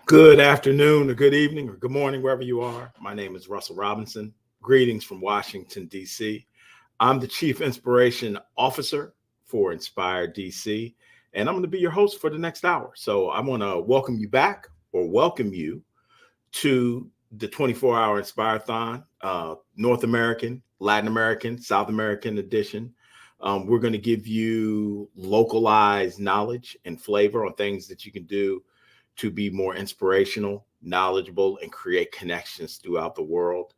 Good afternoon, or good evening, or good morning, wherever you are. My name is Russell Robinson. Greetings from Washington, D.C. I'm the Chief Inspiration Officer for Inspire DC, and I'm going to be your host for the next hour. So I want to welcome you back or welcome you to the 24-hour Inspirathon, North American, Latin American, South American edition. We're going to give you localized knowledge and flavor on things that you can do to be more inspirational, knowledgeable, and create connections throughout the world,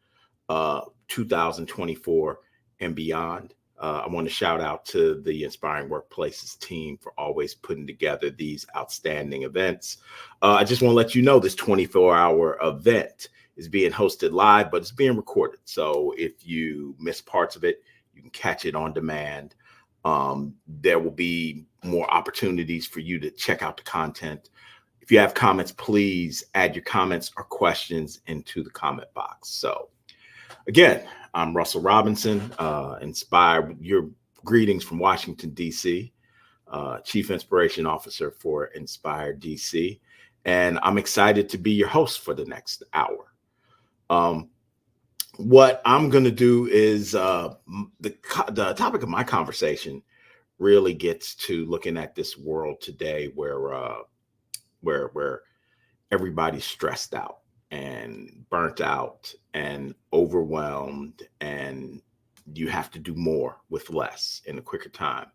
2024 and beyond. I want to shout out to the Inspiring Workplaces team for always putting together these outstanding events. I just want to let you know this 24-hour event is being hosted live, but it's being recorded. So if you miss parts of it, you can catch it on demand. There will be more opportunities for you to check out the content. If you have comments, please add your comments or questions into the comment box. So again, I'm Russell Robinson, Inspire. Your greetings from Washington, D.C., Chief Inspiration Officer for Inspire DC. And I'm excited to be your host for the next hour. What I'm going to do is the topic of my conversation really gets to looking at this world today where everybody's stressed out and burnt out and overwhelmed, and you have to do more with less in a quicker time.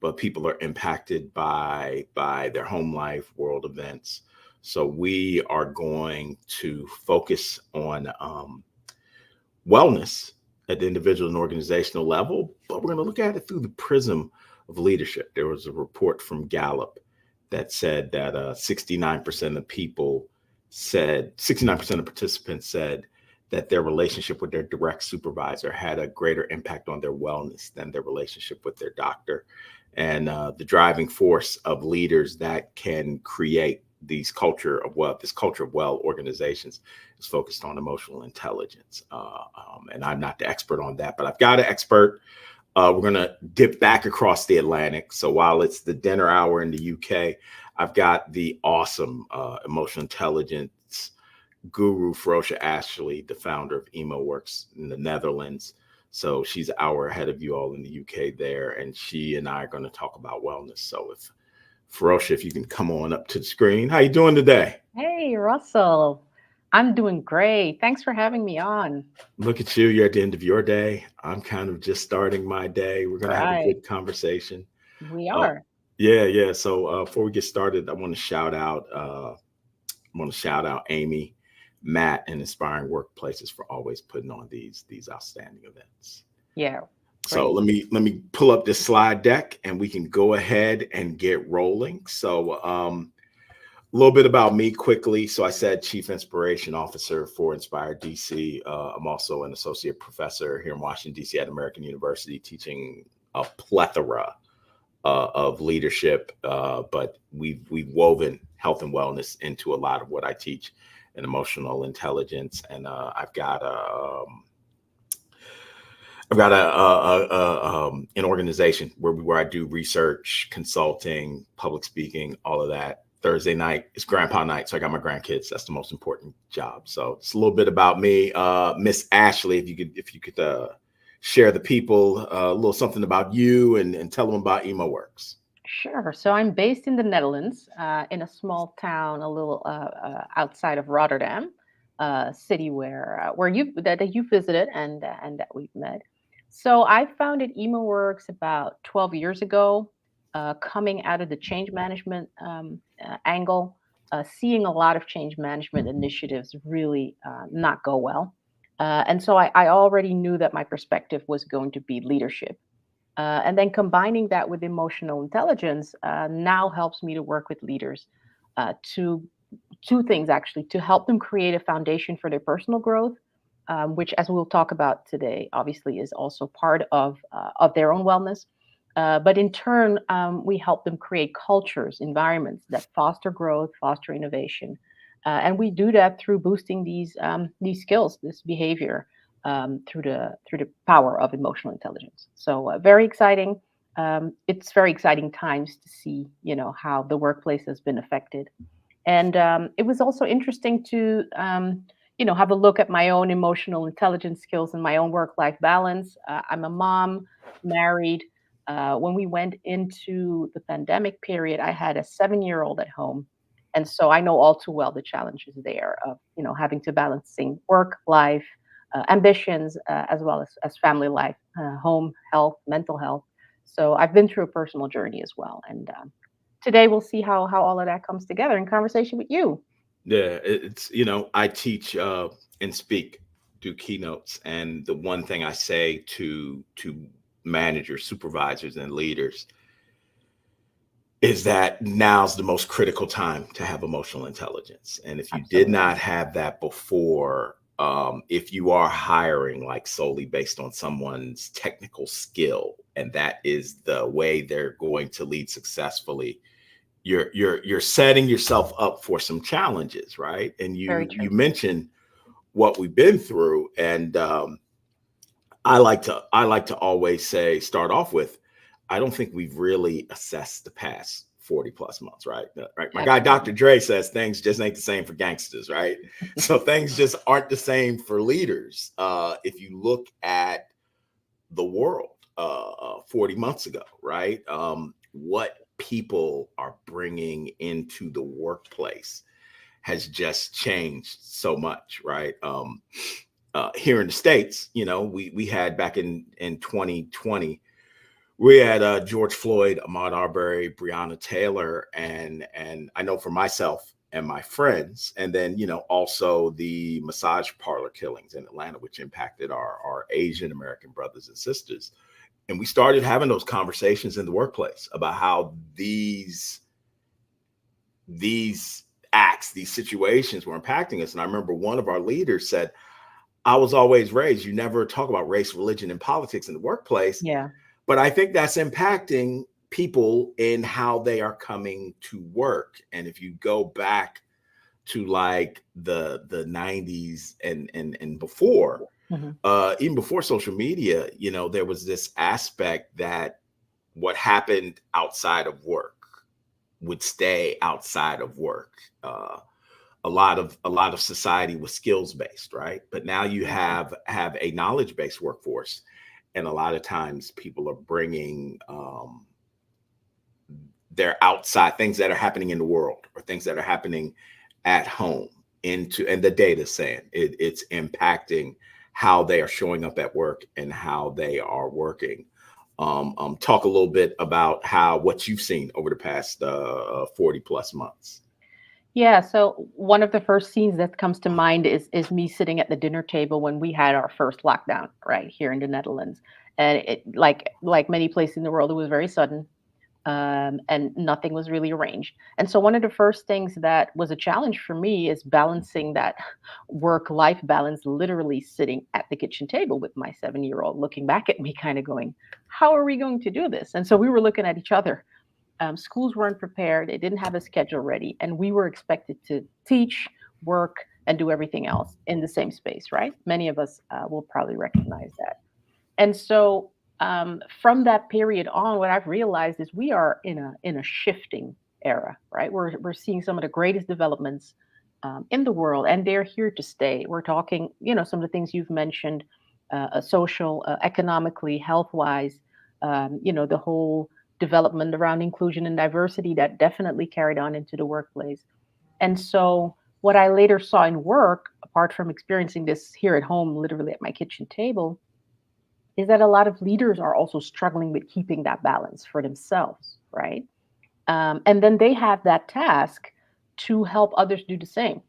But people are impacted by their home life, world events. So we are going to focus on wellness at the individual and organizational level, but we're going to look at it through the prism of leadership. There was a report from Gallup that said that 69% of people said, 69% of participants said that their relationship with their direct supervisor had a greater impact on their wellness than their relationship with their doctor. And the driving force of leaders that can create this culture of well organizations is focused on emotional intelligence. And I'm not the expert on that, but I've got an expert. We're going to dip back across the Atlantic. So while it's the dinner hour in the UK, I've got the awesome emotional intelligence guru, Ferocious Ashley, the founder of EmoWorks in the Netherlands. So she's an hour ahead of you all in the UK there. And she and I are going to talk about wellness. So if Ferocious, if you can come on up to the screen. How you doing today? Hey, Russell. I'm doing great. Thanks for having me on. Look at you. You're at the end of your day. I'm kind of just starting my day. We're going to have a Right. good conversation. We Uh, are. yeah. So before we get started, I want to shout out Amy, Matt, and Inspiring Workplaces for always putting on these outstanding events. Yeah. So Great. let me pull up this slide deck and we can go ahead and get rolling. So a little bit about me quickly. So I said Chief Inspiration Officer for Inspire DC. I'm also an associate professor here in Washington, DC at American University, teaching a plethora of leadership, but we've woven health and wellness into a lot of what I teach and emotional intelligence. And I've got an organization where I do research, consulting, public speaking, all of that. Thursday night is grandpa night, so I got my grandkids. That's the most important job. So it's a little bit about me. Miss Ashley, if you could share the people a little something about you and tell them about EmoWorks. Sure. So I'm based in the Netherlands, in a small town, a little outside of Rotterdam, city where that you visited and that we've met. So I founded EmoWorks about 12 years ago, coming out of the change management angle, seeing a lot of change management initiatives really not go well. And so I already knew that my perspective was going to be leadership. And then combining that with emotional intelligence now helps me to work with leaders to two things actually to help them create a foundation for their personal growth, which, as we'll talk about today, obviously is also part of their own wellness. But in turn, we help them create cultures, environments that foster growth, foster innovation, and we do that through boosting these skills, this behavior, through the power of emotional intelligence. So very exciting. It's very exciting times to see, how the workplace has been affected. And it was also interesting to, have a look at my own emotional intelligence skills and my own work-life balance. I'm a mom, married. When we went into the pandemic period, I had a 7-year-old at home. And so I know all too well the challenges there of, having to balancing work, life, ambitions, as well as family life, home health, mental health. So I've been through a personal journey as well. And today we'll see how all of that comes together in conversation with you. Yeah, it's I teach and speak, do keynotes, and the one thing I say to managers, supervisors, and leaders is that now's the most critical time to have emotional intelligence. And if you did Absolutely. not have that before, if you are hiring like solely based on someone's technical skill, and that is the way they're going to lead successfully, you're setting yourself up for some challenges, right? And Very you true. mentioned what we've been through, and I like to always say, start off with, I don't think we've really assessed the past 40 plus months, right? Right. My guy Dr. Absolutely. Dre says things just ain't the same for gangsters, right? So things just aren't the same for leaders. If you look at the world 40 months ago, right? What people are bringing into the workplace has just changed so much, right? Here in the States, we had back in 2020, we had George Floyd, Ahmaud Arbery, Breonna Taylor, and I know for myself and my friends, and then also the massage parlor killings in Atlanta, which impacted our Asian American brothers and sisters. And we started having those conversations in the workplace about how these acts, these situations were impacting us. And I remember one of our leaders said, I was always raised, you never talk about race, religion, and politics in the workplace. Yeah. But I think that's impacting people in how they are coming to work. And if you go back to like the 90s and before, Mhm. even before social media, there was this aspect that what happened outside of work would stay outside of work. A lot of society was skills based, right? But now you Very true. have a knowledge based workforce, and a lot of times people are bringing their outside things that are happening in the world or things that are happening at home into, and the data saying it's impacting how they are showing up at work and how they are working. Talk a little bit about what you've seen over the past 40 plus months. Yeah, so one of the first scenes that comes to mind is me sitting at the dinner table when we had our first lockdown right here in the Netherlands. And it like many places in the world, it was very sudden. And nothing was really arranged. And so one of the first things that was a challenge for me is balancing that work-life balance, literally sitting at the kitchen table with my 7-year-old looking back at me, kind of going, how are we going to do this? And so we were looking at each other. Schools weren't prepared, they didn't have a schedule ready, and we were expected to teach, work, and do everything else in the same space, right? Many of us will probably recognize that. And so from that period on, what I've realized is we are in a shifting era, right? We're seeing some of the greatest developments in the world, and they're here to stay. We're talking, some of the things you've mentioned, social, economically, health wise, the whole development around inclusion and diversity that definitely carried on into the workplace. And so, what I later saw in work, apart from experiencing this here at home, literally at my kitchen table, is that a lot of leaders are also struggling with keeping that balance for themselves, right? And then they have that task to help others do the same.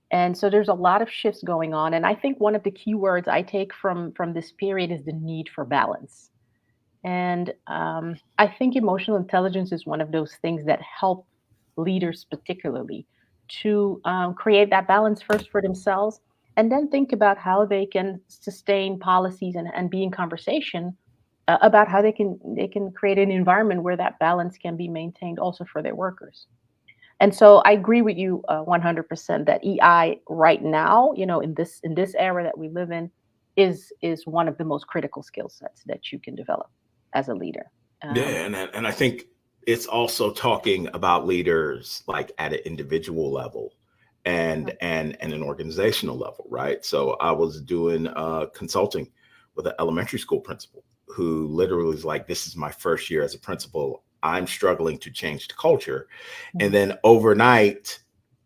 And so there's a lot of shifts going on. And I think one of the key words I take from this period is the need for balance. And I think emotional intelligence is one of those things that help leaders, particularly, to create that balance first for themselves, and then think about how they can sustain policies and be in conversation about how they can create an environment where that balance can be maintained also for their workers. And so I agree with you 100% that EI right now, in this era that we live in, is one of the most critical skill sets that you can develop as a leader. Yeah, Um, and I think it's also talking about leaders like at an individual level and an organizational level, right? So I was doing consulting with an elementary school principal who literally was like, this is my first year as a principal. I'm struggling to change the culture. And Mhm. then overnight,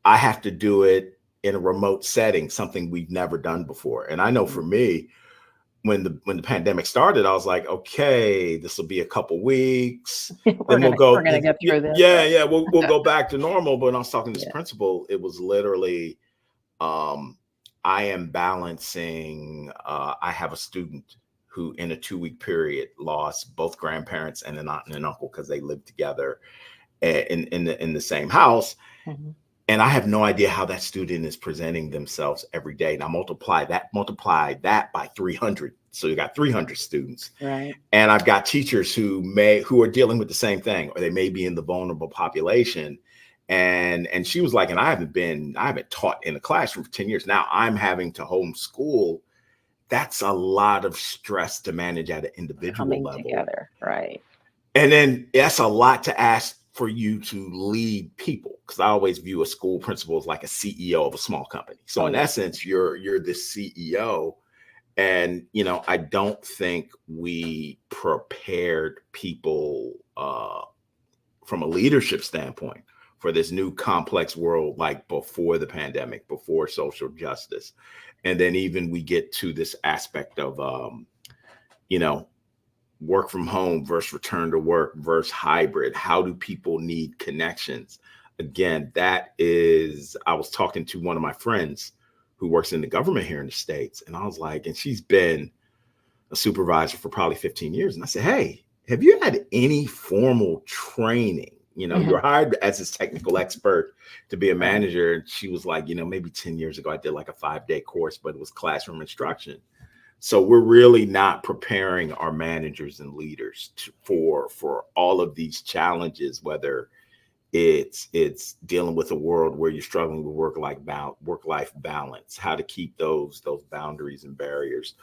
I have to do it in a remote setting, something we've never done before. And I know for me, when the pandemic started, I was like, okay, this will be a couple weeks. we're Then we'll gonna go, we're gonna get through this, yeah, right? yeah, we'll go back to normal. But when I was talking to this Yeah. principal, it was literally, um, I am balancing. I have a student who, in a 2 week period, lost both grandparents and an aunt and an uncle because they lived together in the same house, Hmm. and I have no idea how that student is presenting themselves every day. Now multiply that by 300. So you got 300 students. Right. And I've got teachers who are dealing with the same thing, or they may be in the vulnerable population. And she was like, and I haven't taught in a classroom for 10 years. Now I'm having to homeschool. That's a lot of stress to manage at an individual Coming level. together, right? And then that's a lot to ask for you to lead people, because I always view a school principal as like a CEO of a small company. So Oh in yeah. essence, you're the CEO. And I don't think we prepared people from a leadership standpoint for this new complex world, like before the pandemic, before social justice. And then even we get to this aspect of you know work from home versus return to work versus hybrid. How do people need connections? Again, that is, I was talking to one of my friends who works in the government here in the States, and I was like, and she's been a supervisor for probably 15 years. And I said, hey, have you had any formal training? You're Hmm. hired as this technical expert to be a Right. manager. And she was like, maybe 10 years ago, I did like a 5-day course, but it was classroom instruction. So we're really not preparing our managers and leaders for all of these challenges, whether it's dealing with a world where you're struggling with work life balance, how to keep those boundaries and barriers,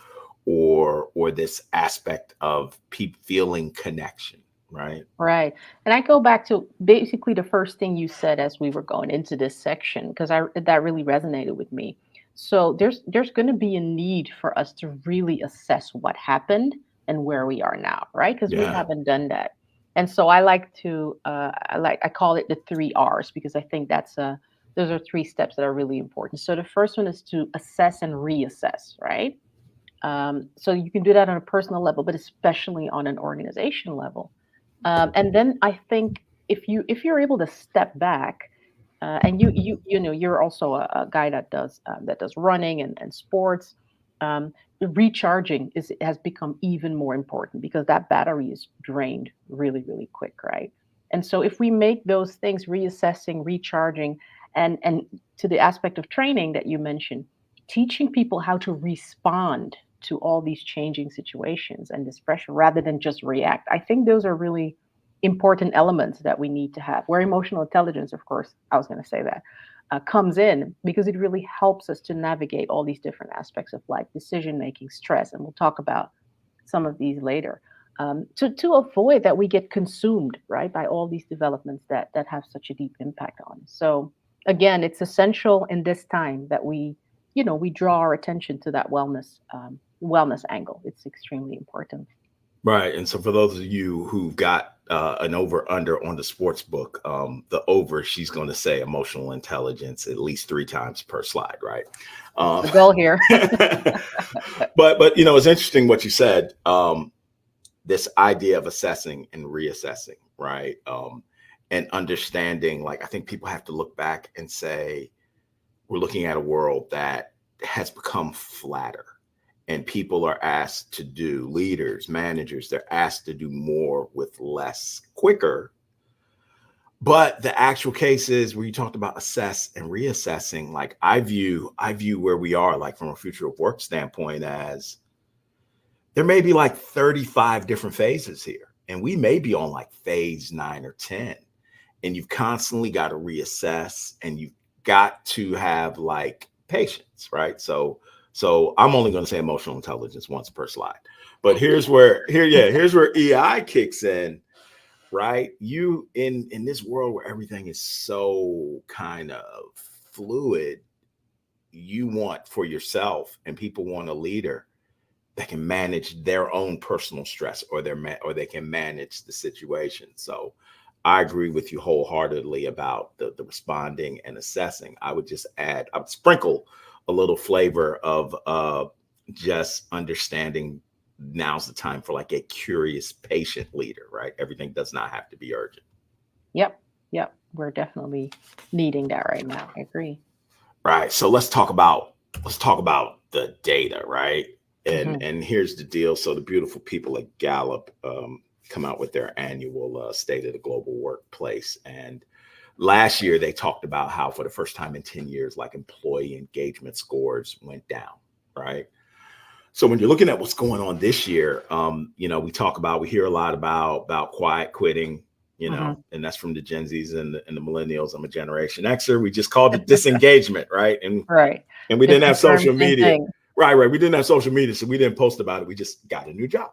or this aspect of people feeling connection, right? Right. And I go back to basically the first thing you said as we were going into this section, because I that really resonated with me. So there's going to be a need for us to really assess what happened and where we are now, right? Because we Yeah. haven't done that. And so I like to I call it the 3 R's, because I think those are 3 steps that are really important. So the first one is to assess and reassess, right? So you can do that on a personal level, but especially on an organizational level. And then I think if you're able to step back, and you're also a guy that does running and sports. Recharging has become even more important because that battery is drained really quick, right? And so if we make those things, reassessing, recharging, and to the aspect of training that you mentioned, teaching people how to respond to all these changing situations and this pressure rather than just react, I think those are really important elements that we need to have. Where emotional intelligence, of course, I was going to say that, comes in, because it really helps us to navigate all these different aspects of life, decision making, stress, and we'll talk about some of these later. To avoid that we get consumed, right, by all these developments that have such a deep impact on us. So again, it's essential in this time that we draw our attention to that wellness angle. It's extremely important. Right. And so for those of you who've got an over under on the sports book, the over, she's going to say emotional intelligence at least 3 times per slide, right? That's Um, the goal here. but it's interesting what you said. This idea of assessing and reassessing, right? And understanding, like, I think people have to look back and say, we're looking at a world that has become flatter, and people are asked to do, leaders, managers, they're asked to do more with less, quicker. But the actual cases where you talked about assess and reassessing, like I view where we are, like from a future of work standpoint, as there may be like 35 different phases here, and we may be on like phase 9 or 10, and you've constantly got to reassess, and you've got to have like patience, right? So I'm only going to say emotional intelligence once per slide. But here's where EI kicks in. right? You in this world where everything is so kind of fluid, you want for yourself, and people want a leader that can manage their own personal stress, or or they can manage the situation. So I agree with you wholeheartedly about the responding and assessing. I would just add, I would sprinkle a little flavor of just understanding now's the time for like a curious patient leader, right? Everything does not have to be urgent. Yep. Yep. We're definitely needing that right now. I agree. Right. So let's talk about the data, right? Hmm. And here's the deal. So the beautiful people at Gallup come out with their annual State of the Global Workplace, and last year they talked about how for the first time in 10 years, like employee engagement scores went down, right? So when you're looking at what's going on this year, we hear a lot about quiet quitting, Hmm. and that's from the Gen Zs and the millennials. I'm a Generation Xer. We just called it disengagement, right? Right. And we didn't Different have term, social same media. thing. Right. We didn't have social media, so we didn't post about it. We just got a new job.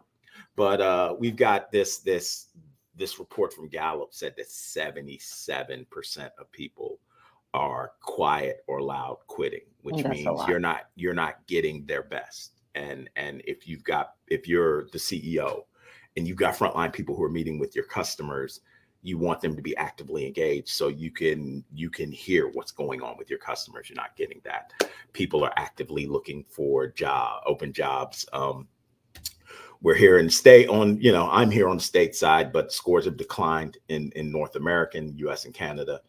But we've got this report from Gallup said that 77% of people are quiet or loud quitting, which That's a means lot. you're not getting their best. And if you're the CEO and you've got frontline people who are meeting with your customers, you want them to be actively engaged so you can hear what's going on with your customers. You're not getting that. People are actively looking for open jobs. We're here in the state on, I'm here on the state side, but scores have declined in North America, in US and Canada.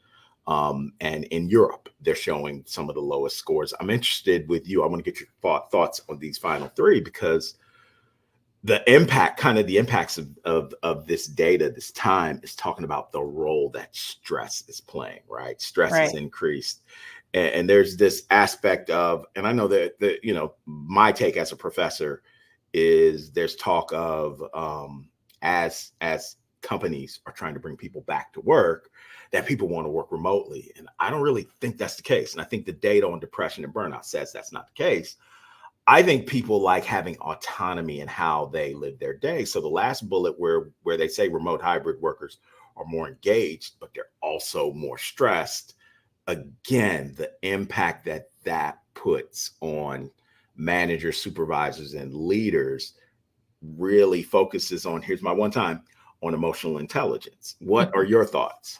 And in Europe, they're showing some of the lowest scores. I'm interested with you. I want to get your thoughts on these final three, because the impacts of this data, this time, is talking about the role that stress is playing, right? Stress is Right. increased. And there's this aspect of, and I know that my take as a professor is there's talk of as companies are trying to bring people back to work, that people want to work remotely. And I don't really think that's the case. And I think the data on depression and burnout says that's not the case. I think people like having autonomy in how they live their day. So the last bullet, where they say remote hybrid workers are more engaged, but they're also more stressed. Again, the impact that puts on managers, supervisors, and leaders really focuses on, here's my one time, on emotional intelligence. What are Mhm. your thoughts?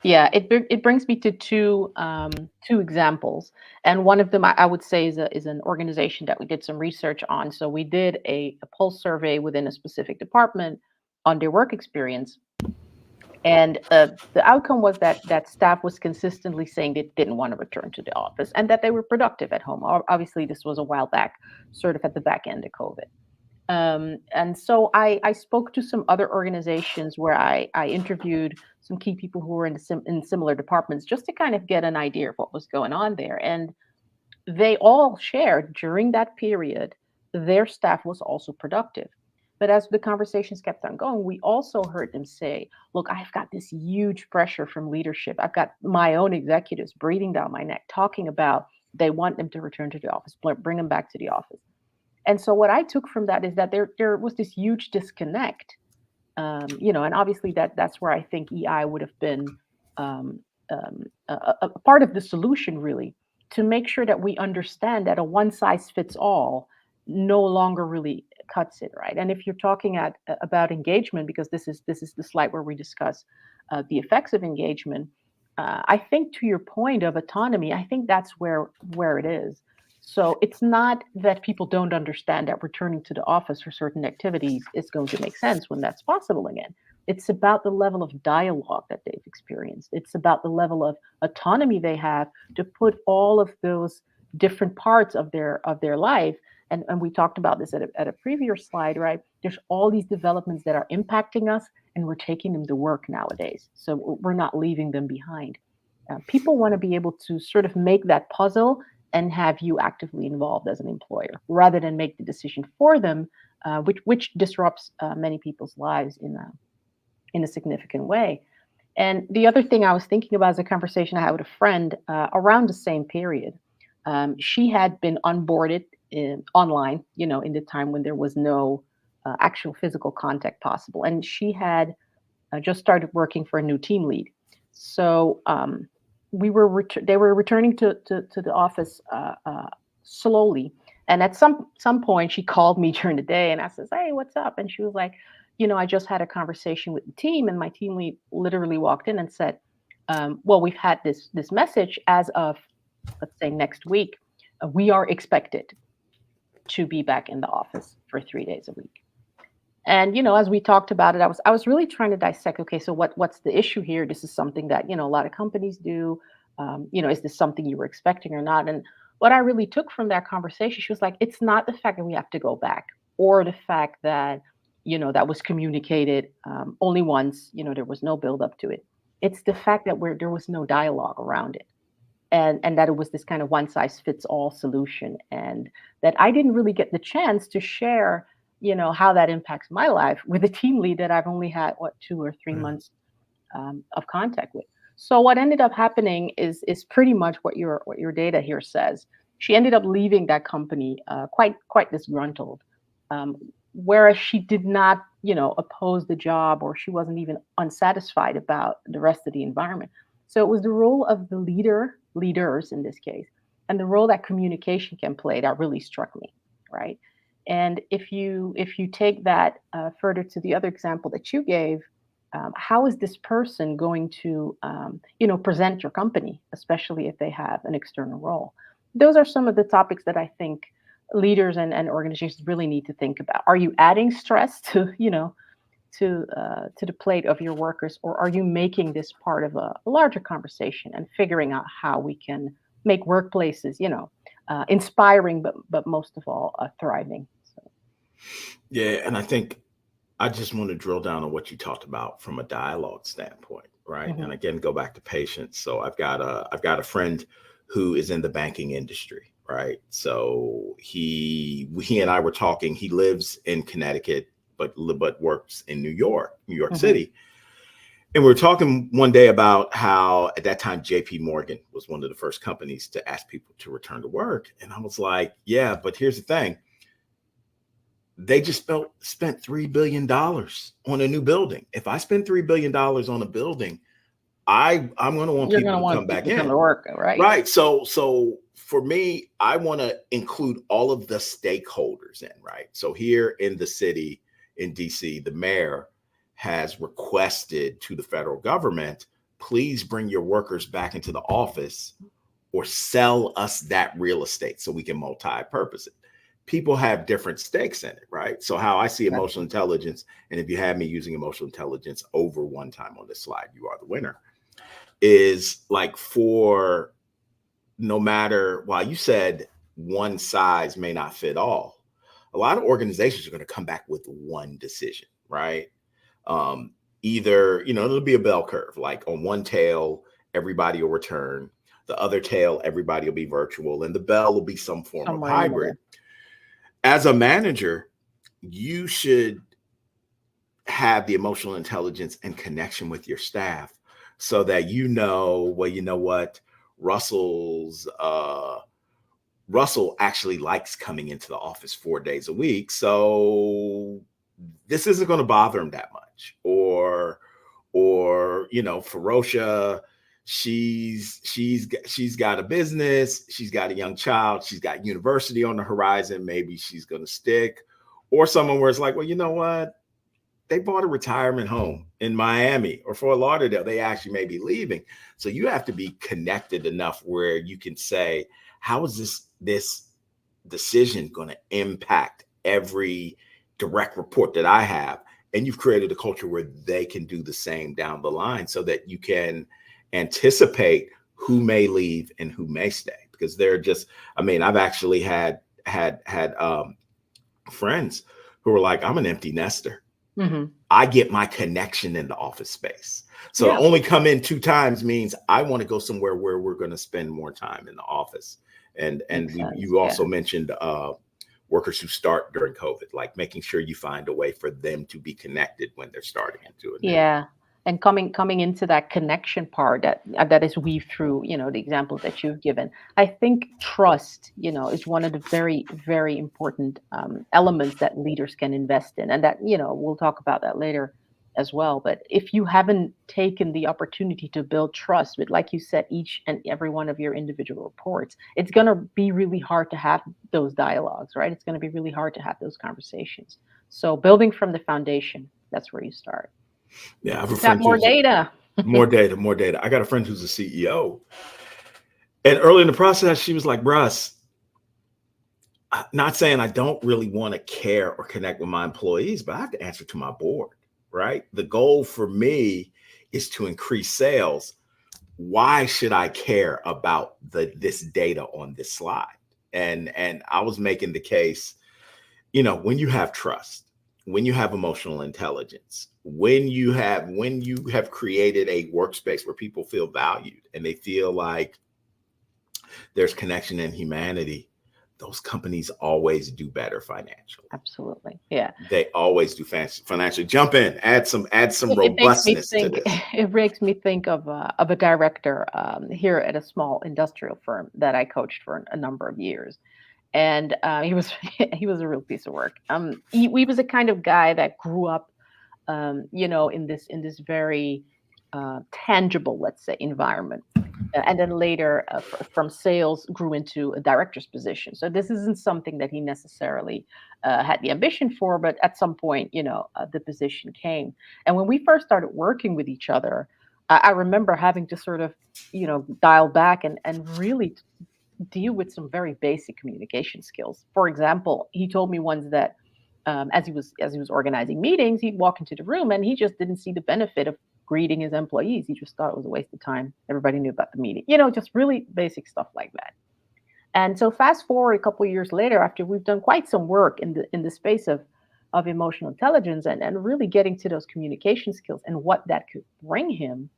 Yeah, it brings me to two examples, and one of them I would say is an organization that we did some research on. So we did a pulse survey within a specific department on their work experience, and the outcome was that staff was consistently saying they didn't want to return to the office and that they were productive at home. Obviously, this was a while back, sort of at the back end of COVID. And so I spoke to some other organizations where I interviewed some key people who were in similar departments, just to kind of get an idea of what was going on there. And they all shared during that period their staff was also productive. But as the conversations kept on going, we also heard them say, look, I've got this huge pressure from leadership. I've got my own executives breathing down my neck, talking about they want them to return to the office, bring them back to the office. And so what I took from that is that there was this huge disconnect, and obviously that's where I think EI would have been um, a part of the solution, really, to make sure that we understand that a one size fits all no longer really cuts it, right? And if you're talking about engagement, because this is the slide where we discuss the effects of engagement, I think to your point of autonomy, I think that's where it is. So it's not that people don't understand that returning to the office for certain activities is going to make sense when that's possible again. It's about the level of dialogue that they've experienced. It's about the level of autonomy they have to put all of those different parts of their life. And we talked about this at a previous slide, right? There's all these developments that are impacting us, and we're taking them to work nowadays. So we're not leaving them behind. People want to be able to sort of make that puzzle and have you actively involved as an employer rather than make the decision for them, which disrupts many people's lives in a significant way. And the other thing I was thinking about is a conversation I had with a friend around the same period. She had been onboarded online, in the time when there was no actual physical contact possible, and she had just started working for a new team lead. So they were returning to the office slowly. And at some point, she called me during the day, and I says, "Hey, what's up?" And she was like, I just had a conversation with the team, and my team lead literally walked in and said, "Well, we've had this message as of, let's say, next week. We are expected to be back in the office for 3 days a week." And as we talked about it, I was really trying to dissect. Okay, so what's the issue here? This is something that a lot of companies do. Is this something you were expecting or not? And what I really took from that conversation, she was like, it's not the fact that we have to go back, or the fact that that was communicated only once. There was no build up to it. It's the fact that there was no dialogue around it, and that it was this kind of one size fits all solution, and that I didn't really get the chance to share how that impacts my life with a team lead that I've only had 2 or 3 months of contact with. So what ended up happening is pretty much what your data here says. She ended up leaving that company quite disgruntled, um, whereas she did not oppose the job, or she wasn't even unsatisfied about the rest of the environment. So it was the role of the leaders in this case, and the role that communication can play that really struck me, right? And if you take that further to the other example that you gave, how is this person going to present your company, especially if they have an external role? Those are some of the topics that I think leaders and organizations really need to think about. Are you adding stress to the plate of your workers, or are you making this part of a larger conversation and figuring out how we can make workplaces inspiring, but most of all thriving? So, Yeah, and I think I just want to drill down on what you talked about from a dialogue standpoint, right? mhm, And again, go back to patience. So I've got a friend who is in the banking industry, right? So he and I were talking. He lives in Connecticut, but works in New York mhm. City. And we were talking one day about how at that time JP Morgan was one of the first companies to ask people to return to work. And I was like, yeah, but here's the thing. They just spent $3 billion on a new building. If I spend $3 billion on a building, I'm going to want You're going people to to come want people back to come in, to work, right? right? So for me, I want to include all of the stakeholders in, right? So here in the city in DC, the mayor has requested to the federal government, please bring your workers back into the office or sell us that real estate so we can multi-purpose it. People have different stakes in it, right? So how I see emotional Exactly. intelligence, and if you have me using emotional intelligence over one time on this slide, you are the winner, is like for no matter, while you said one size may not fit all, a lot of organizations are going to come back with one decision, right? Um, Either, it'll be a bell curve, like on one tail, everybody will return. The other tail, everybody will be virtual, and the bell will be some form of Somewhere in the hybrid. middle. As a manager, you should have the emotional intelligence and connection with your staff so that well, you know what, russell's Russell actually likes coming into the office 4 days a week, so this isn't going to bother him that much. Or Ferocia, she's got a business, she's got a young child, she's got university on the horizon, maybe she's going to stick. Or someone where it's like, well, you know what, they bought a retirement home in Miami or Fort Lauderdale. They actually may be leaving. So you have to be connected enough where you can say, how is this decision going to impact every direct report that I have? And you've created a culture where they can do the same down the line so that you can anticipate who may leave and who may stay. Because they're just, I mean, I've actually had friends who were like, I'm an empty nester. Hmm. I get my connection in the office space. So to Yeah, only come in 2 times means I want to go somewhere where we're going to spend more time in the office. And makes we sense. you Yeah. also mentioned workers who start during COVID, like making sure you find a way for them to be connected when they're starting into a new. Yeah, and coming into that connection part that is weaved through, the examples that you've given. I think trust, is one of the very, very important elements that leaders can invest in, and that we'll talk about that later. as well. But if you haven't taken the opportunity to build trust with, like you said, each and every one of your individual reports, it's going to be really hard to have those dialogues, right? It's going to be really hard to have those conversations. So building from the foundation, that's where you start. Yeah, I have a Just have friend more who's data. more data, more data. I got a friend who's a CEO. And early in the process, she was like, Russ, not saying I don't really want to care or connect with my employees, but I have to answer to my board, right? The goal for me is to increase sales. Why should I care about this data on this slide? And I was making the case, when you have trust, when you have emotional intelligence, when you have created a workspace where people feel valued and they feel like there's connection and humanity, those companies always do better financially. Absolutely. Yeah. They always do financially. Jump in, add some It makes me robustness to think. this. It makes me think of a director here at a small industrial firm that I coached for a number of years, and he was he was a real piece of work. He was a kind of guy that grew up, in this very tangible, let's say, environment. And then later, from sales, grew into a director's position. So this isn't something that he necessarily had the ambition for, but at some point, the position came. And when we first started working with each other, I remember having to sort of, dial back and really deal with some very basic communication skills. For example, he told me once that as he was organizing meetings, he'd walk into the room and he just didn't see the benefit of greeting his employees. He just thought it was a waste of time. Everybody knew about the meeting, just really basic stuff like that. And so fast forward a couple of years later, after we've done quite some work in the space of emotional intelligence and really getting to those communication skills and what that could bring him.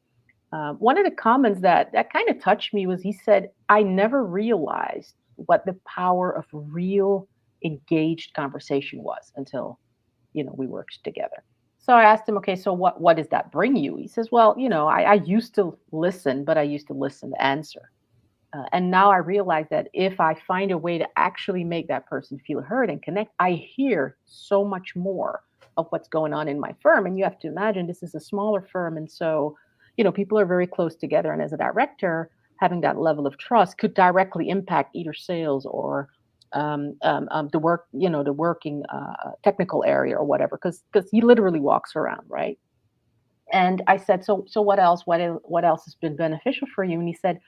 One of the comments that kind of touched me was he said, "I never realized what the power of real engaged conversation was until we worked together." So I asked him, "Okay, so what does that bring you?" He says, "Well, I used to listen, but I used to listen to answer, and now I realize that if I find a way to actually make that person feel heard and connect, I hear so much more of what's going on in my firm." And you have to imagine this is a smaller firm, and so people are very close together. And as a director, having that level of trust could directly impact either sales or the work, the working technical area or whatever, because he literally walks around, right? And I said, so what else? What else has been beneficial for you? And he said,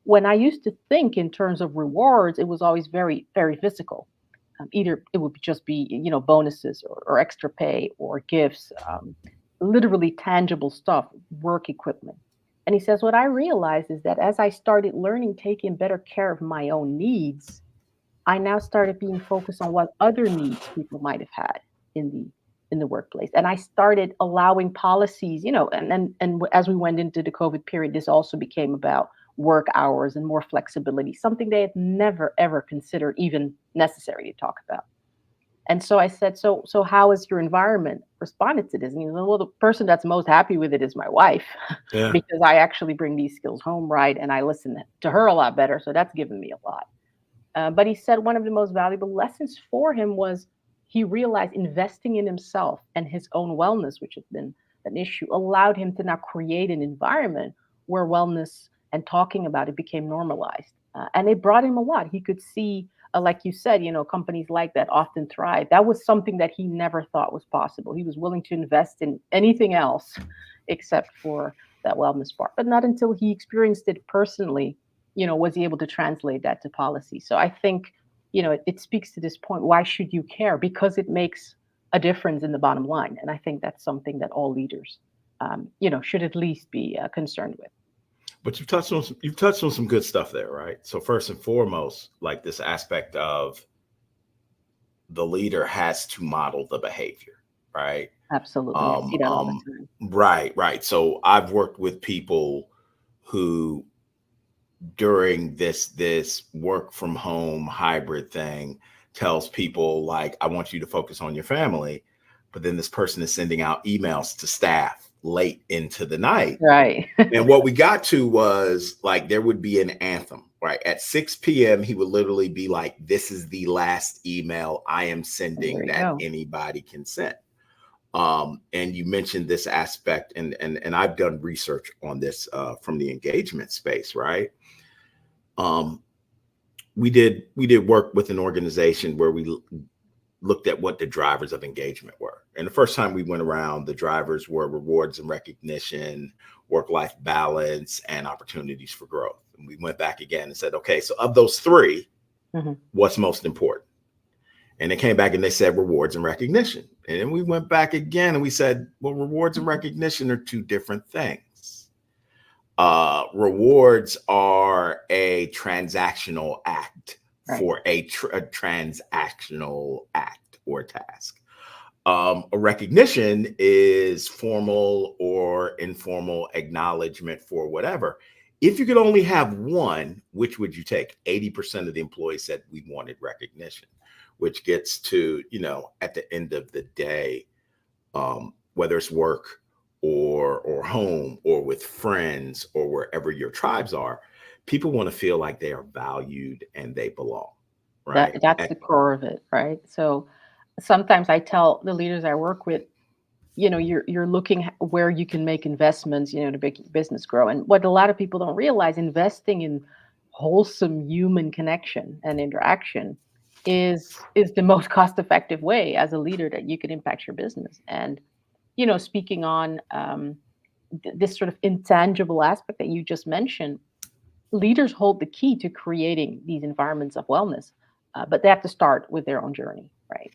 when I used to think in terms of rewards, it was always very, very physical. Either it would just be, bonuses or extra pay or gifts, literally tangible stuff, work equipment. And he says, what I realized is that as I started learning, taking better care of my own needs, I now started being focused on what other needs people might have had in the workplace. And I started allowing policies, and as we went into the COVID period, this also became about work hours and more flexibility, something they had never ever considered even necessary to talk about. And so I said, so how has your environment responded to this? And he said, well, the person that's most happy with it is my wife, Yeah. because I actually bring these skills home, right? And I listen to her a lot better. So that's given me a lot. But he said one of the most valuable lessons for him was he realized investing in himself and his own wellness, which had been an issue, allowed him to now create an environment where wellness and talking about it became normalized. And it brought him a lot. He could see, like you said, companies like that often thrive. That was something that he never thought was possible. He was willing to invest in anything else except for that wellness part, but not until he experienced it personally was he able to translate that to policy. So I think, it speaks to this point. Why should you care? Because it makes a difference in the bottom line. And I think that's something that all leaders, should at least be concerned with. But you've touched on some good stuff there, right? So first and foremost, like this aspect of the leader has to model the behavior, right? Absolutely. I Um, see that all the um, time. right, right. So I've worked with people who during this work from home hybrid thing tells people like, I want you to focus on your family, but then this person is sending out emails to staff late into the night. Right. And what we got to was like there would be an anthem, right? At 6 p.m., he would literally be like, this is the last email I am There sending you that go. anybody can send. And you mentioned this aspect, and I've done research on this from the engagement space, right? Um, we did work with an organization where we looked at what the drivers of engagement were. And the first time we went around, the drivers were rewards and recognition, work life balance, and opportunities for growth. And we went back again and said, okay, so of those three, Mhm. what's most important? And they came back and they said rewards and recognition. And then we went back again and we said, well, rewards and recognition are two different things. Rewards are a transactional act Right. for a transactional act or task. A recognition is formal or informal acknowledgement for whatever. If you could only have one, which would you take? 80% of the employees said we wanted recognition, which gets to, at the end of the day, whether it's work or home or with friends or wherever your tribes are, people want to feel like they are valued and they belong, right? That's the core of it, right? So sometimes I tell the leaders I work with, you're looking where you can make investments, to make your business grow. And what a lot of people don't realize, investing in wholesome human connection and interaction is the most cost effective way as a leader that you can impact your business. And speaking on this sort of intangible aspect that you just mentioned, leaders hold the key to creating these environments of wellness, but they have to start with their own journey, right?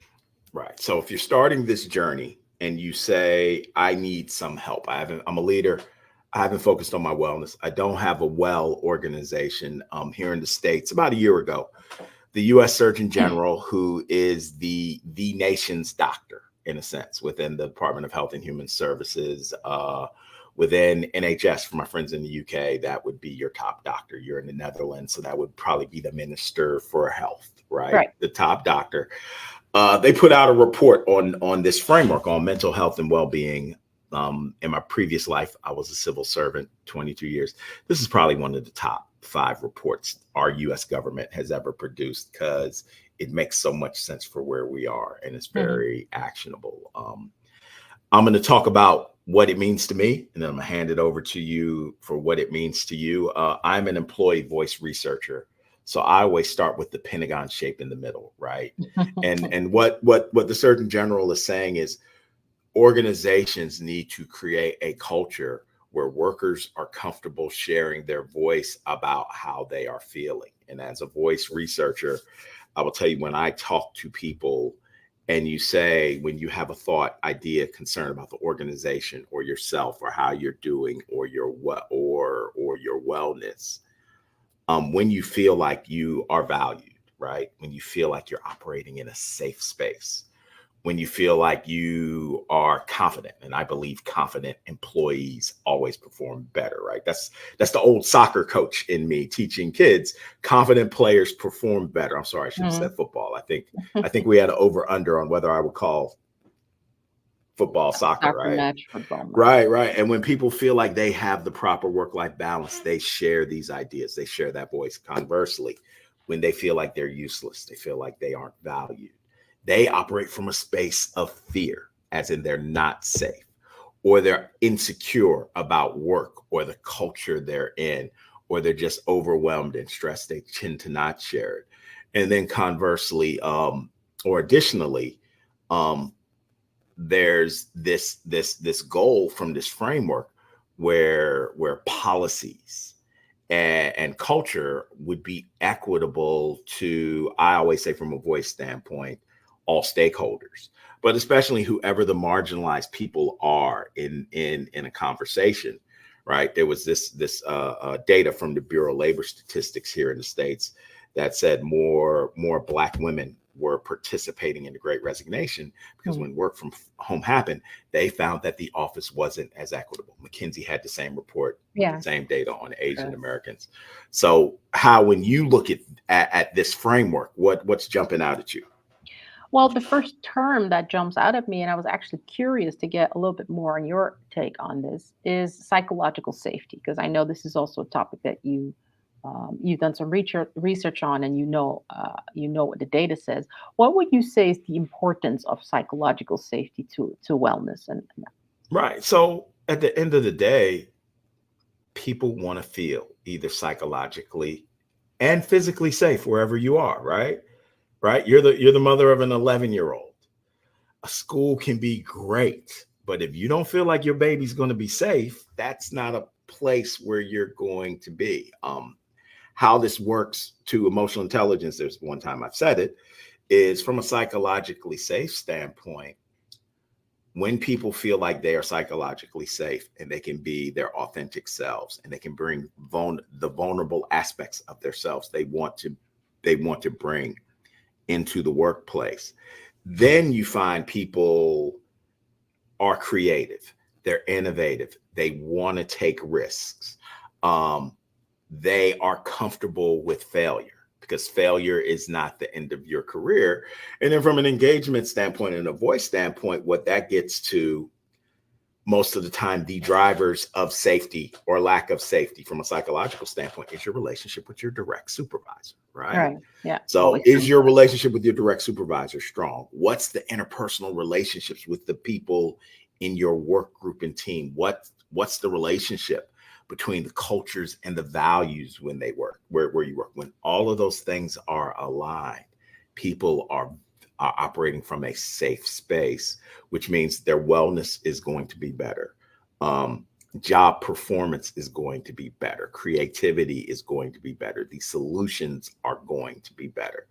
Right. So if you're starting this journey and you say, I need some help, I'm a leader. I haven't focused on my wellness. I don't have a well organization here in the States. About a year ago, the US Surgeon General, who is the nation's doctor, in a sense, within the Department of Health and Human Services, within NHS, for my friends in the UK, that would be your top doctor. You're in the Netherlands, so that would probably be the Minister for Health, right? Right. The top doctor. They put out a report on this framework on mental health and well-being. In my previous life, I was a civil servant, 22 years. This is probably one of the top 5 reports our U.S. government has ever produced because it makes so much sense for where we are and it's Hmm. very actionable. I'm going to talk about what it means to me, and then I'm going to hand it over to you for what it means to you. I'm an employee voice researcher, so I always start with the Pentagon shape in the middle, right? And what the Surgeon General is saying is organizations need to create a culture where workers are comfortable sharing their voice about how they are feeling. And as a voice researcher, I will tell you, when I talk to people and you say, when you have a thought, idea, concern about the organization or yourself or how you're doing or your wellness, when you feel like you are valued, right? When you feel like you're operating in a safe space, when you feel like you are confident, and I believe confident employees always perform better, right? That's the old soccer coach in me teaching kids confident players perform better. I'm sorry, I should have Mhm. said football. I think we had an over under on whether I would call football soccer, Soccer right? match, football match. Right, right. And when people feel like they have the proper work-life balance, they share these ideas, they share that voice. Conversely, when they feel like they're useless, they feel like they aren't valued, they operate from a space of fear, as in they're not safe, or they're insecure about work or the culture they're in, or they're just overwhelmed and stressed. They tend to not share it. And then conversely, or additionally, um, there's this goal from this framework where policies and culture would be equitable to, I always say from a voice standpoint, all stakeholders, but especially whoever the marginalized people are in a conversation, right? There was this data from the Bureau of Labor Statistics here in the States that said more Black women were participating in the Great Resignation because Mhm. when work from home happened, they found that the office wasn't as equitable. McKinsey had the same report with the Yeah, same data on Asian sure. Americans. So, how when you look at this framework, what's jumping out at you? Well, the first term that jumps out at me, and I was actually curious to get a little bit more on your take on this, is psychological safety, because I know this is also a topic that you you've done some research on, and you know what the data says. What would you say is the importance of psychological safety to wellness? And Right. So at the end of the day, people want to feel either psychologically and physically safe wherever you are, right? Right? You're the mother of an 11-year-old. A school can be great, but if you don't feel like your baby's going to be safe, that's not a place where you're going to be. How this works to emotional intelligence, there's one time I've said it, is from a psychologically safe standpoint. When people feel like they are psychologically safe and they can be their authentic selves and they can bring the vulnerable aspects of themselves they want to bring into the workplace, then you find people are creative, they're innovative, they want to take risks, um, they are comfortable with failure because failure is not the end of your career. And then from an engagement standpoint and a voice standpoint, what that gets to most of the time, the drivers of safety or lack of safety from a psychological standpoint is your relationship with your direct supervisor, right? right, yeah, So always is comes your up. relationship with your direct supervisor strong? What's the interpersonal relationships with the people in your work group and team? What's the relationship between the cultures and the values when they work, where you work? When all of those things are aligned, people are operating from a safe space, which means their wellness is going to be better. Um, Job performance is going to be better. Creativity is going to be better. The solutions are going to be better.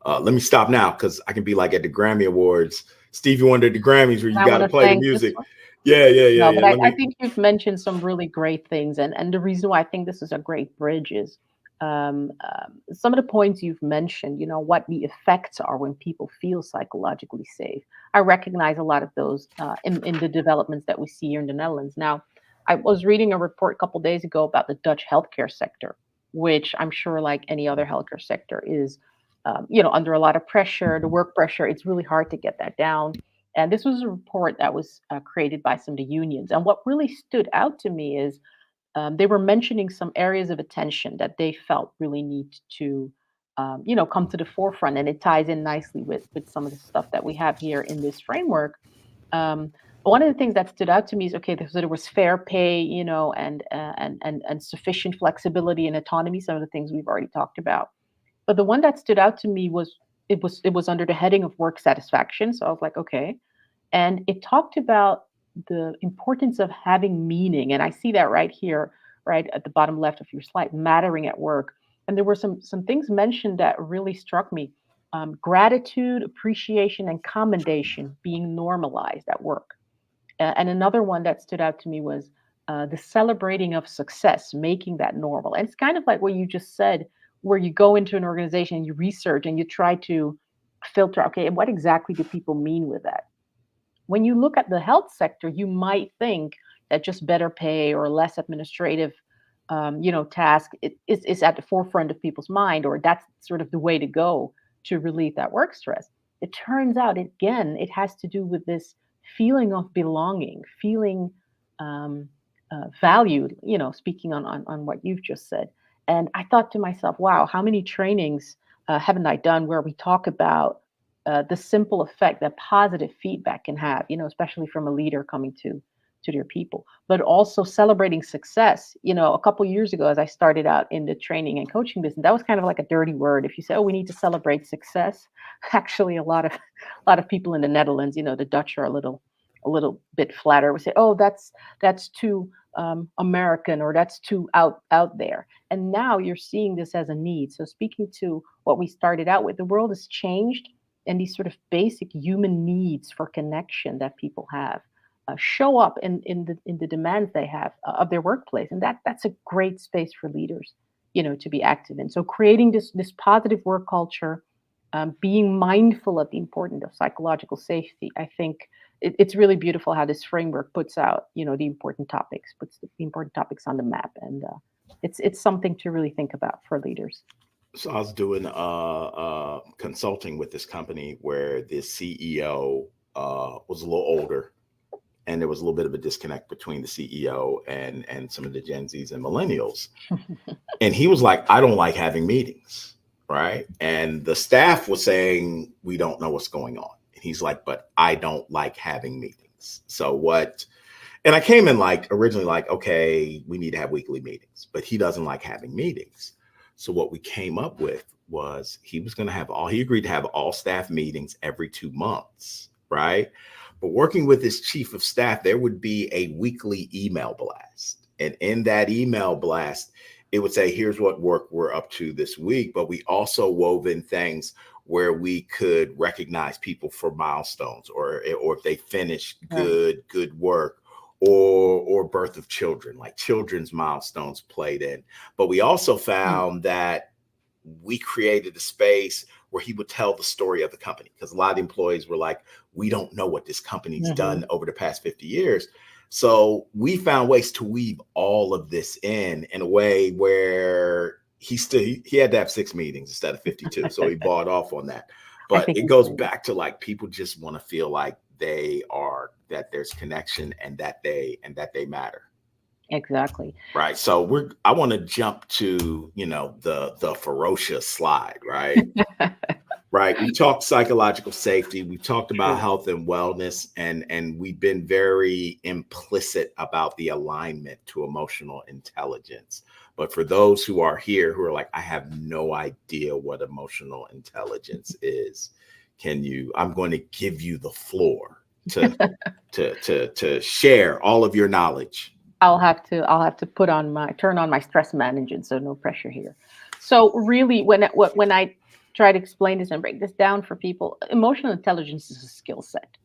Let me stop now because I can be like at the Grammy Awards, Stevie Wonder at the Grammys, where And you I got want to to play the thank this music. one. Yeah, yeah, yeah, No, but yeah. Let I me. think you've mentioned some really great things, and the reason why I think this is a great bridge is some of the points you've mentioned. You know what the effects are when people feel psychologically safe. I recognize a lot of those in the developments that we see here in the Netherlands. Now, I was reading a report a couple days ago about the Dutch healthcare sector, which I'm sure, like any other healthcare sector, is under a lot of pressure, the work pressure. It's really hard to get that down, and this was a report that was created by some of the unions. And what really stood out to me is they were mentioning some areas of attention that they felt really need to, come to the forefront. And it ties in nicely with some of the stuff that we have here in this framework. One of the things that stood out to me is okay, so there was fair pay, and sufficient flexibility and autonomy. Some of the things we've already talked about, but the one that stood out to me was it was under the heading of work satisfaction. So I was like, okay, and it talked about the importance of having meaning, and I see that right here, right at the bottom left of your slide, mattering at work. And there were some things mentioned that really struck me. Gratitude, appreciation, and commendation being normalized at work. And another one that stood out to me was the celebrating of success, making that normal. And it's kind of like what you just said, where you go into an organization and you research and you try to filter, okay, what exactly do people mean with that? When you look at the health sector, you might think that just better pay or less administrative, task is at the forefront of people's mind, or that's sort of the way to go to relieve that work stress. It turns out, again, it has to do with this feeling of belonging, feeling um, valued. Speaking on what you've just said, and I thought to myself, wow, how many trainings haven't I done where we talk about the simple effect that positive feedback can have, especially from a leader coming to their people, but also celebrating success. A couple years ago, as I started out in the training and coaching business, that was kind of like a dirty word. If you say, "Oh, we need to celebrate success," actually, a lot of people in the Netherlands, the Dutch are a little bit flatter. We say, "Oh, that's too American, or that's too out there." And now you're seeing this as a need. So speaking to what we started out with, the world has changed, and these sort of basic human needs for connection that people have show up in the demands they have of their workplace, and that's a great space for leaders, to be active in. So creating this positive work culture, being mindful of the importance of psychological safety. I think it's really beautiful how this framework puts out, the important topics, puts the important topics on the map, and it's something to really think about for leaders. So I was doing consulting with this company where the CEO was a little older, and there was a little bit of a disconnect between the CEO and some of the Gen Zs and millennials. And he was like, I don't like having meetings, right? And the staff was saying, we don't know what's going on. And he's like, but I don't like having meetings. So what? And I came in like originally like, okay, we need to have weekly meetings, but he doesn't like having meetings. So what we came up with was he was going to have he agreed to have all staff meetings every 2 months, right? But working with his chief of staff, there would be a weekly email blast. And in that email blast, it would say, here's what work we're up to this week. But we also wove in things where we could recognize people for milestones or if they finished Right. good work or birth of children, like children's milestones played in. But we also Mm. found that we created a space where he would tell the story of the company because a lot of employees were like, we don't know what this company's Mm-hmm. done over the past 50 years. So we found ways to weave all of this in a way where he had to have 6 meetings instead of 52. So he bought off on that. I But think it it's goes great. back to like people just want to feel like that there's connection and that they matter. Exactly. Right. So I want to jump to, the ferocious slide, right? Right. We talked psychological safety. We talked about True. health and wellness, and we've been very implicit about the alignment to emotional intelligence. But for those who are here who are like, I have no idea what emotional intelligence is, I'm going to give you the floor to share all of your knowledge. I'll have to turn on my stress management, so no pressure here. So really, when I try to explain this and break this down for people, emotional intelligence is a skill set,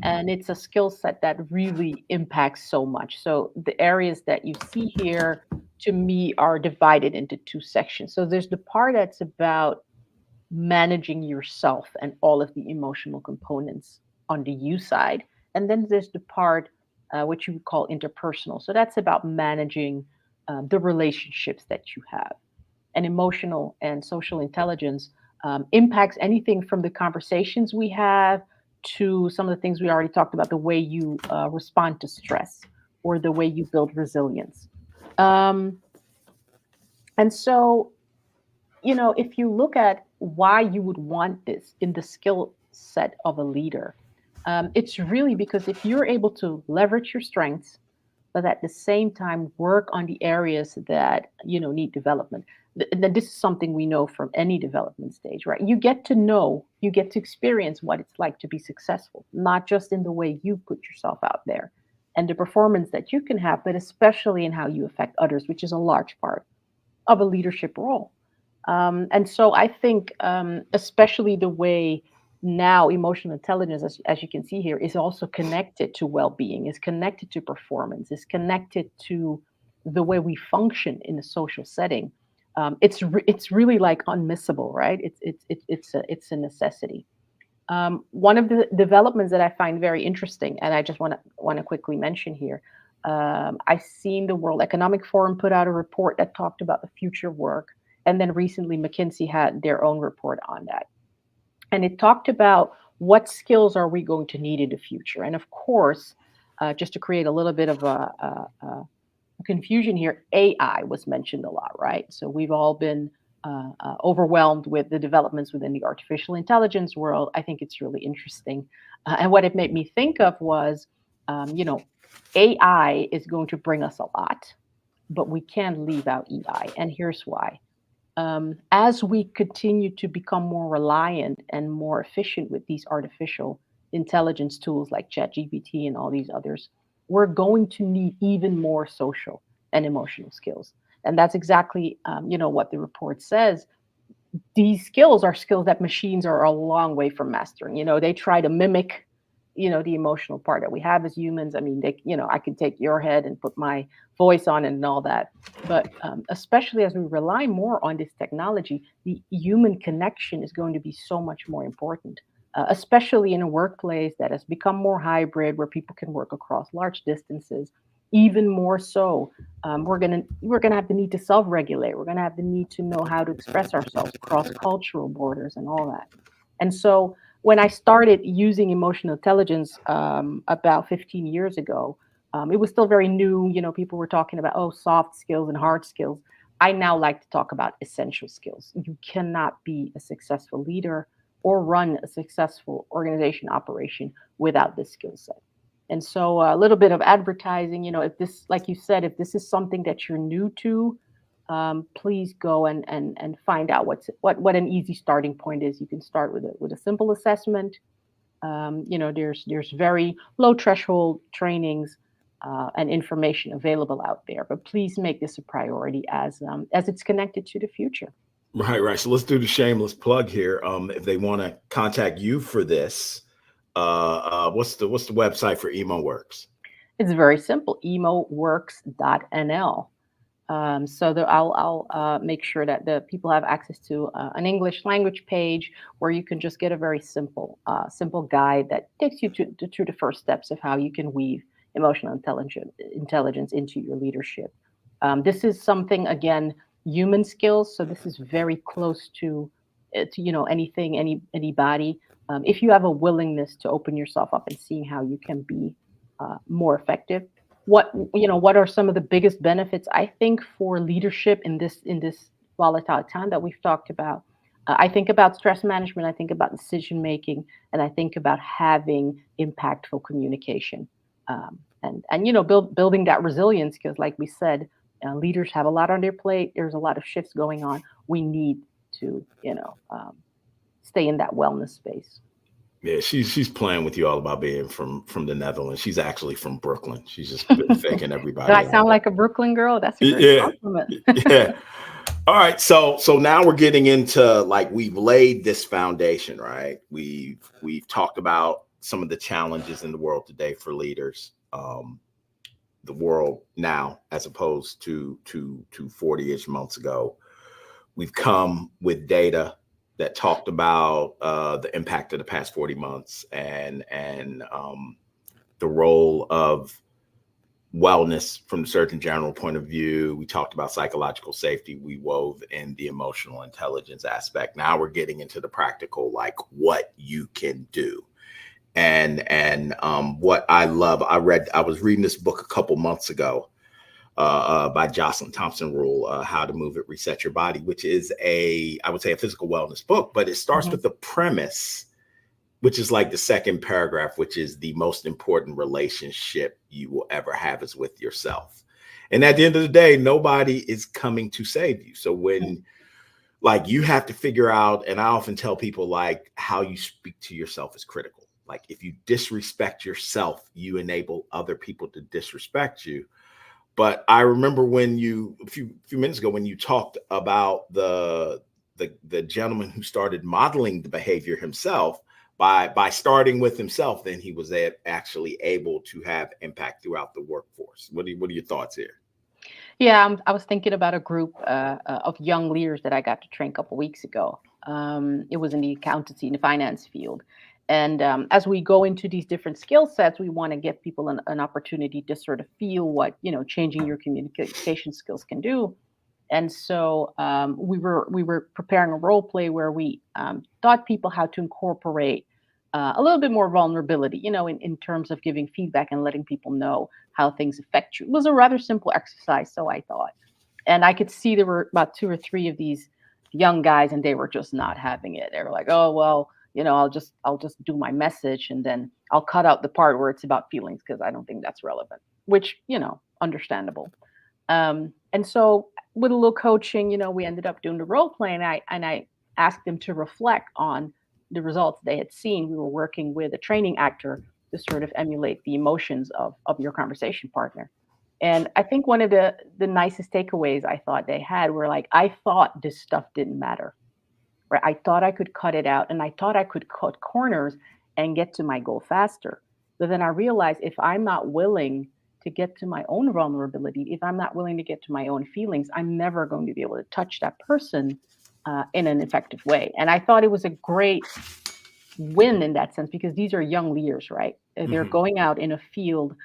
and it's a skill set that really impacts so much. So the areas that you see here, to me, are divided into two sections. So there's the part that's about managing yourself and all of the emotional components on the you side. And then there's the part which you would call interpersonal. So that's about managing the relationships that you have. And emotional and social intelligence impacts anything from the conversations we have to some of the things we already talked about, the way you respond to stress or the way you build resilience. Um, and so if you look at why you would want this in the skill set of a leader, it's really because if you're able to leverage your strengths, but at the same time work on the areas that need development. Then this is something we know from any development stage, right? You get to experience what it's like to be successful, not just in the way you put yourself out there and the performance that you can have, but especially in how you affect others, which is a large part of a leadership role. And so I think, especially the way now emotional intelligence, as you can see here, is also connected to well-being, is connected to performance, is connected to the way we function in a social setting. It's really like unmissable, right? It's a necessity. One of the developments that I find very interesting, and I just want to quickly mention here, I've seen the World Economic Forum put out a report that talked about the future of work, and then recently McKinsey had their own report on that, and it talked about what skills are we going to need in the future, and of course, just to create a little bit of a confusion here, AI was mentioned a lot, right? So we've all been overwhelmed with the developments within the artificial intelligence world. I think it's really interesting. And what it made me think of was, you know, AI is going to bring us a lot, but we can't leave out EI. And here's why. As we continue to become more reliant and more efficient with these artificial intelligence tools like ChatGPT and all these others, we're going to need even more social and emotional skills. And that's exactly, what the report says. These skills are skills that machines are a long way from mastering. They try to mimic, the emotional part that we have as humans. I mean, I can take your head and put my voice on it and all that. But especially as we rely more on this technology, the human connection is going to be so much more important. Especially in a workplace that has become more hybrid, where people can work across large distances. Even more so, we're gonna have the need to self-regulate. We're gonna have the need to know how to express ourselves across cultural borders and all that. And so, when I started using emotional intelligence about 15 years ago, it was still very new. You know, people were talking about, oh, soft skills and hard skills. I now like to talk about essential skills. You cannot be a successful leader or run a successful organization operation without this skill set. And so a little bit of advertising, you know, if this, like you said, if this is something that you're new to, please go and find out what an easy starting point is. You can start with a simple assessment. You know, there's very low threshold trainings and information available out there. But please make this a priority as it's connected to the future. Right, right. So let's do the shameless plug here. If they want to contact you for this, what's the website for Emo Works? It's very simple. emoworks.nl. So that I'll make sure that the people have access to an English language page where you can just get a very simple guide that takes you to the first steps of how you can weave emotional intelligence into your leadership. This is something again human skills, so this is very close to you know anything anybody. If you have a willingness to open yourself up and seeing how you can be more effective, what are some of the biggest benefits I think for leadership in this volatile time that we've talked about. I think about stress management, I think about decision making, and I think about having impactful communication, and you know building that resilience because like we said, leaders have a lot on their plate. There's a lot of shifts going on. We need to stay in that wellness space. Yeah, she's playing with you all about being from the Netherlands. She's actually from Brooklyn. She's just been faking Do I everybody out. sound like a Brooklyn girl? That's a great Yeah, compliment. yeah. All right, so now we're getting into like we've laid this foundation, right? We've talked about some of the challenges in the world today for leaders, the world now as opposed to 40-ish months ago. We've come with data that talked about the impact of the past 40 months and the role of wellness from the Surgeon General point of view. We talked about psychological safety. We wove in the emotional intelligence aspect. Now we're getting into the practical, like what you can do. And what I love, I was reading this book a couple months ago by Jocelyn Thompson Rule, How to Move It, Reset Your Body, which is I would say a physical wellness book, but it starts Mhm. with the premise, which is like the second paragraph, which is the most important relationship you will ever have is with yourself. And at the end of the day, nobody is coming to save you. So when like you have to figure out, and I often tell people like how you speak to yourself is critical. Like if you disrespect yourself, you enable other people to disrespect you. But I remember when you a few minutes ago when you talked about the gentleman who started modeling the behavior himself by starting with himself, then he was actually able to have impact throughout the workforce. What are your thoughts here? Yeah, I was thinking about a group of young leaders that I got to train a couple weeks ago. It was in the accountancy and the finance field. And as we go into these different skill sets, we want to give people an opportunity to sort of feel what changing your communication skills can do. And so we were preparing a role play where we taught people how to incorporate a little bit more vulnerability, in terms of giving feedback and letting people know how things affect you. It was a rather simple exercise, so I thought. And I could see there were about two or three of these young guys, and they were just not having it. They were like, "Oh well, I'll just do my message, and then I'll cut out the part where it's about feelings because I don't think that's relevant." Which, understandable. And so with a little coaching, we ended up doing the role play, and I asked them to reflect on the results they had seen. We were working with a training actor to sort of emulate the emotions of your conversation partner. And I think one of the nicest takeaways I thought they had were like, I thought this stuff didn't matter, right? I thought I could cut it out, and I thought I could cut corners and get to my goal faster. But then I realized if I'm not willing to get to my own vulnerability, if I'm not willing to get to my own feelings, I'm never going to be able to touch that person in an effective way. And I thought it was a great win in that sense because these are young leaders, right? They're Hmm. going out in a field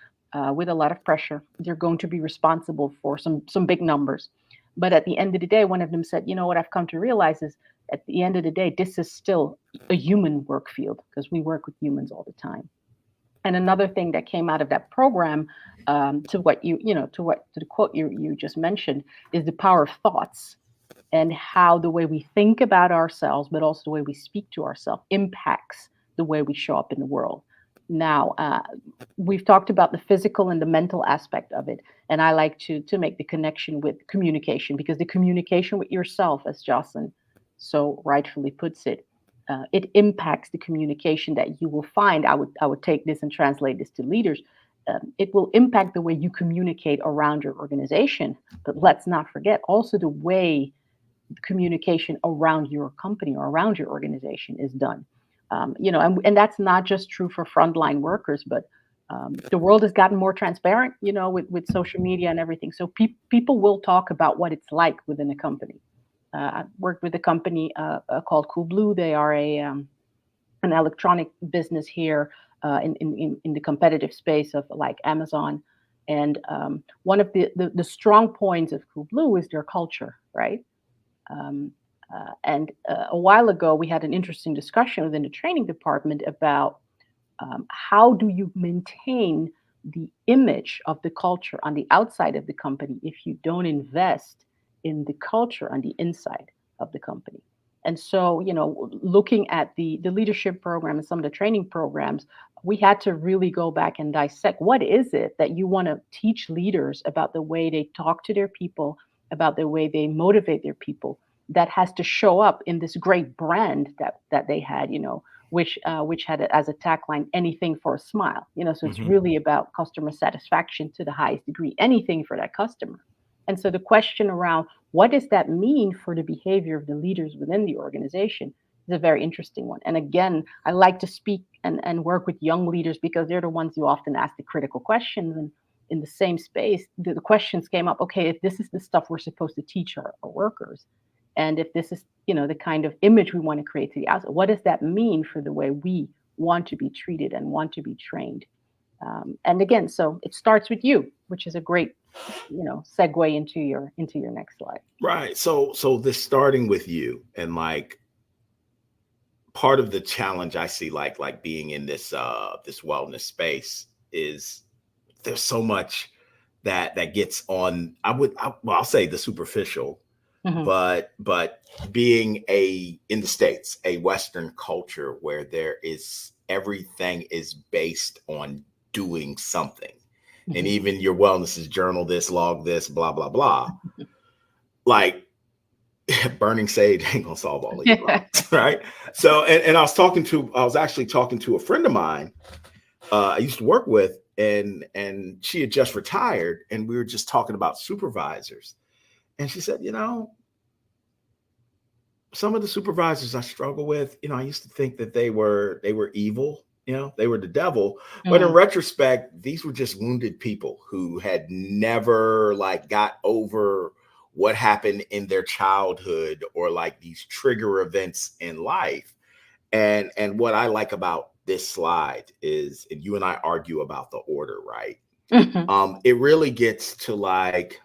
with a lot of pressure. They're going to be responsible for some big numbers. But at the end of the day, one of them said, "You know what I've come to realize is at the end of the day, this is still a human work field because we work with humans all the time. And another thing that came out of that program, to what to the quote you just mentioned, is the power of thoughts and how the way we think about ourselves, but also the way we speak to ourselves, impacts the way we show up in the world. Now, we've talked about the physical and the mental aspect of it, and I like to make the connection with communication, because the communication with yourself, as Jocelyn so rightfully puts it, it impacts the communication that you will find. I would take this and translate this to leaders. It will impact the way you communicate around your organization, but let's not forget also the way communication around your company or around your organization is done. And that's not just true for frontline workers, but the world has gotten more transparent, with social media and everything. So people will talk about what it's like within a company. I worked with a company called Coolblue. They are an electronic business here in the competitive space of like Amazon. And one of the strong points of Coolblue is their culture, right? Um, and a while ago, we had an interesting discussion within the training department about how do you maintain the image of the culture on the outside of the company if you don't invest in the culture on the inside of the company. And so, looking at the leadership program and some of the training programs, we had to really go back and dissect what is it that you want to teach leaders about the way they talk to their people, about the way they motivate their people, that has to show up in this great brand that they had, which had as a tagline, anything for a smile. So it's Hmm. really about customer satisfaction to the highest degree, anything for that customer. And so the question around what does that mean for the behavior of the leaders within the organization is a very interesting one. And again, I like to speak and work with young leaders because they're the ones who often ask the critical questions. And in the same space, the questions came up, okay, if this is the stuff we're supposed to teach our workers, and if this is, the kind of image we want to create to the outside, what does that mean for the way we want to be treated and want to be trained? And again, so it starts with you, which is a great, segue into your next slide. Right. So this starting with you, and like part of the challenge I see, like being in this wellness space, is there's so much that gets on. Well, I'll say the superficial, Hmm. but being in the States, a Western culture where there is everything is based on doing something. And Hmm. even your wellness is journal this, log this, blah, blah, blah. Like burning sage ain't gonna solve all these Yeah. problems, right? So, and I was actually talking to a friend of mine I used to work with, and she had just retired, and we were just talking about supervisors. And she said, some of the supervisors I struggle with, I used to think that they were evil, they were the devil. But in Mm. retrospect, these were just wounded people who had never like got over what happened in their childhood, or like these trigger events in life. And what I like about this slide is, and you and I argue about the order, right? Mhm. It really gets to like,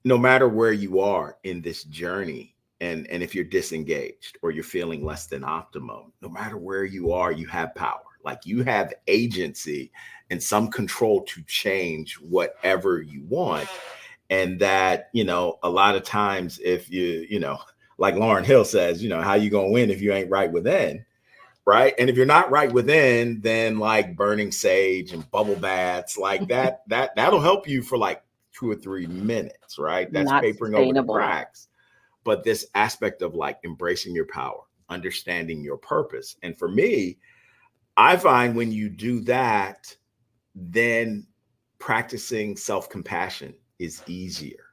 no matter where you are in this journey, and if you're disengaged or you're feeling less than optimum, no matter where you are, you have power. Like you have agency and some control to change whatever you want. And that, a lot of times, if like Lauren Hill says, how you gonna win if you ain't right within? Right. And if you're not right within, then like burning sage and bubble baths like that'll help you for like 2 or 3 minutes, right? That's Not papering over the sustainable. cracks. But this aspect of like embracing your power, understanding your purpose. And for me, I find when you do that, then practicing self-compassion is easier.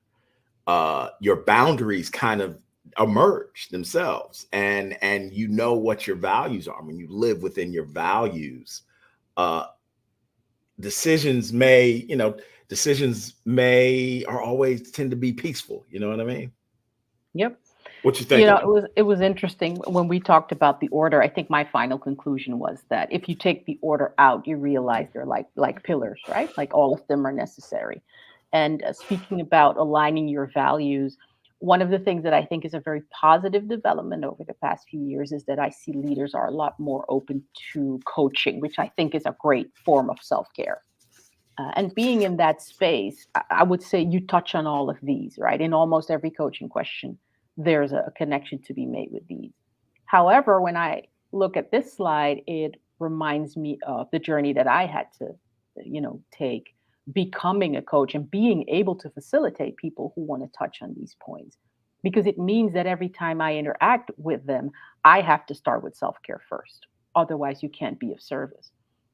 Your boundaries kind of emerge themselves, and what your values are. When you live within your values, uh decisions may you know decisions may or always tend to be peaceful. You know what I mean? Yep. What you think It about was interesting when we talked about the order. I think my final conclusion was that if you take the order out, you realize they're like pillars, right? Like all of them are necessary. And speaking about aligning your values, one of the things that I think is a very positive development over the past few years is that I see leaders are a lot more open to coaching, which I think is a great form of self care. And being in that space, I would say you touch on all of these, right? In almost every coaching question, there's a connection to be made with these. However, when I look at this slide, it reminds me of the journey that I had to, take becoming a coach and being able to facilitate people who want to touch on these points. Because it means that every time I interact with them, I have to start with self care first. Otherwise, you can't be of service.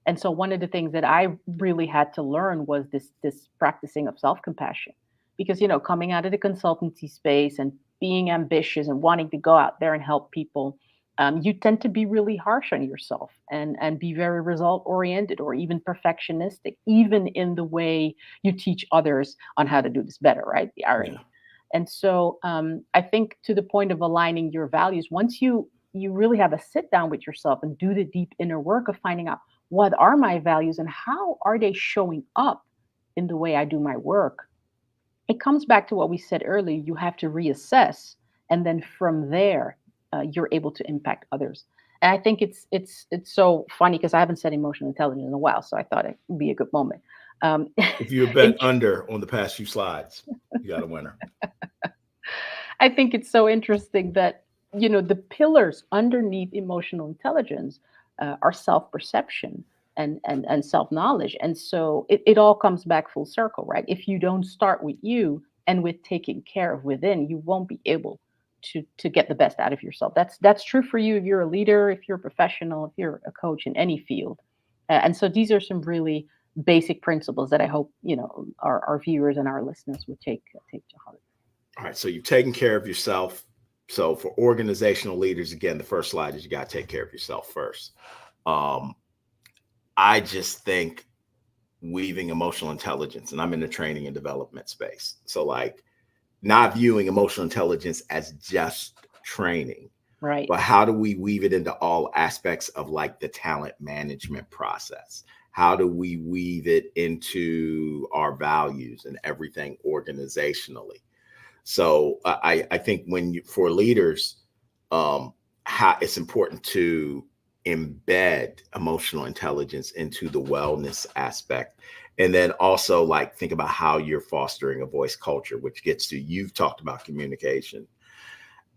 And so one of the things that I really had to learn was this practicing of self-compassion. Because coming out of the consultancy space and being ambitious and wanting to go out there and help people, you tend to be really harsh on yourself and be very result oriented or even perfectionistic, even in the way you teach others on how to do this better, right? The Yeah. irony. And so I think to the point of aligning your values, once you really have a sit down with yourself and do the deep inner work of finding out what are my values and how are they showing up in the way I do my work, it comes back to what we said earlier. You have to reassess, and then from there, you're able to impact others. And I think it's so funny because I haven't said emotional intelligence in a while, so I thought it would be a good moment. Um, If you bet in under on the past few slides, you got a winner. I think it's so interesting that the pillars underneath emotional intelligence are self-perception and self-knowledge, and so it all comes back full circle, right? If you don't start with you and with taking care of within, you won't be able to get the best out of yourself. That's true for you if you're a leader, if you're a professional, if you're a coach in any field. And so these are some really basic principles that I hope our viewers and our listeners would take to heart. All right. So you've taken care of yourself. So for organizational leaders, again, the first slide is you got to take care of yourself first. Um, I just think weaving emotional intelligence, and I'm in the training and development space. So like not viewing emotional intelligence as just training, Right. but how do we weave it into all aspects of like the talent management process? How do we weave it into our values and everything organizationally? So I think for leaders, how it's important to embed emotional intelligence into the wellness aspect. And then also like think about how you're fostering a voice culture, which gets to, you've talked about communication.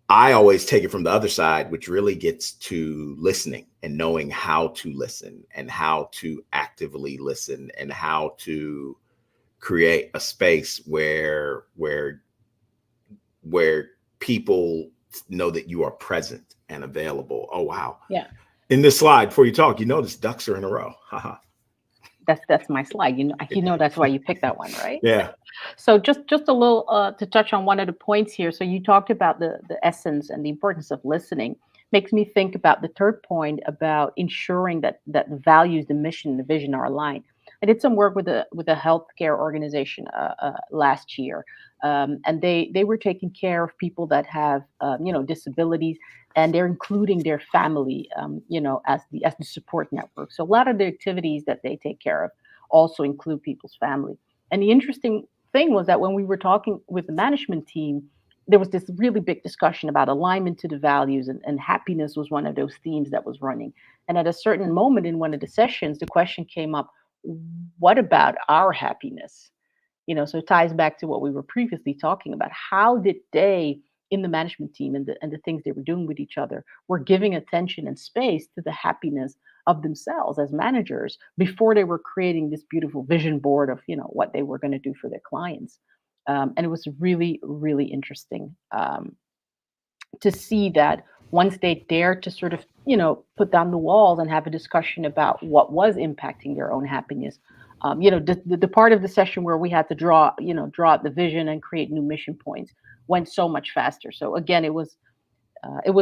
I always take it from the other side, which really gets to listening and knowing how to listen and how to actively listen and how to create a space where people know that you are present and available. Oh, wow. Yeah. In this slide, before you talk, you notice ducks are in a row. Haha. That's my slide. That's why you picked that one, right? Yeah. So just a little to touch on one of the points here. So you talked about the essence and the importance of listening. Makes me think about the third point about ensuring that the values, the mission, the vision are aligned. I did some work with a healthcare organization last year, and they were taking care of people that have disabilities, and they're including their family, as the support network. So a lot of the activities that they take care of also include people's family. And the interesting thing was that when we were talking with the management team, there was this really big discussion about alignment to the values, and happiness was one of those themes that was running. And at a certain moment in one of the sessions, the question came up, what about our happiness? So it ties back to what we were previously talking about. How did they in the management team and the things they were doing with each other were giving attention and space to the happiness of themselves as managers before they were creating this beautiful vision board of what they were going to do for their clients. And it was really really interesting to see that once they dared to sort of put down the walls and have a discussion about what was impacting their own happiness. The part of the session where we had to draw out the vision and create new mission points went so much faster. So again, it was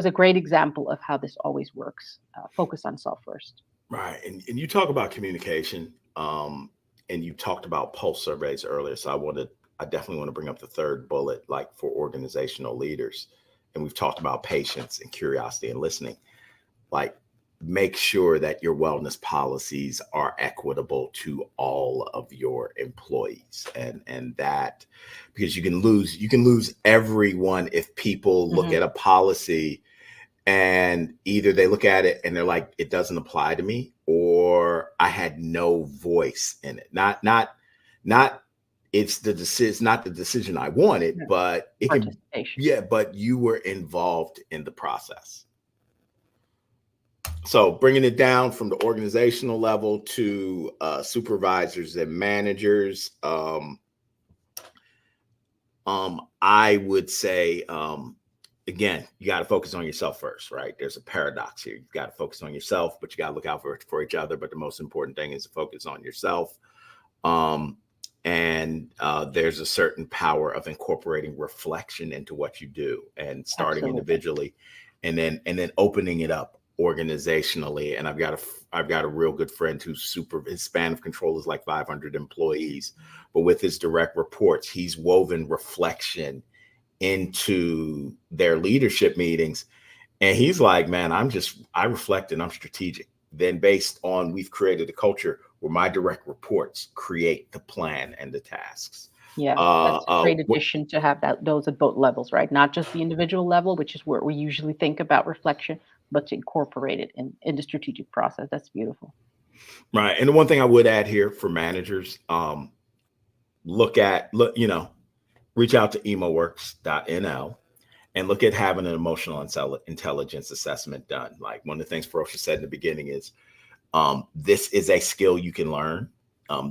a great example of how this always works. Focus on self first. Right. And you talk about communication, and you talked about pulse surveys earlier. So I definitely want to bring up the third bullet, like for organizational leaders. And we've talked about patience and curiosity and listening. Like make sure that your wellness policies are equitable to all of your employees, and that, because you can lose everyone if people look Hmm. at a policy and either they look at it and they're like, it doesn't apply to me, or I had no voice in it. Not it's not the decision I wanted, Yeah. but it can, Participation. yeah, but you were involved in the process. So bringing it down from the organizational level to supervisors and managers, I would say, again, you got to focus on yourself first, right? There's a paradox here. You got to focus on yourself, but you got to look out for each other. But the most important thing is to focus on yourself. Um, and there's a certain power of incorporating reflection into what you do, and starting Absolutely. individually, and then opening it up organizationally. And I've got a real good friend who's super, his span of control is like 500 employees, but with his direct reports, he's woven reflection into their leadership meetings. And he's like, man, I reflect and I'm strategic. Then, based on, we've created a culture where my direct reports create the plan and the tasks. Yeah, Uh, that's a uh, great addition to have that those at both levels, right? Not just the individual level, which is where we usually think about reflection, but to incorporate it in the strategic process. That's beautiful. right. And the one thing I would add here for managers, reach out to emoworks.nl and look at having an emotional intelligence assessment done. Like, one of the things Ferocious said in the beginning is, this is a skill you can learn.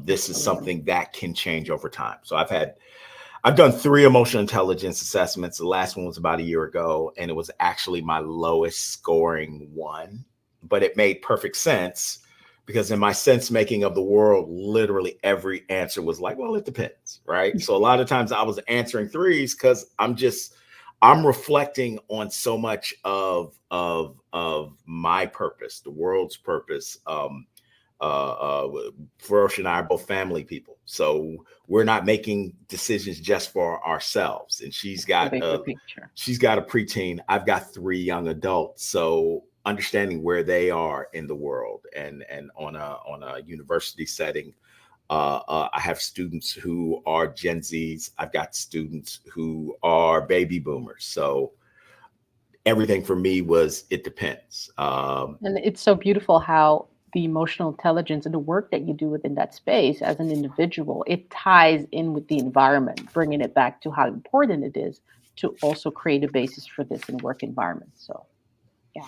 This is Absolutely. something that can change over time. So I've done 3 emotional intelligence assessments. The last one was about a year ago, and it was actually my lowest scoring one, but it made perfect sense because in my sense making of the world, literally every answer was like, well, it depends, right? So a lot of times I was answering threes because I'm reflecting on so much of my purpose, the world's purpose. Ferocia and I are both family people, so we're not making decisions just for ourselves. And The bigger picture. she's got a preteen. I've got 3 young adults. So understanding where they are in the world, and on a university setting, I have students who are Gen Zs. I've got students who are baby boomers. So everything for me was, it depends. And it's so beautiful how the emotional intelligence and the work that you do within that space as an individual, it ties in with the environment, bringing it back to how important it is to also create a basis for this in work environments. So, yeah.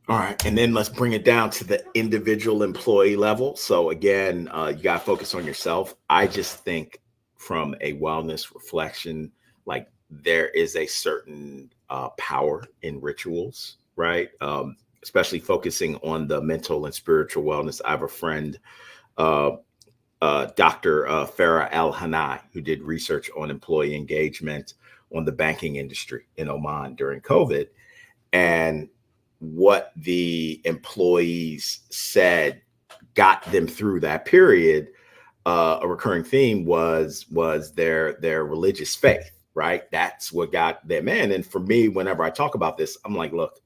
All right, and then let's bring it down to the individual employee level. So again, you got to focus on yourself. I just think from a wellness reflection, like, there is a certain power in rituals, right? Especially focusing on the mental and spiritual wellness. I have a friend, uh, Dr. Farah Al Hanai, who did research on employee engagement on the banking industry in Oman during COVID, and what the employees said got them through that period. A recurring theme was their religious faith, right? That's what got them in. And for me, whenever I talk about this, I'm like, look,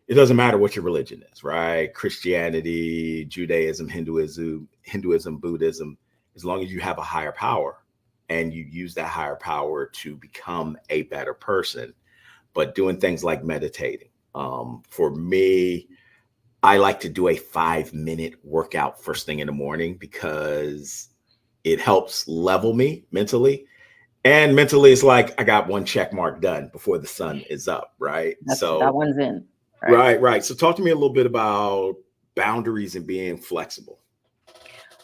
it doesn't matter what your religion is, right? Christianity, Judaism, Hinduism, Buddhism, as long as you have a higher power and you use that higher power to become a better person. But doing things like meditating, for me, I like to do a 5-minute workout first thing in the morning because it helps level me mentally. And mentally, it's like I got one check mark done before the sun is up, right? That So, one's in, right? right, right. So, talk to me a little bit about boundaries and being flexible,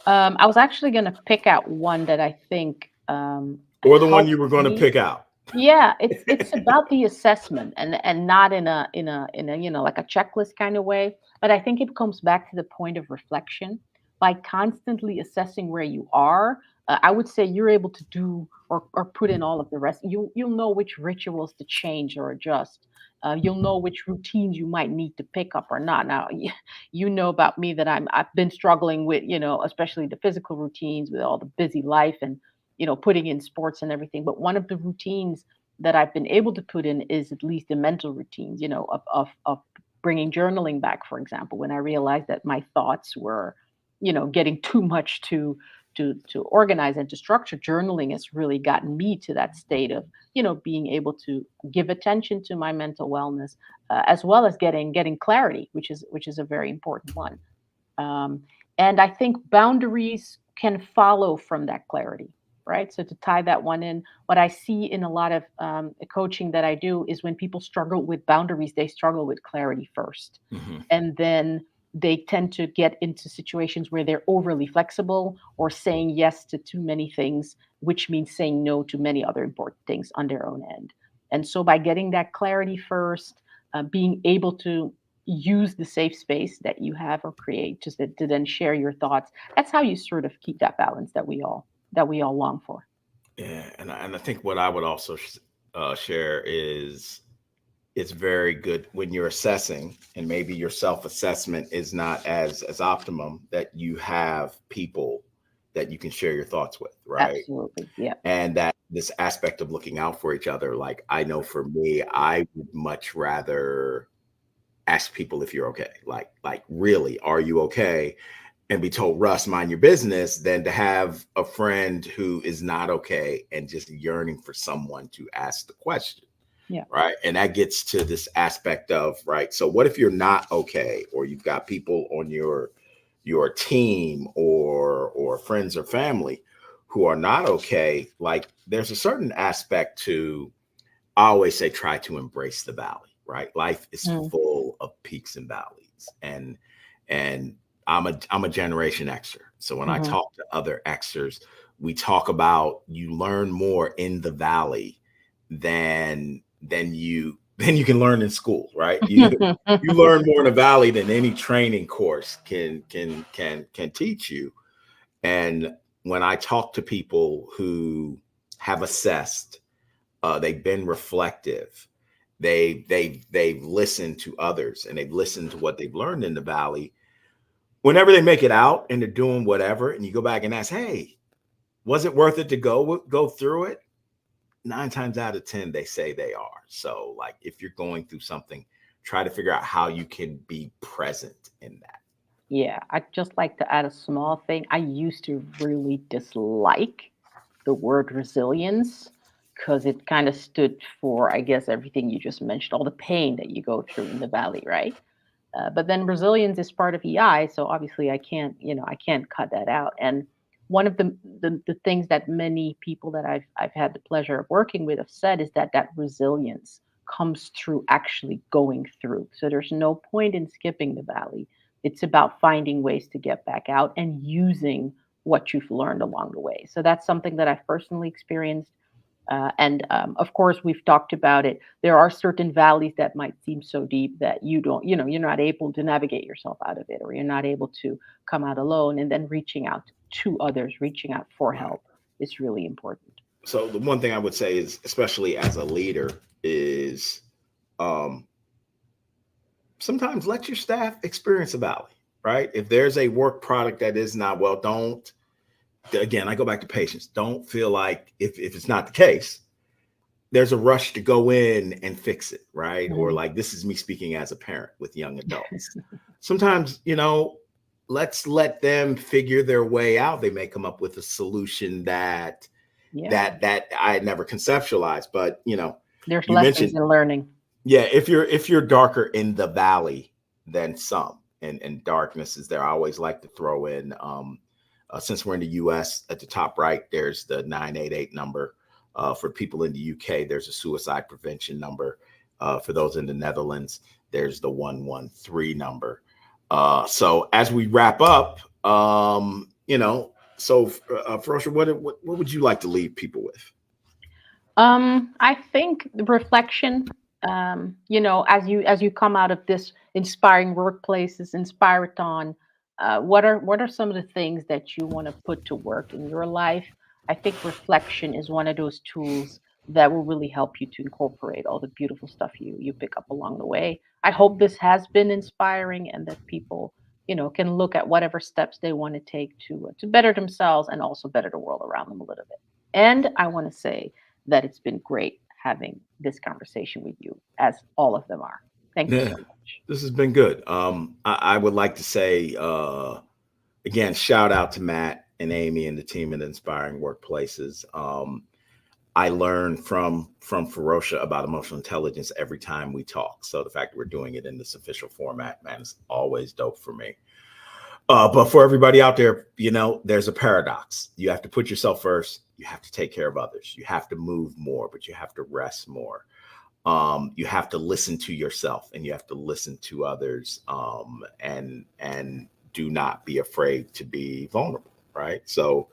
I was actually going to pick out one that I think or the one you helped were going to me. pick out. Yeah, it's about the assessment and not in a like a checklist kind of way, but I think it comes back to the point of reflection. By constantly assessing where you are, I would say you're able to do or put in all of the rest. You'll know which rituals to change or adjust. You'll know which routines you might need to pick up or not. Now, you know about me that I've been struggling with, especially the physical routines with all the busy life and putting in sports and everything. But one of the routines that I've been able to put in is at least the mental routines, of bringing journaling back, for example, when I realized that my thoughts were, getting too much to organize and to structure. Journaling has really gotten me to that state of, being able to give attention to my mental wellness, as well as getting clarity, which is a very important one. Um, and I think boundaries can follow from that clarity, right? So to tie that one in, what I see in a lot of coaching that I do is when people struggle with boundaries, they struggle with clarity first. Hmm. And then they tend to get into situations where they're overly flexible or saying yes to too many things, which means saying no to many other important things on their own end. And so by getting that clarity first, being able to use the safe space that you have or create just to then share your thoughts, that's how you sort of keep that balance that we all long for. Yeah, and I think what I would also share is it's very good when you're assessing, and maybe your self assessment is not as optimum, that you have people that you can share your thoughts with, right? Absolutely. Yeah. And that this aspect of looking out for each other. Like, I know for me, I would much rather ask people if you're okay. Like really, are you okay? And be told, Russ, mind your business, than to have a friend who is not okay and just yearning for someone to ask the question. Yeah. Right. And that gets to this aspect of, right, so what if you're not okay, or you've got people on your team, or friends or family who are not okay? Like, there's a certain aspect to, I always say, try to embrace the valley, right? Life is Mm. full of peaks and valleys. And I'm a Generation Xer. So when I Hmm. talk to other Xers, we talk about, you learn more in the valley than you can learn in school, right? You learn more in the valley than any training course can teach you. And when I talk to people who have assessed, they've been reflective, they've listened to others, and they've listened to what they've learned in the valley. Whenever they make it out and they're doing whatever, and you go back and ask, hey, was it worth it to go through it? 9 times out of 10, they say they are. So, like, if you're going through something, try to figure out how you can be present in that. Yeah, I'd just like to add a small thing. I used to really dislike the word resilience because it kind of stood for, I guess, everything you just mentioned, all the pain that you go through in the valley, right? But then resilience is part of EI, so obviously I can't cut that out. And one of the things that many people that I've had the pleasure of working with have said is that resilience comes through actually going through. So there's no point in skipping the valley. It's about finding ways to get back out and using what you've learned along the way. So that's something that I've personally experienced. And of course, we've talked about it. There are certain valleys that might seem so deep that you don't, you're not able to navigate yourself out of it, or you're not able to come out alone. And then reaching out to others, reaching out for Right. help is really important. So the one thing I would say is, especially as a leader, is, um, sometimes let your staff experience a valley, right? If there's a work product that is not well, don't, again, I go back to patience. Don't feel like, if it's not the case, there's a rush to go in and fix it, right? Or, Mhm. like, this is me speaking as a parent with young adults. Sometimes, let's let them figure their way out. They may come up with a solution that Yeah, that I had never conceptualized. But, there's you lessons mentioned, in learning. yeah, if you're darker in the valley than some, and darkness is there, I always like to throw in, since we're in the US, at the top right, there's the 988 number. For people in the UK, there's a suicide prevention number. For those in the Netherlands, there's the 113 number. So as we wrap up, Ferocious, what would you like to leave people with? I think the reflection, as you come out of this inspiring workplaces, Inspirathon, what are some of the things that you want to put to work in your life? I think reflection is one of those tools that will really help you to incorporate all the beautiful stuff you pick up along the way. I hope this has been inspiring and that people, can look at whatever steps they want to take to better themselves and also better the world around them a little bit. And I want to say that it's been great having this conversation with you, as all of them are. Thank you Yeah, so much. this has been good. I would like to say again, shout out to Matt and Amy and the team at Inspiring Workplaces. I learn from Ferocia about emotional intelligence every time we talk. So the fact that we're doing it in this official format, man, is always dope for me. But for everybody out there, there's a paradox. You have to put yourself first. You have to take care of others. You have to move more, but you have to rest more. You have to listen to yourself and you have to listen to others, and do not be afraid to be vulnerable, right? So,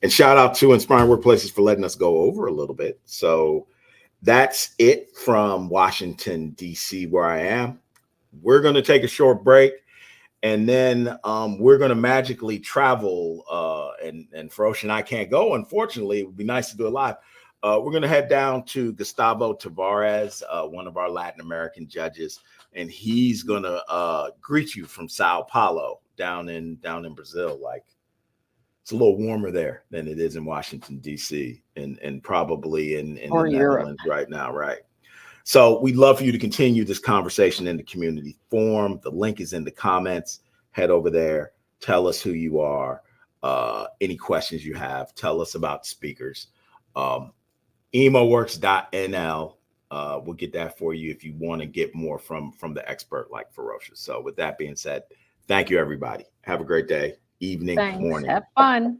and shout out to Inspiring Workplaces for letting us go over a little bit. So that's it from Washington, D.C., where I am. We're going to take a short break, and then we're going to magically travel. And Ferocia and I can't go, unfortunately. It would be nice to do it live. We're going to head down to Gustavo Tavares, one of our Latin American judges, and he's going to greet you from Sao Paulo down in Brazil. Like, it's a little warmer there than it is in Washington, D.C., and probably in the Or Europe. Netherlands right now, right? So we'd love for you to continue this conversation in the community forum. The link is in the comments. Head over there. Tell us who you are. Any questions you have. Tell us about speakers. emoworks.nl. We'll get that for you if you want to get more from the expert like Ferocia. So with that being said, thank you, everybody. Have a great day, evening, Thanks. morning. Have fun.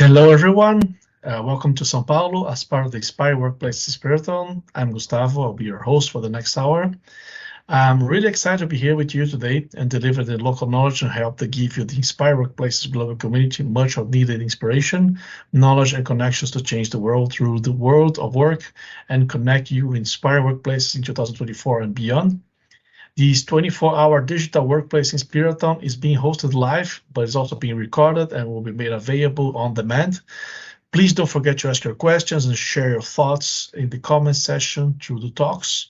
Hello, everyone. Welcome to São Paulo as part of the Inspire Workplace Inspirathon. I'm Gustavo. I'll be your host for the next hour. I'm really excited to be here with you today and deliver the local knowledge and help to give you the Inspire Workplaces global community much of needed inspiration, knowledge, and connections to change the world through the world of work and connect you with Inspire Workplaces in 2024 and beyond. This 24-hour digital workplace Inspirathon is being hosted live, but it's also being recorded and will be made available on demand. Please don't forget to ask your questions and share your thoughts in the comment section through the talks.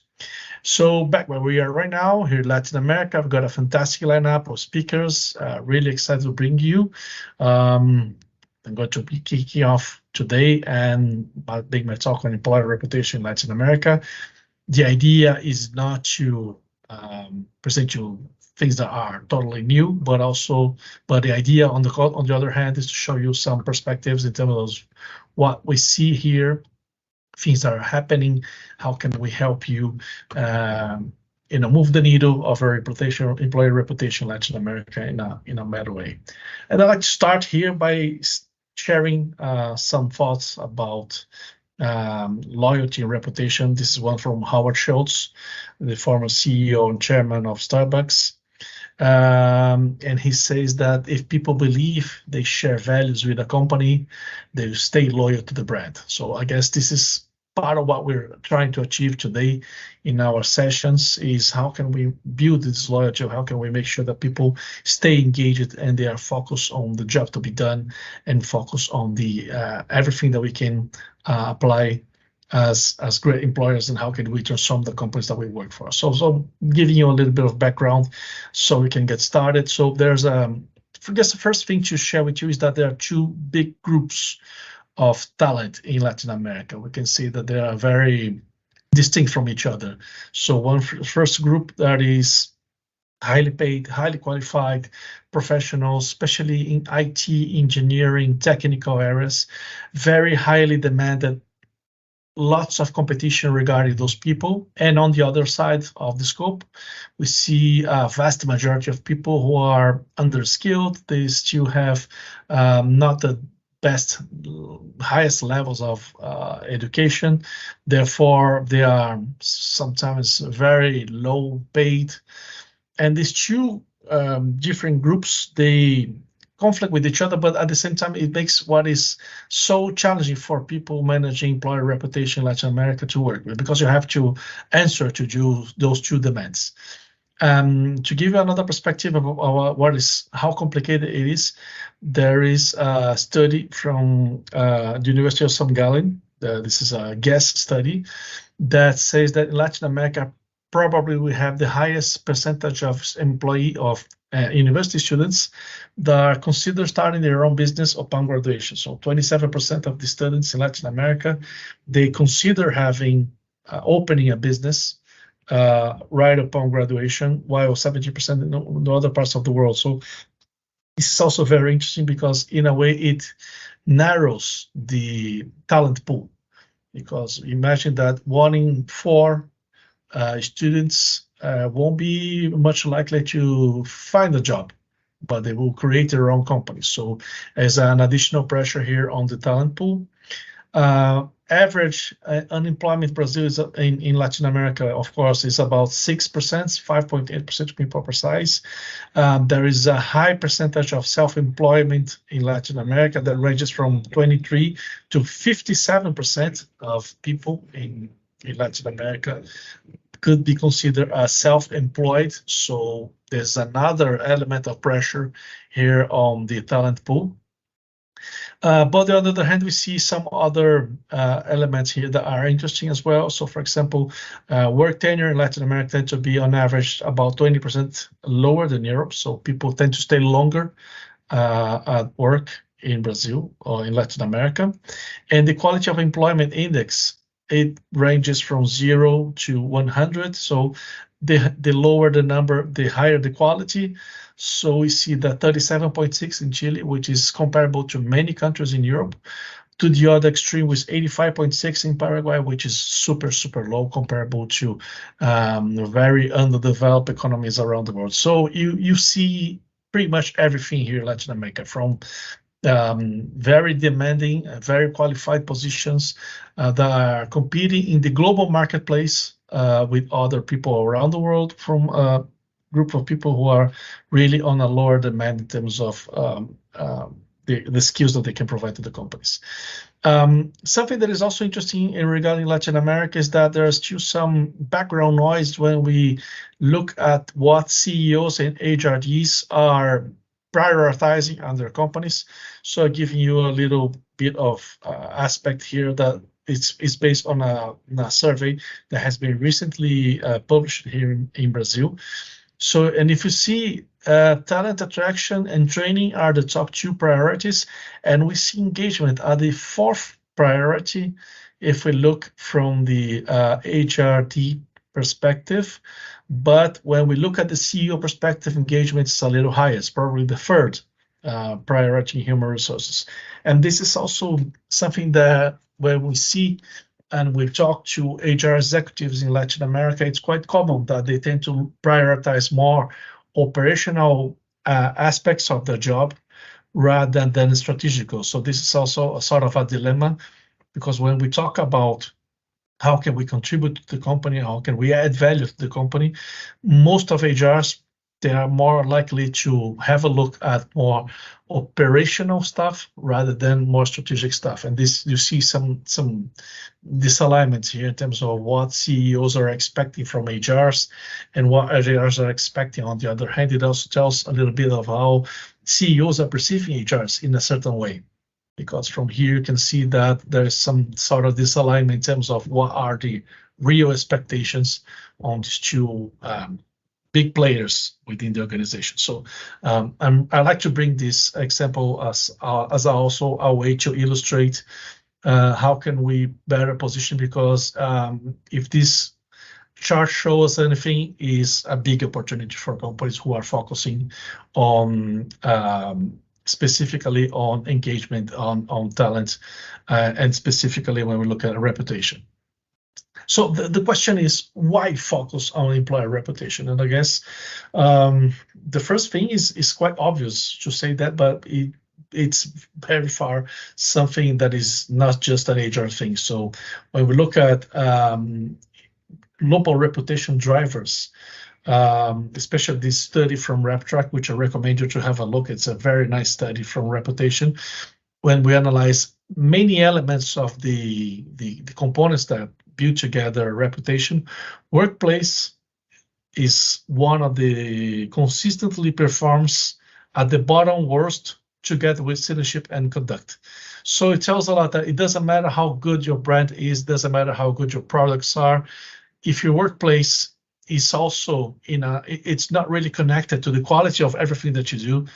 So back where we are right now, here in Latin America, I've got a fantastic lineup of speakers, really excited to bring you. I'm going to be kicking off today and make my talk on employer reputation in Latin America. The idea is not to present you things that are totally new, but the idea on the other hand is to show you some perspectives in terms of what we see here, things that are happening, how can we help you move the needle of our reputation, employer reputation in Latin America in a better way. And I'd like to start here by sharing some thoughts about loyalty and reputation. This is one from Howard Schultz, the former CEO and chairman of Starbucks. And he says that if people believe they share values with a company, they will stay loyal to the brand. So I guess this is part of what we're trying to achieve today in our sessions is how can we build this loyalty? How can we make sure that people stay engaged and they are focused on the job to be done and focus on the everything that we can apply as great employers and how can we transform the companies that we work for. So giving you a little bit of background so we can get started. So there's I guess the first thing to share with you is that there are two big groups of talent in Latin America. We can see that they are very distinct from each other. So first group that is highly paid, highly qualified professionals, especially in IT, engineering, technical areas, very highly demanded, lots of competition regarding those people. And on the other side of the scope, we see a vast majority of people who are underskilled. They still have not the highest levels of education. Therefore, they are sometimes very low paid. And these two different groups, they conflict with each other, but at the same time, it makes what is so challenging for people managing employer reputation in Latin America to work with, because you have to answer to those two demands. To give you another perspective of how complicated it is, there is a study from the University of St. Gallen. This is a guest study that says that in Latin America, probably we have the highest percentage of university students that are considered starting their own business upon graduation. So 27% of the students in Latin America, they consider opening a business right upon graduation, while 70% in the other parts of the world. So this is also very interesting because in a way it narrows the talent pool, because imagine that 1 in 4 students won't be much likely to find a job, but they will create their own company. So as an additional pressure here on the talent pool. Average unemployment in Brazil is in Latin America, of course, is about 6%, 5.8% to be more precise. There is a high percentage of self-employment in Latin America that ranges from 23 to 57% of people in Latin America could be considered as self-employed. So there's another element of pressure here on the talent pool. But on the other hand, we see some other elements here that are interesting as well. So for example, work tenure in Latin America tend to be on average about 20% lower than Europe. So people tend to stay longer at work in Brazil or in Latin America. And the quality of employment index, it ranges from 0 to 100. So the lower the number, the higher the quality. So we see that 37.6 in Chile, which is comparable to many countries in Europe, to the other extreme with 85.6 in Paraguay, which is super, super low comparable to very underdeveloped economies around the world. So you see pretty much everything here in Latin America, from very demanding, very qualified positions that are competing in the global marketplace with other people around the world, from a group of people who are really on a lower demand in terms of the skills that they can provide to the companies. Something that is also interesting regarding Latin America is that there is still some background noise when we look at what CEOs and HRDs are prioritizing on their companies. So giving you a little bit of aspect here that it's based on a survey that has been recently published here in Brazil. So, and if you see talent attraction and training are the top 2 priorities, and we see engagement are the 4th priority if we look from the HRD perspective. But when we look at the CEO perspective, engagement is a little higher. It's probably the 3rd priority in human resources. And this is also something that when we see and we talk to HR executives in Latin America, it's quite common that they tend to prioritize more operational aspects of the job rather than strategical. So this is also a sort of a dilemma, because when we talk about how can we contribute to the company, how can we add value to the company, most of HRs, they are more likely to have a look at more operational stuff rather than more strategic stuff. And this, you see some disalignments here in terms of what CEOs are expecting from HRs and what HRs are expecting. On the other hand, it also tells a little bit of how CEOs are perceiving HRs in a certain way, because from here you can see that there's some sort of disalignment in terms of what are the real expectations on these 2 big players within the organization. So I like to bring this example as also a way to illustrate how can we better position, because if this chart shows anything, is a big opportunity for companies who are focusing on specifically on engagement, on talent, and specifically when we look at reputation. So the question is, why focus on employer reputation? And I guess the first thing is quite obvious to say that, but it's very far something that is not just an HR thing. So when we look at global reputation drivers, especially this study from RepTrack, which I recommend you to have a look. It's a very nice study from Reputation. When we analyze many elements of the components that build together reputation, workplace is one of the consistently performs at the bottom worst together with citizenship and conduct. So it tells a lot that it doesn't matter how good your brand is, doesn't matter how good your products are. If your workplace is also it's not really connected to the quality of everything that you do,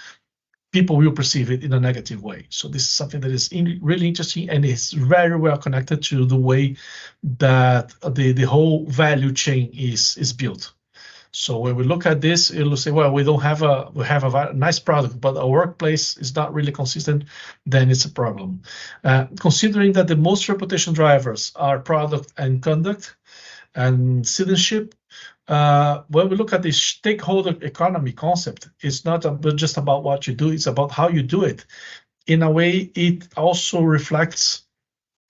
people will perceive it in a negative way. So this is something that is really interesting, and it's very well connected to the way that the whole value chain is built. So when we look at this, it'll say, well, we have a nice product, but our workplace is not really consistent, then it's a problem. Considering that the most reputation drivers are product and conduct and citizenship, when we look at the stakeholder economy concept, it's not just about what you do, it's about how you do it. In a way, it also reflects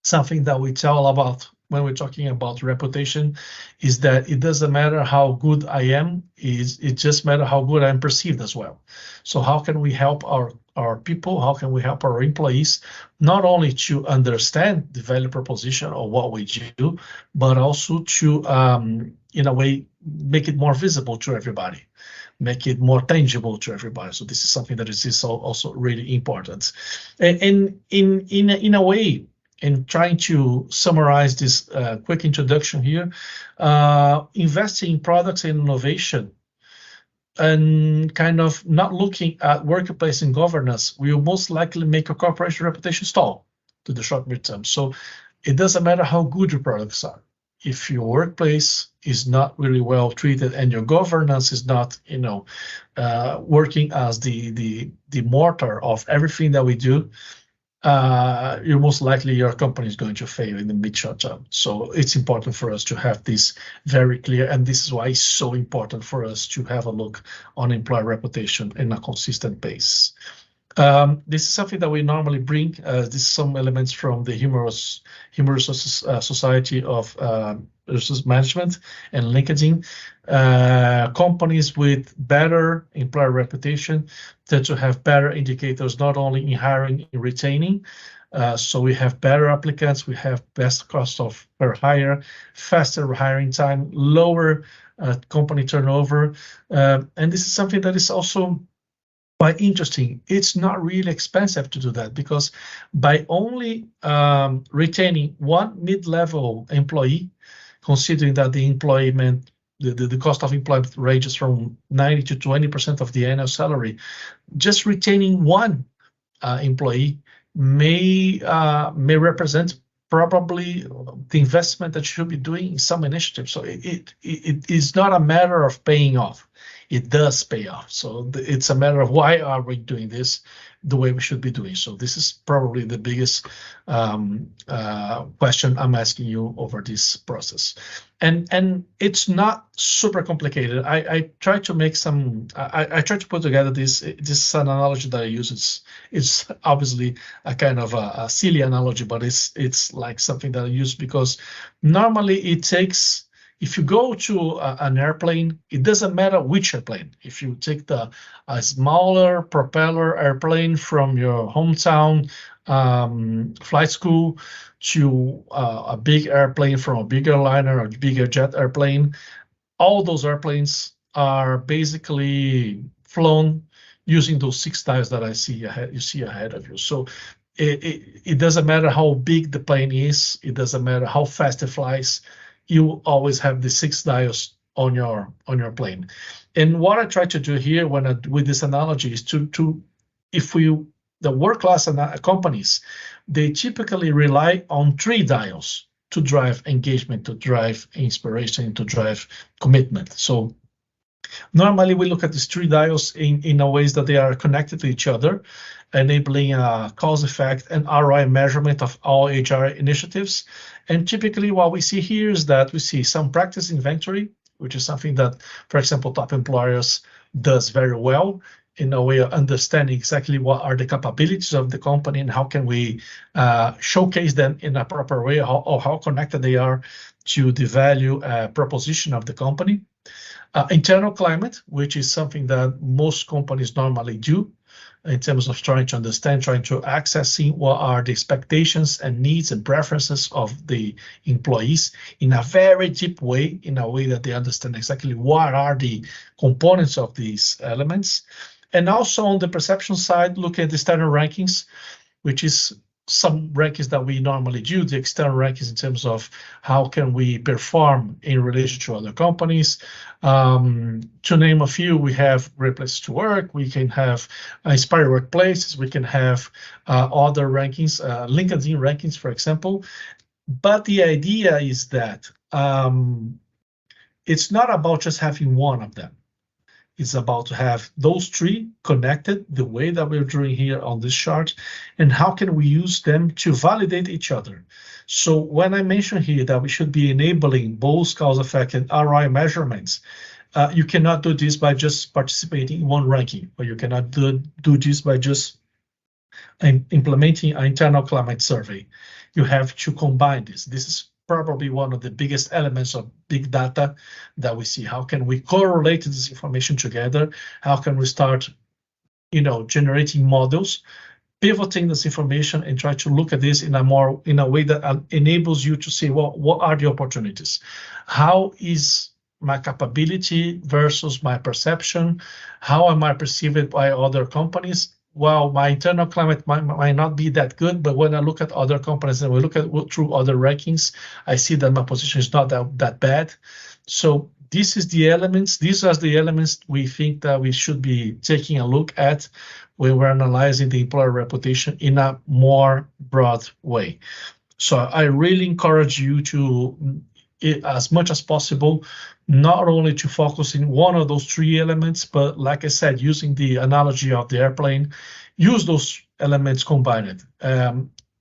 something that we tell about when we're talking about reputation, is that it doesn't matter how good I am, it just matters how good I'm perceived as well. So how can we help our people, how can we help our employees, not only to understand the value proposition of what we do, but also to, in a way, make it more visible to everybody, make it more tangible to everybody. So this is something that is also really important. And in a way, in trying to summarize this quick introduction here, investing in products and innovation and kind of not looking at workplace and governance will most likely make a corporation reputation stall to the short midterm. So it doesn't matter how good your products are. If your workplace is not really well treated and your governance is not, working as the mortar of everything that we do, you're most likely your company is going to fail in the mid-short term. So it's important for us to have this very clear, and this is why it's so important for us to have a look on employer reputation in a consistent basis. This is something that we normally bring. This is some elements from the Human Resources Society of Resource Management and LinkedIn. Companies with better employer reputation tend to have better indicators, not only in hiring and retaining. So we have better applicants, we have best cost of per hire, faster hiring time, lower company turnover. And this is something that is also quite interesting. It's not really expensive to do that, because by only retaining one mid-level employee, considering that the employment, the cost of employment ranges from 90 to 20% of the annual salary, just retaining one employee may represent probably the investment that you should be doing in some initiative. So it is not a matter of paying off. It does pay off. So it's a matter of why are we doing this the way we should be doing. So this is probably the biggest question I'm asking you over this process. And it's not super complicated. I try to make some, I try to put together this is an analogy that I use. It's obviously a kind of a silly analogy, but it's like something that I use because normally it takes, if you go to an airplane, it doesn't matter which airplane. If you take a smaller propeller airplane from your hometown flight school to a big airplane from a bigger liner or bigger jet airplane, all those airplanes are basically flown using those 6 dials that you see ahead of you. So it doesn't matter how big the plane is. It doesn't matter how fast it flies. You always have the 6 dials on your plane. And what I try to do here with this analogy is the world-class companies, they typically rely on 3 dials to drive engagement, to drive inspiration, to drive commitment. So normally we look at these 3 dials in a ways that they are connected to each other, enabling a cause effect and ROI measurement of all HR initiatives. And typically what we see here is that we see some practice inventory, which is something that, for example, Top Employers does very well in a way of understanding exactly what are the capabilities of the company and how can we showcase them in a proper way, or how connected they are to the value proposition of the company. Internal climate, which is something that most companies normally do in terms of trying to understand, trying to accessing what are the expectations and needs and preferences of the employees in a very deep way, in a way that they understand exactly what are the components of these elements. And also on the perception side, look at the external rankings, which is some rankings that we normally do, the external rankings in terms of how can we perform in relation to other companies. To name a few, we have Great Places to Work, we can have Inspire Workplaces, we can have other rankings, LinkedIn rankings, for example. But the idea is that it's not about just having one of them. It's about to have those 3 connected the way that we're doing here on this chart, and how can we use them to validate each other. So when I mention here that we should be enabling both cause effect and ROI measurements, you cannot do this by just participating in one ranking, or you cannot do this by just implementing an internal climate survey. You have to combine this. This is probably one of the biggest elements of big data that we see. How can we correlate this information together? How can we start, generating models, pivoting this information, and try to look at this in a way that enables you to say, well, what are the opportunities? How is my capability versus my perception? How am I perceived by other companies? Well, my internal climate might not be that good, but when I look at other companies and we look at through other rankings, I see that my position is not that bad. So these are the elements we think that we should be taking a look at when we're analyzing the employer reputation in a more broad way. So I really encourage you to, as much as possible, not only to focus in one of those 3 elements, but like I said, using the analogy of the airplane, use those elements combined.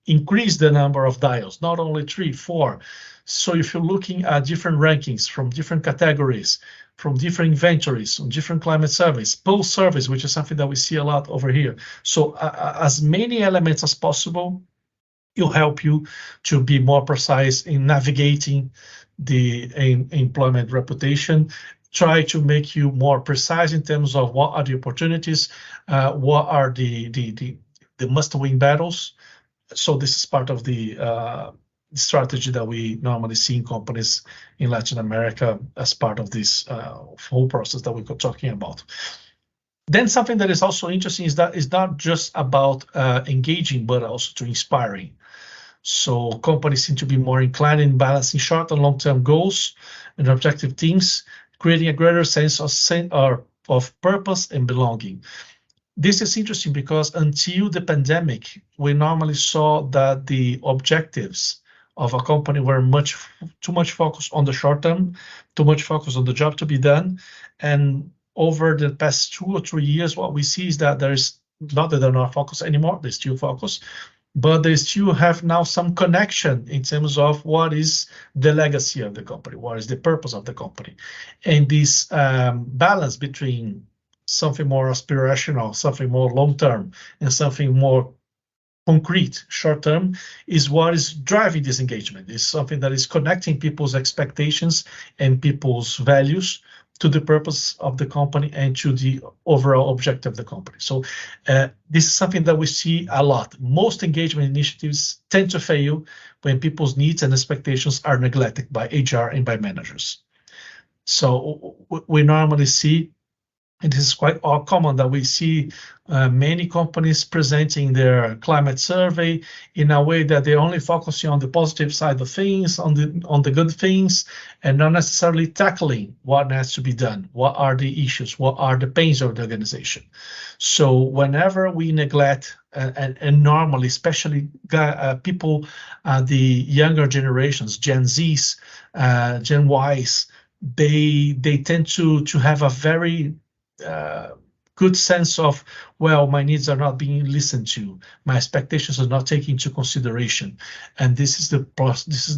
Increase the number of dials, not only 3, 4. So if you're looking at different rankings from different categories, from different inventories, on different climate surveys, pulse surveys, which is something that we see a lot over here. So as many elements as possible will help you to be more precise in navigating the employment reputation. Try to make you more precise in terms of what are the opportunities, what are the must-win battles. So this is part of the strategy that we normally see in companies in Latin America as part of this whole process that we were talking about. Then something that is also interesting is that it's not just about engaging, but also to inspiring. So companies seem to be more inclined in balancing short and long-term goals and objective teams, creating a greater sense of purpose and belonging. This is interesting because until the pandemic, we normally saw that the objectives of a company were too much focused on the short term, too much focused on the job to be done. And over the past 2 or 3 years, what we see is that there is not that they're not focused anymore, they still focus, but they still have now some connection in terms of what is the legacy of the company, what is the purpose of the company. And this balance between something more aspirational, something more long-term, and something more concrete, short-term, is what is driving this engagement. It's something that is connecting people's expectations and people's values to the purpose of the company and to the overall objective of the company. So this is something that we see a lot. Most engagement initiatives tend to fail when people's needs and expectations are neglected by HR and by managers. So we normally see, and this is quite common, that we see many companies presenting their climate survey in a way that they're only focusing on the positive side of things, on the good things, and not necessarily tackling what has to be done. What are the issues? What are the pains of the organization? So whenever we neglect, and normally, especially people, the younger generations, Gen Zs, Gen Ys, they tend to have a very good sense of, well, my needs are not being listened to, my expectations are not taken into consideration, and this is the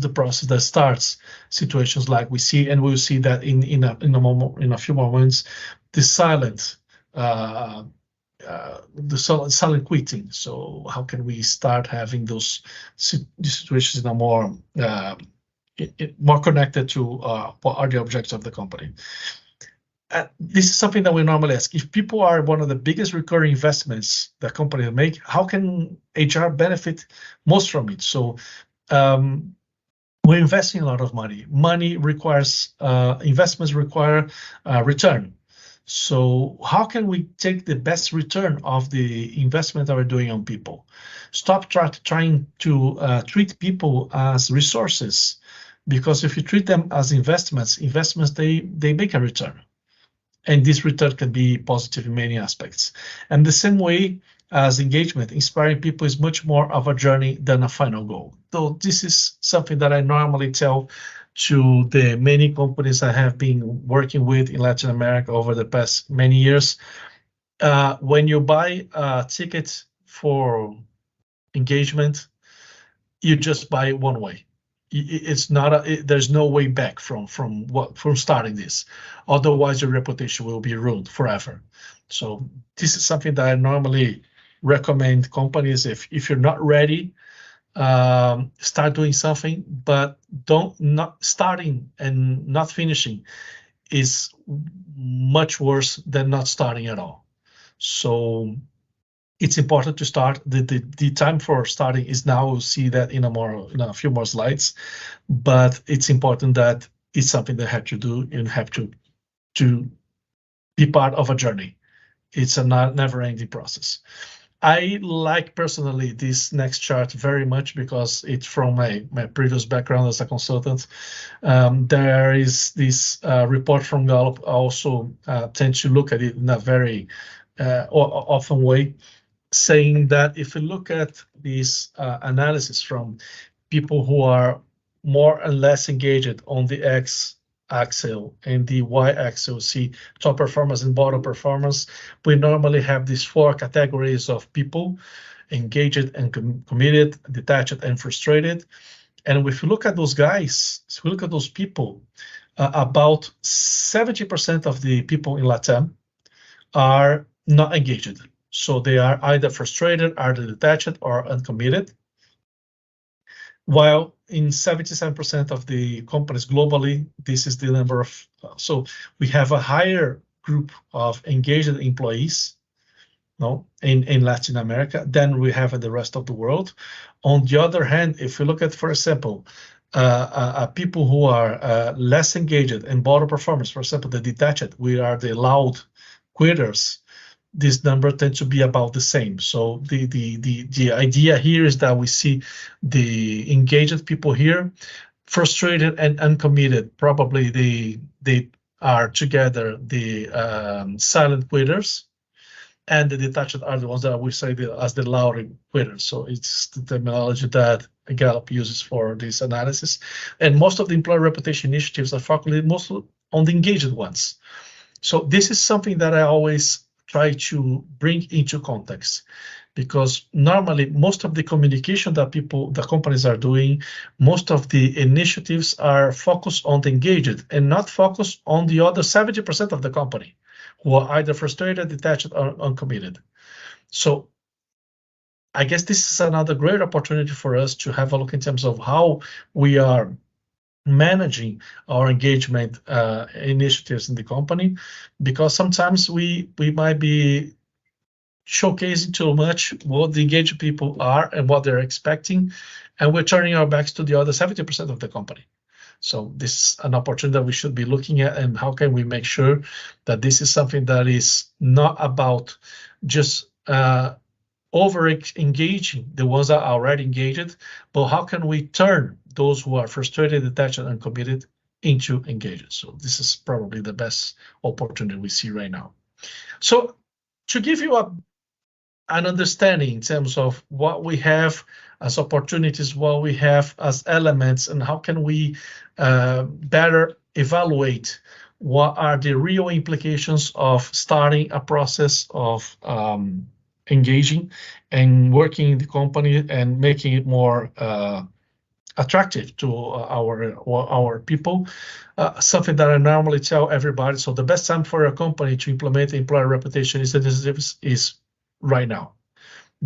process that starts situations like we see, and we'll see that in a few moments, the silent quitting. So how can we start having those situations in a more connected to what are the objectives of the company? This is something that we normally ask. If people are one of the biggest recurring investments that companies make, how can HR benefit most from it? So we're investing a lot of money. Money requires, investments require return. So how can we take the best return of the investment that we're doing on people? Stop trying to treat people as resources, because if you treat them as investments, they make a return. And this return can be positive in many aspects. And the same way as engagement, inspiring people is much more of a journey than a final goal. So this is something that I normally tell to the many companies I have been working with in Latin America over the past many years. When you buy a ticket for engagement, you just buy it one way. It's not there's no way back from starting this. Otherwise, your reputation will be ruined forever. So this is something that I normally recommend companies. If you're not ready, start doing something, but not starting and not finishing is much worse than not starting at all. So it's important to start. The time for starting is now. We'll see that in a few more slides, but it's important that it's something that you have to do and have to be part of a journey. It's a never-ending process. I like personally this next chart very much because it's from my previous background as a consultant. There is this report from Gallup. I also tend to look at it in a very often way, saying that if you look at this analysis from people who are more and less engaged on the x-axis and the y-axis, see top performance and bottom performance, we normally have these 4 categories of people: engaged and committed, detached and frustrated. And if you look at those guys, if you look at those people, about 70% of the people in LATAM are not engaged. So they are either frustrated, either detached, or uncommitted. While in 77% of the companies globally, this is the number of, so we have a higher group of engaged employees, no, in Latin America than we have in the rest of the world. On the other hand, if we look at, for example, people who are less engaged and bottom performers, for example, the detached, we are the loud quitters, this number tends to be about the same. So the idea here is that we see the engaged people here, frustrated and uncommitted. Probably they are together the silent quitters, and the detached are the ones that we say as the loud quitters. So it's the terminology that Gallup uses for this analysis. And most of the employer reputation initiatives are focused mostly on the engaged ones. So this is something that I always try to bring into context, because normally most of the communication that the companies are doing, most of the initiatives are focused on the engaged and not focused on the other 70% of the company who are either frustrated, detached, or uncommitted. So I guess this is another great opportunity for us to have a look in terms of how we are managing our engagement initiatives in the company, because sometimes we might be showcasing too much what the engaged people are and what they're expecting, and we're turning our backs to the other 70% of the company. So this is an opportunity that we should be looking at, and how can we make sure that this is something that is not about just over engaging the ones that are already engaged, but how can we turn those who are frustrated, detached, and uncommitted into engaged? So this is probably the best opportunity we see right now. So to give you an understanding in terms of what we have as opportunities, what we have as elements, and how can we better evaluate what are the real implications of starting a process of engaging and working in the company and making it more attractive to our people. Something that I normally tell everybody, so the best time for a company to implement employer reputation initiatives is right now.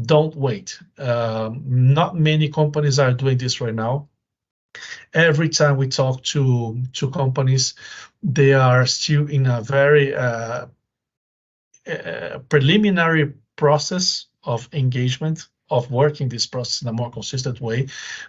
Don't wait. Not many companies are doing this right now. Every time we talk to companies, they are still in a very preliminary process of engagement, of working this process in a more consistent way.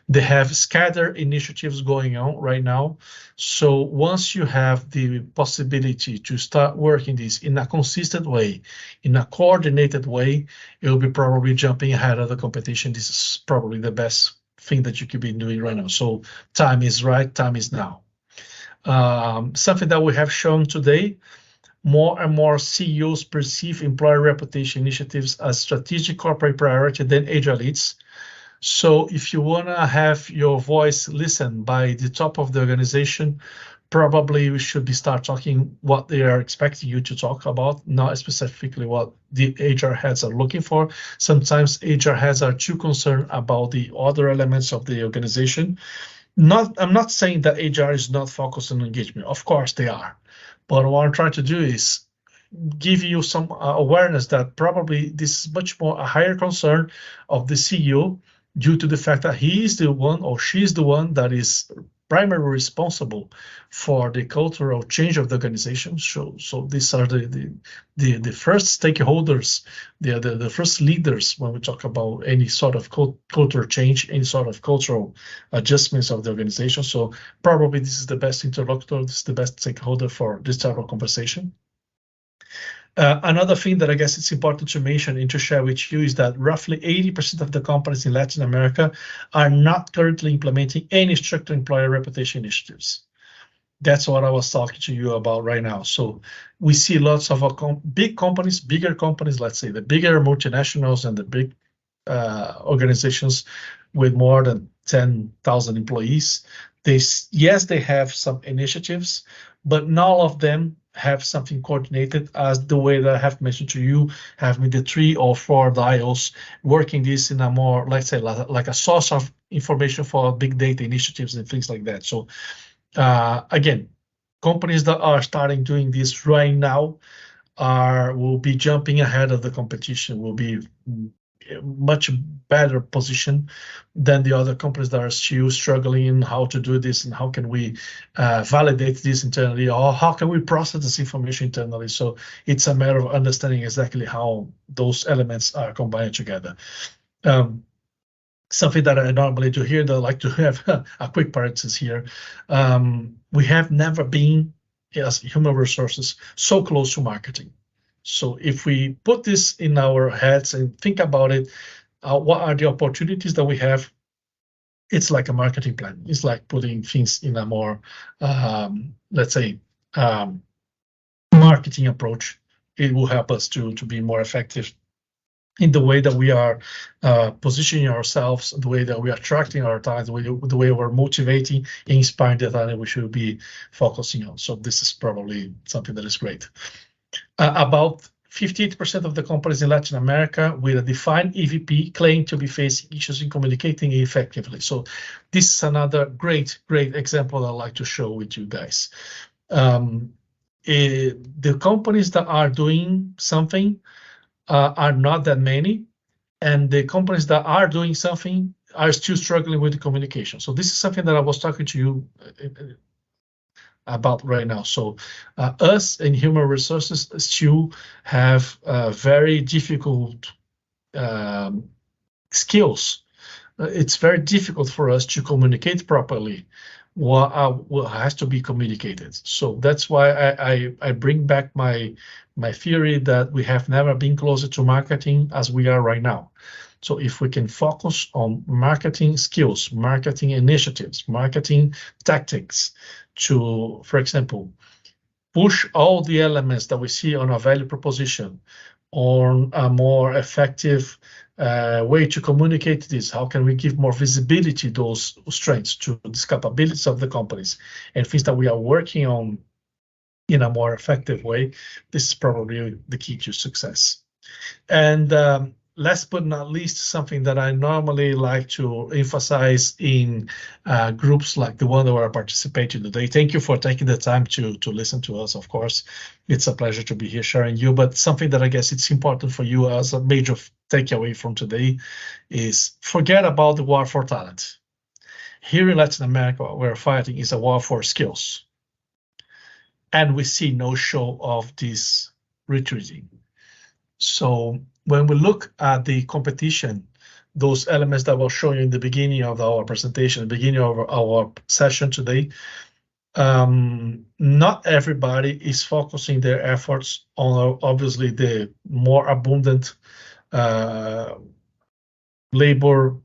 They have scattered initiatives going on right now. So once you have the possibility to start working this in a consistent way, in a coordinated way, you'll be probably jumping ahead of the competition. This is probably the best thing that you could be doing right now. So time is right, time is now. Something that we have shown today, more and more CEOs perceive employer reputation initiatives as strategic corporate priority than HR leads. So if you want to have your voice listened by the top of the organization, probably we should start talking what they are expecting you to talk about, not specifically what the HR heads are looking for. Sometimes HR heads are too concerned about the other elements of the organization. I'm not saying that HR is not focused on engagement. Of course they are. But what I'm trying to do is give you some awareness that probably this is much more a higher concern of the CEO, due to the fact that he is the one or she is the one that is primarily responsible for the cultural change of the organization. So these are the first stakeholders, the first leaders when we talk about any sort of culture change, any sort of cultural adjustments of the organization. So probably this is the best interlocutor, this is the best stakeholder for this type of conversation. Another thing that I guess it's important to mention and to share with you is that roughly 80% of the companies in Latin America are not currently implementing any structured employer reputation initiatives. That's what I was talking to you about right now. So we see lots of big companies, bigger companies, let's say the bigger multinationals and the big organizations with more than 10,000 employees. Yes, they have some initiatives, but not all of them have something coordinated as the way that I have mentioned to you, having the 3 or 4 dials, working this in a more, let's say, like a source of information for big data initiatives and things like that. So again, companies that are starting doing this right now will be jumping ahead of the competition, will be much better position than the other companies that are still struggling in how to do this and how can we validate this internally, or how can we process this information internally. So it's a matter of understanding exactly how those elements are combined together. Something that I normally do here, that I like to have a quick parenthesis here. We have never been, as human resources, so close to marketing. So if we put this in our heads and think about it, what are the opportunities that we have? It's like a marketing plan. It's like putting things in a more, let's say, marketing approach. It will help us to be more effective in the way that we are positioning ourselves, the way that we are attracting our talent, the way we're motivating, inspiring the talent we should be focusing on. So this is probably something that is great. About 58% of the companies in Latin America with a defined EVP claim to be facing issues in communicating effectively. So this is another great example I'd like to show with you guys. The companies that are doing something are not that many, and the companies that are doing something are still struggling with the communication. So this is something that I was talking to you about right now. So us in human resources still have very difficult skills. It's very difficult for us to communicate properly what has to be communicated. So that's why I bring back my theory that we have never been closer to marketing as we are right now. So if we can focus on marketing skills, marketing initiatives, marketing tactics to, for example, push all the elements that we see on our value proposition on a more effective way to communicate this. How can we give more visibility to those strengths, to these capabilities of the companies, and things that we are working on in a more effective way? This is probably the key to success. And last but not least, something that I normally like to emphasize in groups like the one that we're participating today. Thank you for taking the time to listen to us, of course. It's a pleasure to be here sharing you, but something that I guess it's important for you as a major takeaway from today is forget about the war for talent. Here in Latin America, what we're fighting is a war for skills. And we see no show of this retreating. So when we look at the competition, those elements that I was showing you in the beginning of our presentation, the beginning of our session today, not everybody is focusing their efforts on obviously the more abundant labor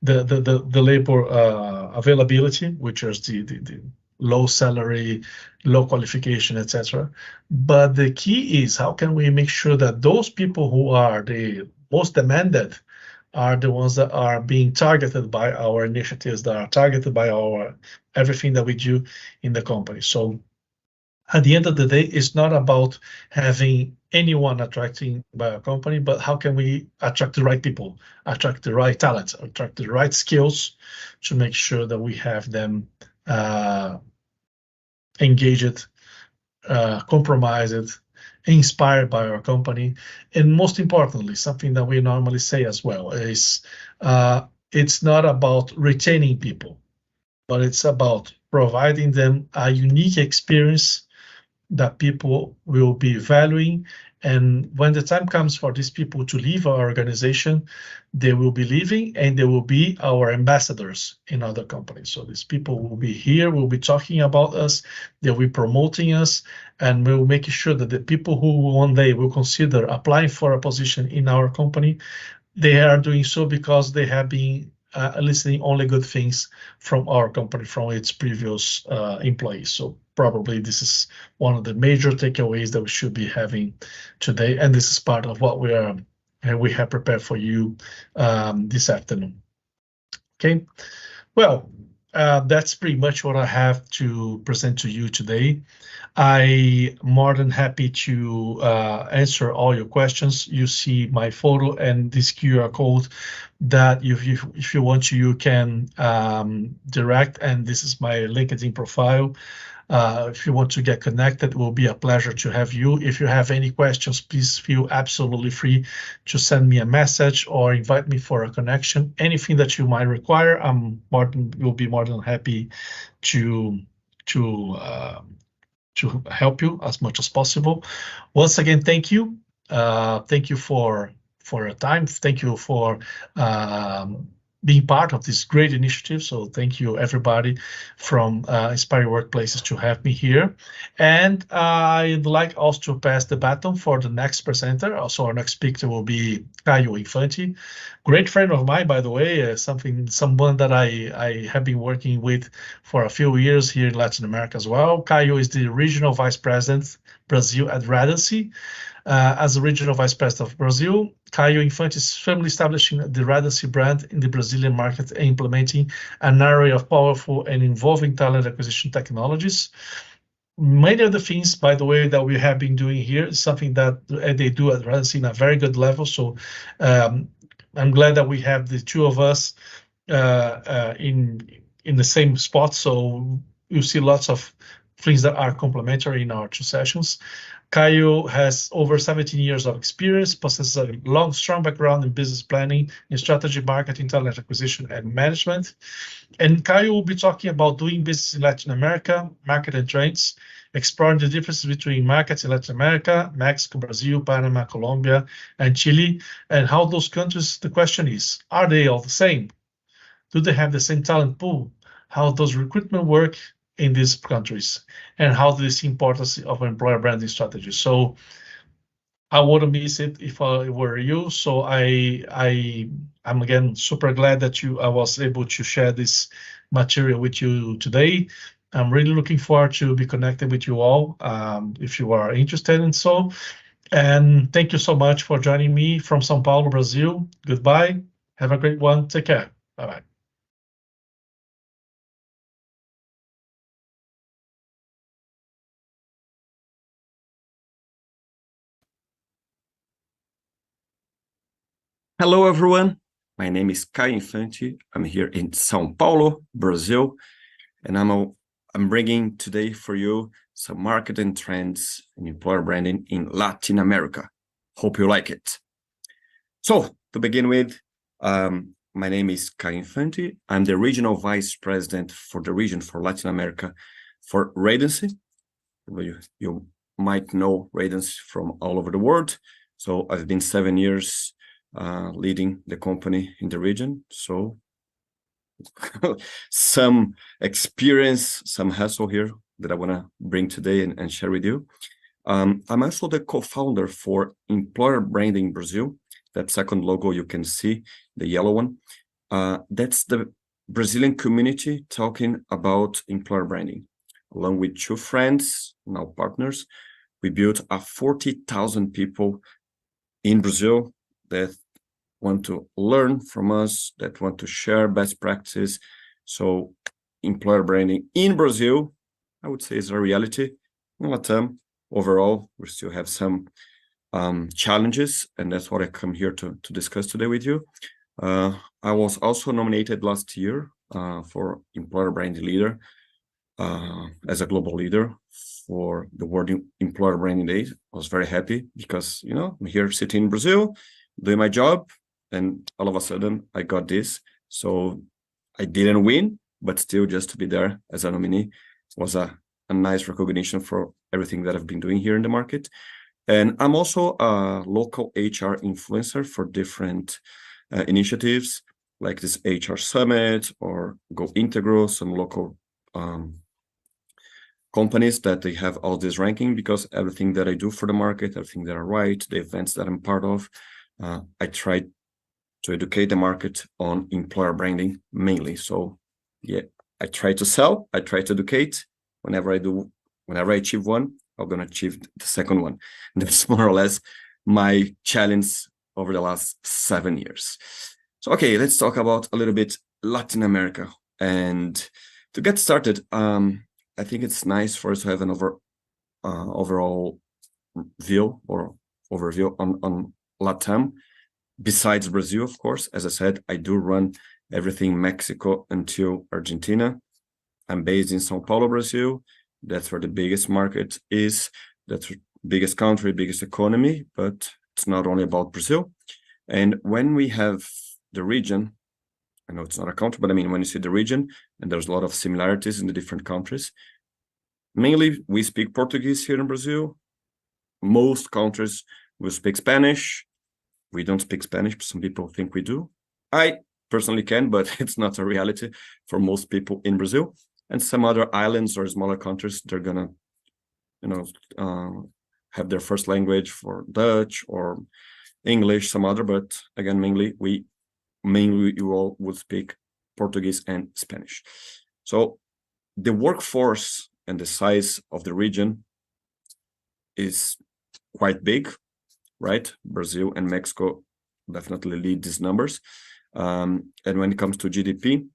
the labor availability, which is the low salary, low qualification, etc. But the key is how can we make sure that those people who are the most demanded are the ones that are being targeted by our initiatives, that are targeted by our everything that we do in the company. So at the end of the day, it's not about having anyone attracting by a company, but how can we attract the right people, attract the right talents, attract the right skills to make sure that we have them engaged, compromised, inspired by our company. And most importantly, something that we normally say as well is it's not about retaining people, but it's about providing them a unique experience that people will be valuing. And when the time comes for these people to leave our organization, they will be leaving and they will be our ambassadors in other companies. So these people will be here, will be talking about us, they'll be promoting us, and we'll make sure that the people who one day will consider applying for a position in our company, they are doing so because they have been listening only good things from our company, from its previous employees. So probably this is one of the major takeaways that we should be having today, and this is part of what we have prepared for you this afternoon. Okay, well, that's pretty much what I have to present to you today. I'm more than happy to answer all your questions. You see my photo and this QR code that if you want to, you can direct, and this is my LinkedIn profile. If you want to get connected, it will be a pleasure to have you. If you have any questions, please feel absolutely free to send me a message or invite me for a connection. Anything that you might require, will be more than happy to help you as much as possible. Once again, thank you. Thank you for your time. Thank you for being part of this great initiative. So thank you, everybody from Inspire Workplaces, to have me here. And I'd like also to pass the baton for the next presenter. Also, our next speaker will be Caio Infante, great friend of mine, by the way, someone that I have been working with for a few years here in Latin America as well. Caio is the Regional Vice President, Brazil at Radiancy. As the Regional Vice President of Brazil, Caio Infante is firmly establishing the Radiancy brand in the Brazilian market and implementing an array of powerful and involving talent acquisition technologies. Many of the things, by the way, that we have been doing here is something that they do at Radiancy in a very good level. So I'm glad that we have the two of us in the same spot. So you see lots of things that are complementary in our two sessions. Caio has over 17 years of experience, possesses a strong background in business planning, in strategy, marketing, talent acquisition, and management. And Caio will be talking about doing business in Latin America, market and trends, exploring the differences between markets in Latin America, Mexico, Brazil, Panama, Colombia, and Chile, and how those countries, the question is, are they all the same? Do they have the same talent pool? How does recruitment work in these countries, and how do they see importance of employer branding strategy? So I wouldn't miss it if I were you. So I'm again super glad that I was able to share this material with you today. I'm really looking forward to be connected with you all if you are interested in so. And thank you so much for joining me from São Paulo, Brazil. Goodbye. Have a great one. Take care. Bye-bye. Hello, everyone. My name is Caio Infante. I'm here in São Paulo, Brazil, and I'm bringing today for you some marketing trends and employer branding in Latin America. Hope you like it. So, to begin with, my name is Caio Infante. I'm the Regional Vice President for the region for Latin America for Radiancy. You might know Radiancy from all over the world. So I've been 7 years leading the company in the region. So some experience, some hustle here that I want to bring today and share with you. I'm also the co-founder for Employer Branding Brazil. That second logo you can see, the yellow one. That's the Brazilian community talking about employer branding. Along with two friends, now partners, we built a 40,000 people in Brazil that want to learn from us, that want to share best practices. So employer branding in Brazil, I would say, is a reality. In Latam, overall, we still have some challenges, and that's what I come here to discuss today with you. I was also nominated last year for Employer Branding Leader as a global leader for the World Employer Branding Day. I was very happy because, I'm here sitting in Brazil, doing my job, and all of a sudden I got this. So I didn't win, but still just to be there as a nominee was a nice recognition for everything that I've been doing here in the market. And I'm also a local HR influencer for different initiatives like this HR Summit or Go Integral, some local companies that they have all this ranking, because everything that I do for the market, everything that I write, the events that I'm part of, I try to educate the market on employer branding mainly. So yeah, I try to sell, I try to educate. Whenever I achieve one, I'm going to achieve the second one. And that's more or less my challenge over the last 7 years. So, okay, let's talk about a little bit Latin America. And to get started, I think it's nice for us to have an overall view or overview on LATAM. besides Brazil, of course. As I said, I do run everything Mexico until Argentina. I'm based in São Paulo, Brazil. That's where the biggest market is. That's the biggest country, biggest economy, but it's not only about Brazil. And when we have the region, I know it's not a country, but I mean, when you see the region, and there's a lot of similarities in the different countries, mainly we speak Portuguese here in Brazil. Most countries will speak Spanish. We don't speak Spanish, but some people think we do. I personally can, but it's not a reality for most people in Brazil. And some other islands or smaller countries, they're gonna, have their first language for Dutch or English, some other. But again, mainly you all would speak Portuguese and Spanish. So the workforce and the size of the region is quite big, right? Brazil and Mexico definitely lead these numbers. And when it comes to GDP,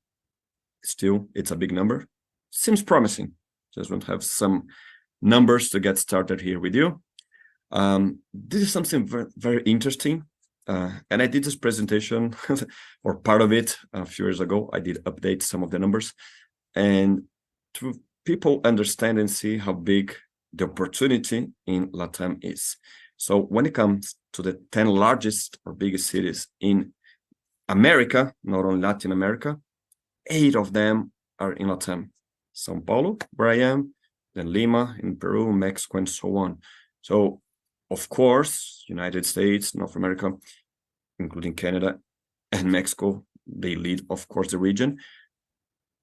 still, it's a big number. Seems promising. Just want to have some numbers to get started here with you. This is something very, very interesting. And I did this presentation, or part of it, a few years ago. I did update some of the numbers. And to people understand and see how big the opportunity in LATAM is. So when it comes to the 10 largest or biggest cities in America, not only Latin America, 8 of them are in LATAM. São Paulo, where I am, then Lima in Peru, Mexico, and so on. So, of course, United States, North America, including Canada and Mexico, they lead, of course, the region.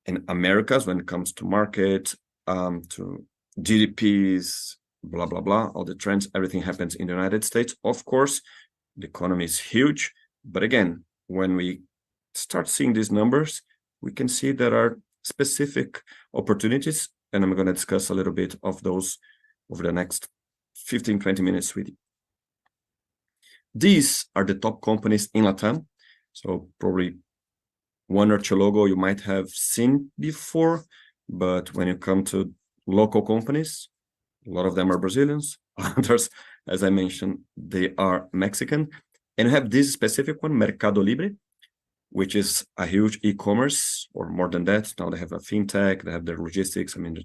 And Americas, when it comes to market, to GDPs, blah, blah, blah, all the trends, everything happens in the United States. Of course, the economy is huge. But again, when we start seeing these numbers, we can see there are specific opportunities, and I'm going to discuss a little bit of those over the next 15, 20 minutes with you. These are the top companies in LATAM. So probably 1 or 2 logo you might have seen before, but when you come to local companies, a lot of them are Brazilians. Others, as I mentioned, they are Mexican. And you have this specific one, Mercado Libre, which is a huge e-commerce, or more than that. Now they have a fintech, they have their logistics. I mean, they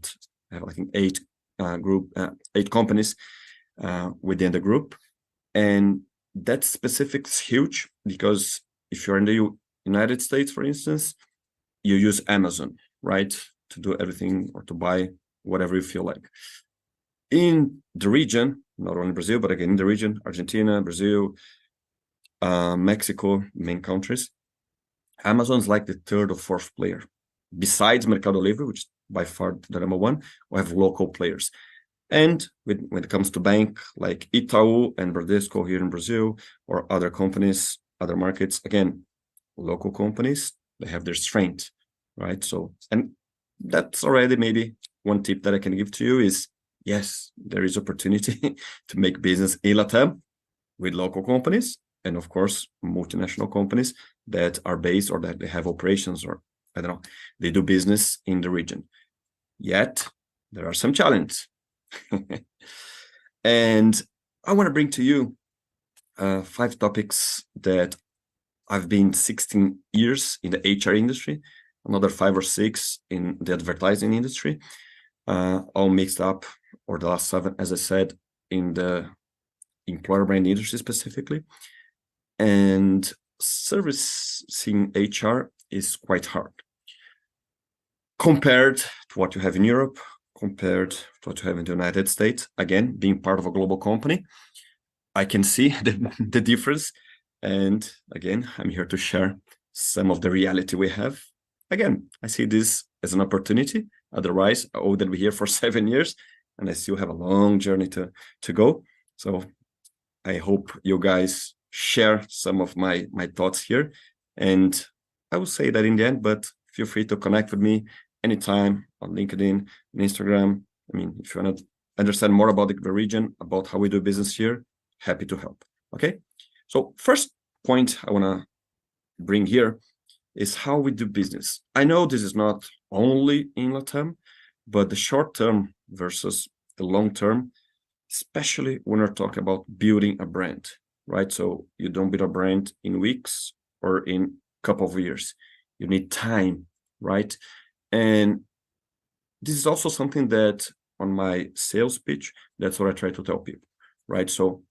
have, I think, 8 companies within the group. And that specific is huge because if you're in the United States, for instance, you use Amazon, right, to do everything or to buy whatever you feel like. In the region, not only Brazil, but again, in the region, Argentina, Brazil, Mexico, main countries, Amazon's like the 3rd or 4th player. Besides Mercado Libre, which is by far the number 1, we have local players. And when it comes to bank, like Itaú and Bradesco here in Brazil, or other companies, other markets, again, local companies, they have their strength, right? So, and that's already maybe one tip that I can give to you is, yes, there is opportunity to make business in LATAM with local companies, and of course, multinational companies that are based or that they have operations, or I don't know, they do business in the region. Yet, there are some challenges. And I want to bring to you 5 topics that I've been 16 years in the HR industry, another 5 or 6 in the advertising industry, all mixed up, or the last 7, as I said, in the employer brand industry specifically. And servicing HR is quite hard compared to what you have in Europe, compared to what you have in the United States. Again, being part of a global company, I can see the difference. And again, I'm here to share some of the reality we have. Again, I see this as an opportunity. Otherwise, I wouldn't be here for 7 years, and I still have a long journey to go. So I hope you guys share some of my thoughts here. And I will say that in the end, but feel free to connect with me anytime on LinkedIn, on Instagram. I mean, if you want to understand more about the region, about how we do business here, happy to help. Okay. So first point I want to bring here is how we do business. I know this is not only in LATAM, but the short term versus the long term, especially when we're talking about building a brand. right? So you don't build a brand in weeks or in a couple of years. You need time, right? And this is also something that on my sales pitch, that's what I try to tell people, right? So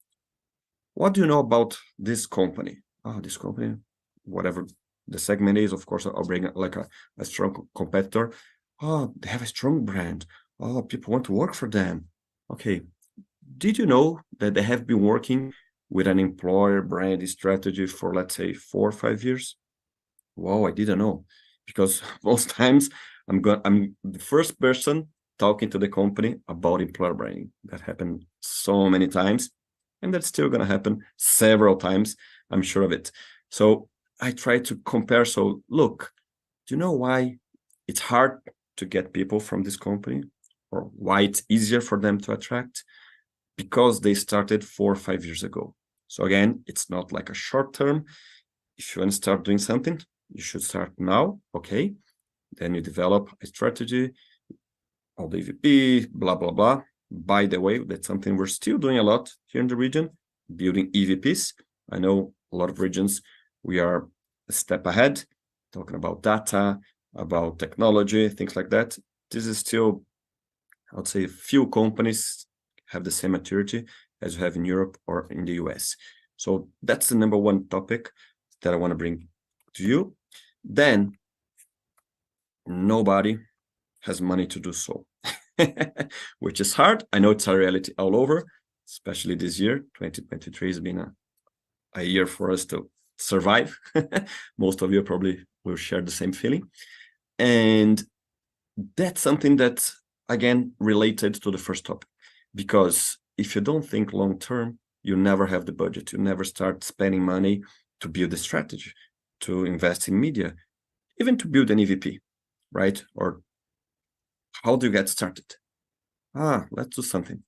what do you know about this company? Oh, this company, whatever the segment is, of course, I'll bring like a strong competitor. Oh, they have a strong brand. Oh, people want to work for them. Okay. Did you know that they have been working with an employer brand strategy for, let's say, 4 or 5 years? Wow, I didn't know, because most times I'm the first person talking to the company about employer branding. That happened so many times, and that's still going to happen several times. I'm sure of it. So I try to compare. So look, do you know why it's hard to get people from this company, or why it's easier for them to attract? Because they started 4 or 5 years ago. So again, it's not like a short term. If you want to start doing something, you should start now, okay? Then you develop a strategy, all the EVP, blah, blah, blah. By the way, that's something we're still doing a lot here in the region, building EVPs. I know a lot of regions, we are a step ahead, talking about data, about technology, things like that. This is still, I would say, few companies have the same maturity as you have in Europe or in the US. So that's the number one topic that I want to bring to you. Then nobody has money to do so, which is hard. I know it's a reality all over, especially this year. 2023 has been a year for us to survive. Most of you probably will share the same feeling. And that's something that's, again, related to the first topic. Because if you don't think long term, you never have the budget. You never start spending money to build a strategy, to invest in media, even to build an EVP, right? Or how do you get started? Let's do something.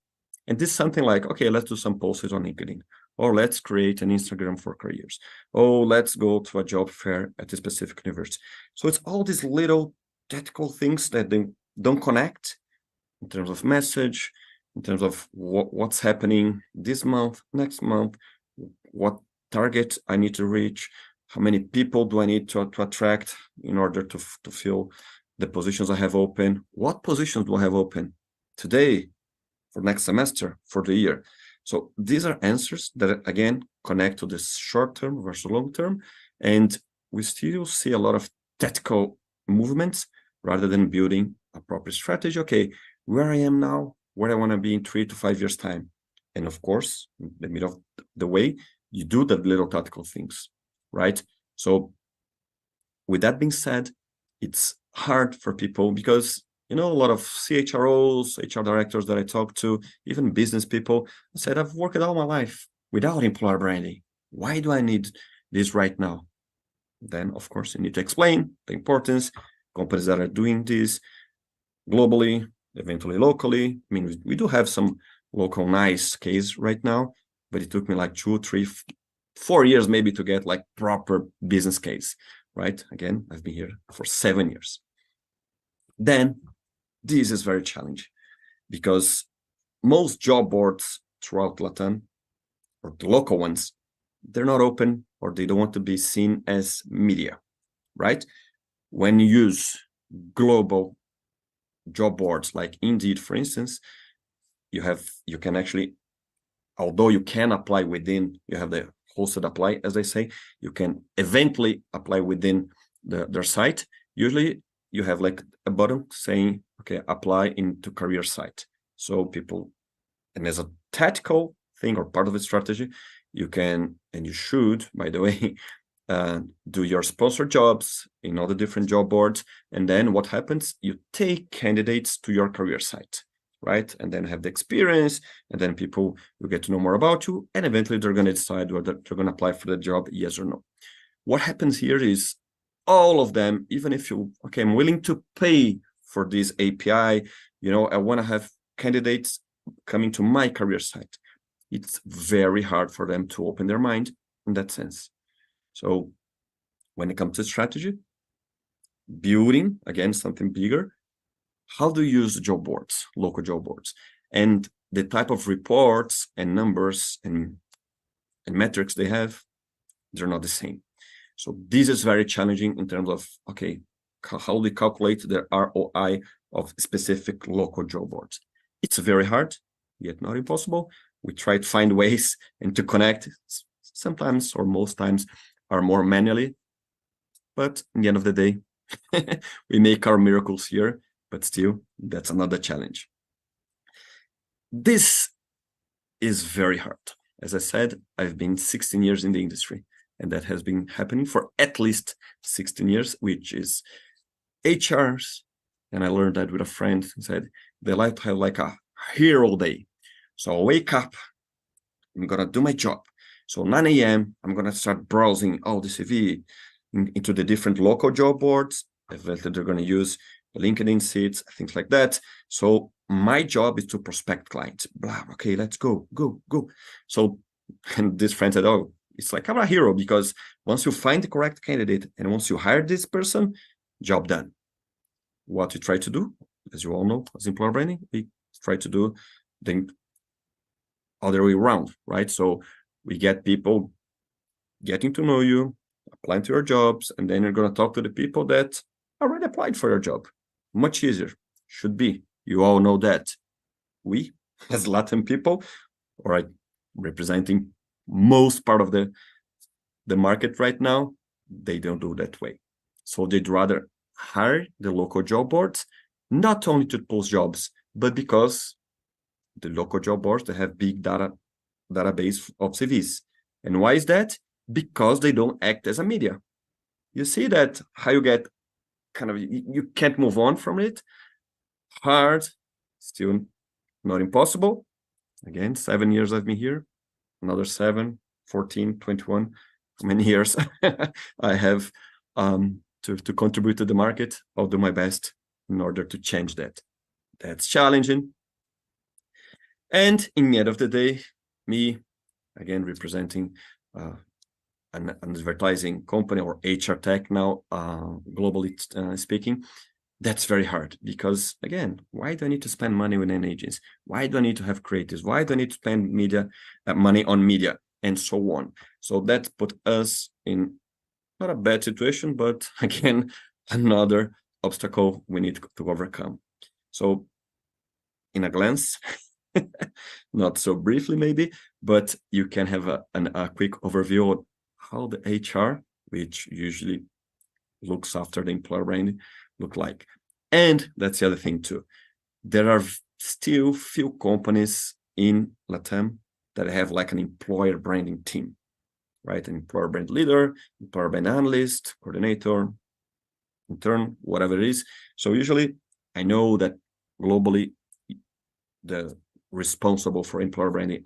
And this is something like, okay, let's do some posts on LinkedIn, or let's create an Instagram for careers. Oh, let's go to a job fair at a specific university. So it's all these little tactical things that they don't connect in terms of message, in terms of what's happening this month, next month, what target I need to reach, how many people do I need to attract in order to fill the positions I have open, what positions do I have open today, for next semester, for the year. So these are answers that, again, connect to the short term versus long term. And we still see a lot of tactical movements rather than building a proper strategy. Okay, where I am now, where I want to be in 3 to 5 years' time. And of course, in the middle of the way, you do the little tactical things, right? So with that being said, it's hard for people because, a lot of CHROs, HR directors that I talk to, even business people, said, I've worked all my life without employer branding. Why do I need this right now? Then, of course, you need to explain the importance. Companies that are doing this globally, eventually locally. I mean, we do have some local nice case right now, but it took me like 2, 3, 4 years maybe to get like proper business case, right? Again, I've been here for 7 years. Then this is very challenging because most job boards throughout Latam, or the local ones, they're not open or they don't want to be seen as media, right? When you use global job boards like Indeed, for instance, you can actually, although you can apply within, you have the hosted apply, as they say, you can eventually apply within their site. Usually you have like a button saying, okay, apply into career site. So people, and as a tactical thing or part of the strategy, you can, and you should, by the way, do your sponsored jobs in all the different job boards. And then what happens? You take candidates to your career site, right? And then have the experience, and then people will get to know more about you, and eventually they're going to decide whether they're going to apply for the job, yes or no. What happens here is all of them, even if okay, I'm willing to pay for this API, I want to have candidates coming to my career site. It's very hard for them to open their mind in that sense. So when it comes to strategy, building, again, something bigger, how do you use job boards, local job boards, and the type of reports and numbers and and metrics they have, they're not the same. So this is very challenging in terms of, okay, how do we calculate the ROI of specific local job boards? It's very hard, yet not impossible. We try to find ways and to connect. Sometimes, or most times, are more manually. But in the end of the day, we make our miracles here, but still, that's another challenge. This is very hard. As I said, I've been 16 years in the industry, and that has been happening for at least 16 years, which is HRs. And I learned that with a friend who said they like to have like a hero day. So I wake up, I'm gonna do my job. So 9 a.m., I'm gonna start browsing all the CV into the different local job boards that they're gonna use, LinkedIn seats, things like that. So my job is to prospect clients. Blah, okay, let's go. So, and this friend said, oh, it's like I'm a hero because once you find the correct candidate and once you hire this person, job done. What we try to do, as you all know, as employer branding, we try to do the other way around, right? So we get people getting to know you, applying to your jobs, and then you're going to talk to the people that already applied for your job. Much easier, should be. You all know that we, as Latin people, all right, representing most part of the market right now, they don't do that way. So they'd rather hire the local job boards, not only to post jobs, but because the local job boards, they have big database of CVs. And why is that? Because they don't act as a media. You see that how you get kind of, you can't move on from it. Hard, still not impossible. Again, 7 years I've been here, another 7, 14, 21, how many years I have to contribute to the market. I'll do my best in order to change that. That's challenging. And in the end of the day, me, again, representing an advertising company or HR tech now, globally speaking, that's very hard because, again, why do I need to spend money with an agency? Why do I need to have creatives? Why do I need to spend money on media and so on? So that put us in not a bad situation, but again, another obstacle we need to overcome. So in a glance, not so briefly maybe, but you can have a quick overview of how the HR, which usually looks after the employer branding, look like. And that's the other thing too. There are still few companies in LATAM that have like an employer branding team, right? An employer brand leader, employer brand analyst, coordinator, intern, whatever it is. So usually I know that globally the responsible for employer branding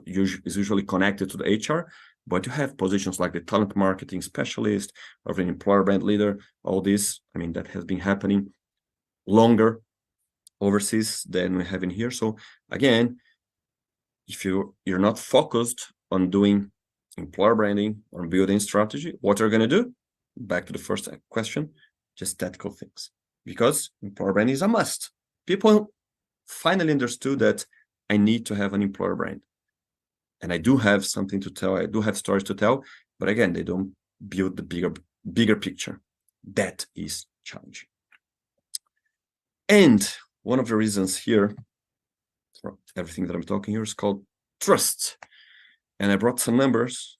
is usually connected to the HR, but you have positions like the talent marketing specialist or the employer brand leader, all this, I mean, that has been happening longer overseas than we have in here. So again, if you're not focused on doing employer branding or building strategy, what you're going to do, back to the first question, just tactical things, because employer branding is a must. People finally understood that I need to have an employer brand. And I do have something to tell. I do have stories to tell. But again, they don't build the bigger picture. That is challenging. And one of the reasons here for everything that I'm talking here is called trust. And I brought some numbers.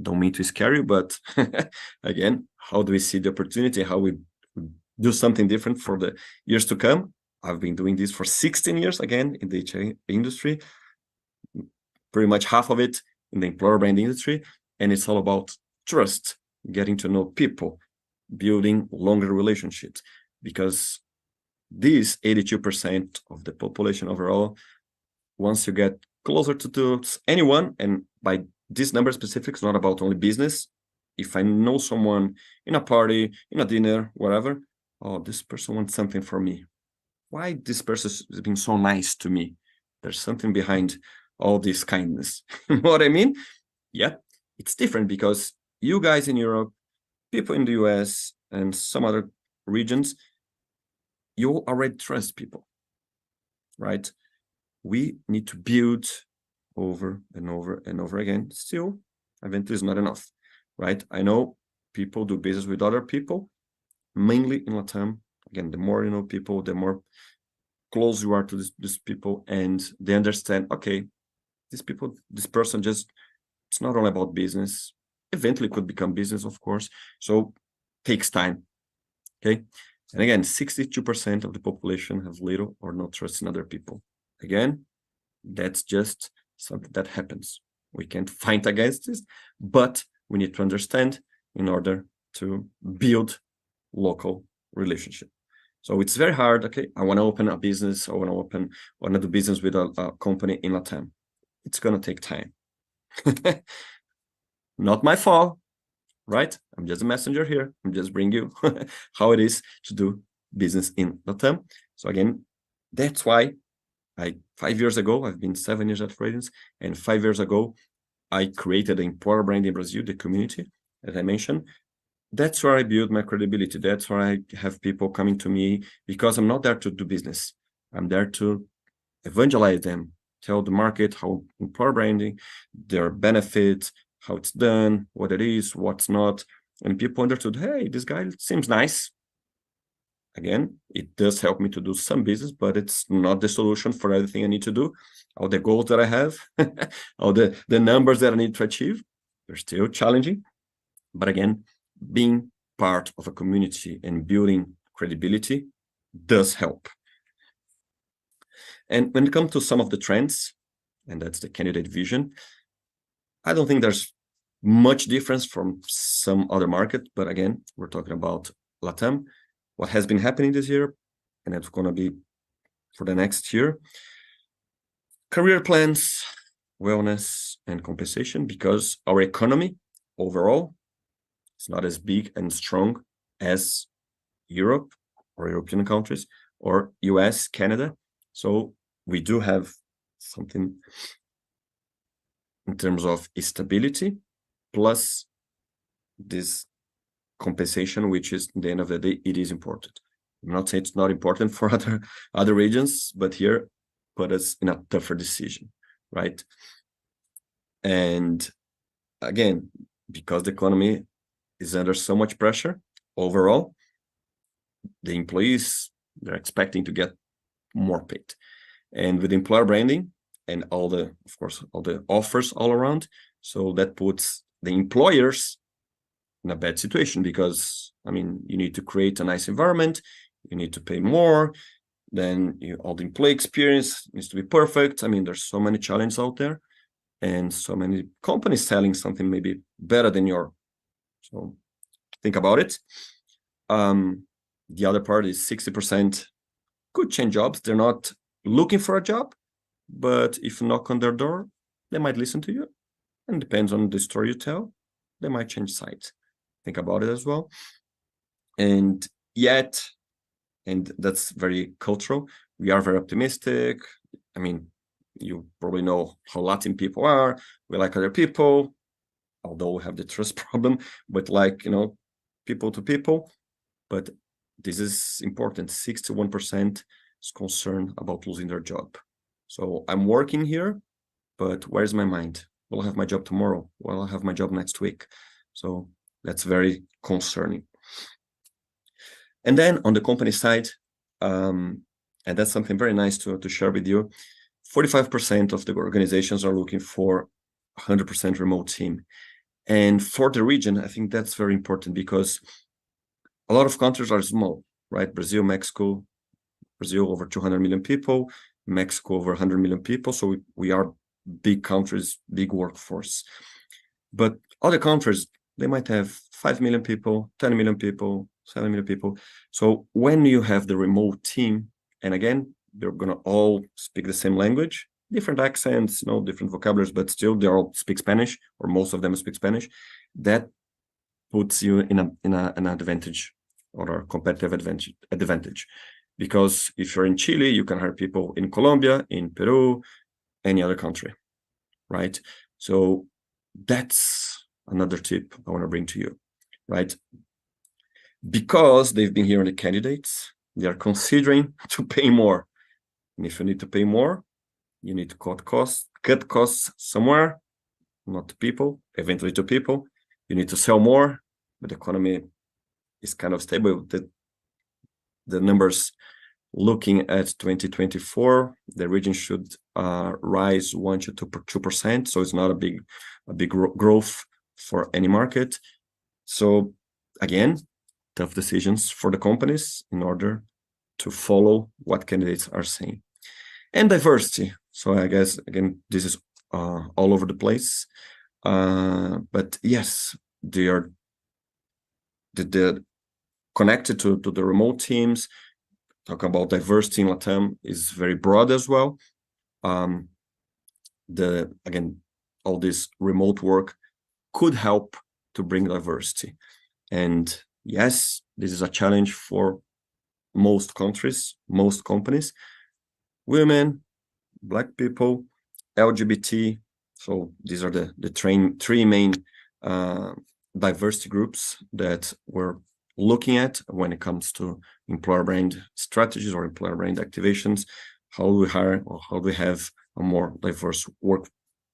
Don't mean to scare you, but again, how do we see the opportunity? How we do something different for the years to come? I've been doing this for 16 years, again, in the HR industry. Pretty much half of it in the employer brand industry, and it's all about trust, getting to know people, building longer relationships, because this 82% of the population overall, once you get closer to anyone, and by this number specific, it's not about only business. If I know someone in a party, in a dinner, whatever, oh, this person wants something from me. Why this person is being so nice to me? There's something behind all this kindness. You know what I mean? Yeah, it's different because you guys in Europe, people in the US, and some other regions, you already trust people, right? We need to build over and over and over again. Still, eventually is not enough, right? I know people do business with other people, mainly in Latam. Again, the more you know people, the more close you are to these people, and they understand, okay, this person just, it's not only about business. Eventually could become business, of course. So takes time, okay? And again, 62% of the population have little or no trust in other people. Again, that's just something that happens. We can't fight against this, but we need to understand in order to build local relationship. So it's very hard. Okay, I want to open a business. I want to do business with a company in Latam. It's going to take time. Not my fault, right? I'm just a messenger here. I'm just bringing you how it is to do business in Latam. So again, that's why 5 years ago, I've been 7 years at Radiance, and 5 years ago, I created the employer brand in Brazil, the community, as I mentioned. That's where I build my credibility. That's where I have people coming to me, because I'm not there to do business. I'm there to evangelize them, tell the market how employer branding, their benefits, how it's done, what it is, what's not. And people understood, hey, this guy seems nice. Again, it does help me to do some business, but it's not the solution for everything I need to do. All the goals that I have, all the numbers that I need to achieve, they're still challenging. But again, being part of a community and building credibility does help. And when it comes to some of the trends, and that's the candidate vision, I don't think there's much difference from some other market. But again, we're talking about Latam, what has been happening this year, and it's going to be for the next year. Career plans, wellness, and compensation, because our economy overall is not as big and strong as Europe or European countries or US, Canada. So we do have something in terms of stability, plus this compensation, which is, at the end of the day, it is important. I'm not saying it's not important for other regions, but here put us in a tougher decision, right? And again, because the economy is under so much pressure overall, the employees, they're expecting to get more paid. And with employer branding and all the, of course, all the offers all around, so that puts the employers in a bad situation, because, I mean, you need to create a nice environment, you need to pay more, then all the employee experience needs to be perfect. I mean, there's so many challenges out there, and so many companies selling something maybe better than your. So think about it. The other part is 60% could change jobs. They're not looking for a job, but if you knock on their door, they might listen to you. And depends on the story you tell, they might change sides. Think about it as well. And yet, and that's very cultural, we are very optimistic. I mean, you probably know how Latin people are. We like other people, although we have the trust problem, but like, people to people. But this is important. 61% is concerned about losing their job. So I'm working here, but where's my mind? Will I have my job tomorrow? Will I have my job next week? So that's very concerning. And then on the company side, and that's something very nice to share with you, 45% of the organizations are looking for 100% remote team. And for the region, I think that's very important, because a lot of countries are small, right? Brazil, Mexico, Brazil over 200 million people, Mexico over 100 million people. So we are big countries, big workforce. But other countries, they might have 5 million people, 10 million people, 7 million people. So when you have the remote team, and again, they're going to all speak the same language, different accents, different vocabularies, but still they all speak Spanish, or most of them speak Spanish. That puts you in an advantage, or a competitive advantage. Because if you're in Chile, you can hire people in Colombia, in Peru, any other country, right? So that's another tip I want to bring to you, right? Because they've been hearing the candidates, they are considering to pay more. And if you need to pay more, You need to cut costs somewhere, not to people, eventually to people. You need to sell more, but the economy is kind of stable. The numbers looking at 2024, the region should rise 1 to 2%. So it's not a big growth for any market. So again, tough decisions for the companies in order to follow what candidates are saying. And diversity. So I guess, again, this is all over the place. But yes, they are connected to the remote teams. Talk about diversity in LATAM is very broad as well. Again, all this remote work could help to bring diversity. And yes, this is a challenge for most countries, most companies. Women, Black people, LGBT. So these are the three main diversity groups that we're looking at when it comes to employer brand strategies or employer brand activations. How do we hire, or how do we have a more diverse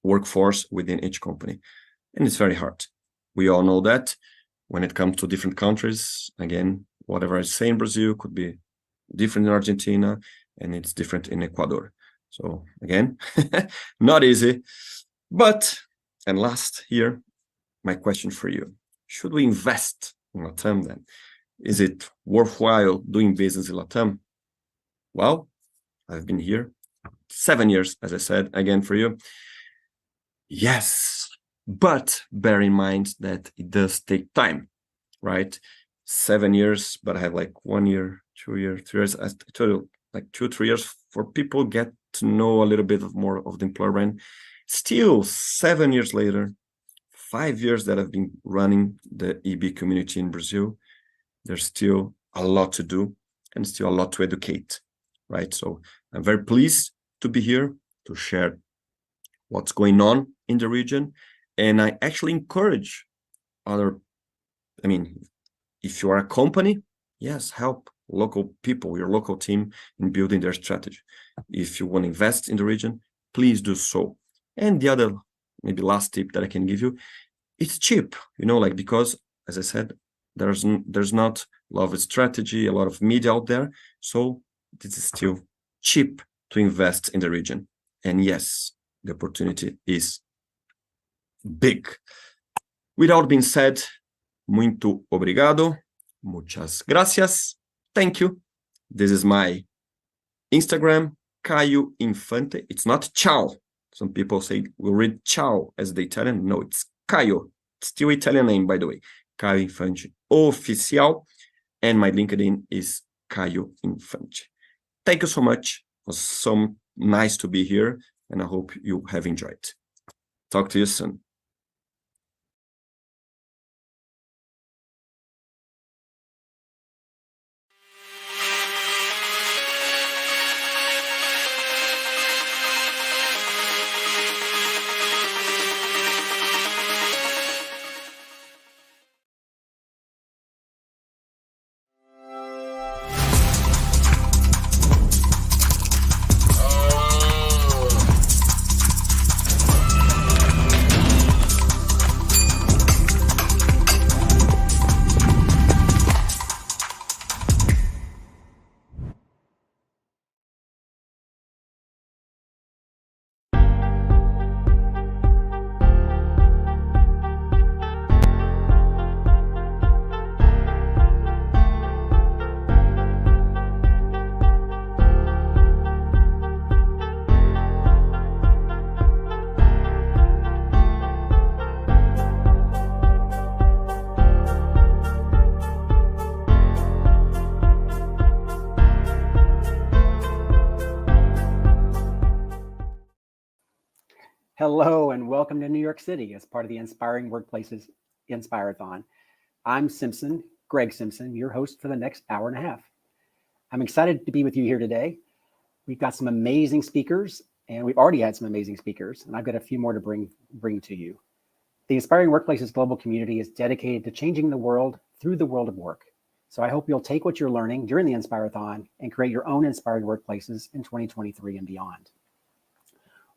workforce within each company? And it's very hard. We all know that when it comes to different countries, again, whatever I say in Brazil could be different in Argentina, and it's different in Ecuador. So again, not easy. But, and last here, my question for you: should we invest in LATAM then? Is it worthwhile doing business in LATAM? Well, I've been here 7 years, as I said, again for you. Yes, but bear in mind that it does take time, right? 7 years, but I have like 1 year, 2 years, 3 years. I told you, like 2-3 years for people get to know a little bit more of the employer brand. Still, 7 years later, 5 years that I've been running the EB community in Brazil, there's still a lot to do and still a lot to educate, right? So I'm very pleased to be here to share what's going on in the region. And I actually encourage if you are a company, yes, help local people, your local team, in building their strategy. If you want to invest in the region, please do so. And the other, maybe last tip that I can give you, it's cheap, because, as I said, there's not a lot of strategy, a lot of media out there. So this is still cheap to invest in the region. And yes, the opportunity is big. With all being said, muito obrigado, muchas gracias, thank you. This is my Instagram, Caio Infante. It's not Ciao. Some people say we'll read Ciao as the Italian. No, it's Caio. Still Italian name, by the way. Caio Infante Oficial. And my LinkedIn is Caio Infante. Thank you so much. It was so nice to be here, and I hope you have enjoyed. Talk to you soon. Hello and welcome to New York City as part of the Inspiring Workplaces Inspirathon. I'm Greg Simpson, your host for the next hour and a half. I'm excited to be with you here today. We've got some amazing speakers, and we've already had some amazing speakers, and I've got a few more to bring to you. The Inspiring Workplaces global community is dedicated to changing the world through the world of work. So I hope you'll take what you're learning during the Inspirathon and create your own inspiring workplaces in 2023 and beyond.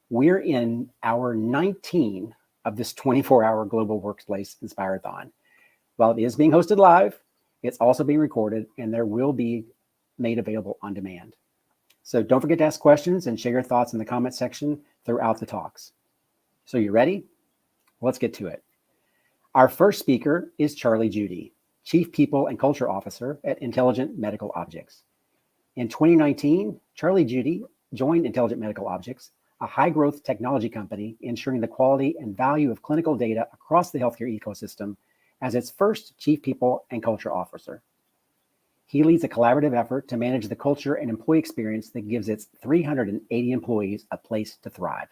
We're in hour 19 of this 24-hour global workplace Inspirathon. While it is being hosted live, it's also being recorded and there will be made available on demand. So don't forget to ask questions and share your thoughts in the comment section throughout the talks. So you ready? Let's get to it. Our first speaker is Charlie Judy, Chief People and Culture Officer at Intelligent Medical Objects. In 2019, Charlie Judy joined Intelligent Medical Objects, a high-growth technology company ensuring the quality and value of clinical data across the healthcare ecosystem as its first Chief People and Culture Officer. He leads a collaborative effort to manage the culture and employee experience that gives its 380 employees a place to thrive.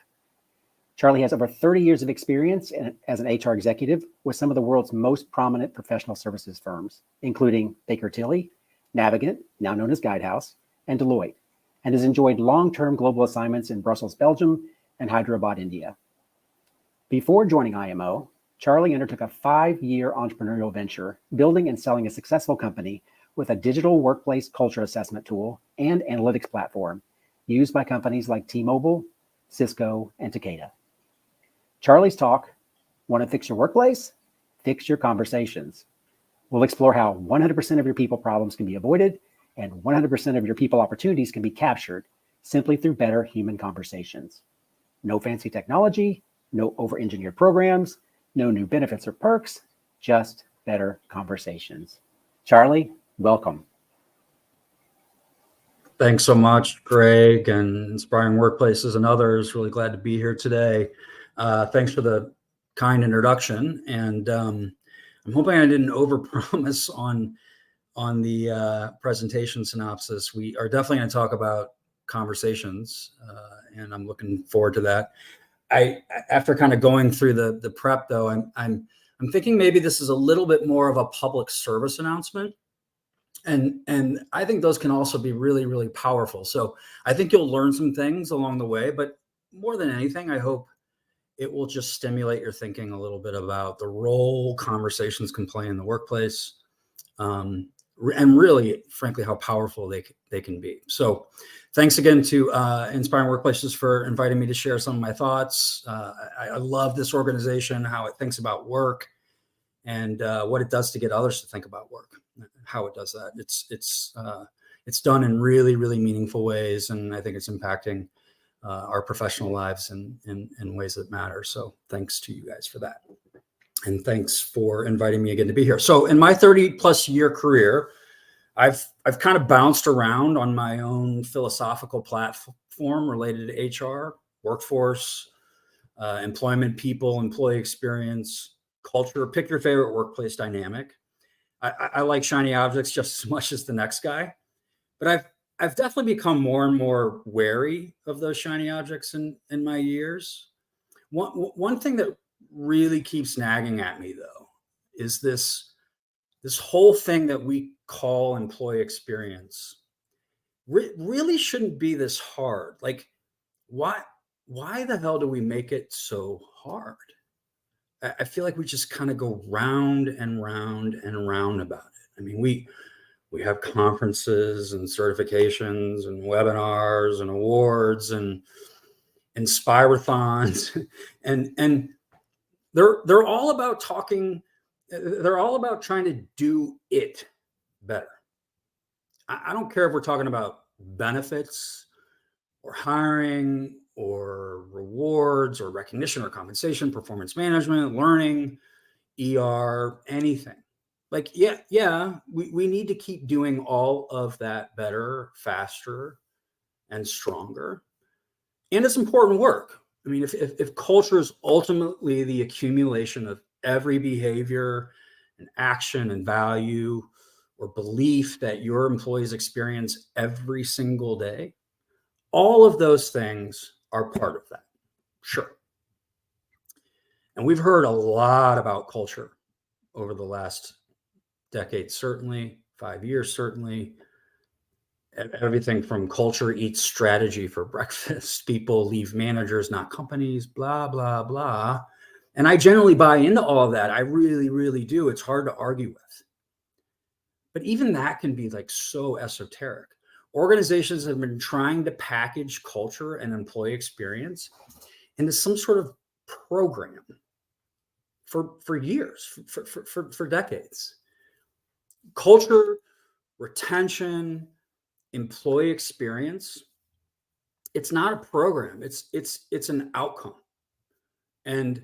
Charlie has over 30 years of experience as an HR executive with some of the world's most prominent professional services firms, including Baker Tilly, Navigant, now known as Guidehouse, and Deloitte, and has enjoyed long-term global assignments in Brussels, Belgium, and Hyderabad, India. Before joining IMO, Charlie undertook a 5-year entrepreneurial venture, building and selling a successful company with a digital workplace culture assessment tool and analytics platform used by companies like T-Mobile, Cisco, and Takeda. Charlie's talk, want to fix your workplace? Fix your conversations. We'll explore how 100% of your people problems can be avoided and 100% of your people opportunities can be captured simply through better human conversations. No fancy technology, no over-engineered programs, no new benefits or perks, just better conversations. Charlie, welcome. Thanks so much, Greg, and Inspiring Workplaces and others. Really glad to be here today. Thanks for the kind introduction. And I'm hoping I didn't overpromise on the presentation synopsis. We are definitely going to talk about conversations, and I'm looking forward to that. After kind of going through the prep, though, I'm thinking maybe this is a little bit more of a public service announcement. And I think those can also be really, really powerful. So I think you'll learn some things along the way, but more than anything, I hope it will just stimulate your thinking a little bit about the role conversations can play in the workplace, and really, frankly, how powerful they can be. So thanks again to Inspiring Workplaces for inviting me to share some of my thoughts. I love this organization, how it thinks about work, and what it does to get others to think about work, how it does that. It's done in really, really meaningful ways, and I think it's impacting our professional lives in ways that matter. So thanks to you guys for that. And thanks for inviting me again to be here. So in my 30+ year career, I've kind of bounced around on my own philosophical platform related to HR, workforce, employment, people, employee experience, culture. Pick your favorite workplace dynamic. I like shiny objects just as much as the next guy, but I've definitely become more and more wary of those shiny objects in my years. One thing that really keeps nagging at me, though, is this whole thing that we call employee experience really shouldn't be this hard. Like, why the hell do we make it so hard? I feel like we just kind of go round and round and round about it. I mean, we have conferences and certifications and webinars and awards and Inspirathons, and they're all about talking. They're all about trying to do it better. I don't care if we're talking about benefits or hiring or rewards or recognition or compensation, performance management, learning, ER, anything. Like, yeah, we need to keep doing all of that better, faster, and stronger. And it's important work. I mean, if culture is ultimately the accumulation of every behavior and action and value or belief that your employees experience every single day, all of those things are part of that. Sure. And we've heard a lot about culture over the last decade, certainly 5 years, certainly. Everything from culture eats strategy for breakfast, people leave managers, not companies, blah, blah, blah. And I generally buy into all of that. I really, really do. It's hard to argue with. But even that can be like so esoteric. organizations have been trying to package culture and employee experience into some sort of program for years, for decades. Culture, retention, employee experience, it's not a program, it's an outcome. And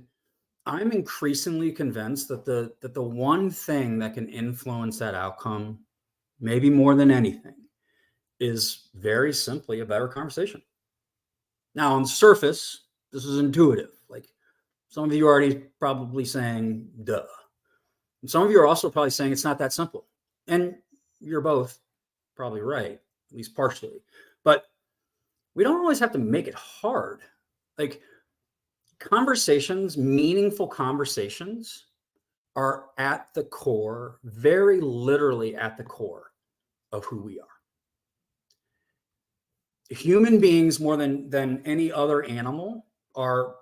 I'm increasingly convinced that the one thing that can influence that outcome, maybe more than anything, is very simply a better conversation. Now, on the surface, this is intuitive. Like, some of you are already probably saying, duh. And some of you are also probably saying it's not that simple. And you're both probably right, at least partially. But we don't always have to make it hard. Like, conversations, meaningful conversations, are at the core, very literally at the core of who we are. Human beings, more than any other animal, are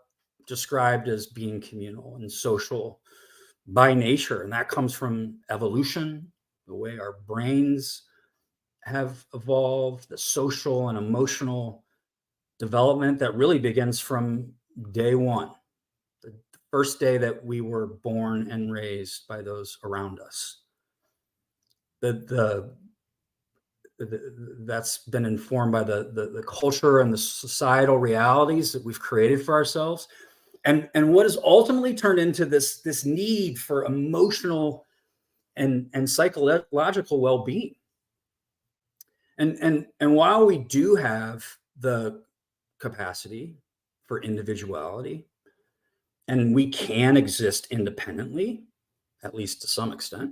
described as being communal and social by nature. And that comes from evolution, the way our brains have evolved, the social and emotional development that really begins from day one, the first day that we were born and raised by those around us. That's been informed by the culture and the societal realities that we've created for ourselves. And what has ultimately turned into this need for emotional and psychological well-being. And while we do have the capacity for individuality, and we can exist independently, at least to some extent,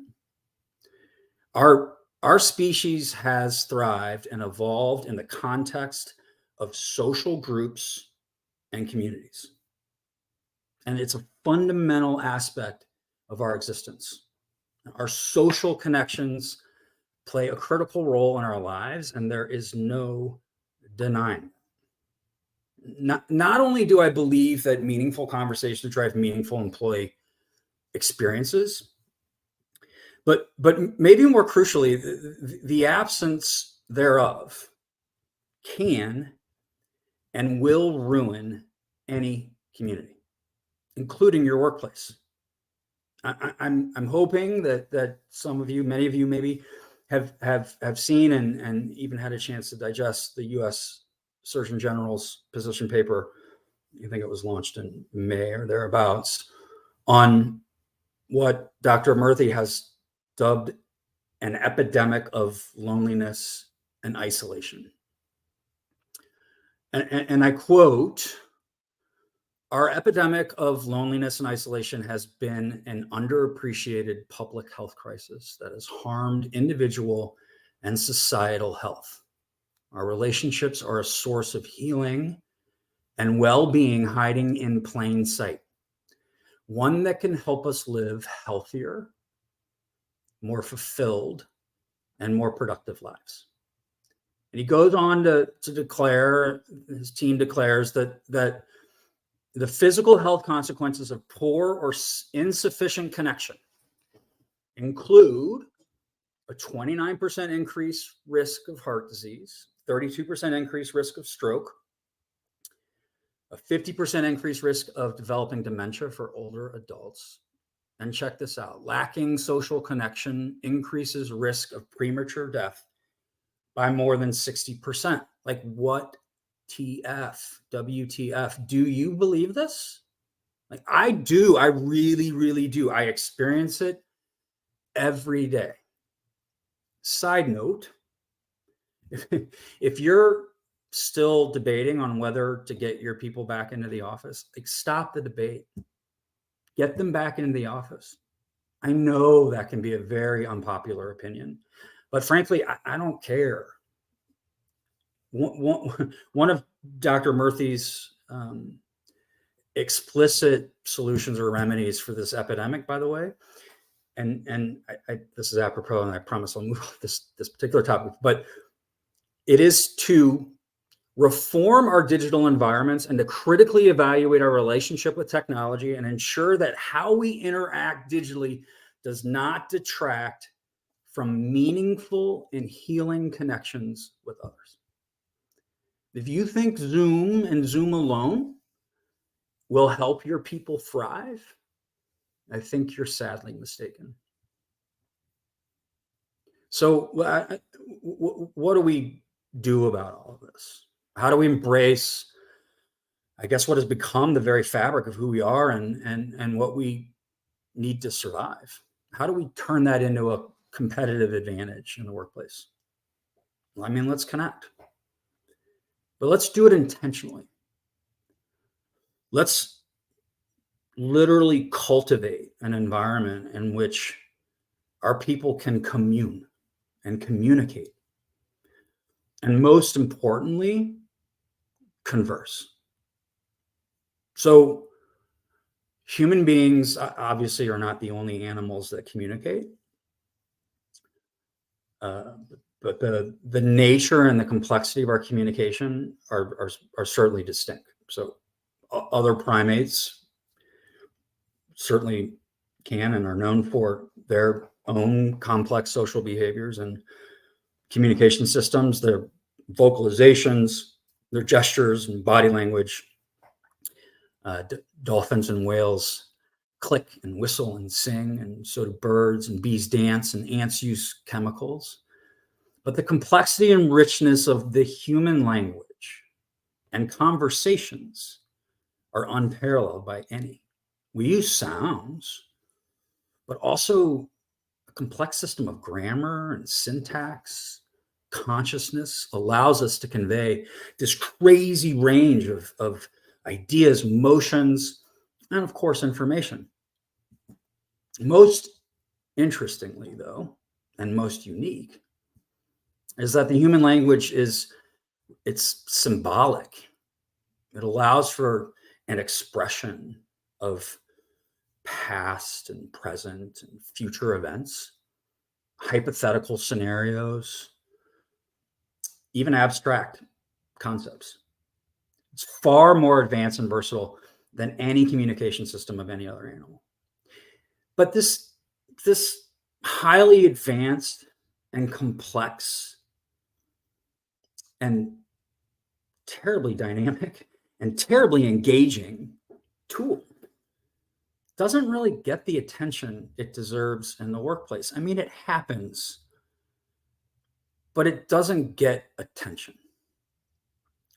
our species has thrived and evolved in the context of social groups and communities. And it's a fundamental aspect of our existence. Our social connections play a critical role in our lives, and there is no denying. Not only do I believe that meaningful conversations drive meaningful employee experiences, but maybe more crucially, the absence thereof can and will ruin any community, including your workplace. I'm hoping that some of you, many of you maybe have seen and even had a chance to digest the U.S. Surgeon General's position paper. I think it was launched in May or thereabouts, on what Dr. Murthy has dubbed an epidemic of loneliness and isolation. And I quote, "Our epidemic of loneliness and isolation has been an underappreciated public health crisis that has harmed individual and societal health. Our relationships are a source of healing and well-being hiding in plain sight, one that can help us live healthier, more fulfilled, and more productive lives." And he goes on to declare, his team declares that the physical health consequences of poor or insufficient connection include a 29% increased risk of heart disease, 32% increased risk of stroke, a 50% increased risk of developing dementia for older adults. And check this out: lacking social connection increases risk of premature death by more than 60%. Like, what WTF? Do you believe this? Like, I do. I really, really do. I experience it every day. Side note, if you're still debating on whether to get your people back into the office, like, stop the debate. Get them back into the office. I know that can be a very unpopular opinion, but frankly, I don't care. One of Dr. Murthy's explicit solutions or remedies for this epidemic, by the way, and this is apropos, and I promise I'll move on this particular topic, but it is to reform our digital environments and to critically evaluate our relationship with technology and ensure that how we interact digitally does not detract from meaningful and healing connections with others. If you think Zoom and Zoom alone will help your people thrive, I think you're sadly mistaken. So what do we do about all of this? How do we embrace, I guess, what has become the very fabric of who we are and what we need to survive? How do we turn that into a competitive advantage in the workplace? Well, I mean, let's connect, but let's do it intentionally. Let's literally cultivate an environment in which our people can commune and communicate. And most importantly, converse. So human beings obviously are not the only animals that communicate. But the nature and the complexity of our communication are certainly distinct. So other primates certainly can and are known for their own complex social behaviors and communication systems, their vocalizations, their gestures and body language. Dolphins and whales click and whistle and sing, and so do birds, and bees dance, and ants use chemicals. But the complexity and richness of the human language and conversations are unparalleled by any. We use sounds, but also a complex system of grammar and syntax. Consciousness allows us to convey this crazy range of ideas, emotions, and of course, information. Most interestingly, though, and most unique, is that the human language it's symbolic. It allows for an expression of past and present and future events, hypothetical scenarios, even abstract concepts. It's far more advanced and versatile than any communication system of any other animal. But this highly advanced and complex and terribly dynamic and terribly engaging tool doesn't really get the attention it deserves in the workplace. I mean, it happens, but it doesn't get attention.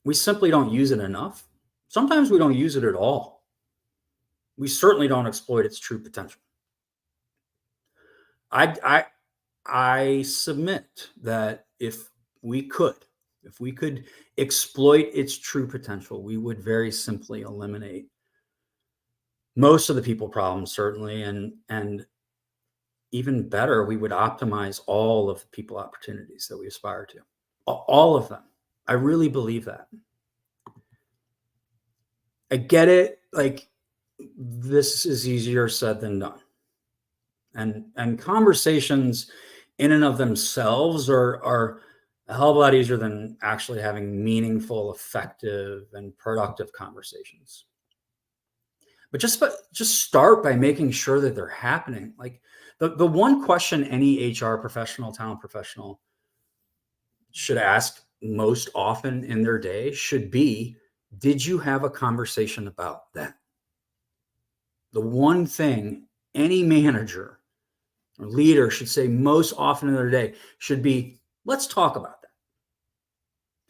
We simply don't use it enough. Sometimes we don't use it at all. We certainly don't exploit its true potential. I submit that if we could exploit its true potential, we would very simply eliminate most of the people problems, certainly, and even better, we would optimize all of the people opportunities that we aspire to. All of them. I really believe that. I get it. Like, this is easier said than done. And conversations in and of themselves are a hell of a lot easier than actually having meaningful, effective, and productive conversations. But just start by making sure that they're happening. Like, the one question any HR professional, talent professional should ask most often in their day should be, did you have a conversation about that? The one thing any manager or leader should say most often in their day should be, let's talk about that.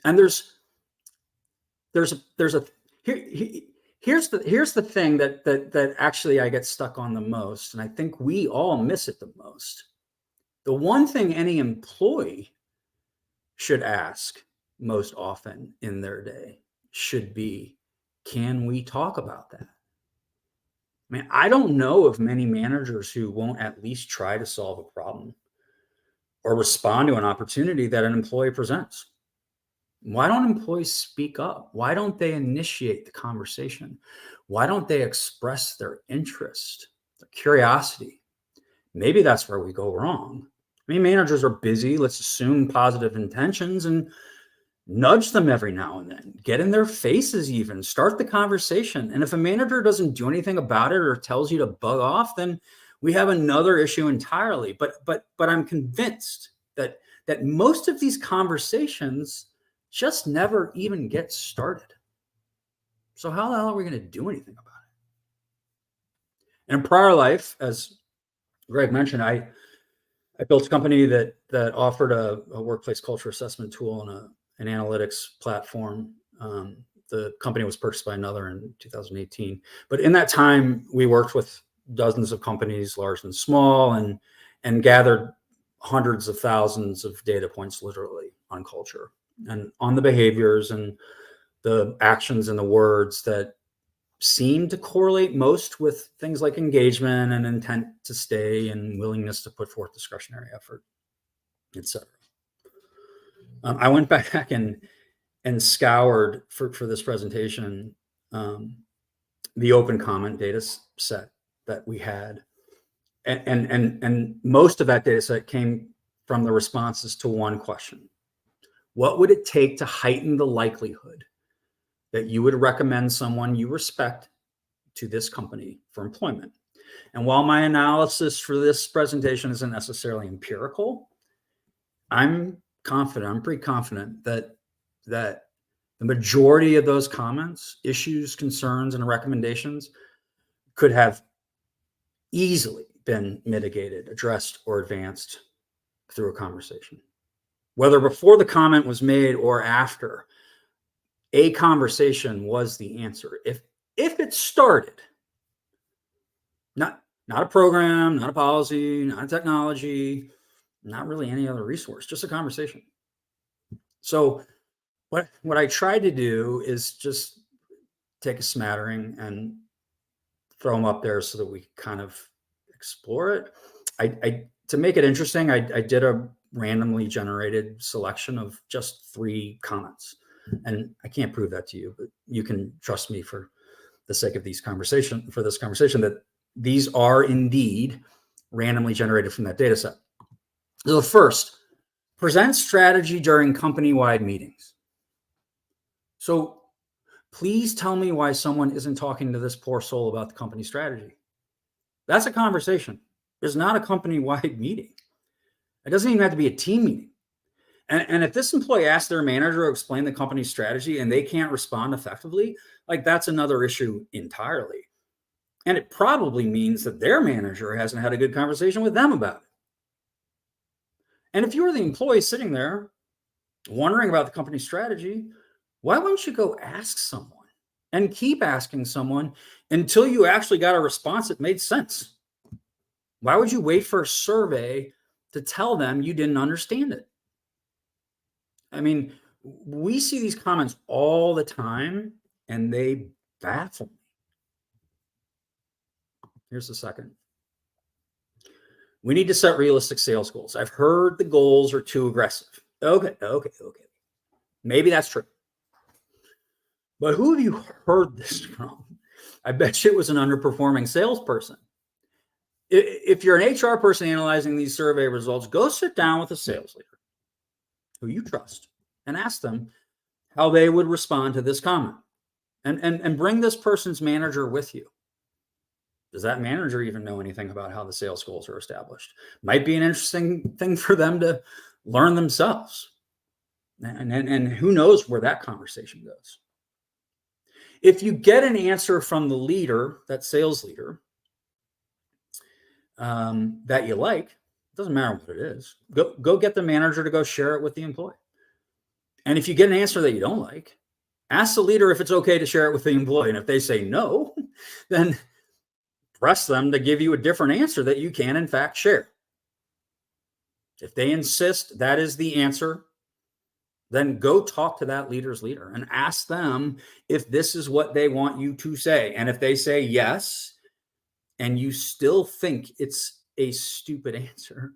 And here's the thing that actually I get stuck on the most, and I think we all miss it the most. The one thing any employee should ask most often in their day should be, can we talk about that? I mean, I don't know of many managers who won't at least try to solve a problem or respond to an opportunity that an employee presents. Why don't employees speak up? Why don't they initiate the conversation? Why don't they express their interest, their curiosity? Maybe that's where we go wrong. I mean, managers are busy. Let's assume positive intentions and nudge them every now and then. Get in their faces even. Start the conversation. And if a manager doesn't do anything about it or tells you to bug off, then We have another issue entirely, but I'm convinced that most of these conversations just never even get started. So how the hell are we going to do anything about it? In a prior life, as Greg mentioned, I built a company that offered a workplace culture assessment tool and an analytics platform. The company was purchased by another in 2018. But in that time, we worked with dozens of companies, large and small, and gathered hundreds of thousands of data points literally on culture and on the behaviors and the actions and the words that seem to correlate most with things like engagement and intent to stay and willingness to put forth discretionary effort, etc. I went back and scoured for this presentation the open comment data set that we had, and most of that data set came from the responses to one question: what would it take to heighten the likelihood that you would recommend someone you respect to this company for employment? And while my analysis for this presentation isn't necessarily empirical, I'm pretty confident that the majority of those comments, issues, concerns, and recommendations could have easily been mitigated, addressed, or advanced through a conversation. Whether before the comment was made or after, a conversation was the answer. If it started, not a program, not a policy, not a technology, not really any other resource, just a conversation. So what I tried to do is just take a smattering and throw them up there so that we kind of explore it. I to make it interesting, I did a randomly generated selection of just 3 comments. And I can't prove that to you, but you can trust me for the sake of this conversation that these are indeed randomly generated from that data set. So the first, present strategy during company-wide meetings. So please tell me why someone isn't talking to this poor soul about the company strategy. That's a conversation. It's not a company-wide meeting. It doesn't even have to be a team meeting. And if this employee asks their manager to explain the company's strategy and they can't respond effectively, like that's another issue entirely. And it probably means that their manager hasn't had a good conversation with them about it. And if you're the employee sitting there wondering about the company's strategy, why wouldn't you go ask someone and keep asking someone until you actually got a response that made sense? Why would you wait for a survey to tell them you didn't understand it? I mean, we see these comments all the time and they baffle me. Here's the second. We need to set realistic sales goals. I've heard the goals are too aggressive. Okay. Maybe that's true. But who have you heard this from? I bet you it was an underperforming salesperson. If you're an HR person analyzing these survey results, go sit down with a sales leader who you trust and ask them how they would respond to this comment. And bring this person's manager with you. Does that manager even know anything about how the sales goals are established? Might be an interesting thing for them to learn themselves. And who knows where that conversation goes. If you get an answer from the leader, that sales leader, that you like, it doesn't matter what it is, go get the manager to go share it with the employee. And if you get an answer that you don't like, ask the leader if it's okay to share it with the employee. And if they say no, then press them to give you a different answer that you can in fact share. If they insist that is the answer, then go talk to that leader's leader and ask them if this is what they want you to say. And if they say yes, and you still think it's a stupid answer,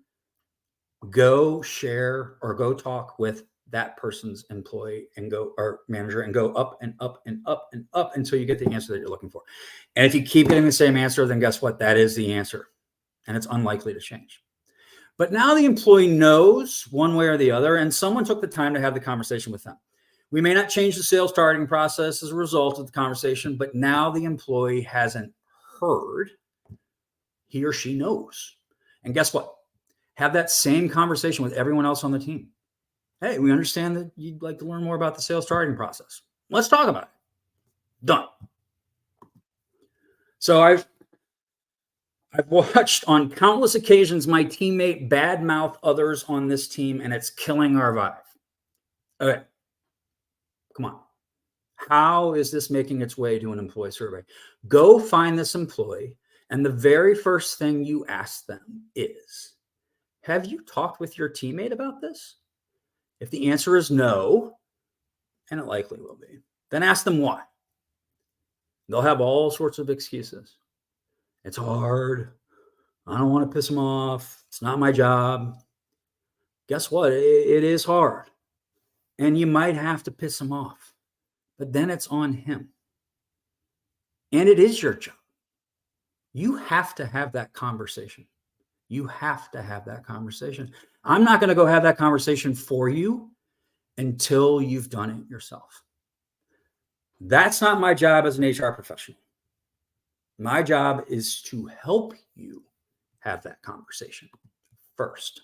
go share or go talk with that person's employee and go, or manager, and go up and up and up and up until you get the answer that you're looking for. And if you keep getting the same answer, then guess what? That is the answer. And it's unlikely to change. But now the employee knows one way or the other, and someone took the time to have the conversation with them. We may not change the sales targeting process as a result of the conversation, but now the employee hasn't heard. he or she knows. And guess what? Have that same conversation with everyone else on the team. Hey, we understand that you'd like to learn more about the sales targeting process. Let's talk about it. Done. So I've watched on countless occasions my teammate badmouth others on this team, and it's killing our vibe. Okay, come on. How is this making its way to an employee survey? Go find this employee, and the very first thing you ask them is, have you talked with your teammate about this? If the answer is no, and it likely will be, then ask them why. They'll have all sorts of excuses. It's hard. I don't want to piss them off. It's not my job. Guess what? It is hard. And you might have to piss him off. But then it's on him. And it is your job. You have to have that conversation. You have to have that conversation. I'm not going to go have that conversation for you until you've done it yourself. That's not my job as an HR professional. My job is to help you have that conversation first.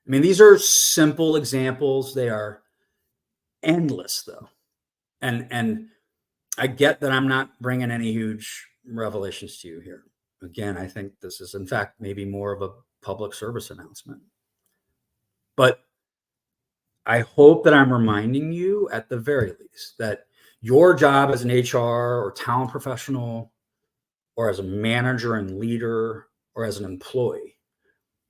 I mean, these are simple examples. They are endless, though. And I get that I'm not bringing any huge revelations to you here. Again, I think this is, in fact, maybe more of a public service announcement. But I hope that I'm reminding you at the very least that your job as an HR or talent professional or as a manager and leader or as an employee,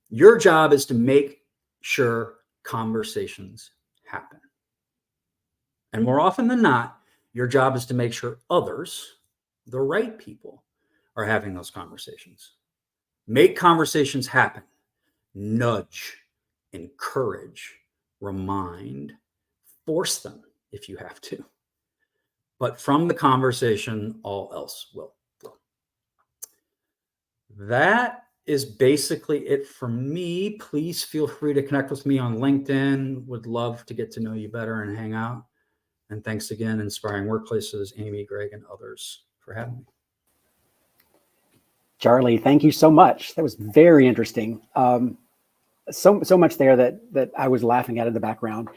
your job is to make sure conversations happen. And more often than not, your job is to make sure others, the right people, are having those conversations. Make conversations happen. Nudge, encourage, remind, force them if you have to. But from the conversation, all else will flow. That is basically it for me. Please feel free to connect with me on LinkedIn. Would love to get to know you better and hang out. And thanks again, Inspiring Workplaces, Amy, Greg, and others for having me. Charlie, thank you so much. That was very interesting. So much there that I was laughing at in the background.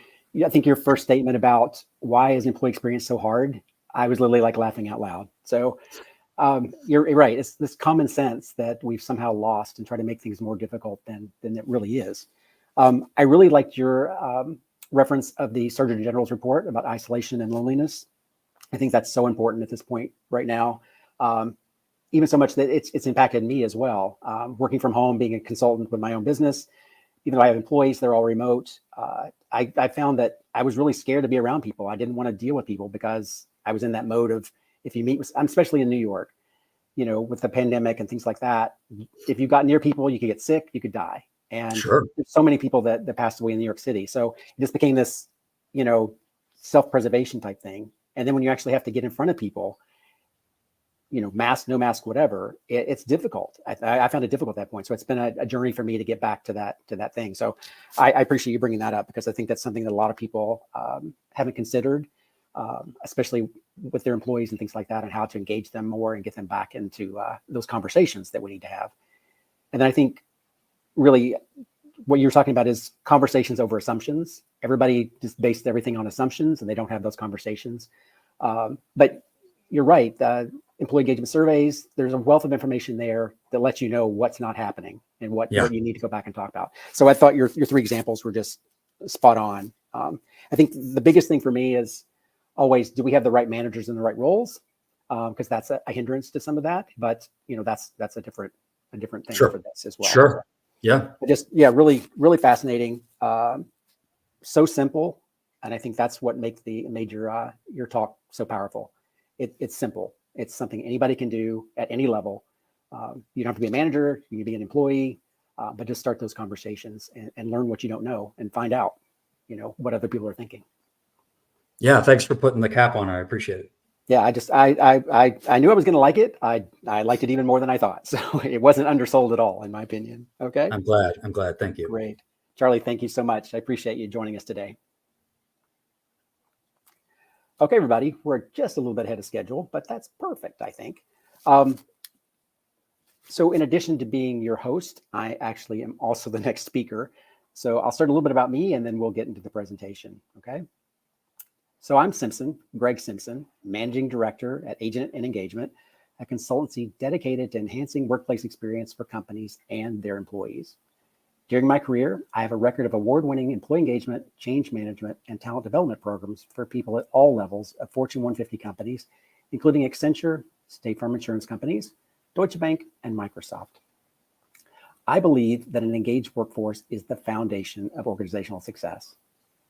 I think your first statement about why is employee experience so hard, I was literally like laughing out loud. So you're right. It's this common sense that we've somehow lost and try to make things more difficult than it really is. I really liked your reference of the Surgeon General's report about isolation and loneliness. I think that's so important at this point right now. Even so much that it's impacted me as well. Working from home, being a consultant with my own business, even though I have employees, they're all remote. I found that I was really scared to be around people. I didn't want to deal with people because I was in that mode of, if you meet with, especially in New York, with the pandemic and things like that, if you got near people, you could get sick, you could die. And Sure. There's so many people that passed away in New York City. So it just became this, self-preservation type thing. And then when you actually have to get in front of people, mask, no mask, whatever, it's difficult. I found it difficult at that point. So it's been a journey for me to get back to that thing. So I appreciate you bringing that up, because I think that's something that a lot of people haven't considered, especially with their employees and things like that, and how to engage them more and get them back into those conversations that we need to have. And then I think really what you're talking about is conversations over assumptions. Everybody just based everything on assumptions, and they don't have those conversations. But you're right. Employee engagement surveys, there's a wealth of information there that lets you know what's not happening and what you need to go back and talk about. So I thought your three examples were just spot on. I think the biggest thing for me is always, do we have the right managers in the right roles? Because that's a hindrance to some of that. But that's a different thing for this as well. Sure. Yeah. Really, really fascinating. So simple, and I think that's what made your talk so powerful. It's simple. It's something anybody can do at any level. You don't have to be a manager, you can be an employee, but just start those conversations and learn what you don't know and find out, what other people are thinking. Yeah. Thanks for putting the cap on. I appreciate it. Yeah. I knew I was going to like it. I liked it even more than I thought. So it wasn't undersold at all, in my opinion. Okay. I'm glad. Thank you. Great. Charlie, thank you so much. I appreciate you joining us today. Okay, everybody, we're just a little bit ahead of schedule, but that's perfect, I think. So in addition to being your host, I actually am also the next speaker. So I'll start a little bit about me and then we'll get into the presentation, okay? So I'm Simpson, Greg Simpson, Managing Director at Agent and Engagement, a consultancy dedicated to enhancing workplace experience for companies and their employees. During my career, I have a record of award-winning employee engagement, change management, and talent development programs for people at all levels of Fortune 150 companies, including Accenture, State Farm Insurance Companies, Deutsche Bank, and Microsoft. I believe that an engaged workforce is the foundation of organizational success.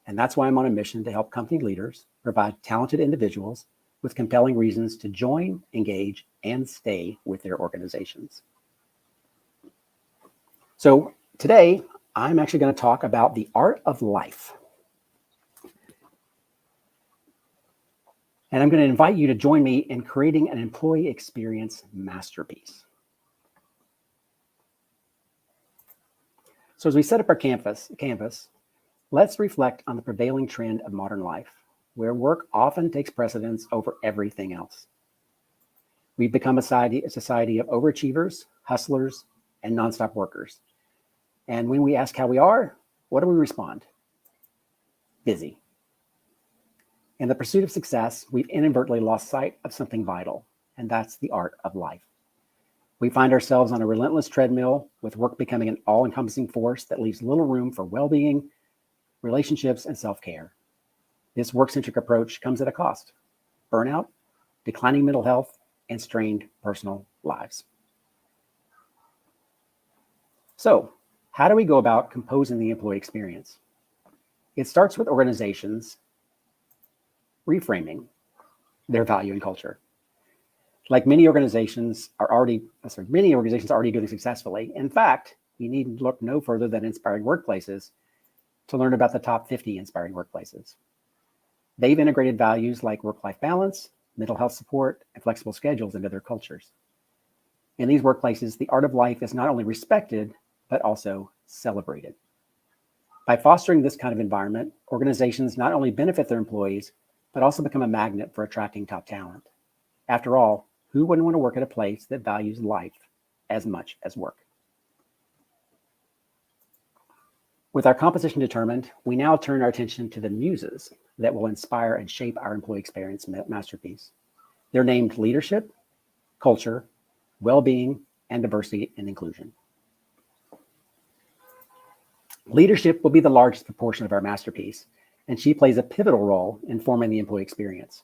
And that's why I'm on a mission to help company leaders provide talented individuals with compelling reasons to join, engage, and stay with their organizations. So today, I'm actually going to talk about the art of life. And I'm going to invite you to join me in creating an employee experience masterpiece. So as we set up our canvas, let's reflect on the prevailing trend of modern life, where work often takes precedence over everything else. We've become a society of overachievers, hustlers, and nonstop workers. And when we ask how we are, what do we respond? Busy. In the pursuit of success, we've inadvertently lost sight of something vital, and that's the art of life. We find ourselves on a relentless treadmill, with work becoming an all-encompassing force that leaves little room for well-being, relationships, and self-care. This work-centric approach comes at a cost: burnout, declining mental health, and strained personal lives. So, how do we go about composing the employee experience? It starts with organizations reframing their value and culture. Like many organizations are already doing successfully. In fact, you need to look no further than Inspiring Workplaces to learn about the top 50 inspiring workplaces. They've integrated values like work-life balance, mental health support, and flexible schedules into their cultures. In these workplaces, the art of life is not only respected, but also celebrated. By fostering this kind of environment, organizations not only benefit their employees, but also become a magnet for attracting top talent. After all, who wouldn't want to work at a place that values life as much as work? With our composition determined, we now turn our attention to the muses that will inspire and shape our employee experience masterpiece. They're named leadership, culture, well-being, and diversity and inclusion. Leadership will be the largest proportion of our masterpiece, and she plays a pivotal role in forming the employee experience.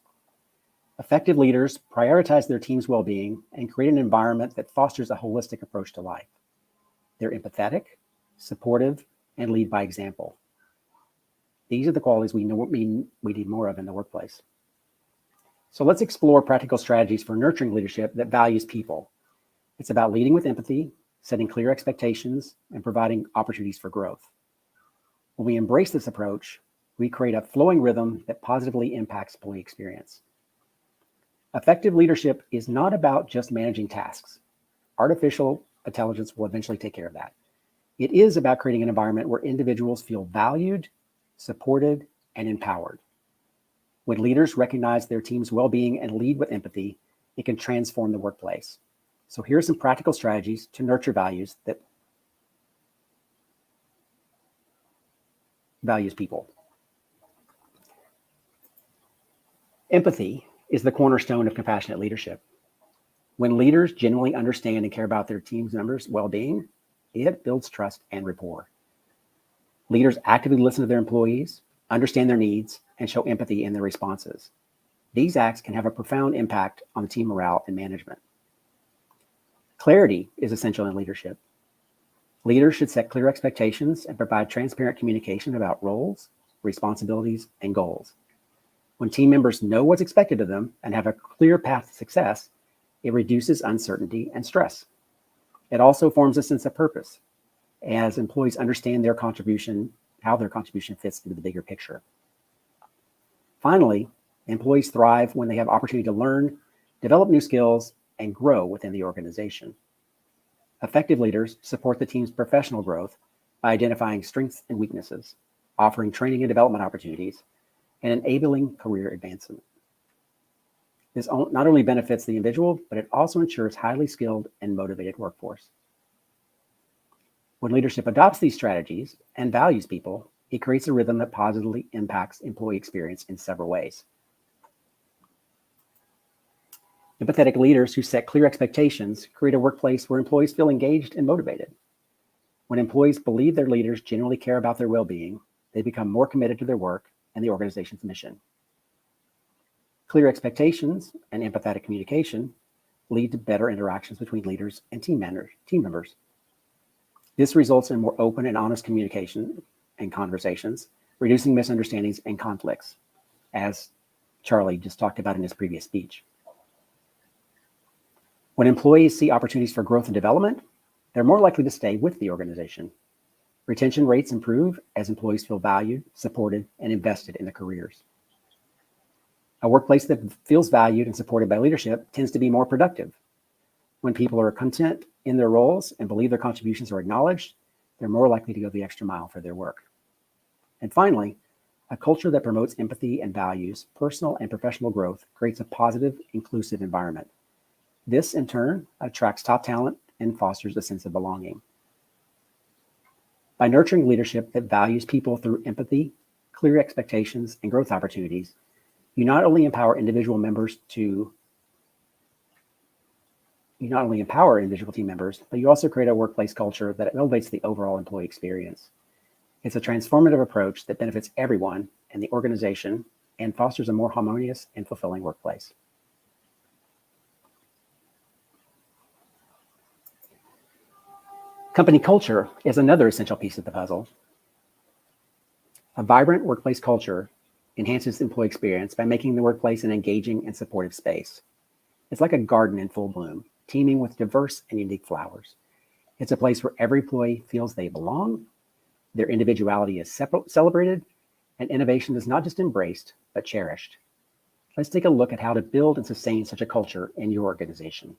Effective leaders prioritize their team's well-being and create an environment that fosters a holistic approach to life. They're empathetic, supportive, and lead by example. These are the qualities we need more of in the workplace. So let's explore practical strategies for nurturing leadership that values people. It's about leading with empathy, setting clear expectations, and providing opportunities for growth. When we embrace this approach, we create a flowing rhythm that positively impacts employee experience. Effective leadership is not about just managing tasks. Artificial intelligence will eventually take care of that. It is about creating an environment where individuals feel valued, supported, and empowered. When leaders recognize their team's well-being and lead with empathy, it can transform the workplace. So here are some practical strategies to nurture values that values people. Empathy is the cornerstone of compassionate leadership. When leaders genuinely understand and care about their team's members' well-being, it builds trust and rapport. Leaders actively listen to their employees, understand their needs, and show empathy in their responses. These acts can have a profound impact on the team morale and management. Clarity is essential in leadership. Leaders should set clear expectations and provide transparent communication about roles, responsibilities, and goals. When team members know what's expected of them and have a clear path to success, it reduces uncertainty and stress. It also forms a sense of purpose as employees understand their contribution, how their contribution fits into the bigger picture. Finally, employees thrive when they have opportunity to learn, develop new skills, and grow within the organization. Effective leaders support the team's professional growth by identifying strengths and weaknesses, offering training and development opportunities, and enabling career advancement. This not only benefits the individual, but it also ensures highly skilled and motivated workforce. When leadership adopts these strategies and values people, it creates a rhythm that positively impacts employee experience in several ways. Empathetic leaders who set clear expectations create a workplace where employees feel engaged and motivated. When employees believe their leaders genuinely care about their well-being, they become more committed to their work and the organization's mission. Clear expectations and empathetic communication lead to better interactions between leaders and team members. This results in more open and honest communication and conversations, reducing misunderstandings and conflicts, as Charlie just talked about in his previous speech. When employees see opportunities for growth and development, they're more likely to stay with the organization. Retention rates improve as employees feel valued, supported, and invested in their careers. A workplace that feels valued and supported by leadership tends to be more productive. When people are content in their roles and believe their contributions are acknowledged, they're more likely to go the extra mile for their work. And finally, a culture that promotes empathy and values personal and professional growth creates a positive, inclusive environment. This, in turn, attracts top talent and fosters a sense of belonging. By nurturing leadership that values people through empathy, clear expectations, and growth opportunities, you not only empower individual team members, but you also create a workplace culture that elevates the overall employee experience. It's a transformative approach that benefits everyone in the organization and fosters a more harmonious and fulfilling workplace. Company culture is another essential piece of the puzzle. A vibrant workplace culture enhances employee experience by making the workplace an engaging and supportive space. It's like a garden in full bloom, teeming with diverse and unique flowers. It's a place where every employee feels they belong, their individuality is celebrated, and innovation is not just embraced, but cherished. Let's take a look at how to build and sustain such a culture in your organization.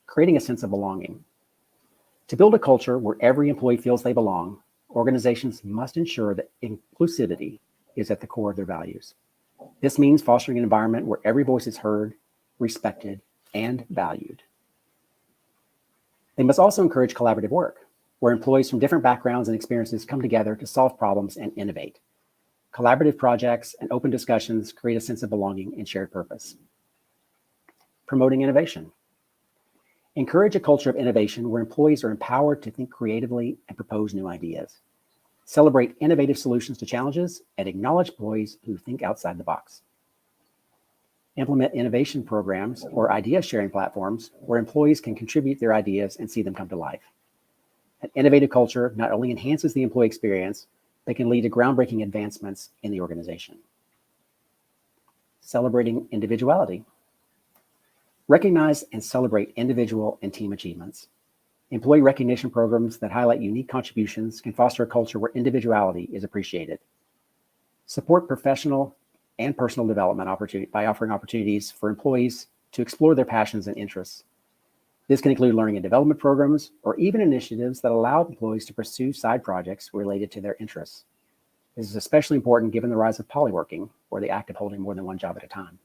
Creating a sense of belonging. To build a culture where every employee feels they belong, organizations must ensure that inclusivity is at the core of their values. This means fostering an environment where every voice is heard, respected, and valued. They must also encourage collaborative work, where employees from different backgrounds and experiences come together to solve problems and innovate. Collaborative projects and open discussions create a sense of belonging and shared purpose. Promoting innovation. Encourage a culture of innovation where employees are empowered to think creatively and propose new ideas. Celebrate innovative solutions to challenges and acknowledge employees who think outside the box. Implement innovation programs or idea sharing platforms where employees can contribute their ideas and see them come to life. An innovative culture not only enhances the employee experience, but can lead to groundbreaking advancements in the organization. Celebrating individuality. Recognize and celebrate individual and team achievements. Employee recognition programs that highlight unique contributions can foster a culture where individuality is appreciated. Support professional and personal development by offering opportunities for employees to explore their passions and interests. This can include learning and development programs or even initiatives that allow employees to pursue side projects related to their interests. This is especially important given the rise of polyworking, or the act of holding more than one job at a time.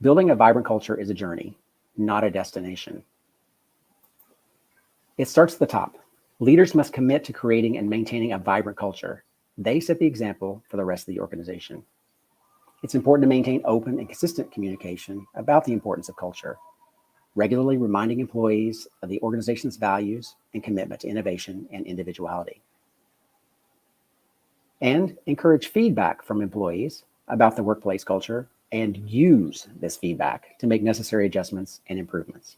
Building a vibrant culture is a journey, not a destination. It starts at the top. Leaders must commit to creating and maintaining a vibrant culture. They set the example for the rest of the organization. It's important to maintain open and consistent communication about the importance of culture, regularly reminding employees of the organization's values and commitment to innovation and individuality. And encourage feedback from employees about the workplace culture and use this feedback to make necessary adjustments and improvements.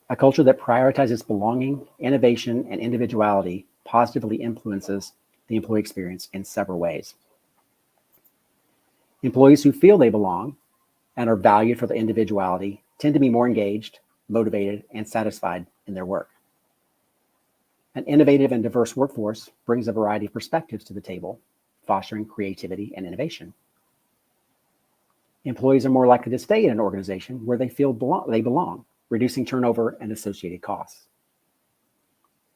A culture that prioritizes belonging, innovation, and individuality positively influences the employee experience in several ways. Employees who feel they belong and are valued for their individuality tend to be more engaged, motivated, and satisfied in their work. An innovative and diverse workforce brings a variety of perspectives to the table, fostering creativity and innovation. Employees are more likely to stay in an organization where they feel they belong, reducing turnover and associated costs.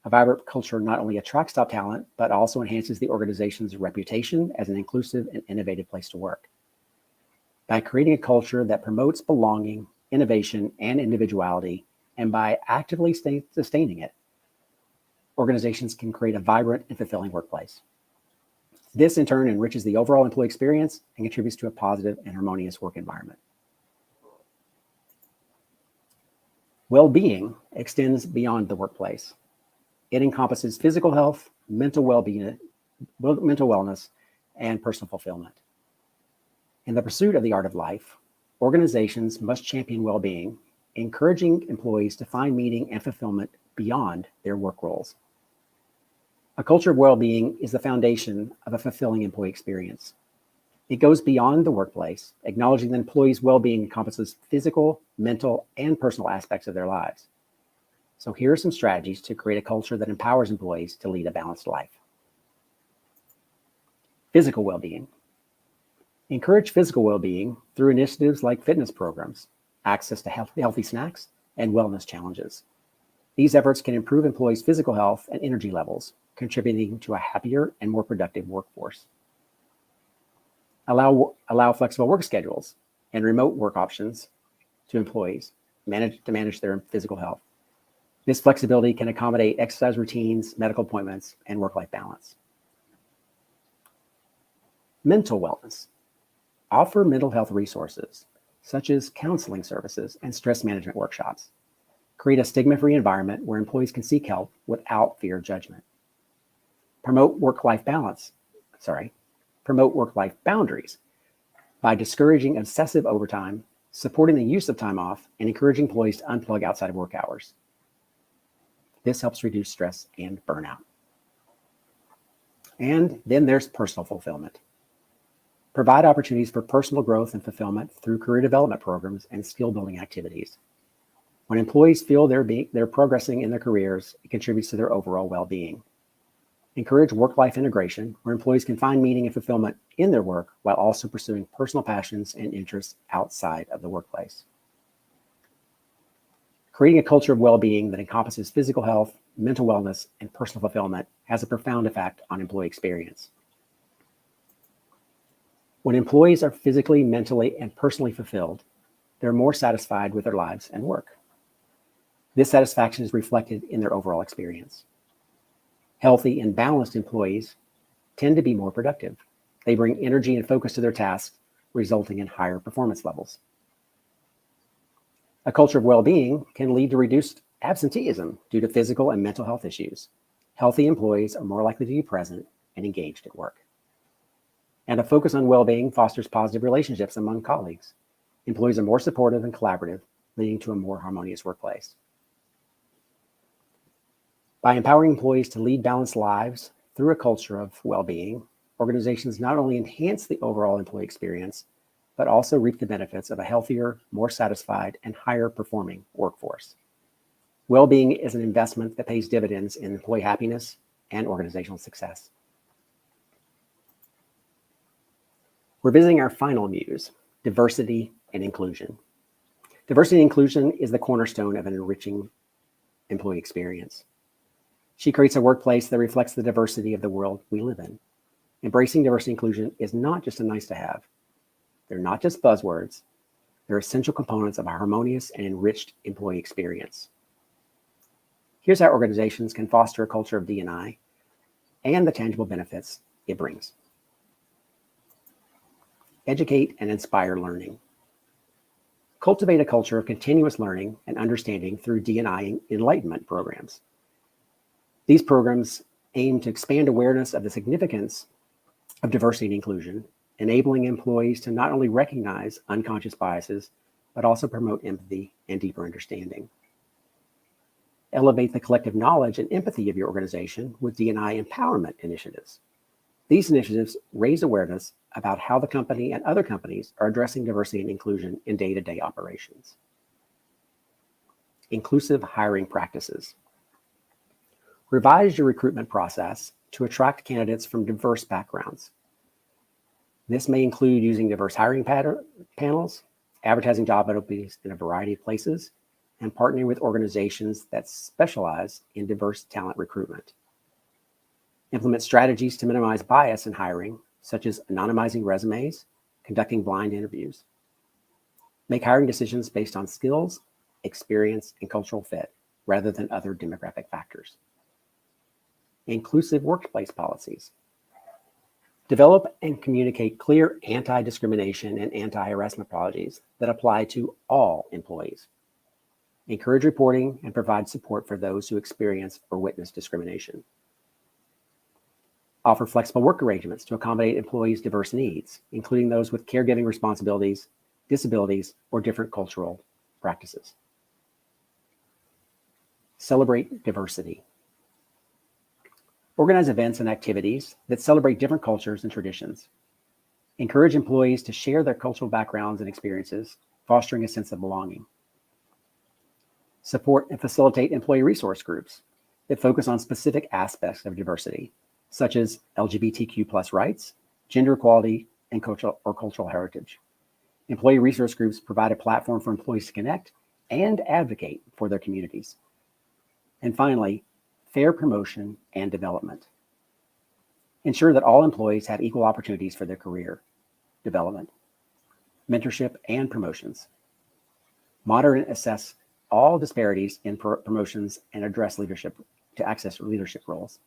A vibrant culture not only attracts top talent, but also enhances the organization's reputation as an inclusive and innovative place to work. By creating a culture that promotes belonging, innovation, and individuality, and by actively sustaining it, organizations can create a vibrant and fulfilling workplace. This, in turn, enriches the overall employee experience and contributes to a positive and harmonious work environment. Well-being extends beyond the workplace. It encompasses physical health, mental well-being, mental wellness, and personal fulfillment. In the pursuit of the art of life, organizations must champion well-being, encouraging employees to find meaning and fulfillment beyond their work roles. A culture of well-being is the foundation of a fulfilling employee experience. It goes beyond the workplace, acknowledging that employees' well-being encompasses physical, mental, and personal aspects of their lives. So here are some strategies to create a culture that empowers employees to lead a balanced life. Physical well-being. Encourage physical well-being through initiatives like fitness programs, access to healthy snacks, and wellness challenges. These efforts can improve employees' physical health and energy levels, contributing to a happier and more productive workforce. Allow flexible work schedules and remote work options to employees to manage their physical health. This flexibility can accommodate exercise routines, medical appointments, and work-life balance. Mental wellness. Offer mental health resources, such as counseling services and stress management workshops. Create a stigma-free environment where employees can seek help without fear of judgment. Promote work-life boundaries by discouraging excessive overtime, supporting the use of time off, and encouraging employees to unplug outside of work hours. This helps reduce stress and burnout. And then there's personal fulfillment. Provide opportunities for personal growth and fulfillment through career development programs and skill building activities. When employees feel they're progressing in their careers, it contributes to their overall well-being. Encourage work-life integration, where employees can find meaning and fulfillment in their work while also pursuing personal passions and interests outside of the workplace. Creating a culture of well-being that encompasses physical health, mental wellness, and personal fulfillment has a profound effect on employee experience. When employees are physically, mentally, and personally fulfilled, they're more satisfied with their lives and work. This satisfaction is reflected in their overall experience. Healthy and balanced employees tend to be more productive. They bring energy and focus to their tasks, resulting in higher performance levels. A culture of well-being can lead to reduced absenteeism due to physical and mental health issues. Healthy employees are more likely to be present and engaged at work. And a focus on well-being fosters positive relationships among colleagues. Employees are more supportive and collaborative, leading to a more harmonious workplace. By empowering employees to lead balanced lives through a culture of well-being, organizations not only enhance the overall employee experience, but also reap the benefits of a healthier, more satisfied, and higher performing workforce. Well-being is an investment that pays dividends in employee happiness and organizational success. We're visiting our final muse, diversity and inclusion. Diversity and inclusion is the cornerstone of an enriching employee experience. She creates a workplace that reflects the diversity of the world we live in. Embracing diversity and inclusion is not just a nice to have. They're not just buzzwords. They're essential components of a harmonious and enriched employee experience. Here's how organizations can foster a culture of D&I and the tangible benefits it brings. Educate and inspire learning. Cultivate a culture of continuous learning and understanding through D&I enlightenment programs. These programs aim to expand awareness of the significance of diversity and inclusion, enabling employees to not only recognize unconscious biases, but also promote empathy and deeper understanding. Elevate the collective knowledge and empathy of your organization with D&I empowerment initiatives. These initiatives raise awareness about how the company and other companies are addressing diversity and inclusion in day-to-day operations. Inclusive hiring practices. Revise your recruitment process to attract candidates from diverse backgrounds. This may include using diverse hiring panels, advertising job openings in a variety of places, and partnering with organizations that specialize in diverse talent recruitment. Implement strategies to minimize bias in hiring, such as anonymizing resumes, conducting blind interviews. Make hiring decisions based on skills, experience, and cultural fit, rather than other demographic factors. Inclusive workplace policies. Develop and communicate clear anti-discrimination and anti-harassment policies that apply to all employees. Encourage reporting and provide support for those who experience or witness discrimination. Offer flexible work arrangements to accommodate employees' diverse needs, including those with caregiving responsibilities, disabilities, or different cultural practices. Celebrate diversity. Organize events and activities that celebrate different cultures and traditions. Encourage employees to share their cultural backgrounds and experiences, fostering a sense of belonging. Support and facilitate employee resource groups that focus on specific aspects of diversity, such as LGBTQ+ rights, gender equality, and cultural heritage. Employee resource groups provide a platform for employees to connect and advocate for their communities. And finally, fair promotion and development. Ensure that all employees have equal opportunities for their career development, mentorship, and promotions. Monitor and assess all disparities in promotions and address leadership to access leadership roles.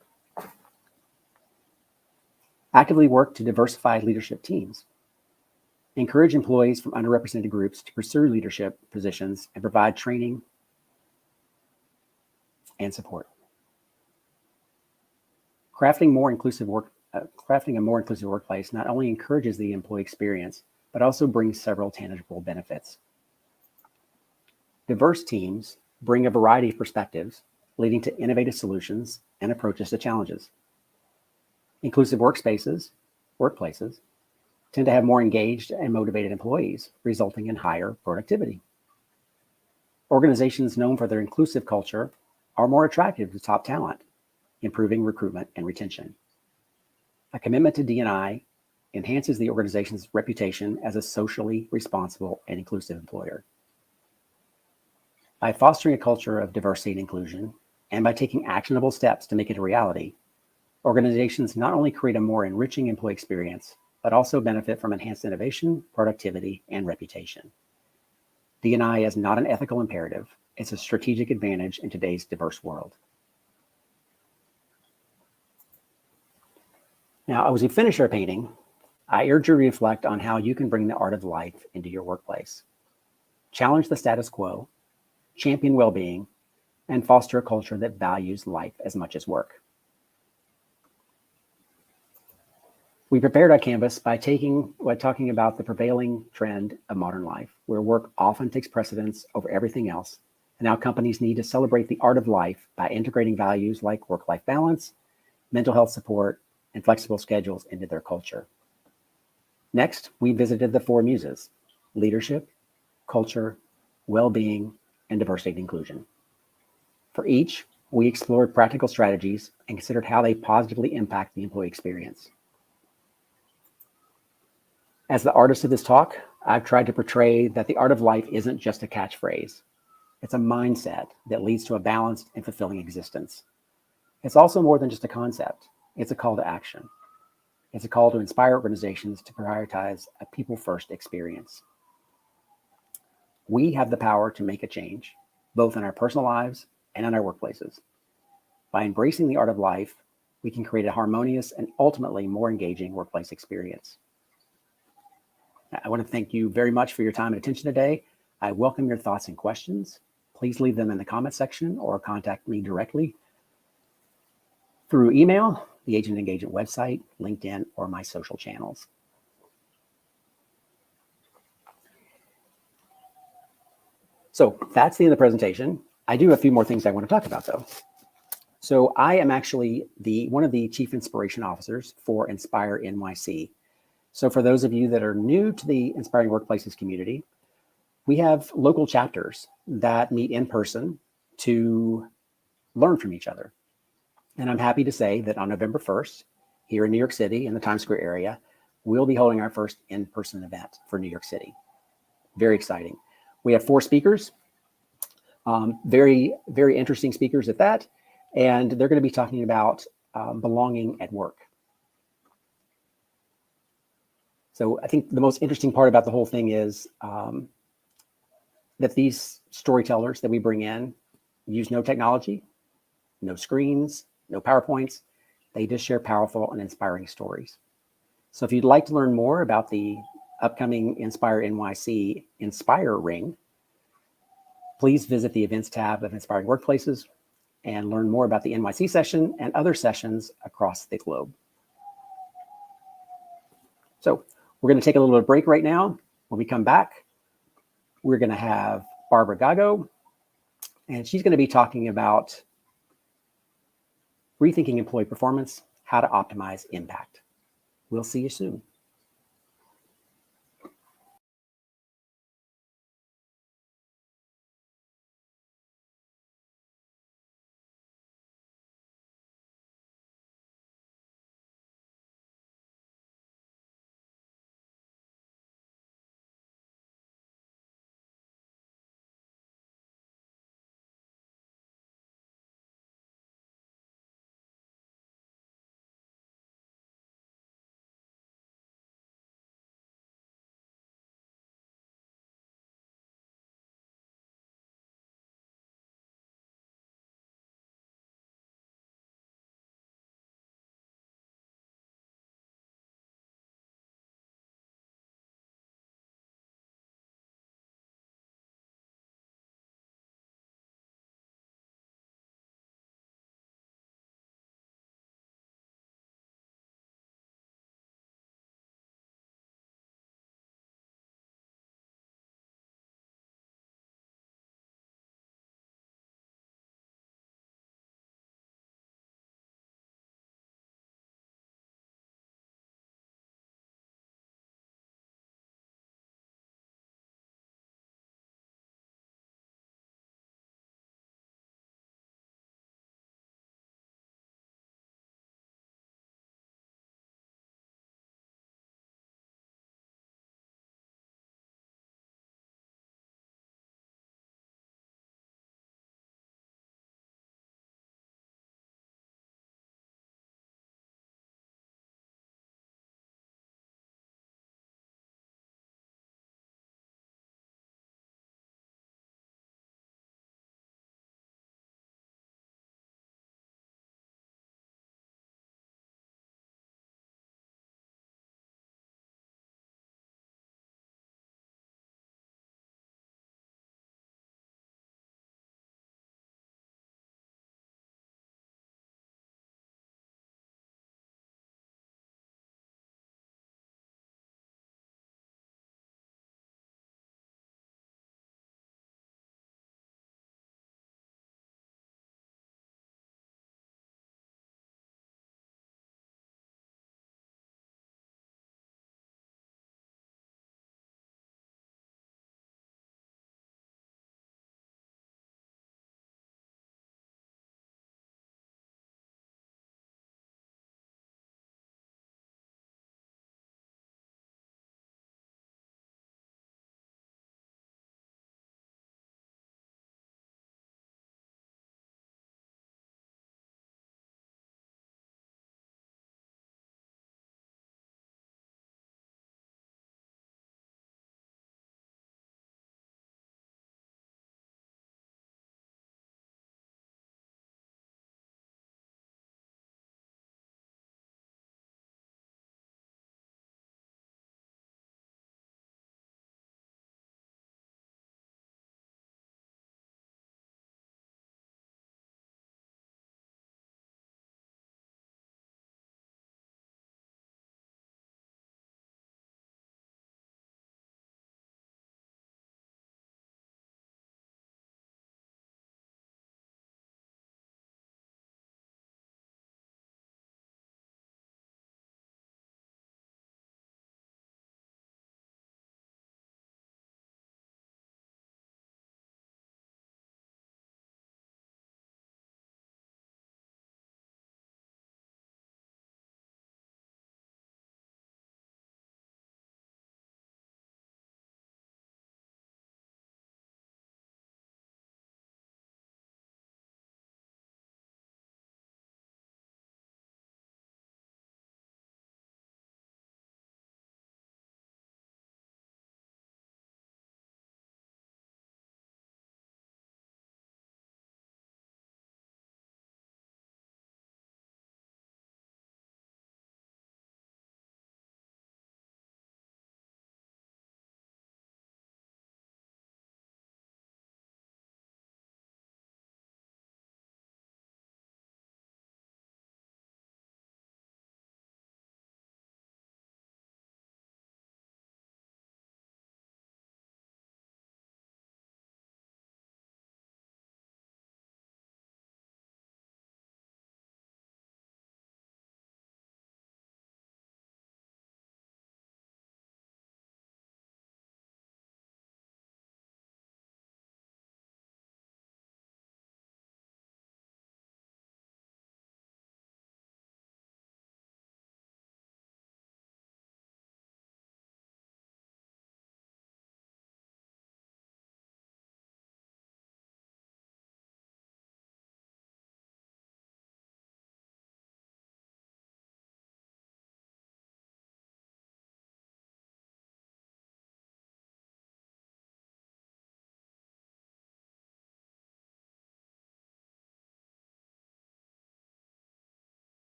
Actively work to diversify leadership teams. Encourage employees from underrepresented groups to pursue leadership positions and provide training and support. Crafting a more inclusive workplace not only encourages the employee experience, but also brings several tangible benefits. Diverse teams bring a variety of perspectives, leading to innovative solutions and approaches to challenges. Inclusive workplaces tend to have more engaged and motivated employees, resulting in higher productivity. Organizations known for their inclusive culture are more attractive to top talent, improving recruitment and retention. A commitment to D&I enhances the organization's reputation as a socially responsible and inclusive employer. By fostering a culture of diversity and inclusion, and by taking actionable steps to make it a reality, organizations not only create a more enriching employee experience, but also benefit from enhanced innovation, productivity, and reputation. D&I is not an ethical imperative, it's a strategic advantage in today's diverse world. Now, as we finish our painting, I urge you to reflect on how you can bring the art of life into your workplace. Challenge the status quo, champion well-being, and foster a culture that values life as much as work. We prepared our canvas by talking about the prevailing trend of modern life, where work often takes precedence over everything else, and how companies need to celebrate the art of life by integrating values like work-life balance, mental health support, and flexible schedules into their culture. Next, we visited the four muses: leadership, culture, well-being, and diversity and inclusion. For each, we explored practical strategies and considered how they positively impact the employee experience. As the artist of this talk, I've tried to portray that the art of life isn't just a catchphrase. It's a mindset that leads to a balanced and fulfilling existence. It's also more than just a concept. It's a call to action. It's a call to inspire organizations to prioritize a people-first experience. We have the power to make a change, both in our personal lives and in our workplaces. By embracing the art of life, we can create a harmonious and ultimately more engaging workplace experience. I want to thank you very much for your time and attention today. I welcome your thoughts and questions. Please leave them in the comment section or contact me directly through email, the Agent Engagement website, LinkedIn, or my social channels. So that's the end of the presentation. I do have a few more things I want to talk about, though. So I am actually one of the Chief Inspiration Officers for Inspire NYC. So for those of you that are new to the Inspiring Workplaces community, we have local chapters that meet in person to learn from each other. And I'm happy to say that on November 1st, here in New York City, in the Times Square area, we'll be holding our first in-person event for New York City. Very exciting. We have 4 speakers. Very, very interesting speakers at that. And they're going to be talking about belonging at work. So I think the most interesting part about the whole thing is that these storytellers that we bring in use no technology, no screens, no PowerPoints. They just share powerful and inspiring stories. So if you'd like to learn more about the upcoming Inspire NYC Inspire Ring, please visit the events tab of Inspiring Workplaces and learn more about the NYC session and other sessions across the globe. So we're going to take a little bit of break right now. When we come back, we're going to have Barbara Gago, and she's going to be talking about rethinking employee performance, how to optimize impact. We'll see you soon.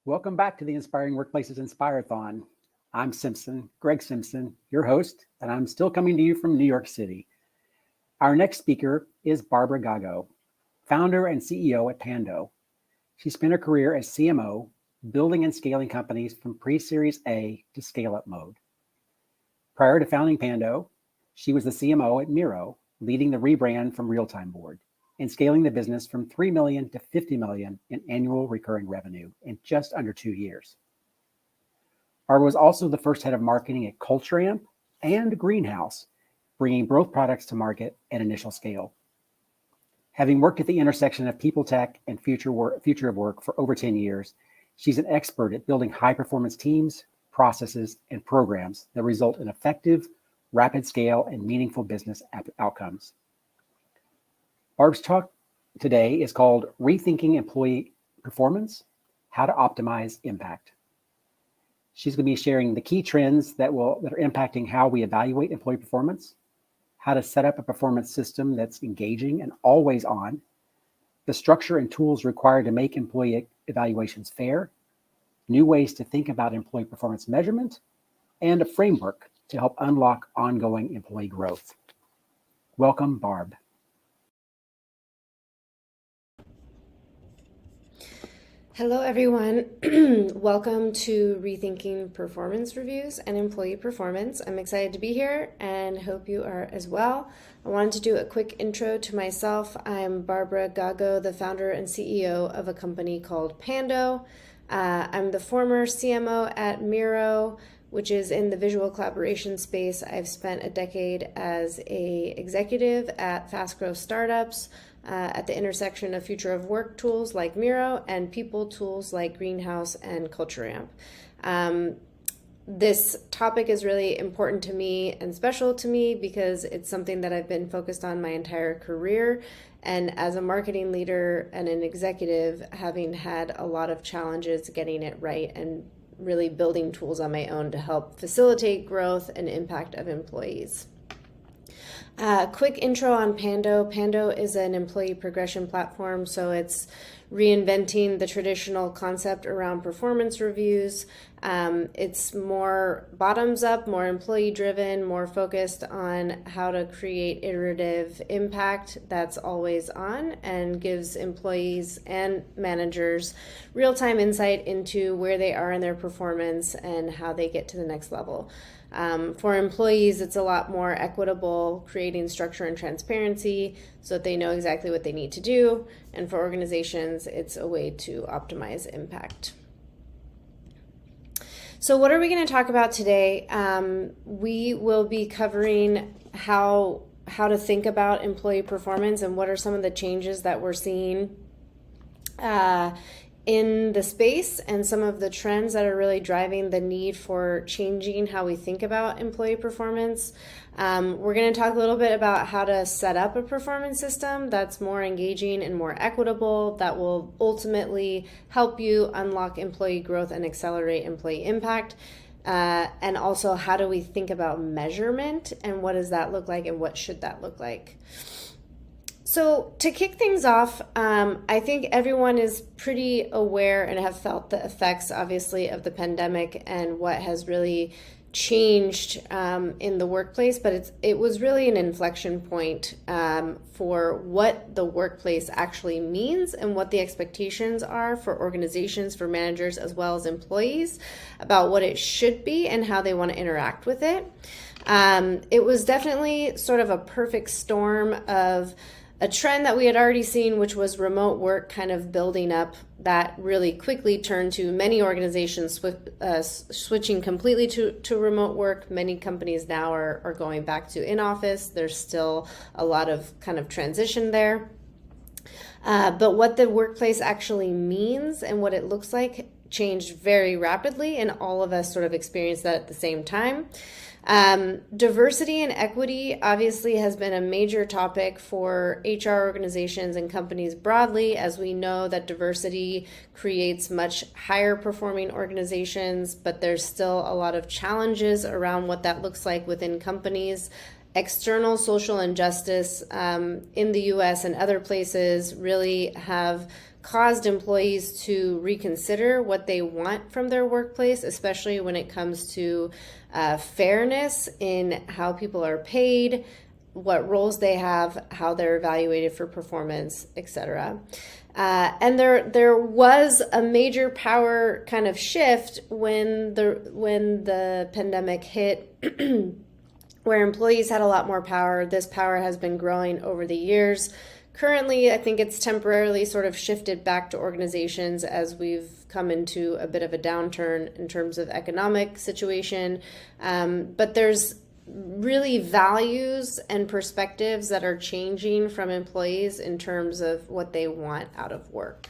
Welcome back to the Inspiring Workplaces Inspirathon. I'm Greg Simpson, your host, and I'm still coming to you from New York City. Our next speaker is Barbara Gago, founder and CEO at Pando. She spent her career as CMO, building and scaling companies from pre-Series A to scale-up mode. Prior to founding Pando, she was the CMO at Miro, leading the rebrand from Real-Time Board and scaling the business from 3 million to 50 million in annual recurring revenue in just under 2 years. Barbara was also the first head of marketing at CultureAmp and Greenhouse, bringing both products to market at initial scale. Having worked at the intersection of people tech and future of work for over 10 years, she's an expert at building high-performance teams, processes, and programs that result in effective, rapid scale, and meaningful business outcomes. Barb's talk today is called Rethinking Employee Performance, How to Optimize Impact. She's going to be sharing the key trends that are impacting how we evaluate employee performance, how to set up a performance system that's engaging and always on, the structure and tools required to make employee evaluations fair, new ways to think about employee performance measurement, and a framework to help unlock ongoing employee growth. Welcome, Barb. Hello, everyone. Welcome to Rethinking Performance Reviews and Employee Performance. I'm excited to be here and hope you are as well. I wanted to do a quick intro to myself. I'm Barbara Gago, the founder and CEO of a company called Pando. I'm the former CMO at Miro, which is in the visual collaboration space. I've spent a decade as an executive at fast growth startups, at the intersection of future of work tools like Miro and people tools like Greenhouse and CultureAmp. This topic is really important to me and special to me because it's something that I've been focused on my entire career. And as a marketing leader and an executive, having had a lot of challenges getting it right and really building tools on my own to help facilitate growth and impact of employees. Quick intro on Pando. Pando is an employee progression platform, so it's reinventing the traditional concept around performance reviews. It's more bottoms up, more employee driven, more focused on how to create iterative impact that's always on and gives employees and managers real-time insight into where they are in their performance and how they get to the next level. For employees, it's a lot more equitable, creating structure and transparency so that they know exactly what they need to do. And for organizations, it's a way to optimize impact. So what are we going to talk about today? We will be covering how to think about employee performance and what are some of the changes that we're seeing in the space and some of the trends that are really driving the need for changing how we think about employee performance. We're going to talk a little bit about how to set up a performance system that's more engaging and more equitable, that will ultimately help you unlock employee growth and accelerate employee impact. And also, how do we think about measurement and what does that look like and what should that look like? So to kick things off, I think everyone is pretty aware and have felt the effects, obviously, of the pandemic and what has really changed in the workplace. But it was really an inflection point for what the workplace actually means and what the expectations are for organizations, for managers, as well as employees about what it should be and how they want to interact with it. It was definitely sort of a perfect storm of a trend that we had already seen, which was remote work kind of building up, that really quickly turned to many organizations switching completely to remote work. Many companies now are going back to in-office. There's still a lot of kind of transition there. But what the workplace actually means and what it looks like changed very rapidly, and all of us sort of experienced that at the same time. Diversity and equity obviously has been a major topic for HR organizations and companies broadly, as we know that diversity creates much higher performing organizations, but there's still a lot of challenges around what that looks like within companies external social injustice in the US and other places really have caused employees to reconsider what they want from their workplace, especially when it comes to fairness in how people are paid, what roles they have, how they're evaluated for performance, etc. And there was a major power kind of shift when the pandemic hit, where employees had a lot more power. This power has been growing over the years. Currently, I think it's temporarily sort of shifted back to organizations as we've come into a bit of a downturn in terms of economic situation. But there's really values and perspectives that are changing from employees in terms of what they want out of work.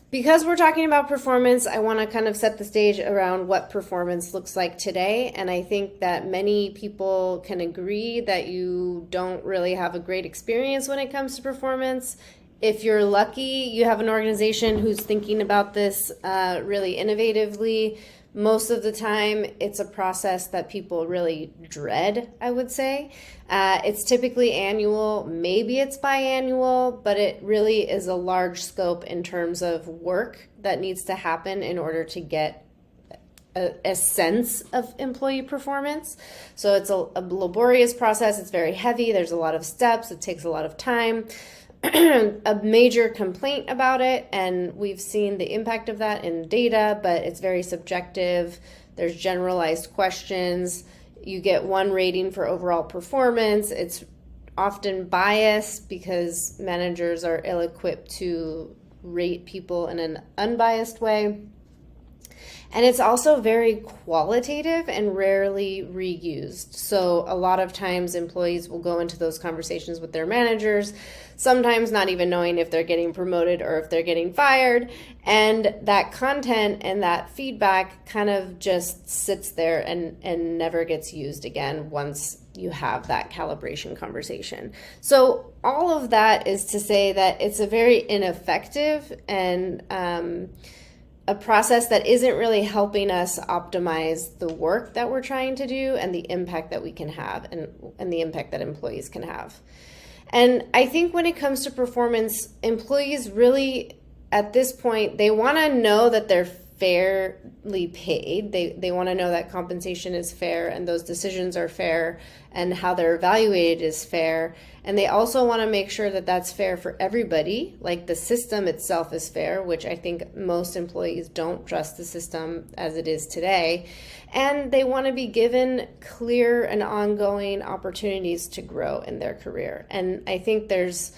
Because we're talking about performance, I want to kind of set the stage around what performance looks like today. And I think that many people can agree that you don't really have a great experience when it comes to performance. If you're lucky, you have an organization who's thinking about this really innovatively. Most of the time, it's a process that people really dread, I would say. It's typically annual, maybe it's biannual, but it really is a large scope in terms of work that needs to happen in order to get a sense of employee performance. So it's a laborious process, it's very heavy, there's a lot of steps, it takes a lot of time. A major complaint about it, and we've seen the impact of that in data, but it's very subjective. There's generalized questions. You get one rating for overall performance. It's often biased because managers are ill-equipped to rate people in an unbiased way. And it's also very qualitative and rarely reused. So a lot of times employees will go into those conversations with their managers, sometimes not even knowing if they're getting promoted or if they're getting fired. And that content and that feedback kind of just sits there and never gets used again once you have that calibration conversation. So all of that is to say that it's a very ineffective and a process that isn't really helping us optimize the work that we're trying to do and the impact that we can have and the impact that employees can have. And I think when it comes to performance, employees really, at this point, they want to know that they're fairly paid. They want to know that compensation is fair and those decisions are fair and how they're evaluated is fair. And they also want to make sure that that's fair for everybody, like the system itself is fair, which I think most employees don't trust the system as it is today. And they want to be given clear and ongoing opportunities to grow in their career. And I think there's,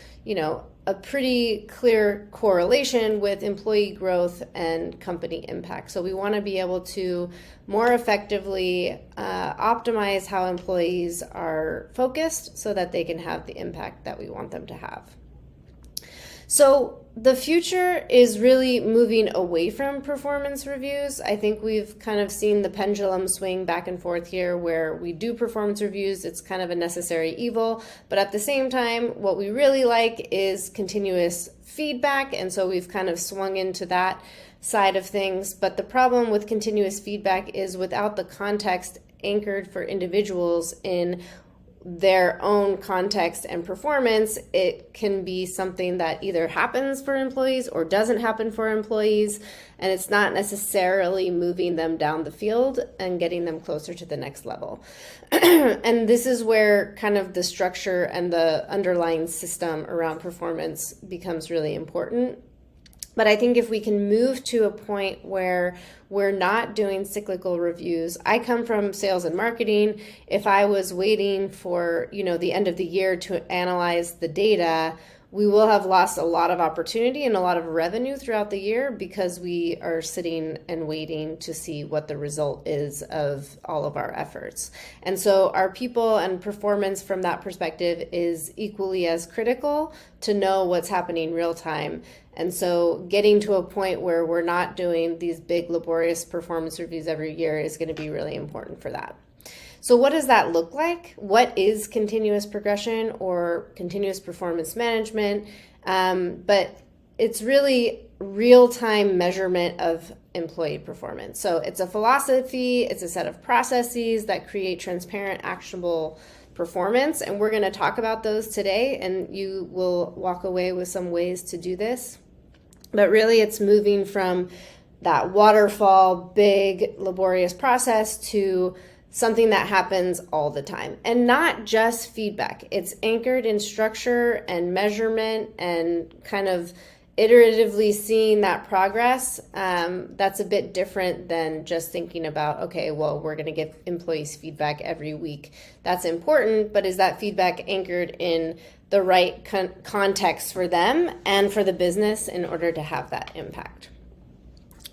a pretty clear correlation with employee growth and company impact. So we want to be able to more effectively optimize how employees are focused so that they can have the impact that we want them to have. So the future is really moving away from performance reviews. I think we've kind of seen the pendulum swing back and forth here where we do performance reviews. It's kind of a necessary evil, but at the same time, what we really like is continuous feedback. And so we've kind of swung into that side of things. But the problem with continuous feedback is without the context anchored for individuals in their own context and performance, it can be something that either happens for employees or doesn't happen for employees, and it's not necessarily moving them down the field and getting them closer to the next level. And this is where kind of the structure and the underlying system around performance becomes really important. But I think if we can move to a point where we're not doing cyclical reviews, I come from sales and marketing. If I was waiting for, the end of the year to analyze the data, we will have lost a lot of opportunity and a lot of revenue throughout the year because we are sitting and waiting to see what the result is of all of our efforts. And so our people and performance from that perspective is equally as critical to know what's happening real time. And so getting to a point where we're not doing these big laborious performance reviews every year is going to be really important for that. So what does that look like? What is continuous progression or continuous performance management? But it's really real-time measurement of employee performance. So it's a philosophy, it's a set of processes that create transparent, actionable performance, and we're going to talk about those today, and you will walk away with some ways to do this. But really, it's moving from that waterfall, big, laborious process to something that happens all the time, and not just feedback. It's anchored in structure and measurement and kind of iteratively seeing that progress. That's a bit different than just thinking about, okay, well, we're going to give employees feedback every week. That's important, but is that feedback anchored in the right context for them and for the business in order to have that impact?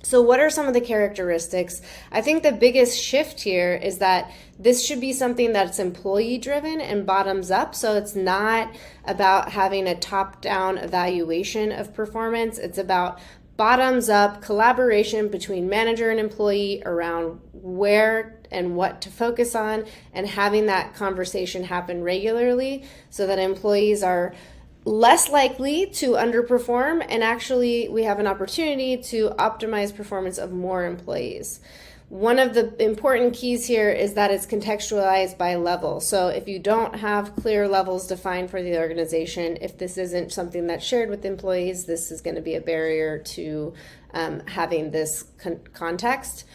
So what are some of the characteristics? I think the biggest shift here is that this should be something that's employee driven and bottoms up. So it's not about having a top-down evaluation of performance. It's about bottoms up collaboration between manager and employee around where and what to focus on, and having that conversation happen regularly so that employees are less likely to underperform, and actually we have an opportunity to optimize performance of more employees. One of the important keys here is that it's contextualized by level. So if you don't have clear levels defined for the organization, if this isn't something that's shared with employees, this is going to be a barrier to having this context.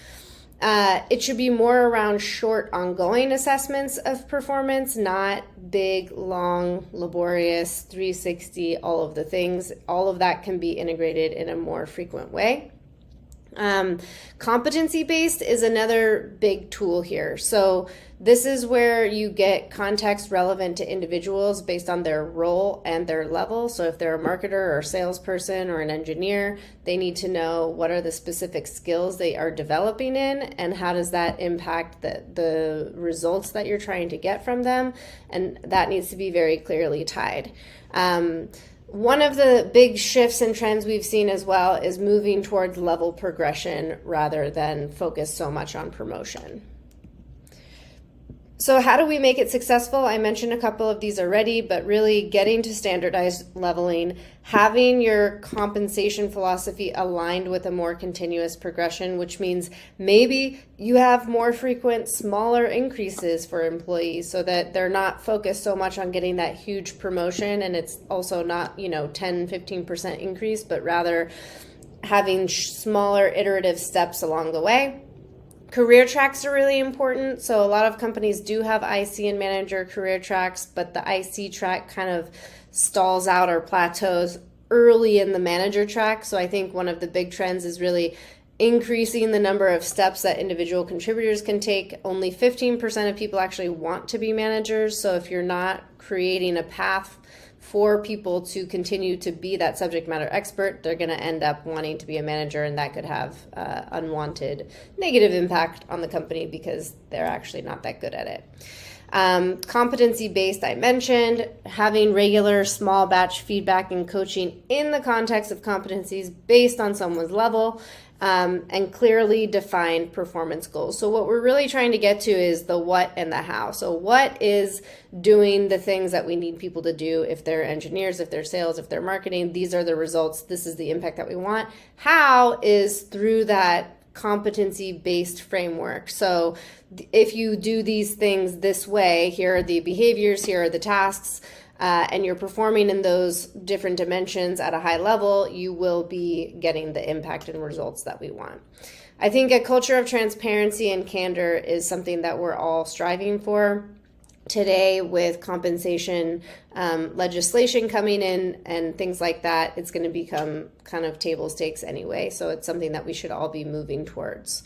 It should be more around short, ongoing assessments of performance, not big, long, laborious, 360, all of the things. All of that can be integrated in a more frequent way. Competency-based is another big tool here. So this is where you get context relevant to individuals based on their role and their level. So if they're a marketer or a salesperson or an engineer, they need to know what are the specific skills they are developing in, and how does that impact the results that you're trying to get from them. And that needs to be very clearly tied. One of the big shifts and trends we've seen as well is moving towards level progression rather than focus so much on promotion. So how do we make it successful? I mentioned a couple of these already, but really getting to standardized leveling, having your compensation philosophy aligned with a more continuous progression, which means maybe you have more frequent, smaller increases for employees so that they're not focused so much on getting that huge promotion, and it's also not, 10, 15% increase, but rather having smaller iterative steps along the way. Career tracks are really important. So a lot of companies do have IC and manager career tracks, but the IC track kind of stalls out or plateaus early in the manager track. So I think one of the big trends is really increasing the number of steps that individual contributors can take. Only 15% of people actually want to be managers. So if you're not creating a path for people to continue to be that subject matter expert, they're going to end up wanting to be a manager, and that could have unwanted negative impact on the company because they're actually not that good at it. Competency-based, I mentioned, having regular small batch feedback and coaching in the context of competencies based on someone's level, and clearly defined performance goals. So what we're really trying to get to is the what and the how. So what is doing the things that we need people to do? If they're engineers, if they're sales, if they're marketing, these are the results. This is the impact that we want. How is through that competency-based framework. So if you do these things this way, here are the behaviors, here are the tasks, and you're performing in those different dimensions at a high level, you will be getting the impact and results that we want. I think a culture of transparency and candor is something that we're all striving for. Today, with compensation legislation coming in and things like that, it's going to become kind of table stakes anyway. So it's something that we should all be moving towards.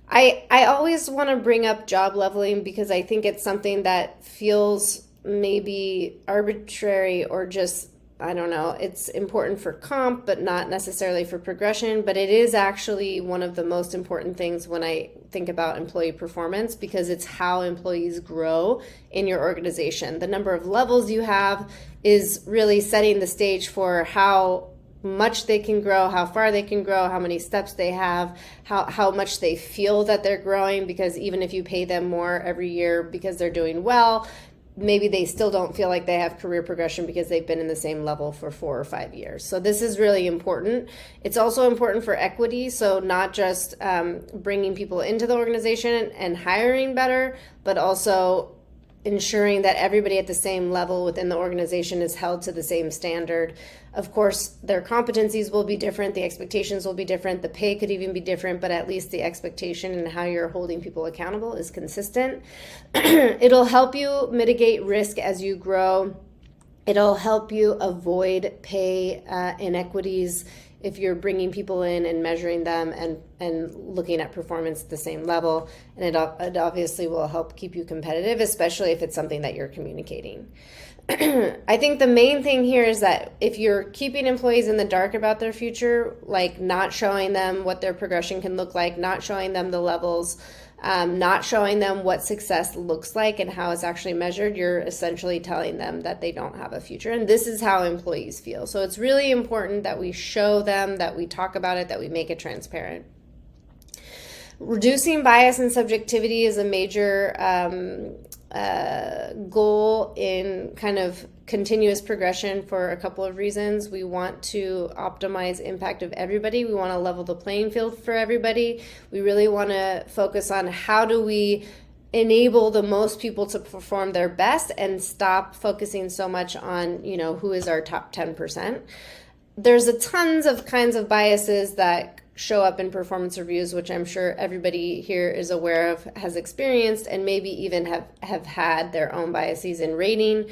I always want to bring up job leveling because I think it's something that feels maybe arbitrary or just, I don't know, it's important for comp, but not necessarily for progression. But it is actually one of the most important things when I think about employee performance, because it's how employees grow in your organization. The number of levels you have is really setting the stage for how much they can grow, how far they can grow, how many steps they have, how much they feel that they're growing, because even if you pay them more every year because they're doing well, maybe they still don't feel like they have career progression because they've been in the same level for 4 or 5 years. So this is really important. It's also important for equity. So not just bringing people into the organization and hiring better, but also ensuring that everybody at the same level within the organization is held to the same standard. Of course, their competencies will be different, the expectations will be different, the pay could even be different, but at least the expectation and how you're holding people accountable is consistent. It'll help you mitigate risk as you grow. It'll help you avoid pay inequities if you're bringing people in and measuring them and looking at performance at the same level. And it obviously will help keep you competitive, especially if it's something that you're communicating. I think the main thing here is that if you're keeping employees in the dark about their future, like not showing them what their progression can look like, not showing them the levels, not showing them what success looks like and how it's actually measured, you're essentially telling them that they don't have a future. And this is how employees feel. So it's really important that we show them, that we talk about it, that we make it transparent. Reducing bias and subjectivity is a major goal in kind of continuous progression for a couple of reasons. We want to optimize impact of everybody. We want to level the playing field for everybody. We really want to focus on how do we enable the most people to perform their best and stop focusing so much on, who is our top 10%. There's a tons of kinds of biases that show up in performance reviews, which I'm sure everybody here is aware of, has experienced, and maybe even have had their own biases in rating.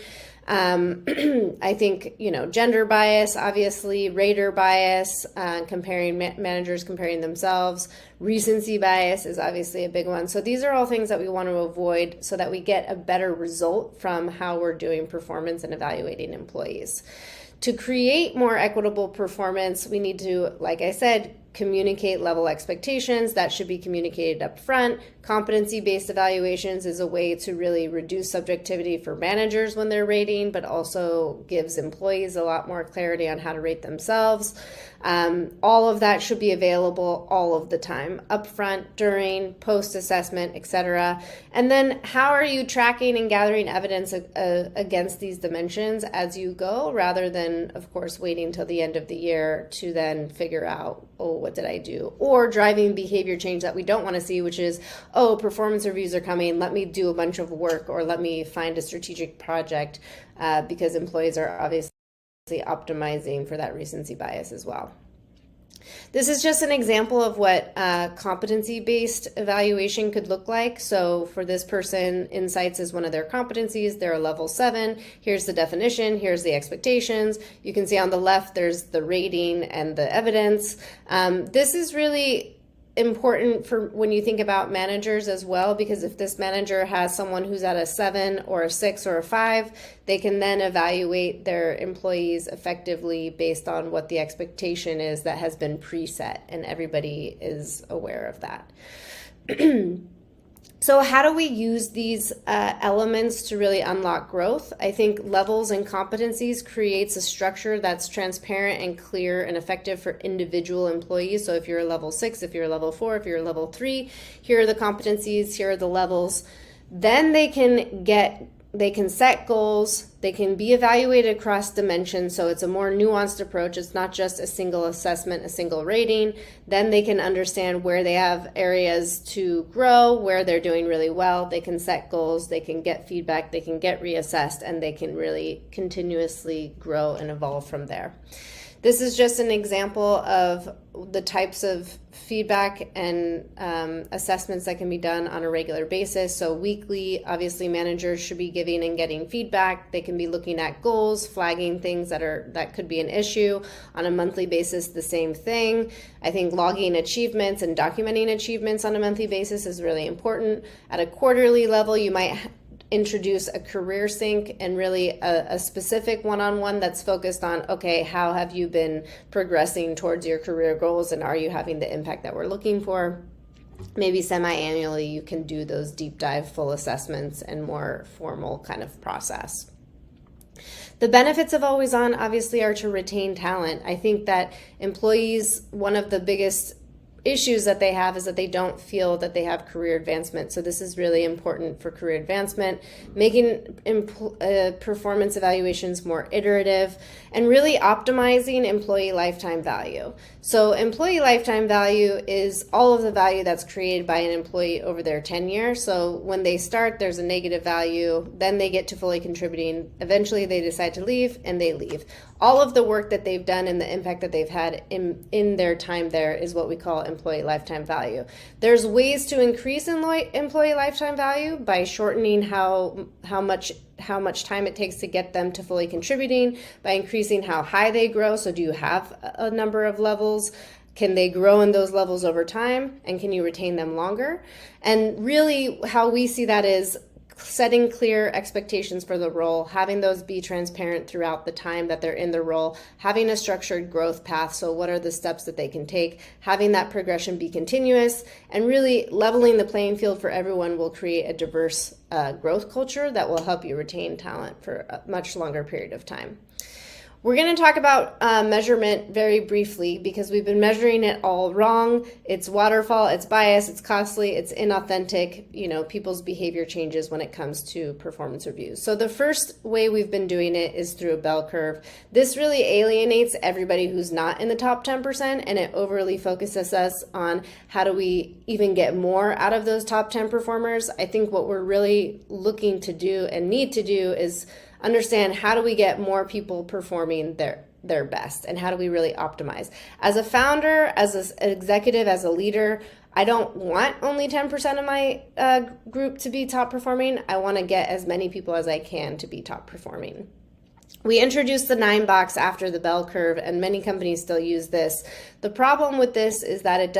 I think, gender bias, obviously, rater bias, comparing managers, comparing themselves. Recency bias is obviously a big one. So these are all things that we want to avoid so that we get a better result from how we're doing performance and evaluating employees. To create more equitable performance, we need to, like I said, communicate level expectations. That should be communicated up front. Competency-based evaluations is a way to really reduce subjectivity for managers when they're rating, but also gives employees a lot more clarity on how to rate themselves. All of that should be available all of the time, upfront, during, post-assessment, etc. And then how are you tracking and gathering evidence against these dimensions as you go, rather than, of course, waiting till the end of the year to then figure out, what did I do? Or driving behavior change that we don't want to see, which is, performance reviews are coming, let me do a bunch of work, or let me find a strategic project, because employees are obviously optimizing for that recency bias as well. This is just an example of what competency-based evaluation could look like. So for this person, insights is one of their competencies. They're a level 7. Here's the definition. Here's the expectations. You can see on the left, there's the rating and the evidence. This is really important for when you think about managers as well, because if this manager has someone who's at a 7 or a 6 or a 5, they can then evaluate their employees effectively based on what the expectation is that has been preset, and everybody is aware of that. So how do we use these elements to really unlock growth? I think levels and competencies creates a structure that's transparent and clear and effective for individual employees. So if you're a level 6, if you're a level 4, if you're a level 3, here are the competencies, here are the levels. Then they can set goals, they can be evaluated across dimensions, so it's a more nuanced approach. It's not just a single assessment, a single rating. Then they can understand where they have areas to grow, where they're doing really well. They can set goals, they can get feedback, they can get reassessed, and they can really continuously grow and evolve from there. This is just an example of the types of feedback and assessments that can be done on a regular basis. So weekly, obviously managers should be giving and getting feedback. They can be looking at goals, flagging things that could be an issue. On a monthly basis, the same thing. I think logging achievements and documenting achievements on a monthly basis is really important. At a quarterly level, you might introduce a career sync and really a specific one-on-one that's focused on, okay, how have you been progressing towards your career goals, and are you having the impact that we're looking for? Maybe semi-annually you can do those deep dive full assessments and more formal kind of process. The benefits of Always On obviously are to retain talent. I think that employees, one of the biggest issues that they have is that they don't feel that they have career advancement. So this is really important for career advancement, making performance evaluations more iterative, and really optimizing employee lifetime value. So employee lifetime value is all of the value that's created by an employee over their tenure. So when they start, there's a negative value, then they get to fully contributing, eventually they decide to leave and they leave. All of the work that they've done and the impact that they've had in their time there is what we call employee lifetime value. There's ways to increase employee lifetime value by shortening how much time it takes to get them to fully contributing, by increasing how high they grow. So do you have a number of levels? Can they grow in those levels over time? And can you retain them longer? And really how we see that is setting clear expectations for the role, having those be transparent throughout the time that they're in the role, having a structured growth path. So what are the steps that they can take? Having that progression be continuous, and really leveling the playing field for everyone will create a diverse growth culture that will help you retain talent for a much longer period of time. We're going to talk about measurement very briefly because we've been measuring it all wrong. It's waterfall, it's biased, it's costly, it's inauthentic. People's behavior changes when it comes to performance reviews. So the first way we've been doing it is through a bell curve. This really alienates everybody who's not in the top 10%, and it overly focuses us on how do we even get more out of those top 10 performers. I think what we're really looking to do and need to do is understand how do we get more people performing their best, and how do we really optimize. As a founder, as an executive, as a leader, I don't want only 10% of my group to be top performing. I want to get as many people as I can to be top performing. We introduced the 9-box after the bell curve, and many companies still use this. The problem with this is that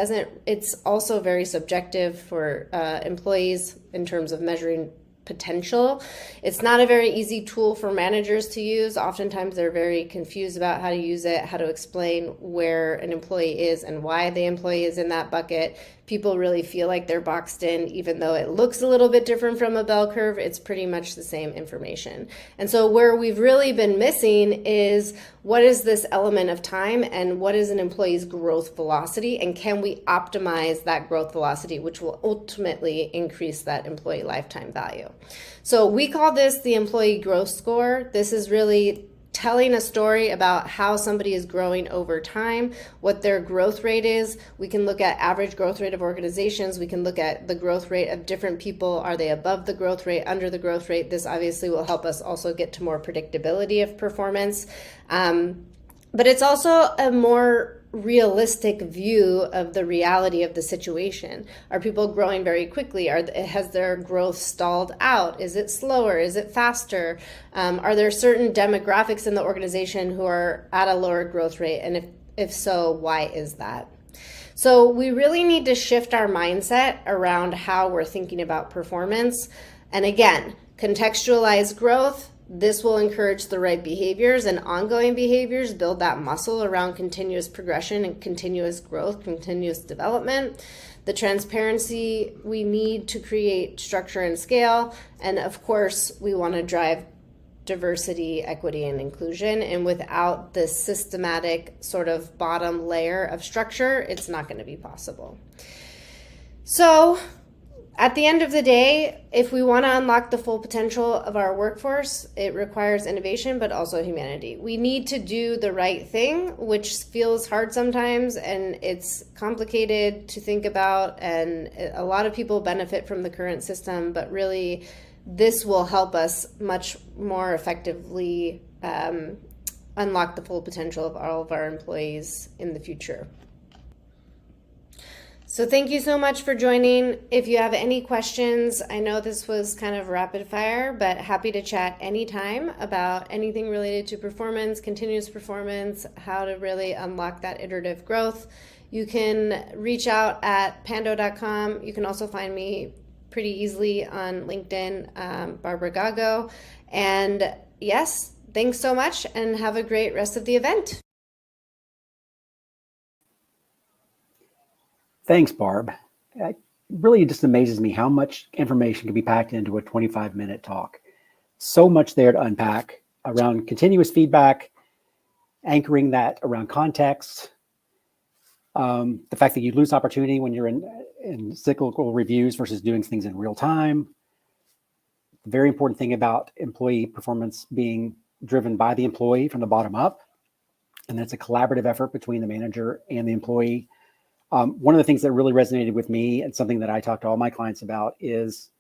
it's also very subjective for employees in terms of measuring potential. It's not a very easy tool for managers to use. Oftentimes they're very confused about how to use it, how to explain where an employee is and why the employee is in that bucket. People really feel like they're boxed in, even though it looks a little bit different from a bell curve. It's pretty much the same information. And so where we've really been missing is what is this element of time and what is an employee's growth velocity, and can we optimize that growth velocity, which will ultimately increase that employee lifetime value. So we call this the employee growth score. This is really telling a story about how somebody is growing over time, what their growth rate is. We can look at average growth rate of organizations. We can look at the growth rate of different people. Are they above the growth rate, under the growth rate? This obviously will help us also get to more predictability of performance. But it's also a more realistic view of the reality of the situation. Are people growing very quickly? Has their growth stalled out? Is it slower? Is it faster? Are there certain demographics in the organization who are at a lower growth rate? And if so, why is that? So we really need to shift our mindset around how we're thinking about performance. And again, contextualize growth. This will encourage the right behaviors and ongoing behaviors, build that muscle around continuous progression and continuous growth, continuous development. The transparency we need to create structure and scale. And of course, we want to drive diversity, equity, and inclusion. And without this systematic sort of bottom layer of structure, it's not going to be possible. So at the end of the day, if we want to unlock the full potential of our workforce, it requires innovation, but also humanity. We need to do the right thing, which feels hard sometimes, and it's complicated to think about, and a lot of people benefit from the current system, but really this will help us much more effectively unlock the full potential of all of our employees in the future. So thank you so much for joining. If you have any questions, I know this was kind of rapid fire, but happy to chat anytime about anything related to performance, continuous performance, how to really unlock that iterative growth. You can reach out at pando.com. You can also find me pretty easily on LinkedIn, Barbara Gago. And yes, thanks so much and have a great rest of the event. Thanks, Barb. It really just amazes me how much information can be packed into a 25-minute talk. So much there to unpack around continuous feedback, anchoring that around context, The fact that you lose opportunity when you're in cyclical reviews versus doing things in real time. The very important thing about employee performance being driven by the employee from the bottom up. And that's a collaborative effort between the manager and the employee. One of the things that really resonated with me and something that I talk to all my clients about is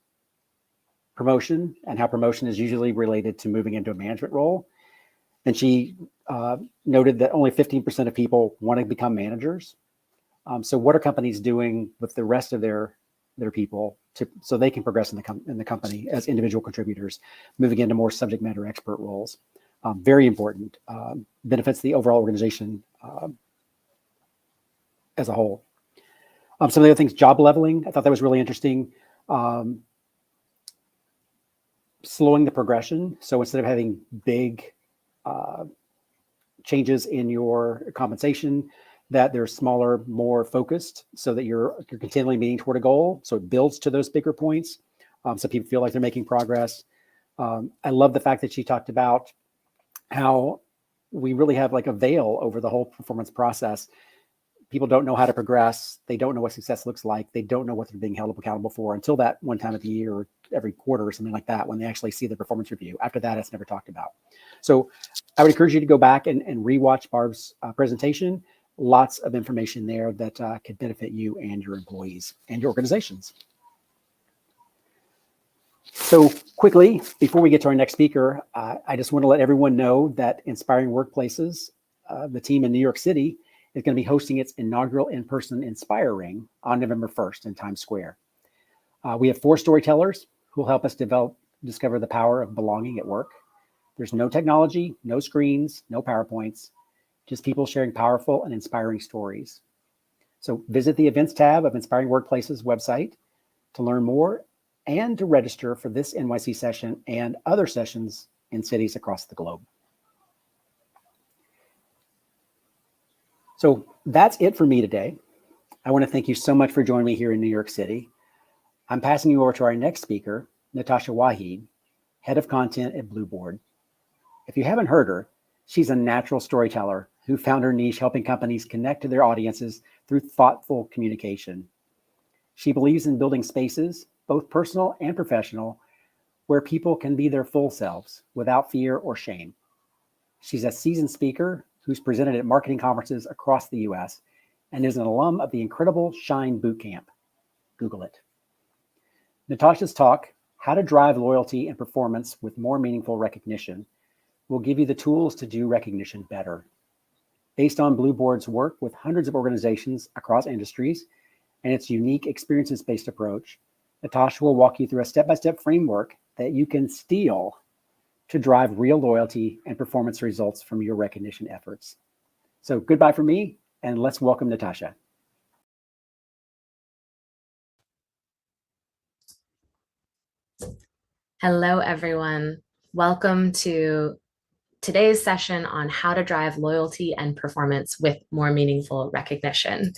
promotion and how promotion is usually related to moving into a management role. And she noted that only 15% of people want to become managers. So what are companies doing with the rest of their people so they can progress in the company as individual contributors, moving into more subject matter expert roles? Very important, benefits the overall organization as a whole. Some of the other things, job leveling, I thought that was really interesting. Slowing the progression. So instead of having big changes in your compensation, that they're smaller, more focused, so that you're continually meeting toward a goal. So it builds to those bigger points. So people feel like they're making progress. I love the fact that she talked about how we really have like a veil over the whole performance process. People don't know how to progress. They don't know what success looks like. They don't know what they're being held accountable for until that one time of the year or every quarter or something like that, when they actually see the performance review. After that, it's never talked about. So I would encourage you to go back and rewatch Barb's presentation. Lots of information there that could benefit you and your employees and your organizations. So quickly, before we get to our next speaker, I just want to let everyone know that Inspiring Workplaces, the team in New York City, is going to be hosting its inaugural in-person Inspire Ring on November 1st in Times Square. We have 4 storytellers who will help us discover the power of belonging at work. There's no technology, no screens, no PowerPoints, just people sharing powerful and inspiring stories. So visit the events tab of Inspiring Workplaces website to learn more and to register for this NYC session and other sessions in cities across the globe. So that's it for me today. I want to thank you so much for joining me here in New York City. I'm passing you over to our next speaker, Natasha Waheed, Head of Content at Blueboard. If you haven't heard her, she's a natural storyteller who found her niche helping companies connect to their audiences through thoughtful communication. She believes in building spaces, both personal and professional, where people can be their full selves without fear or shame. She's a seasoned speaker who's presented at marketing conferences across the US and is an alum of the incredible Shine Bootcamp. Google it. Natasha's talk, How to Drive Loyalty and Performance with More Meaningful Recognition, will give you the tools to do recognition better. Based on Blueboard's work with hundreds of organizations across industries and its unique experiences-based approach, Natasha will walk you through a step-by-step framework that you can steal to drive real loyalty and performance results from your recognition efforts. So goodbye from me, and let's welcome Natasha. Hello, everyone. Welcome to today's session on how to drive loyalty and performance with more meaningful recognition.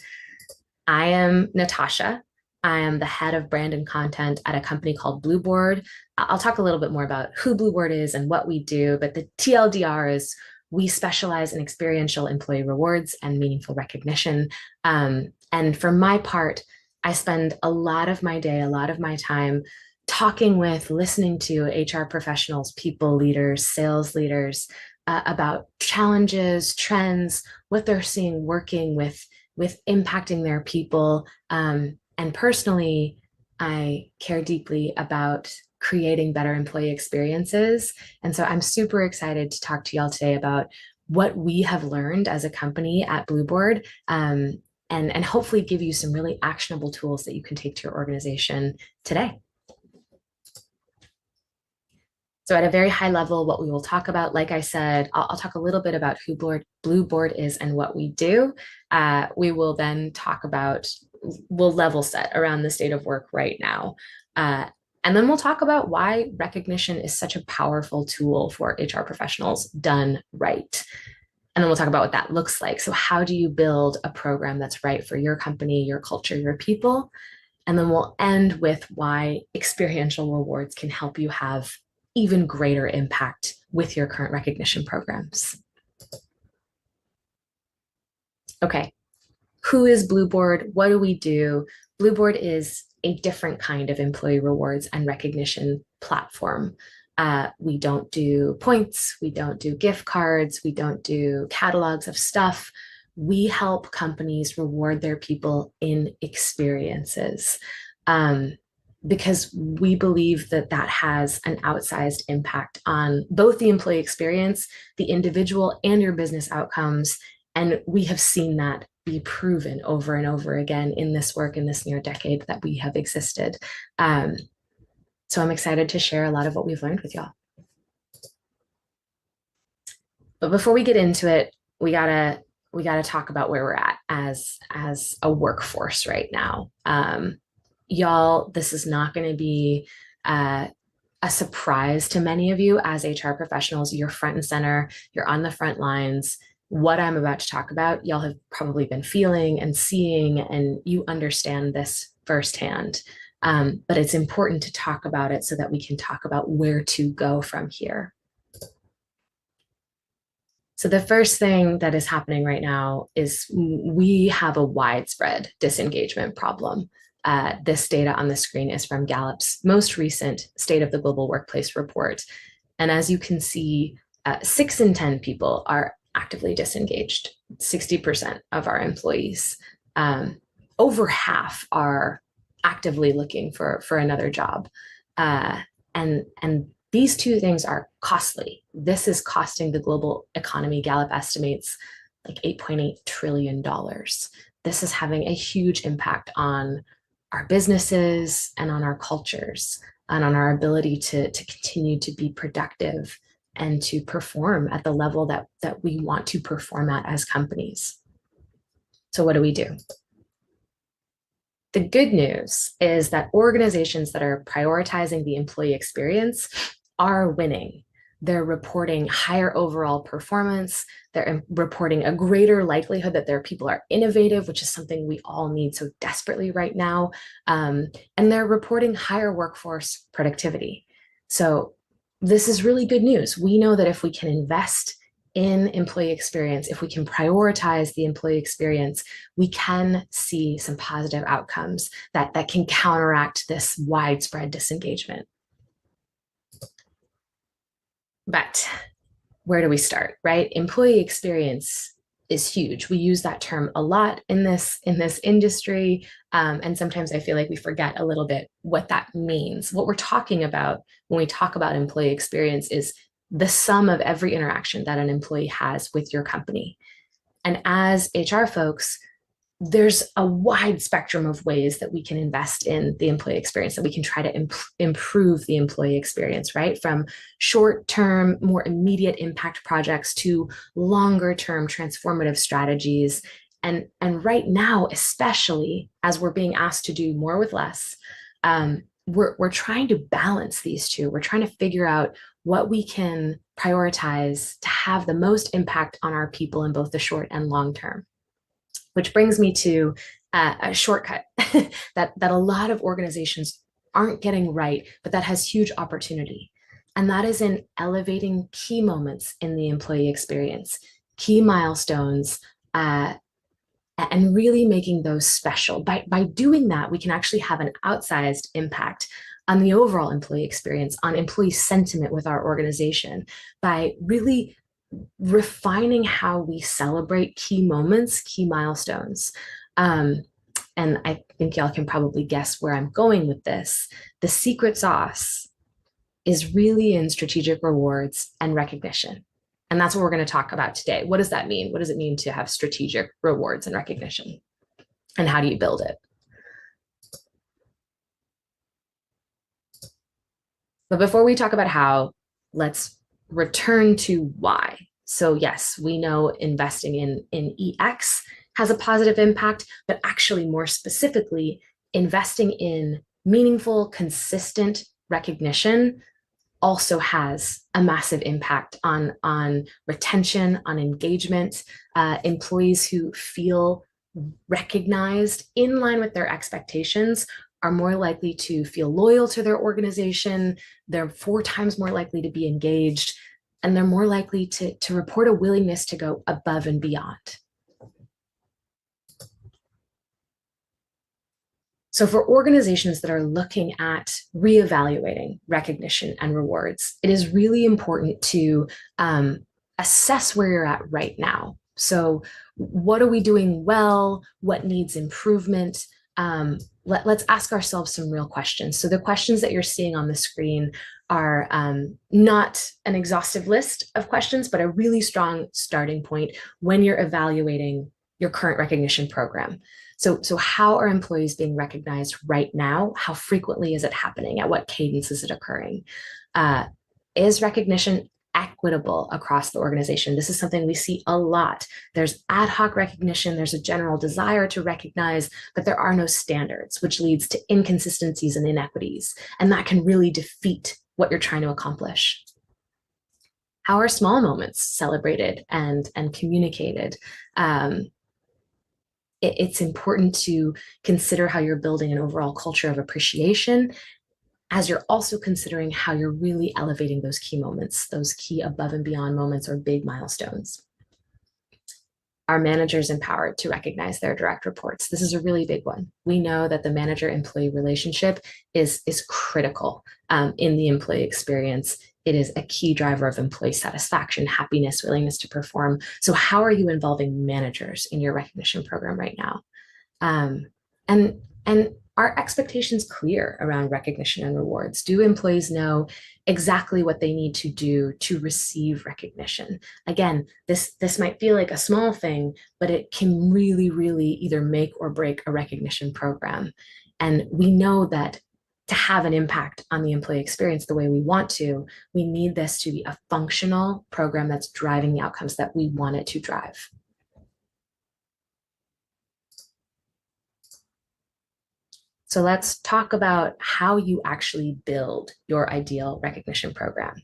I am Natasha. I am the head of brand and content at a company called Blueboard. I'll talk a little bit more about who Blueboard is and what we do, but the TLDR is we specialize in experiential employee rewards and meaningful recognition. And for my part, I spend a lot of my day, a lot of my time talking with, listening to HR professionals, people leaders, sales leaders about challenges, trends, what they're seeing working with impacting their people. And personally, I care deeply about creating better employee experiences. And so I'm super excited to talk to y'all today about what we have learned as a company at Blueboard, and hopefully give you some really actionable tools that you can take to your organization today. So at a very high level, what we will talk about, like I said, I'll talk a little bit about who Blueboard is and what we do. We will then talk about, we'll level set around the state of work right now. And then we'll talk about why recognition is such a powerful tool for HR professionals done right. And then we'll talk about what that looks like. So how do you build a program that's right for your company, your culture, your people? And then we'll end with why experiential rewards can help you have even greater impact with your current recognition programs. Okay, who is Blueboard? What do we do? Blueboard is a different kind of employee rewards and recognition platform. We don't do points, we don't do gift cards, we don't do catalogs of stuff. We help companies reward their people in experiences, because we believe that that has an outsized impact on both the employee experience, the individual, and your business outcomes. And we have seen that be proven over and over again in this work in this near decade that we have existed. So I'm excited to share a lot of what we've learned with y'all. But before we get into it, we gotta talk about where we're at as a workforce right now. Y'all, this is not going to be a surprise to many of you as HR professionals. You're front and center. You're on the front lines. What I'm about to talk about, y'all have probably been feeling and seeing, and you understand this firsthand. But it's important to talk about it so that we can talk about where to go from here. So the first thing that is happening right now is we have a widespread disengagement problem. This data on the screen is from Gallup's most recent State of the Global Workplace report. And as you can see, 6 in 10 people are actively disengaged, 60% of our employees. Over half are actively looking for another job. And these two things are costly. This is costing the global economy, Gallup estimates, like $8.8 trillion. This is having a huge impact on our businesses and on our cultures and on our ability to continue to be productive and to perform at the level that we want to perform at as companies. So what do we do? The good news is that organizations that are prioritizing the employee experience are winning. They're reporting higher overall performance. They're reporting a greater likelihood that their people are innovative, which is something we all need so desperately right now. And they're reporting higher workforce productivity. So this is really good news. We know that if we can invest in employee experience, if we can prioritize the employee experience, we can see some positive outcomes that can counteract this widespread disengagement. But where do we start, right? Employee experience is huge. We use that term a lot in this industry. And sometimes I feel like we forget a little bit what that means. What we're talking about when we talk about employee experience is the sum of every interaction that an employee has with your company. And as HR folks, there's a wide spectrum of ways that we can invest in the employee experience, that we can try to improve the employee experience, right? From short-term, more immediate impact projects to longer-term transformative strategies. And right now, especially as we're being asked to do more with less, we're trying to balance these two. We're trying to figure out what we can prioritize to have the most impact on our people in both the short and long term. Which brings me to a shortcut that a lot of organizations aren't getting right, but that has huge opportunity. And that is in elevating key moments in the employee experience, key milestones, and really making those special. By doing that, we can actually have an outsized impact on the overall employee experience, on employee sentiment with our organization, by really refining how we celebrate key moments, key milestones. And I think y'all can probably guess where I'm going with this. The secret sauce is really in strategic rewards and recognition. And that's what we're going to talk about today. What does that mean? What does it mean to have strategic rewards and recognition? And how do you build it? But before we talk about how, let's return to why. So yes, we know investing in EX has a positive impact, but actually more specifically, investing in meaningful, consistent recognition also has a massive impact on retention, on engagement. Employees who feel recognized in line with their expectations are more likely to feel loyal to their organization. They're 4 times more likely to be engaged, and they're more likely to report a willingness to go above and beyond. So for organizations that are looking at reevaluating recognition and rewards, it is really important to assess where you're at right now. So what are we doing well? What needs improvement? Let's ask ourselves some real questions. So the questions that you're seeing on the screen are not an exhaustive list of questions, but a really strong starting point when you're evaluating your current recognition program. So how are employees being recognized right now? How frequently is it happening? At what cadence is it occurring? Is recognition equitable across the organization? This is something we see a lot. There's ad hoc recognition, there's a general desire to recognize, but there are no standards, which leads to inconsistencies and inequities. And that can really defeat what you're trying to accomplish. How are small moments celebrated and communicated? It's important to consider how you're building an overall culture of appreciation, as you're also considering how you're really elevating those key moments, those key above and beyond moments or big milestones. Are managers empowered to recognize their direct reports? This is a really big one. We know that the manager-employee relationship is critical in the employee experience. It is a key driver of employee satisfaction, happiness, willingness to perform. So how are you involving managers in your recognition program right now? And are expectations clear around recognition and rewards? Do employees know exactly what they need to do to receive recognition? Again, this might feel like a small thing, but it can really, really either make or break a recognition program. And we know that to have an impact on the employee experience the way we want to, we need this to be a functional program that's driving the outcomes that we want it to drive. So let's talk about how you actually build your ideal recognition program.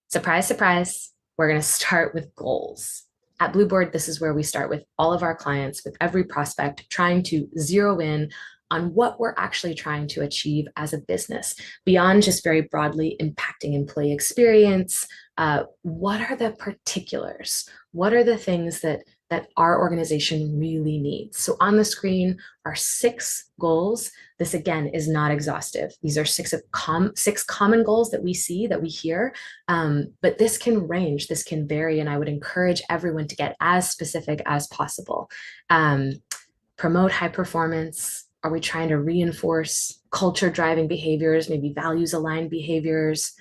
Surprise, surprise, we're going to start with goals. At Blueboard, this is where we start with all of our clients, with every prospect, trying to zero in on what we're actually trying to achieve as a business, beyond just very broadly impacting employee experience. What are the particulars? What are the things that our organization really needs? So on the screen are 6 goals. This again is not exhaustive. These are 6 common goals that we see, that we hear, but this can range, this can vary, and I would encourage everyone to get as specific as possible. Promote high performance. Are we trying to reinforce culture-driving behaviors, maybe values-aligned behaviors?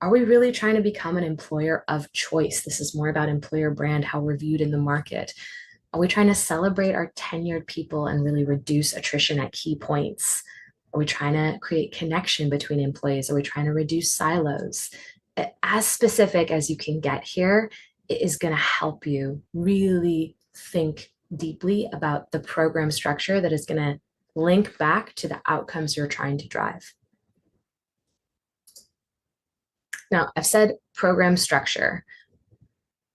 Are we really trying to become an employer of choice? This is more about employer brand, how we're viewed in the market. Are we trying to celebrate our tenured people and really reduce attrition at key points? Are we trying to create connection between employees? Are we trying to reduce silos? As specific as you can get here, it is going to help you really think deeply about the program structure that is going to link back to the outcomes you're trying to drive. Now, I've said program structure.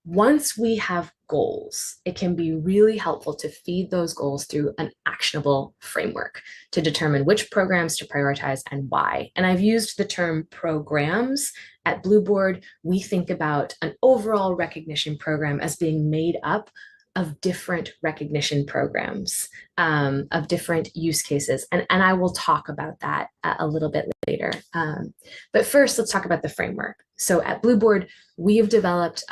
Once we have goals, it can be really helpful to feed those goals through an actionable framework to determine which programs to prioritize and why. And I've used the term programs. At Blueboard, we think about an overall recognition program as being made up of different recognition programs, of different use cases. And I will talk about that a little bit later. But first, let's talk about the framework. So at Blueboard, we have developed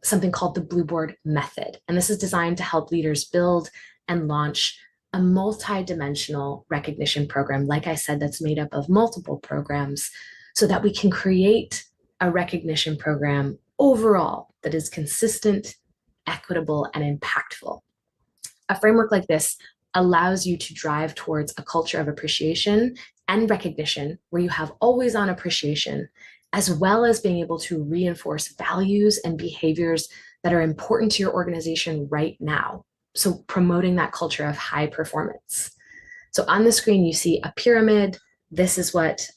something called the Blueboard method. And this is designed to help leaders build and launch a multi-dimensional recognition program, like I said, that's made up of multiple programs, so that we can create a recognition program overall that is consistent, equitable, and impactful. A framework like this allows you to drive towards a culture of appreciation and recognition where you have always on appreciation, as well as being able to reinforce values and behaviors that are important to your organization right now. So promoting that culture of high performance. So on the screen, you see a pyramid. This is what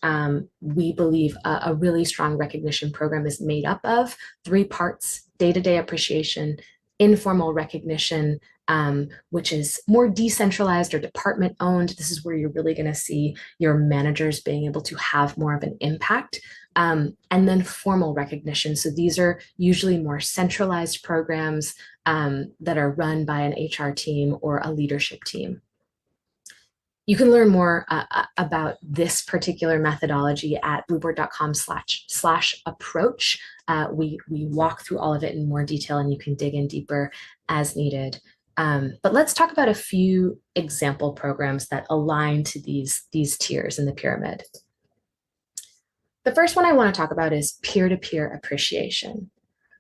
we believe a really strong recognition program is made up of. 3 parts: day-to-day appreciation, informal recognition, which is more decentralized or department owned. This is where you're really going to see your managers being able to have more of an impact. And then formal recognition. So these are usually more centralized programs that are run by an HR team or a leadership team. You can learn more about this particular methodology at blueboard.com/approach. We walk through all of it in more detail, and you can dig in deeper as needed. But let's talk about a few example programs that align to these tiers in the pyramid. The first one I want to talk about is peer-to-peer appreciation.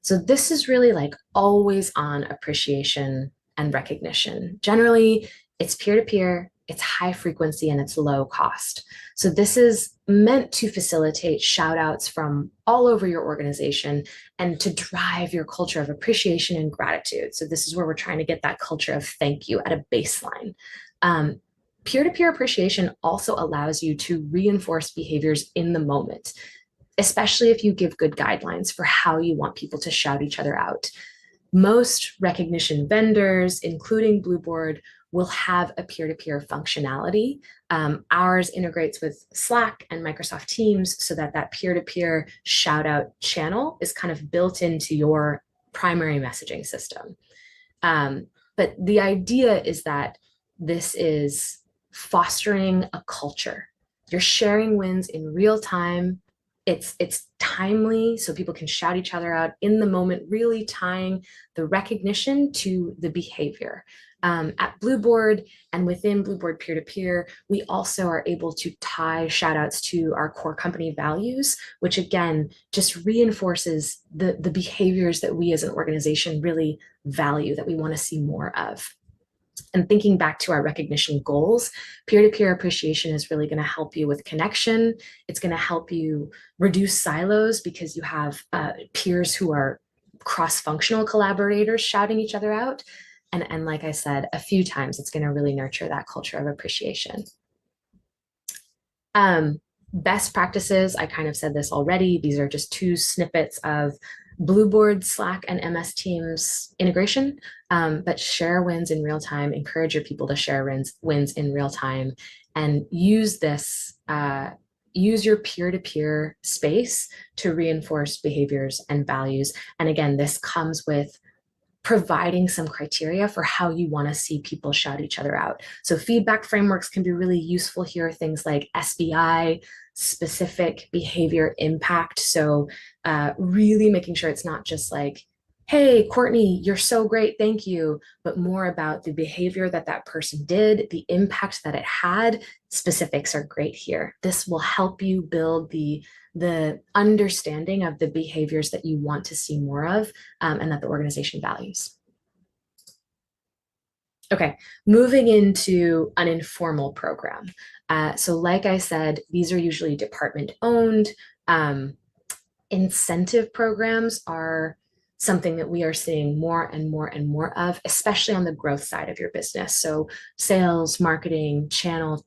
So this is really like always on appreciation and recognition. Generally, it's peer-to-peer, it's high frequency, and it's low cost. So this is meant to facilitate shout outs from all over your organization and to drive your culture of appreciation and gratitude. So this is where we're trying to get that culture of thank you at a baseline. Peer-to-peer appreciation also allows you to reinforce behaviors in the moment, especially if you give good guidelines for how you want people to shout each other out. Most recognition vendors, including Blueboard, will have a peer-to-peer functionality. Ours integrates with Slack and Microsoft Teams so that peer-to-peer shout-out channel is kind of built into your primary messaging system. But the idea is that this is fostering a culture. You're sharing wins in real time. It's timely, so people can shout each other out in the moment, really tying the recognition to the behavior. At Blueboard and within Blueboard peer-to-peer, we also are able to tie shout outs to our core company values, which again, just reinforces the behaviors that we as an organization really value, that we want to see more of. And thinking back to our recognition goals, peer-to-peer appreciation is really going to help you with connection. It's going to help you reduce silos because you have peers who are cross-functional collaborators shouting each other out. And like I said a few times, it's going to really nurture that culture of appreciation. Best practices, I kind of said this already. These are just two snippets of Blueboard, Slack, and MS Teams integration, but share wins in real time, encourage your people to share wins in real time, and use this, use your peer-to-peer space to reinforce behaviors and values. And again, this comes with providing some criteria for how you want to see people shout each other out. So feedback frameworks can be really useful here, things like SBI, specific behavior impact. So really making sure it's not just like, hey, Courtney, you're so great, thank you, but more about the behavior that person did, the impact that it had. Specifics are great here. This will help you build the understanding of the behaviors that you want to see more of and that the organization values. Okay, moving into an informal program. So like I said, these are usually department owned. Incentive programs are something that we are seeing more and more and more of, especially on the growth side of your business. So sales, marketing, channel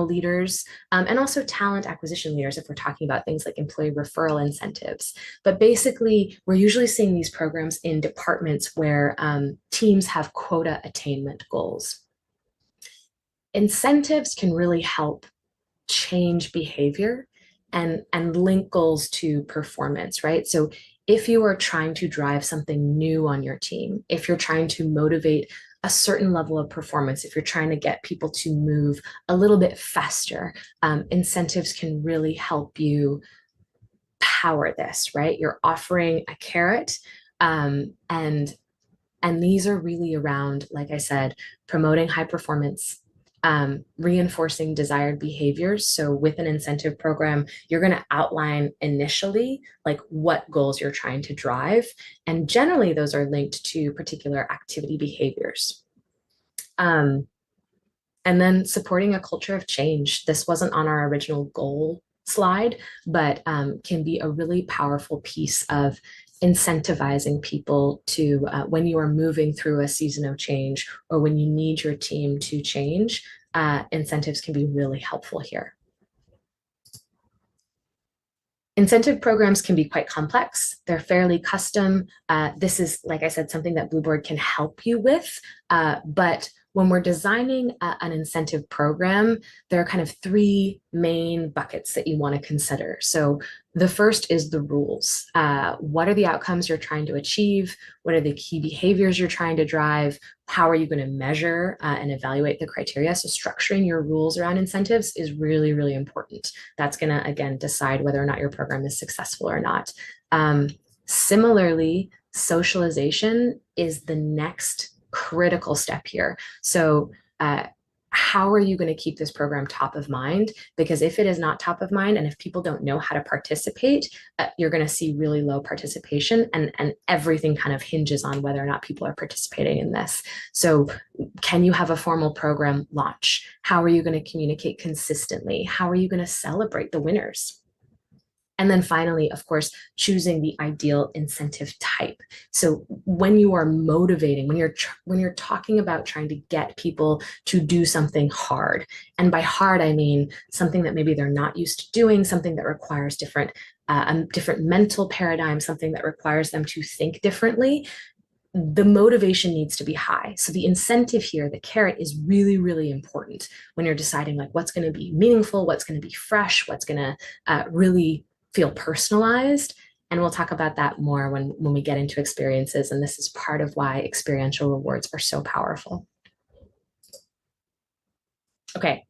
leaders, and also talent acquisition leaders if we're talking about things like employee referral incentives. But basically, we're usually seeing these programs in departments where teams have quota attainment goals. Incentives can really help change behavior and link goals to performance, right? So if you are trying to drive something new on your team, if you're trying to motivate a certain level of performance, if you're trying to get people to move a little bit faster, incentives can really help you power this, right? You're offering a carrot, and these are really around, like I said, promoting high performance, reinforcing desired behaviors. So with an incentive program, you're going to outline initially like what goals you're trying to drive. And generally those are linked to particular activity behaviors. And then supporting a culture of change. This wasn't on our original goal slide, but can be a really powerful piece of incentivizing people to, when you are moving through a season of change or when you need your team to change, incentives can be really helpful here. Incentive programs can be quite complex. They're fairly custom. This is, like I said, something that Blueboard can help you with, but when we're designing an incentive program, there are kind of three main buckets that you want to consider. So the first is the rules. What are the outcomes you're trying to achieve? What are the key behaviors you're trying to drive? How are you going to measure and evaluate the criteria? So structuring your rules around incentives is really, really important. That's going to, again, decide whether or not your program is successful or not. Similarly, socialization is the next critical step here. So how are you going to keep this program top of mind? Because if it is not top of mind and if people don't know how to participate, you're going to see really low participation, and everything kind of hinges on whether or not people are participating in this. So can you have a formal program launch? How are you going to communicate consistently? How are you going to celebrate the winners? And then finally, of course, choosing the ideal incentive type. So when you are motivating, when you're talking about trying to get people to do something hard, and by hard, I mean something that maybe they're not used to doing, something that requires different mental paradigms, something that requires them to think differently, the motivation needs to be high. So the incentive here, the carrot, is really, really important when you're deciding like what's going to be meaningful, what's going to be fresh, what's going to really feel personalized. And we'll talk about that more when we get into experiences. And this is part of why experiential rewards are so powerful. Okay,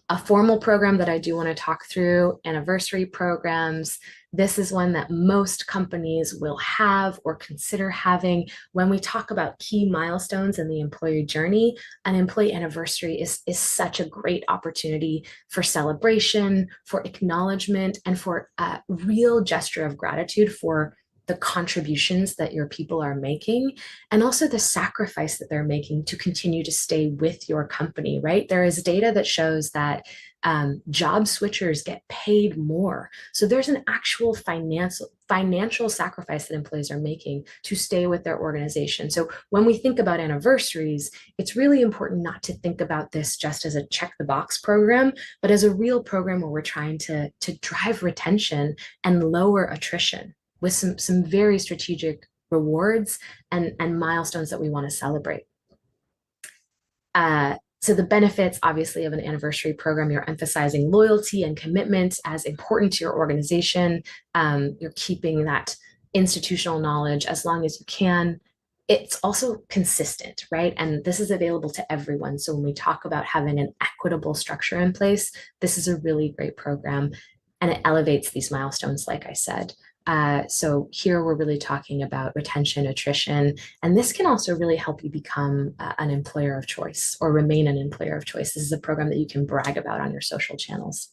a formal program that I do want to talk through, anniversary programs. This is one that most companies will have or consider having. When we talk about key milestones in the employee journey, an employee anniversary is such a great opportunity for celebration, for acknowledgement, and for a real gesture of gratitude for the contributions that your people are making, and also the sacrifice that they're making to continue to stay with your company, right? There is data that shows that job switchers get paid more. So there's an actual financial sacrifice that employees are making to stay with their organization. So when we think about anniversaries, it's really important not to think about this just as a check the box program, but as a real program where we're trying to drive retention and lower attrition with some very strategic rewards and milestones that we want to celebrate. So the benefits, obviously, of an anniversary program, you're emphasizing loyalty and commitment as important to your organization. You're keeping that institutional knowledge as long as you can. It's also consistent, right? And this is available to everyone. So when we talk about having an equitable structure in place, this is a really great program, and it elevates these milestones, like I said. So here we're really talking about retention, attrition, and this can also really help you become an employer of choice or remain an employer of choice. This is a program that you can brag about on your social channels.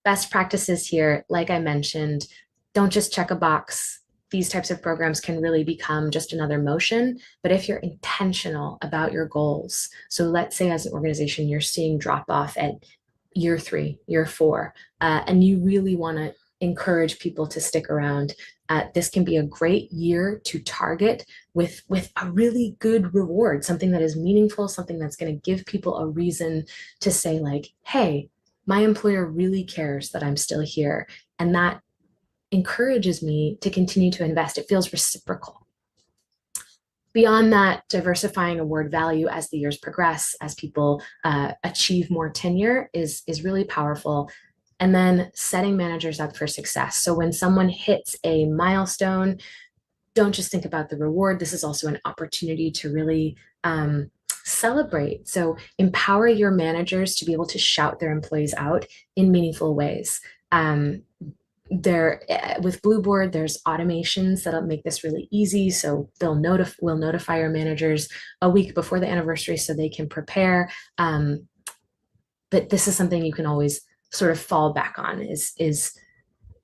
Best practices here, like I mentioned, don't just check a box. These types of programs can really become just another motion, but if you're intentional about your goals, so let's say as an organization, you're seeing drop off at year 3, year 4, and you really want to encourage people to stick around, this can be a great year to target with a really good reward, something that is meaningful, something that's going to give people a reason to say like, hey, my employer really cares that I'm still here. And that encourages me to continue to invest. It feels reciprocal. Beyond that, diversifying award value as the years progress, as people achieve more tenure is really powerful. And then setting managers up for success. So when someone hits a milestone, don't just think about the reward. This is also an opportunity to really celebrate. So empower your managers to be able to shout their employees out in meaningful ways. With Blueboard, there's automations that'll make this really easy. So we'll notify your managers a week before the anniversary so they can prepare. But this is something you can always sort of fall back on is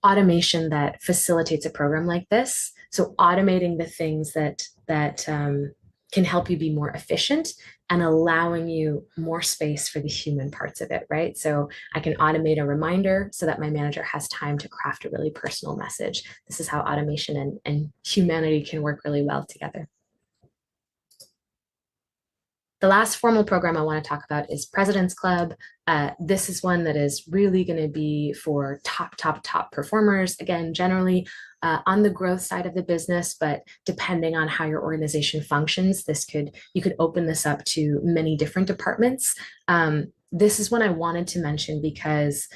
automation that facilitates a program like this. So automating the things that can help you be more efficient and allowing you more space for the human parts of it, right? So I can automate a reminder so that my manager has time to craft a really personal message. This is how automation and humanity can work really well together. The last formal program I want to talk about is President's Club. This is one that is really going to be for top performers. Again, generally on the growth side of the business, but depending on how your organization functions, you could open this up to many different departments. This is one I wanted to mention because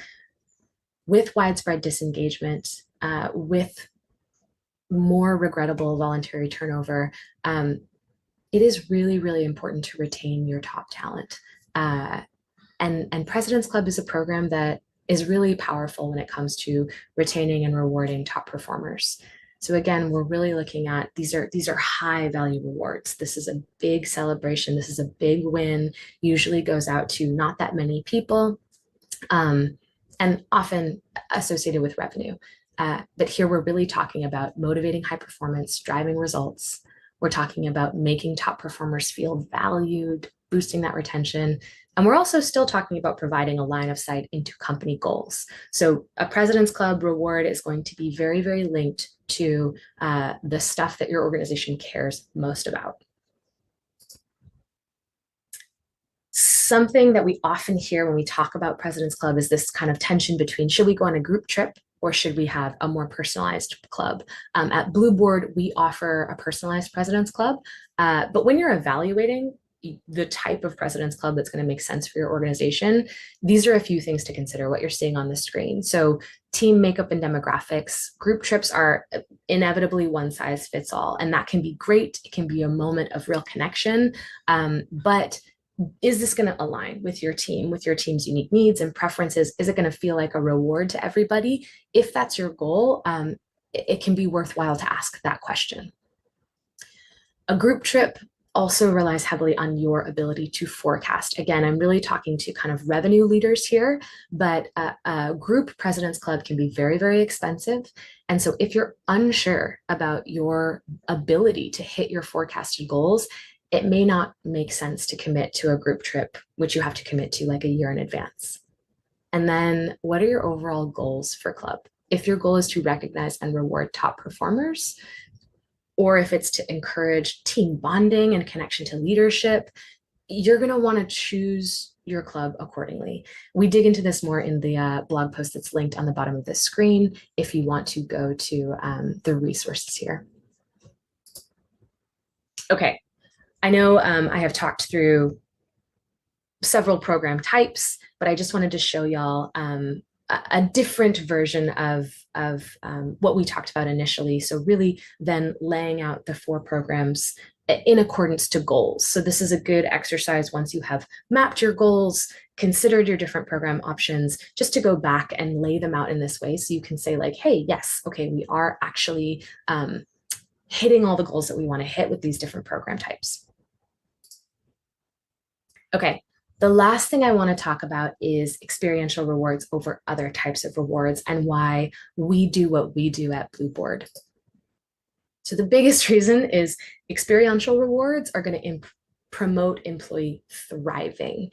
with widespread disengagement, with more regrettable voluntary turnover, it is really, really important to retain your top talent. And President's Club is a program that is really powerful when it comes to retaining and rewarding top performers. So again, we're really looking at, these are high value rewards. This is a big celebration. This is a big win, usually goes out to not that many people, and often associated with revenue. But here we're really talking about motivating high performance, driving results. We're talking about making top performers feel valued, boosting that retention. And we're also still talking about providing a line of sight into company goals. So a President's Club reward is going to be very, very linked to the stuff that your organization cares most about. Something that we often hear when we talk about President's Club is this kind of tension between, should we go on a group trip or should we have a more personalized club? At Blueboard, we offer a personalized President's Club, but when you're evaluating the type of President's Club that's going to make sense for your organization, these are a few things to consider, what you're seeing on the screen. So team makeup and demographics, group trips are inevitably one size fits all, and that can be great. It can be a moment of real connection, but is this going to align with your team, with your team's unique needs and preferences? Is it going to feel like a reward to everybody? If that's your goal, it can be worthwhile to ask that question. A group trip also relies heavily on your ability to forecast. Again, I'm really talking to kind of revenue leaders here, but a group President's Club can be very, very expensive. And so if you're unsure about your ability to hit your forecasted goals, it may not make sense to commit to a group trip, which you have to commit to like a year in advance. And then what are your overall goals for club? If your goal is to recognize and reward top performers, or if it's to encourage team bonding and connection to leadership, you're going to want to choose your club accordingly. We dig into this more in the blog post that's linked on the bottom of this screen if you want to go to the resources here. Okay. I know I have talked through several program types, but I just wanted to show y'all a different version of what we talked about initially. So really then laying out the 4 programs in accordance to goals. So this is a good exercise once you have mapped your goals, considered your different program options, just to go back and lay them out in this way. So you can say like, hey, yes, okay, we are actually hitting all the goals that we want to hit with these different program types. Okay, the last thing I want to talk about is experiential rewards over other types of rewards and why we do what we do at Blueboard. So the biggest reason is experiential rewards are going to promote employee thriving.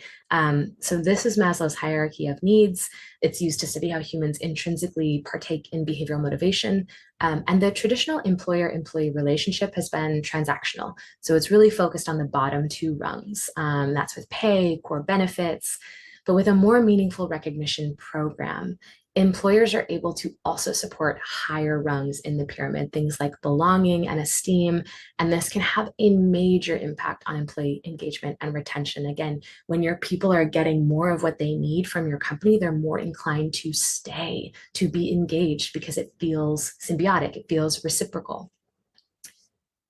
So this is Maslow's hierarchy of needs. It's used to study how humans intrinsically partake in behavioral motivation. And the traditional employer-employee relationship has been transactional. So it's really focused on the bottom 2 rungs. That's with pay, core benefits. But with a more meaningful recognition program, employers are able to also support higher rungs in the pyramid, things like belonging and esteem, and this can have a major impact on employee engagement and retention. Again, when your people are getting more of what they need from your company, they're more inclined to stay, to be engaged, because it feels symbiotic, it feels reciprocal.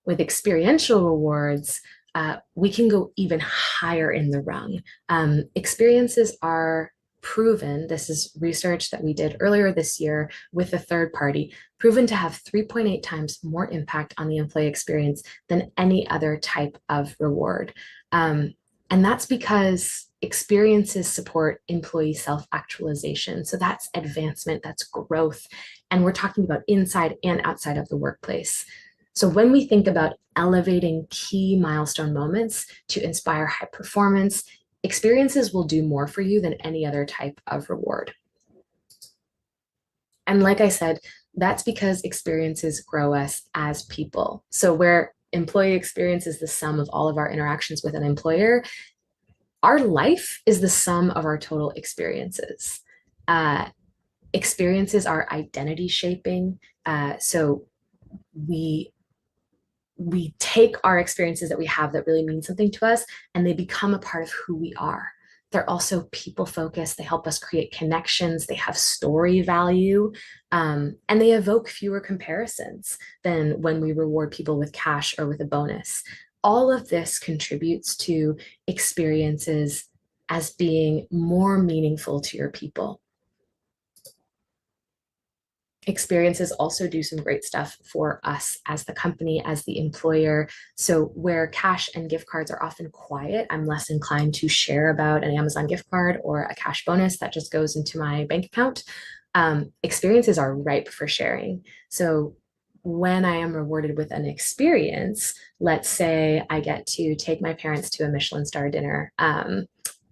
With experiential rewards, we can go even higher in the rung. Experiences are proven, this is research that we did earlier this year with a third party, proven to have 3.8 times more impact on the employee experience than any other type of reward. And that's because experiences support employee self-actualization. So that's advancement, that's growth. And we're talking about inside and outside of the workplace. So when we think about elevating key milestone moments to inspire high performance, experiences will do more for you than any other type of reward. And like I said, that's because experiences grow us as people. So where employee experience is the sum of all of our interactions with an employer. Our life is the sum of our total experiences. Experiences are identity shaping. So we take our experiences that we have that really mean something to us, and they become a part of who we are. They're also people focused. They help us create connections. They have story value, and they evoke fewer comparisons than when we reward people with cash or with a bonus. All of this contributes to experiences as being more meaningful to your people. Experiences also do some great stuff for us as the company, as the employer. So where cash and gift cards are often quiet, I'm less inclined to share about an Amazon gift card or a cash bonus that just goes into my bank account. Experiences are ripe for sharing. So when I am rewarded with an experience, let's say I get to take my parents to a Michelin star dinner,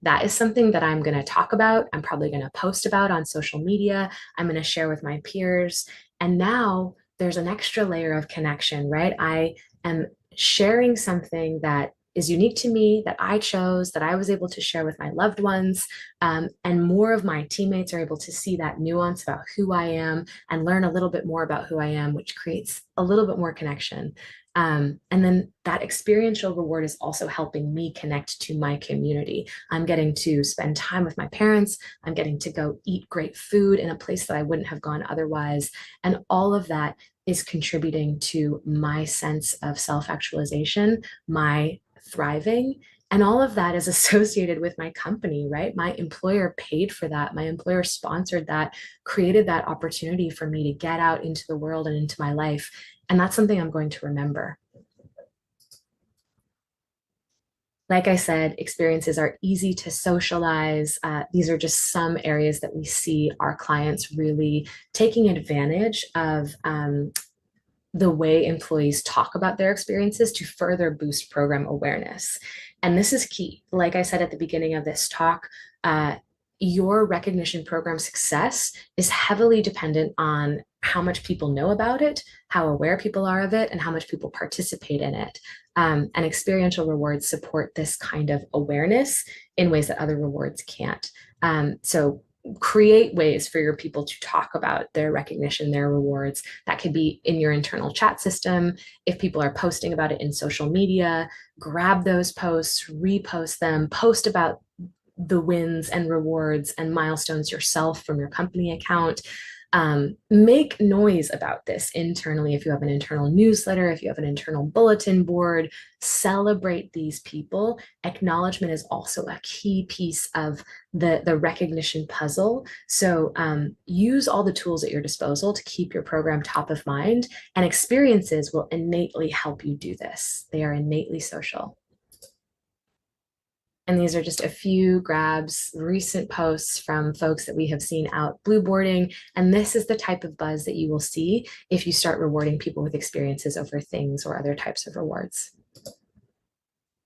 that is something that I'm going to talk about. I'm probably going to post about on social media. I'm going to share with my peers. And now there's an extra layer of connection, right? I am sharing something that is unique to me, that I chose, that I was able to share with my loved ones. And more of my teammates are able to see that nuance about who I am and learn a little bit more about who I am, which creates a little bit more connection. And then that experiential reward is also helping me connect to my community. I'm getting to spend time with my parents. I'm getting to go eat great food in a place that I wouldn't have gone otherwise. And all of that is contributing to my sense of self-actualization, my thriving. And all of that is associated with my company, right? My employer paid for that. My employer sponsored that, created that opportunity for me to get out into the world and into my life. And that's something I'm going to remember. Like I said, experiences are easy to socialize. These are just some areas that we see our clients really taking advantage of the way employees talk about their experiences to further boost program awareness. And this is key. Like I said at the beginning of this talk, your recognition program success is heavily dependent on how much people know about it, how aware people are of it, and how much people participate in it. And experiential rewards support this kind of awareness in ways that other rewards can't. So create ways for your people to talk about their recognition, their rewards. That could be in your internal chat system. If people are posting about it in social media, grab those posts, repost them, post about the wins and rewards and milestones yourself from your company account. Make noise about this internally. If you have an internal newsletter, if you have an internal bulletin board, celebrate these people. Acknowledgement is also a key piece of the recognition puzzle. So use all the tools at your disposal to keep your program top of mind, and experiences will innately help you do this. They are innately social. And these are just a few grabs, recent posts from folks that we have seen out blueboarding. And this is the type of buzz that you will see if you start rewarding people with experiences over things or other types of rewards.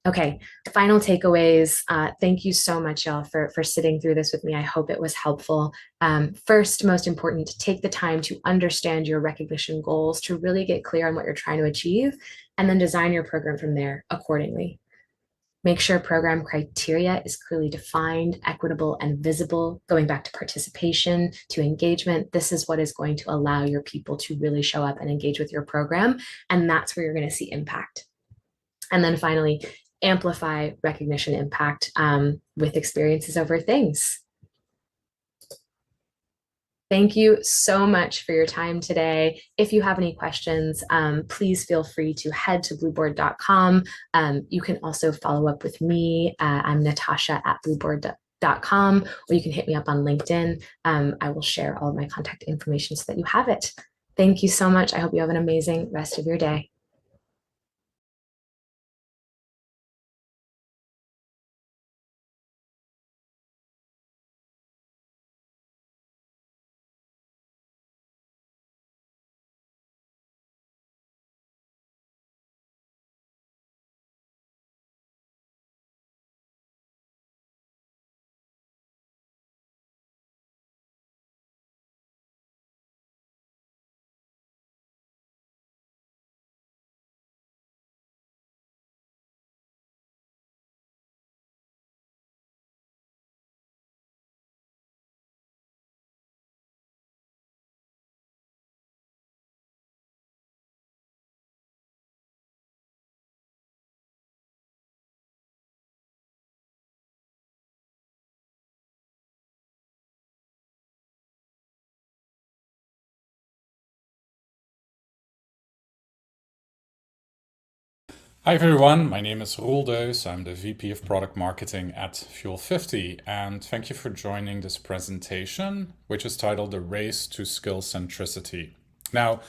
Okay, final takeaways. Thank you so much, y'all, for sitting through this with me. I hope it was helpful. First, most important, take the time to understand your recognition goals, to really get clear on what you're trying to achieve, and then design your program from there accordingly. Make sure program criteria is clearly defined, equitable, and visible. Going back to participation, to engagement, this is what is going to allow your people to really show up and engage with your program. And that's where you're going to see impact. And then finally, amplify recognition impact with experiences over things. Thank you so much for your time today. If you have any questions, please feel free to head to blueboard.com. You can also follow up with me. I'm Natasha at blueboard.com, or you can hit me up on LinkedIn. I will share all of my contact information so that you have it. Thank you so much. I hope you have an amazing rest of your day. Hi everyone, my name is Roel Deus. I'm the VP of Product Marketing at Fuel 50, and thank you for joining this presentation, which is titled The Race to Skill Centricity. Now,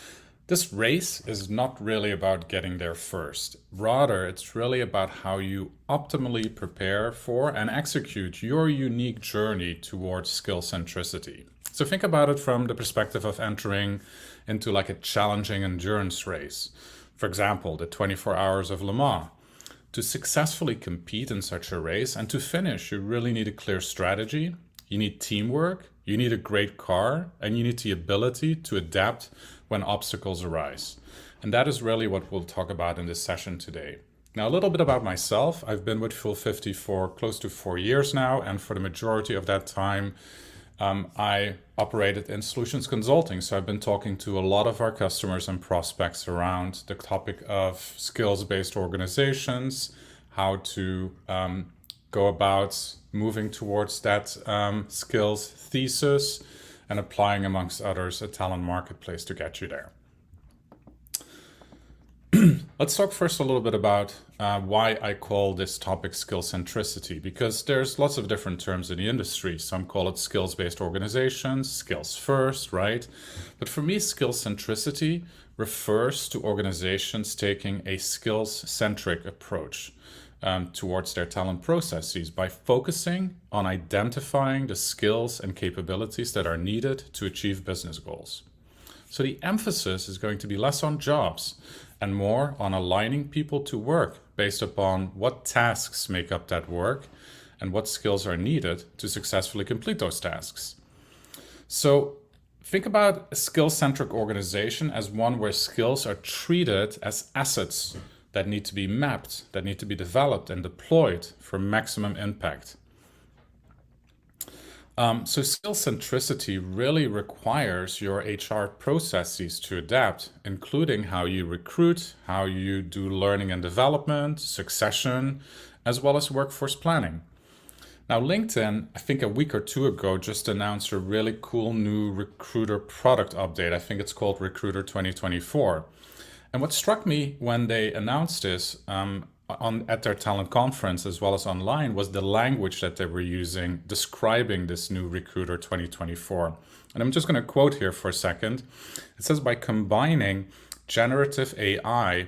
this race is not really about getting there first. Rather, it's really about how you optimally prepare for and execute your unique journey towards skill centricity. So think about it from the perspective of entering into like a challenging endurance race. For example, the 24 hours of Le Mans. To successfully compete in such a race and to finish, you really need a clear strategy, you need teamwork, you need a great car, and you need the ability to adapt when obstacles arise. And that is really what we'll talk about in this session today. Now, a little bit about myself. I've been with Fuel 50 for close to 4 years now, and for the majority of that time, I operated in solutions consulting. So I've been talking to a lot of our customers and prospects around the topic of skills-based organizations, how to go about moving towards that skills thesis, and applying, amongst others, a talent marketplace to get you there. Let's talk first a little bit about why I call this topic skill centricity, because there's lots of different terms in the industry. Some call it skills-based organizations, skills first, right? But for me, skill centricity refers to organizations taking a skills-centric approach towards their talent processes by focusing on identifying the skills and capabilities that are needed to achieve business goals. So the emphasis is going to be less on jobs and more on aligning people to work based upon what tasks make up that work and what skills are needed to successfully complete those tasks. So think about a skill-centric organization as one where skills are treated as assets that need to be mapped, that need to be developed and deployed for maximum impact. So skill centricity really requires your HR processes to adapt, including how you recruit, how you do learning and development, succession, as well as workforce planning. Now, LinkedIn, I think a week or two ago, just announced a really cool new recruiter product update. I think it's called Recruiter 2024. And what struck me when they announced this at their talent conference as well as online was the language that they were using describing this new Recruiter 2024. And I'm just going to quote here for a second. It says, by combining generative AI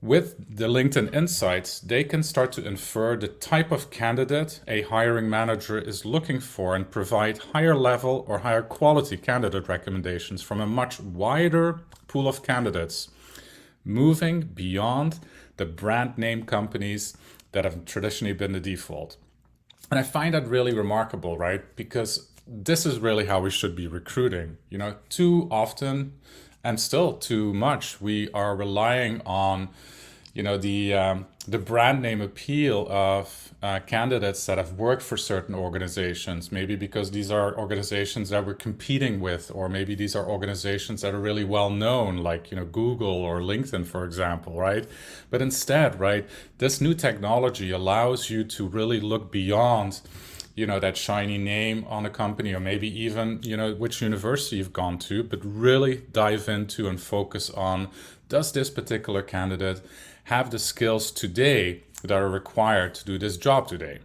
with the LinkedIn insights, they can start to infer the type of candidate a hiring manager is looking for and provide higher level or higher quality candidate recommendations from a much wider pool of candidates, moving beyond the brand name companies that have traditionally been the default. And I find that really remarkable, right? Because this is really how we should be recruiting. You know, too often and still too much, we are relying on, you know, the brand name appeal of candidates that have worked for certain organizations, maybe because these are organizations that we're competing with, or maybe these are organizations that are really well known, like, you know, Google or LinkedIn, for example, right? But instead, right, this new technology allows you to really look beyond, you know, that shiny name on a company, or maybe even, you know, which university you've gone to, but really dive into and focus on, does this particular candidate have the skills today that are required to do this job today?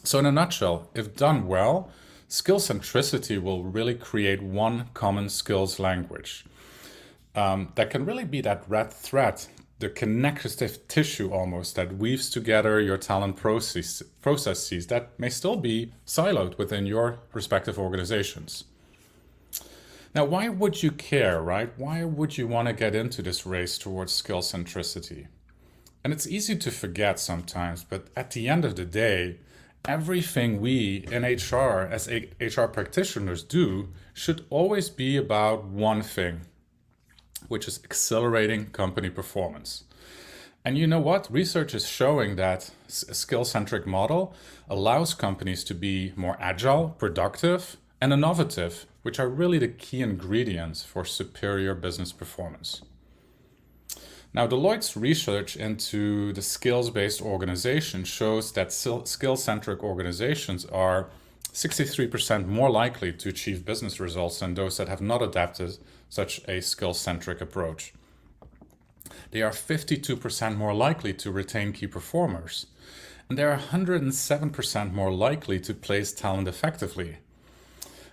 So in a nutshell, if done well, skill centricity will really create one common skills language that can really be that red thread, the connective tissue almost that weaves together your talent processes that may still be siloed within your respective organizations. Now, why would you care, right? Why would you want to get into this race towards skill centricity? And it's easy to forget sometimes, but at the end of the day, everything we in HR as HR practitioners do should always be about one thing, which is accelerating company performance. And you know what? Research is showing that a skill-centric model allows companies to be more agile, productive, and innovative, which are really the key ingredients for superior business performance. Now, Deloitte's research into the skills-based organization shows that skill-centric organizations are 63% more likely to achieve business results than those that have not adapted such a skill-centric approach. They are 52% more likely to retain key performers. And they are 107% more likely to place talent effectively.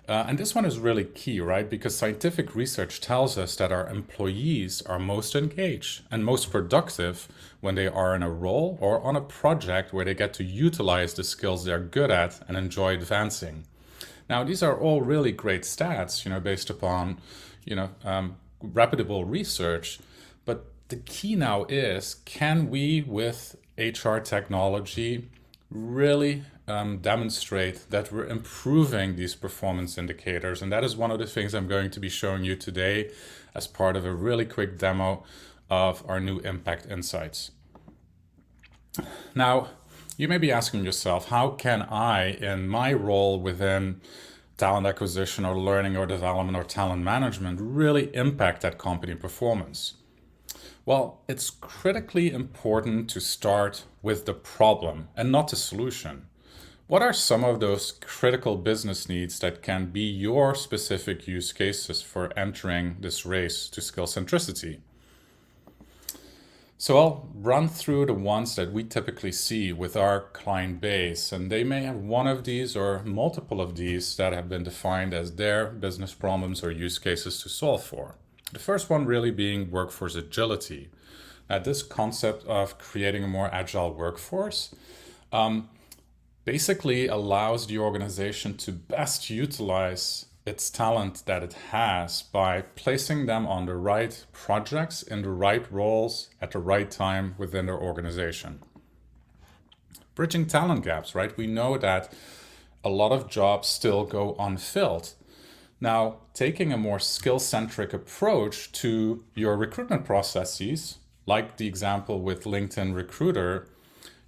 And this one is really key, right? Because scientific research tells us that our employees are most engaged and most productive when they are in a role or on a project where they get to utilize the skills they're good at and enjoy advancing. Now, these are all really great stats, based upon, reputable research. But the key now is, can we, with HR technology, really demonstrate that we're improving these performance indicators? And that is one of the things I'm going to be showing you today as part of a really quick demo of our new Impact Insights. Now, you may be asking yourself, how can I, in my role within talent acquisition or learning or development or talent management, really impact that company performance? Well, it's critically important to start with the problem and not the solution. What are some of those critical business needs that can be your specific use cases for entering this race to skill centricity? So I'll run through the ones that we typically see with our client base, and they may have one of these or multiple of these that have been defined as their business problems or use cases to solve for. The first one really being workforce agility. Now, this concept of creating a more agile workforce basically allows the organization to best utilize its talent that it has by placing them on the right projects in the right roles at the right time within their organization. Bridging talent gaps, right? We know that a lot of jobs still go unfilled. Now, taking a more skill-centric approach to your recruitment processes, like the example with LinkedIn Recruiter,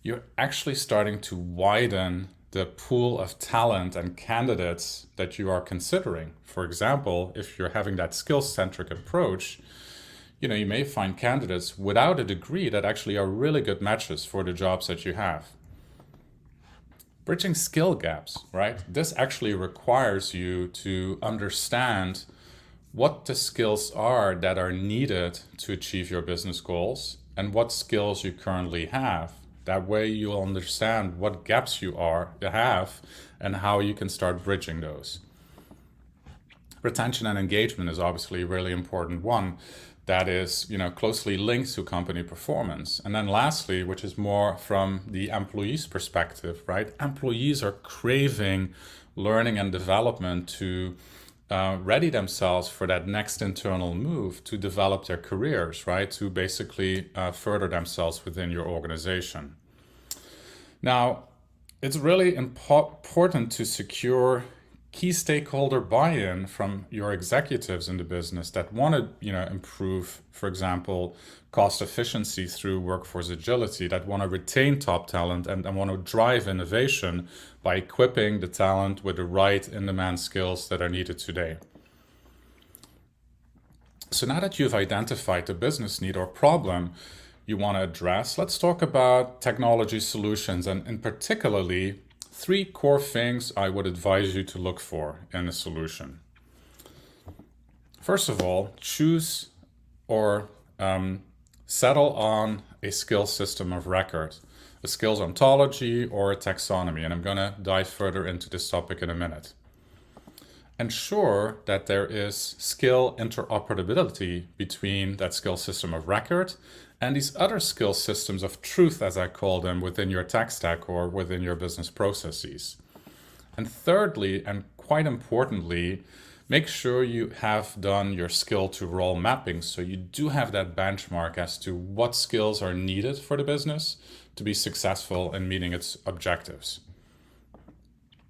you're actually starting to widen the pool of talent and candidates that you are considering. For example, if you're having that skill-centric approach, you may find candidates without a degree that actually are really good matches for the jobs that you have. Bridging skill gaps, right? This actually requires you to understand what the skills are that are needed to achieve your business goals and what skills you currently have. That way you'll understand what gaps you have and how you can start bridging those. Retention and engagement is obviously a really important one that is, closely linked to company performance. And then lastly, which is more from the employee's perspective, right? Employees are craving learning and development to ready themselves for that next internal move to develop their careers, right? To basically further themselves within your organization. Now, it's really important to secure key stakeholder buy-in from your executives in the business that want to, improve, for example, cost efficiency through workforce agility, that want to retain top talent and want to drive innovation by equipping the talent with the right in-demand skills that are needed today. So now that you've identified the business need or problem you want to address, let's talk about technology solutions and in particularly 3 core things I would advise you to look for in a solution. First of all, choose or settle on a skill system of record, a skills ontology or a taxonomy, and I'm going to dive further into this topic in a minute. Ensure that there is skill interoperability between that skill system of record and these other skill systems of truth, as I call them, within your tech stack or within your business processes. And thirdly, and quite importantly, make sure you have done your skill to role mapping so you do have that benchmark as to what skills are needed for the business to be successful in meeting its objectives.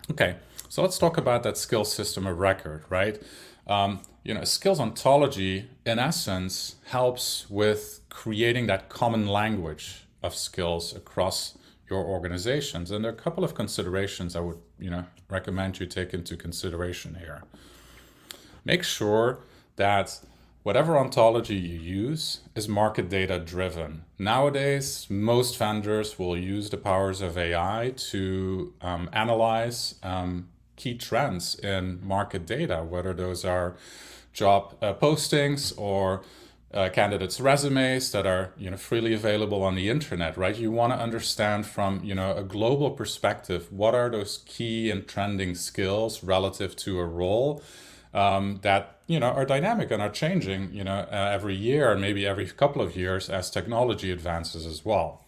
Okay, so let's talk about that skill system of record, right? A skills ontology, in essence, helps with creating that common language of skills across your organizations. And there are a couple of considerations I would, recommend you take into consideration here. Make sure that whatever ontology you use is market data driven. Nowadays, most vendors will use the powers of AI to analyze key trends in market data, whether those are job postings or candidates' resumes that are freely available on the internet, right? You want to understand from a global perspective, what are those key and trending skills relative to a role that are dynamic and are changing every year and maybe every couple of years as technology advances as well.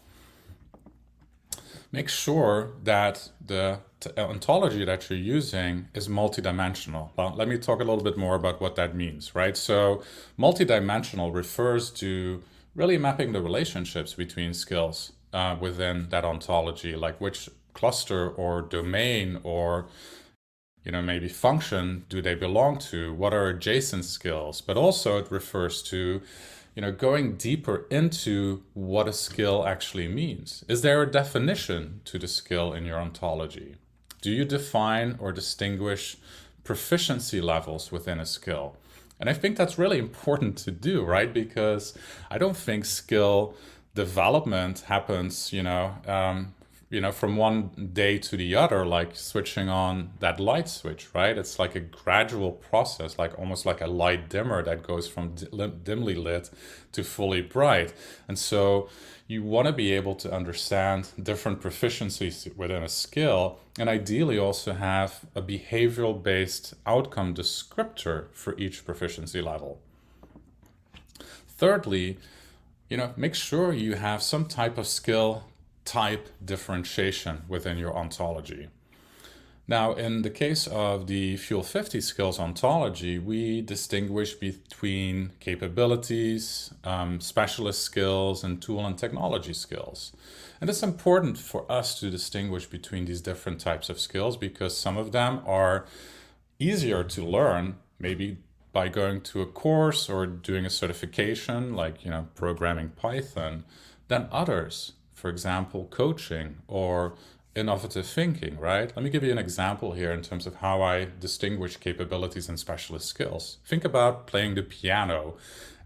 Make sure that the ontology that you're using is multidimensional. Well, let me talk a little bit more about what that means, right? So multidimensional refers to really mapping the relationships between skills within that ontology, like which cluster or domain or maybe function do they belong to? What are adjacent skills? But also it refers to going deeper into what a skill actually means. Is there a definition to the skill in your ontology? Do you define or distinguish proficiency levels within a skill? And I think that's really important to do, right? Because I don't think skill development happens, from one day to the other, like switching on that light switch, right? It's like a gradual process, like almost like a light dimmer that goes from dimly lit to fully bright. And so you want to be able to understand different proficiencies within a skill, and ideally also have a behavioral-based outcome descriptor for each proficiency level. Thirdly, make sure you have some type of skill type differentiation within your ontology. Now, in the case of the Fuel 50 skills ontology, we distinguish between capabilities, specialist skills, and tool and technology skills. And it's important for us to distinguish between these different types of skills because some of them are easier to learn, maybe by going to a course or doing a certification, like programming Python, than others. For example, coaching or innovative thinking, right? Let me give you an example here in terms of how I distinguish capabilities and specialist skills. Think about playing the piano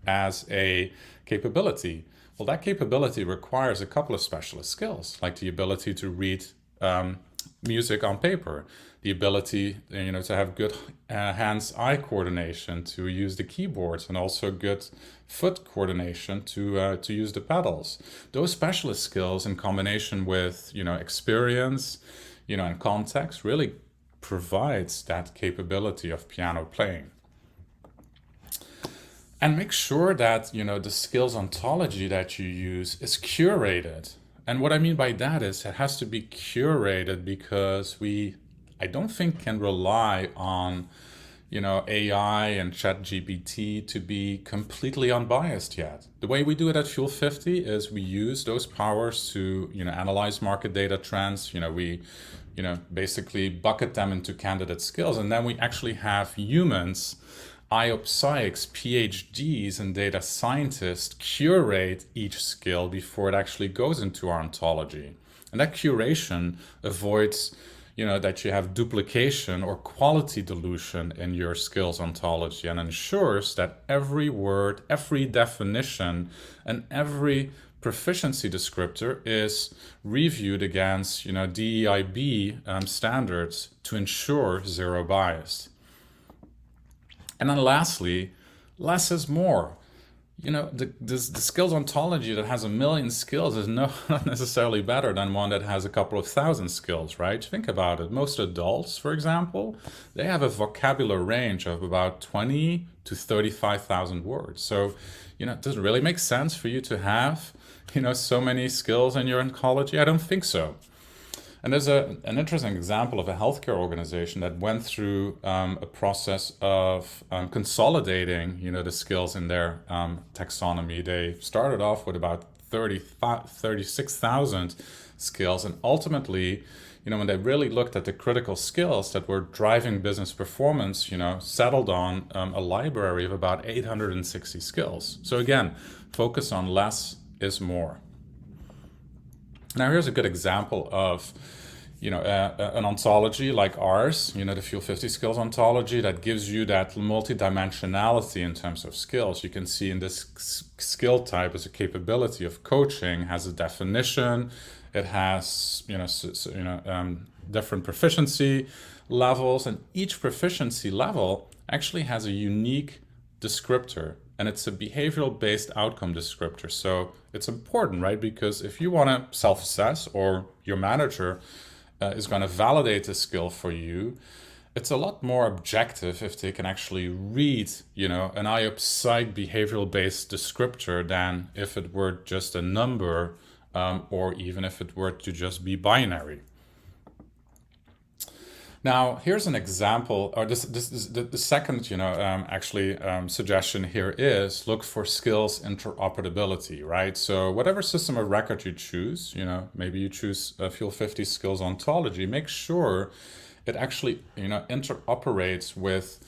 as a capability. Well, that capability requires a couple of specialist skills, like the ability to read music on paper, the ability to have good hands-eye coordination, to use the keyboards, and also good foot coordination to use the pedals. Those specialist skills in combination with experience and context really provides that capability of piano playing. And make sure that the skills ontology that you use is curated. And what I mean by that is it has to be curated because I don't think can rely on AI and ChatGPT to be completely unbiased yet. The way we do it at Fuel 50 is we use those powers to analyze market data trends. We basically bucket them into candidate skills, and then we actually have humans, IOP psychs, PhDs, and data scientists curate each skill before it actually goes into our ontology. And that curation avoids that you have duplication or quality dilution in your skills ontology, and ensures that every word, every definition, and every proficiency descriptor is reviewed against DEIB standards to ensure zero bias. And then lastly, less is more. The skills ontology that has 1 million skills is not necessarily better than one that has a couple of thousand skills, right? Think about it. Most adults, for example, they have a vocabulary range of about 20 to 35,000 words. So, does it really make sense for you to have, so many skills in your ontology? I don't think so. And there's an interesting example of a healthcare organization that went through a process of consolidating, the skills in their taxonomy. They started off with about 36,000 skills, and ultimately, when they really looked at the critical skills that were driving business performance, settled on a library of about 860 skills. So again, focus on less is more. Now, here's a good example of, an ontology like ours, the Fuel 50 skills ontology that gives you that multidimensionality in terms of skills. You can see in this skill type as a capability of coaching has a definition. It has, different proficiency levels, and each proficiency level actually has a unique descriptor and it's a behavioral-based outcome descriptor. So it's important, right? Because if you want to self-assess, or your manager is going to validate the skill for you, it's a lot more objective if they can actually read, an IOP psych behavioral-based descriptor than if it were just a number, or even if it were to just be binary. Now, here's an example, or the second, suggestion here is look for skills interoperability, right? So whatever system of record you choose, maybe you choose Fuel 50 skills ontology, make sure it actually, interoperates with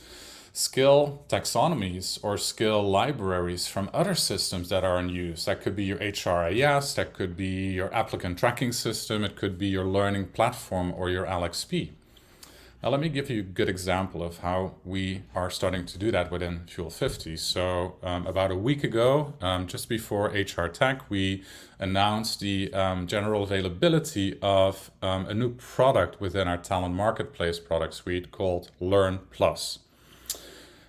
skill taxonomies or skill libraries from other systems that are in use. That could be your HRIS, that could be your applicant tracking system, it could be your learning platform or your LXP. Now, let me give you a good example of how we are starting to do that within Fuel 50. So about a week ago, just before HR Tech, we announced the general availability of a new product within our talent marketplace product suite called Learn Plus.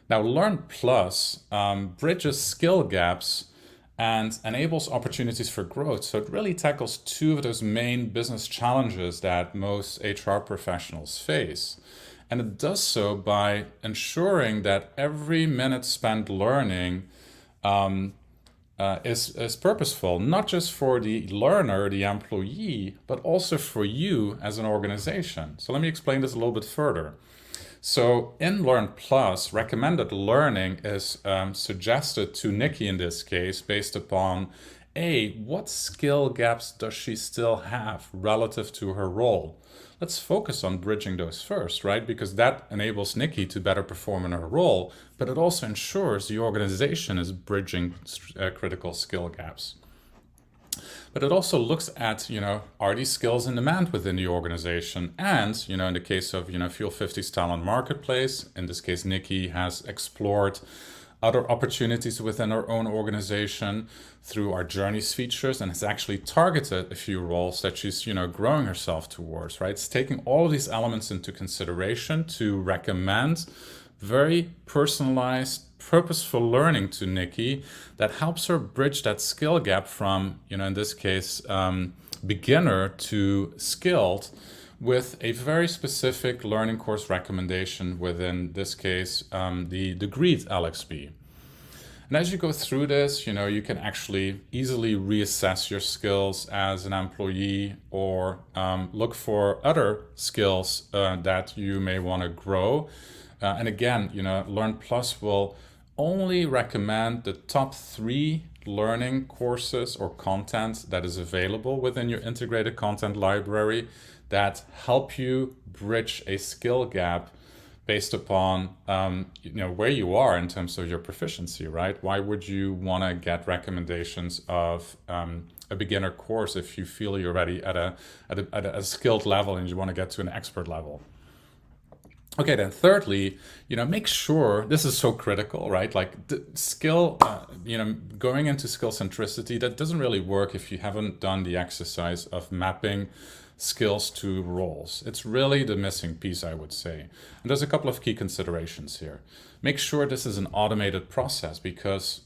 Now, Learn Plus bridges skill gaps and enables opportunities for growth. So it really tackles two of those main business challenges that most HR professionals face. And it does so by ensuring that every minute spent learning is purposeful, not just for the learner, the employee, but also for you as an organization. So let me explain this a little bit further. So in Learn Plus, recommended learning is suggested to Nikki in this case based upon what skill gaps does she still have relative to her role? Let's focus on bridging those first, right? Because that enables Nikki to better perform in her role, but it also ensures the organization is bridging critical skill gaps. But it also looks at, are these skills in demand within the organization? And, in the case of, Fuel 50's talent marketplace, in this case, Nikki has explored other opportunities within her own organization through our journeys features and has actually targeted a few roles that she's, growing herself towards, right? It's taking all of these elements into consideration to recommend very personalized, purposeful learning to Nikki that helps her bridge that skill gap from, in this case, beginner to skilled with a very specific learning course recommendation within this case, the degreed LXP. And as you go through this, you can actually easily reassess your skills as an employee or look for other skills that you may want to grow. And again, Learn Plus will only recommend the top 3 learning courses or content that is available within your integrated content library that help you bridge a skill gap based upon where you are in terms of your proficiency, right? Why would you want to get recommendations of a beginner course if you feel you're already at a skilled level and you want to get to an expert level? Okay, then thirdly, make sure, this is so critical, right? Like the skill, going into skill centricity, that doesn't really work if you haven't done the exercise of mapping skills to roles. It's really the missing piece, I would say. And there's a couple of key considerations here. Make sure this is an automated process because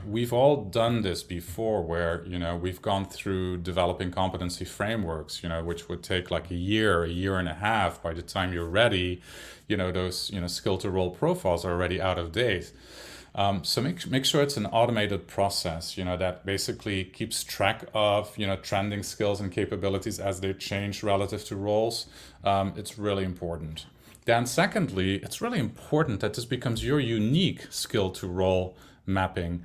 we've all done this before where, we've gone through developing competency frameworks, which would take like a year and a half. By the time you're ready, those, skill to role profiles are already out of date. So make sure it's an automated process, that basically keeps track of, trending skills and capabilities as they change relative to roles. It's really important. Then secondly, it's really important that this becomes your unique skill to role mapping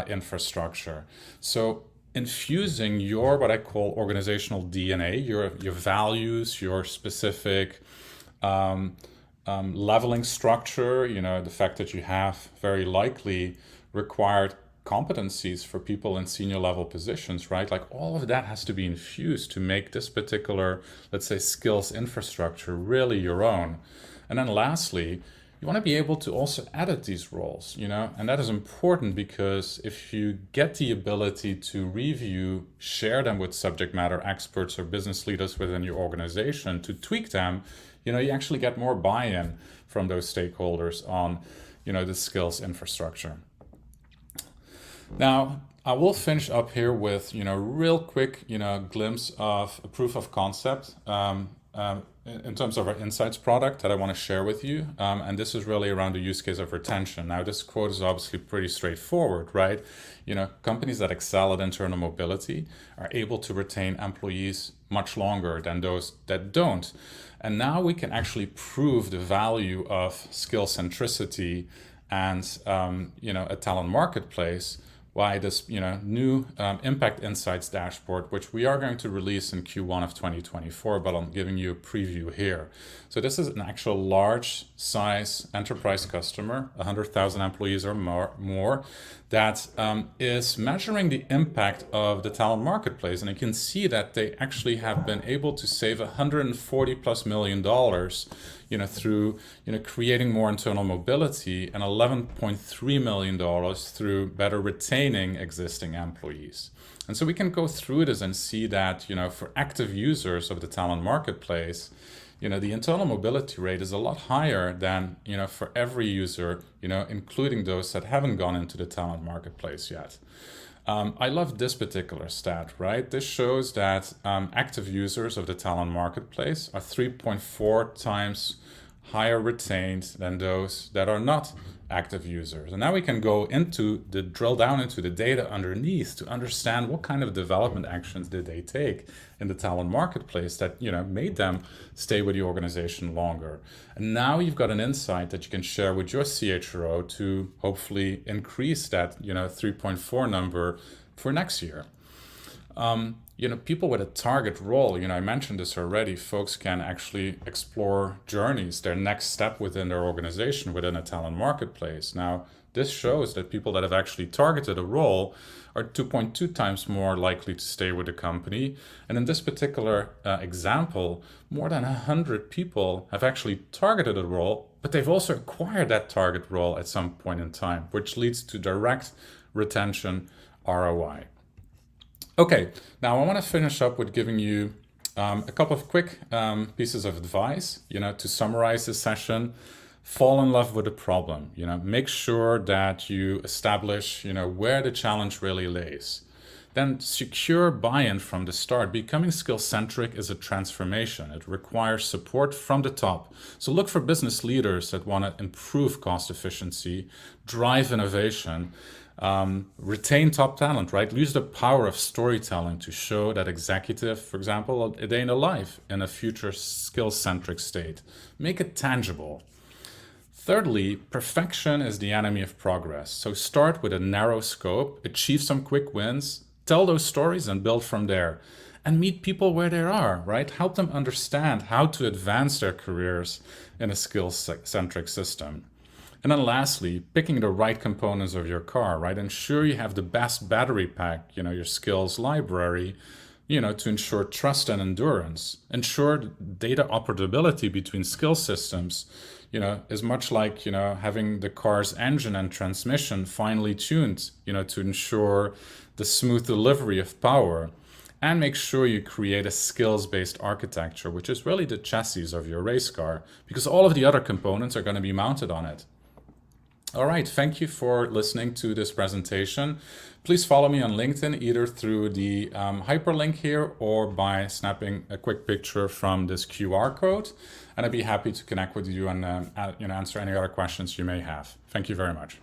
infrastructure. So infusing your, what I call organizational DNA, your values, your specific leveling structure, the fact that you have very likely required competencies for people in senior level positions, right? Like all of that has to be infused to make this particular, let's say, skills infrastructure really your own. And then lastly, you want to be able to also edit these roles, and that is important because if you get the ability to review, share them with subject matter experts or business leaders within your organization to tweak them, you actually get more buy-in from those stakeholders on, the skills infrastructure. Now, I will finish up here with, real quick, glimpse of a proof of concept in terms of our insights product that I want to share with you. And this is really around the use case of retention. Now, this quote is obviously pretty straightforward, right? Companies that excel at internal mobility are able to retain employees much longer than those that don't. And now we can actually prove the value of skill centricity and, a talent marketplace by this new Impact Insights dashboard, which we are going to release in Q1 of 2024, but I'm giving you a preview here. So this is an actual large size enterprise customer, 100,000 employees or more, that is measuring the impact of the talent marketplace. And you can see that they actually have been able to save $140+ million through creating more internal mobility, and $11.3 million through better retaining existing employees. And so we can go through this and see that for active users of the talent marketplace, the internal mobility rate is a lot higher than for every user, including those that haven't gone into the talent marketplace yet. I love this particular stat, right? This shows that active users of the talent marketplace are 3.4 times higher retained than those that are not active users. And now we can go drill down into the data underneath to understand what kind of development actions did they take in the talent marketplace that made them stay with the organization longer. And now you've got an insight that you can share with your CHRO to hopefully increase that 3.4 number for next year. People with a target role, I mentioned this already, folks can actually explore journeys, their next step within their organization, within a talent marketplace. Now, this shows that people that have actually targeted a role are 2.2 times more likely to stay with the company. And in this particular example, more than 100 people have actually targeted a role, but they've also acquired that target role at some point in time, which leads to direct retention ROI. Okay, now I want to finish up with giving you a couple of quick pieces of advice, to summarize this session. Fall in love with the problem, make sure that you establish, where the challenge really lays. Then secure buy-in from the start. Becoming skill-centric is a transformation. It requires support from the top. So look for business leaders that want to improve cost efficiency, drive innovation, retain top talent, right? Use the power of storytelling to show that executive, for example, a day in the life in a future skill-centric state. Make it tangible. Thirdly, perfection is the enemy of progress. So start with a narrow scope, achieve some quick wins, tell those stories and build from there. And meet people where they are, right? Help them understand how to advance their careers in a skill-centric system. And then lastly, picking the right components of your car, right? Ensure you have the best battery pack, your skills library, to ensure trust and endurance. Ensure data operability between skill systems, is much like, having the car's engine and transmission finely tuned, to ensure the smooth delivery of power. And make sure you create a skills-based architecture, which is really the chassis of your race car, because all of the other components are going to be mounted on it. All right, thank you for listening to this presentation. Please follow me on LinkedIn, either through the hyperlink here or by snapping a quick picture from this QR code. And I'd be happy to connect with you and answer any other questions you may have. Thank you very much.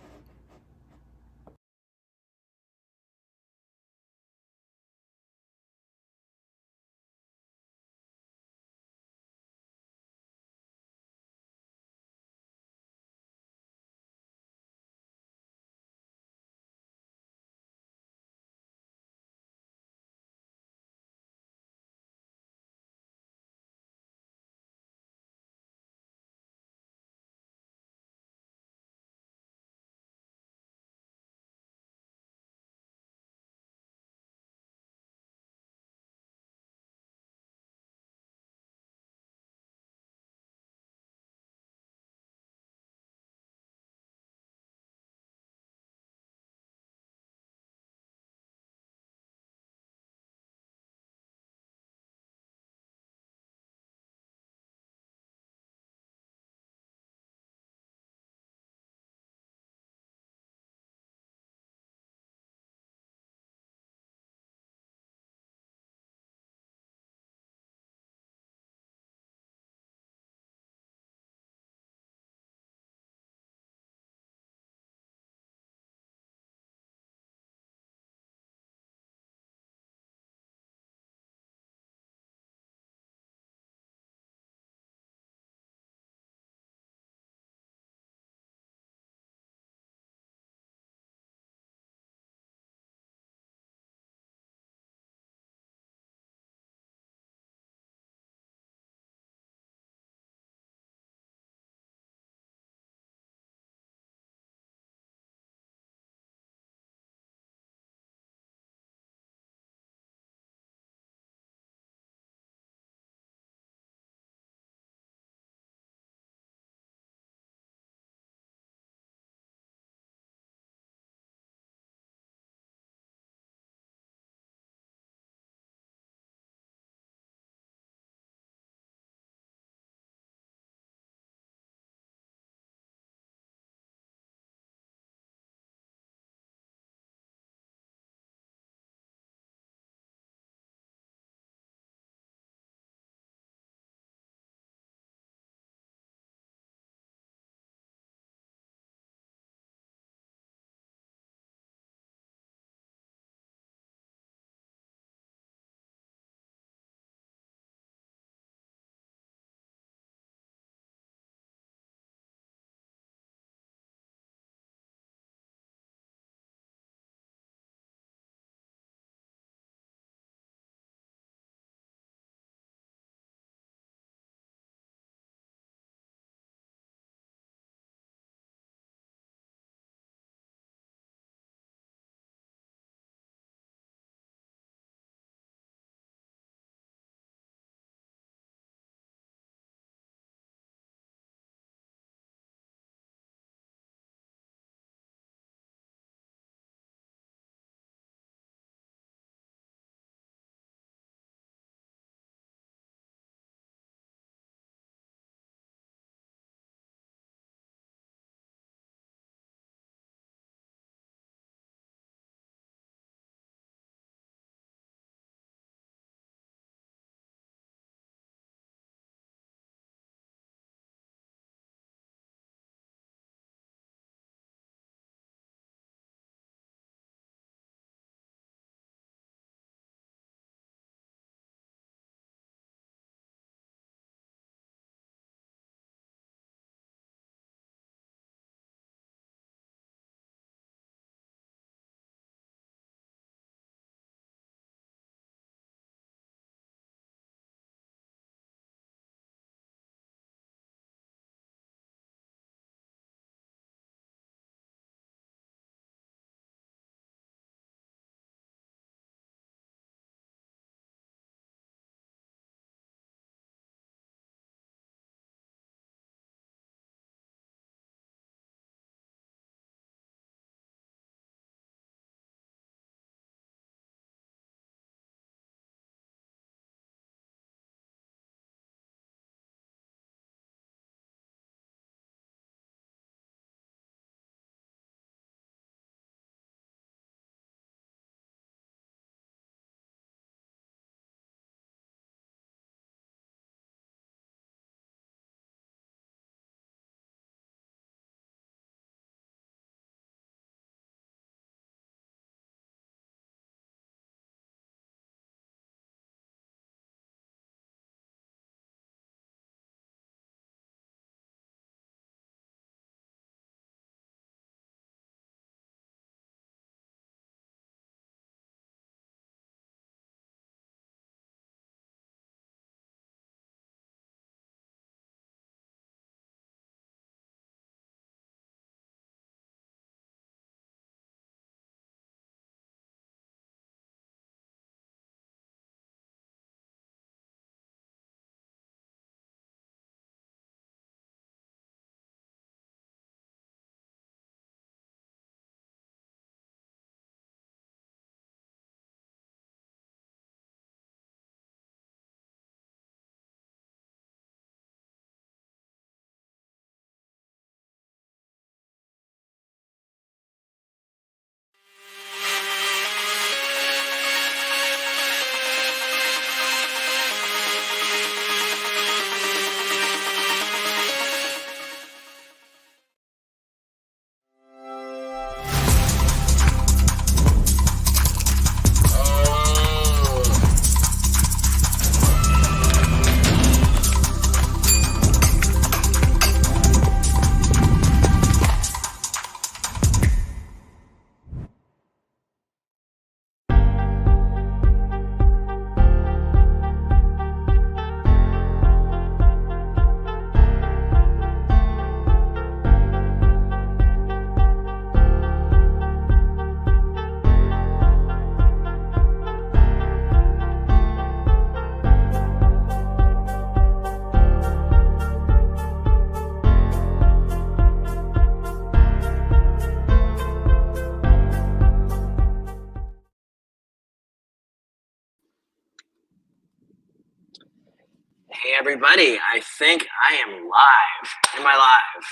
Hey everybody, I think I am live. Am I live?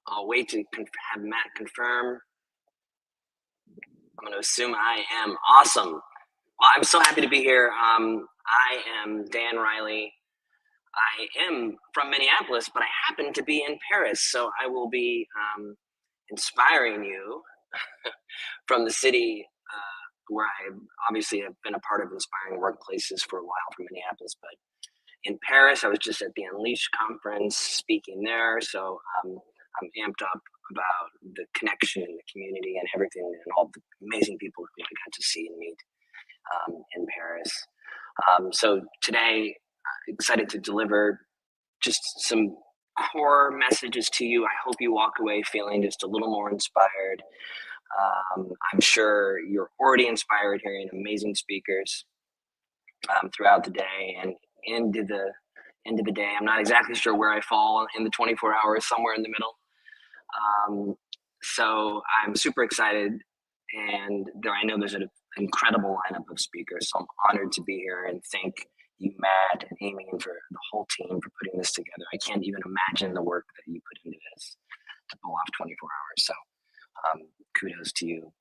I'll wait to have Matt confirm. I'm going to assume I am. Awesome. Well, I'm so happy to be here. I am Dan Riley. I am from Minneapolis, but I happen to be in Paris, so I will be inspiring you from the city where I obviously have been a part of inspiring workplaces for a while from Minneapolis, but in Paris, I was just at the Unleash conference speaking there, so I'm amped up about the connection in the community and everything and all the amazing people who I got to see and meet in Paris. So today, excited to deliver just some core messages to you. I hope you walk away feeling just a little more inspired. I'm sure you're already inspired hearing amazing speakers throughout the day and into the day. I'm not exactly sure where I fall in the 24 hours, somewhere in the middle. So I'm super excited, and I know there's an incredible lineup of speakers, so I'm honored to be here and thank you, Matt, and Amy, and for the whole team for putting this together. I can't even imagine the work that you put into this to pull off 24 hours. So kudos to you.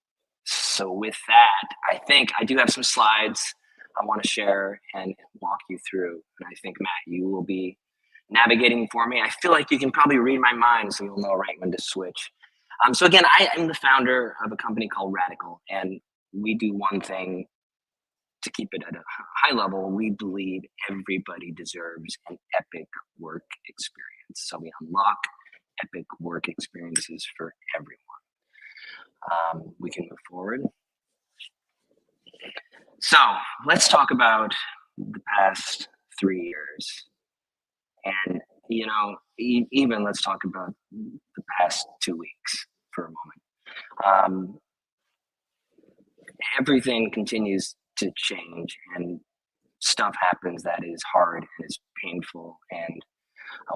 So with that, I think I do have some slides I want to share and walk you through. And I think, Matt, you will be navigating for me. I feel like you can probably read my mind, so you'll know right when to switch. So again, I am the founder of a company called Radical, and we do one thing to keep it at a high level. We believe everybody deserves an epic work experience. So we unlock epic work experiences for everyone. We can move forward. So let's talk about the past 3 years. And, you know, even let's talk about the past 2 weeks for a moment. Everything continues to change and stuff happens that is hard and is painful. And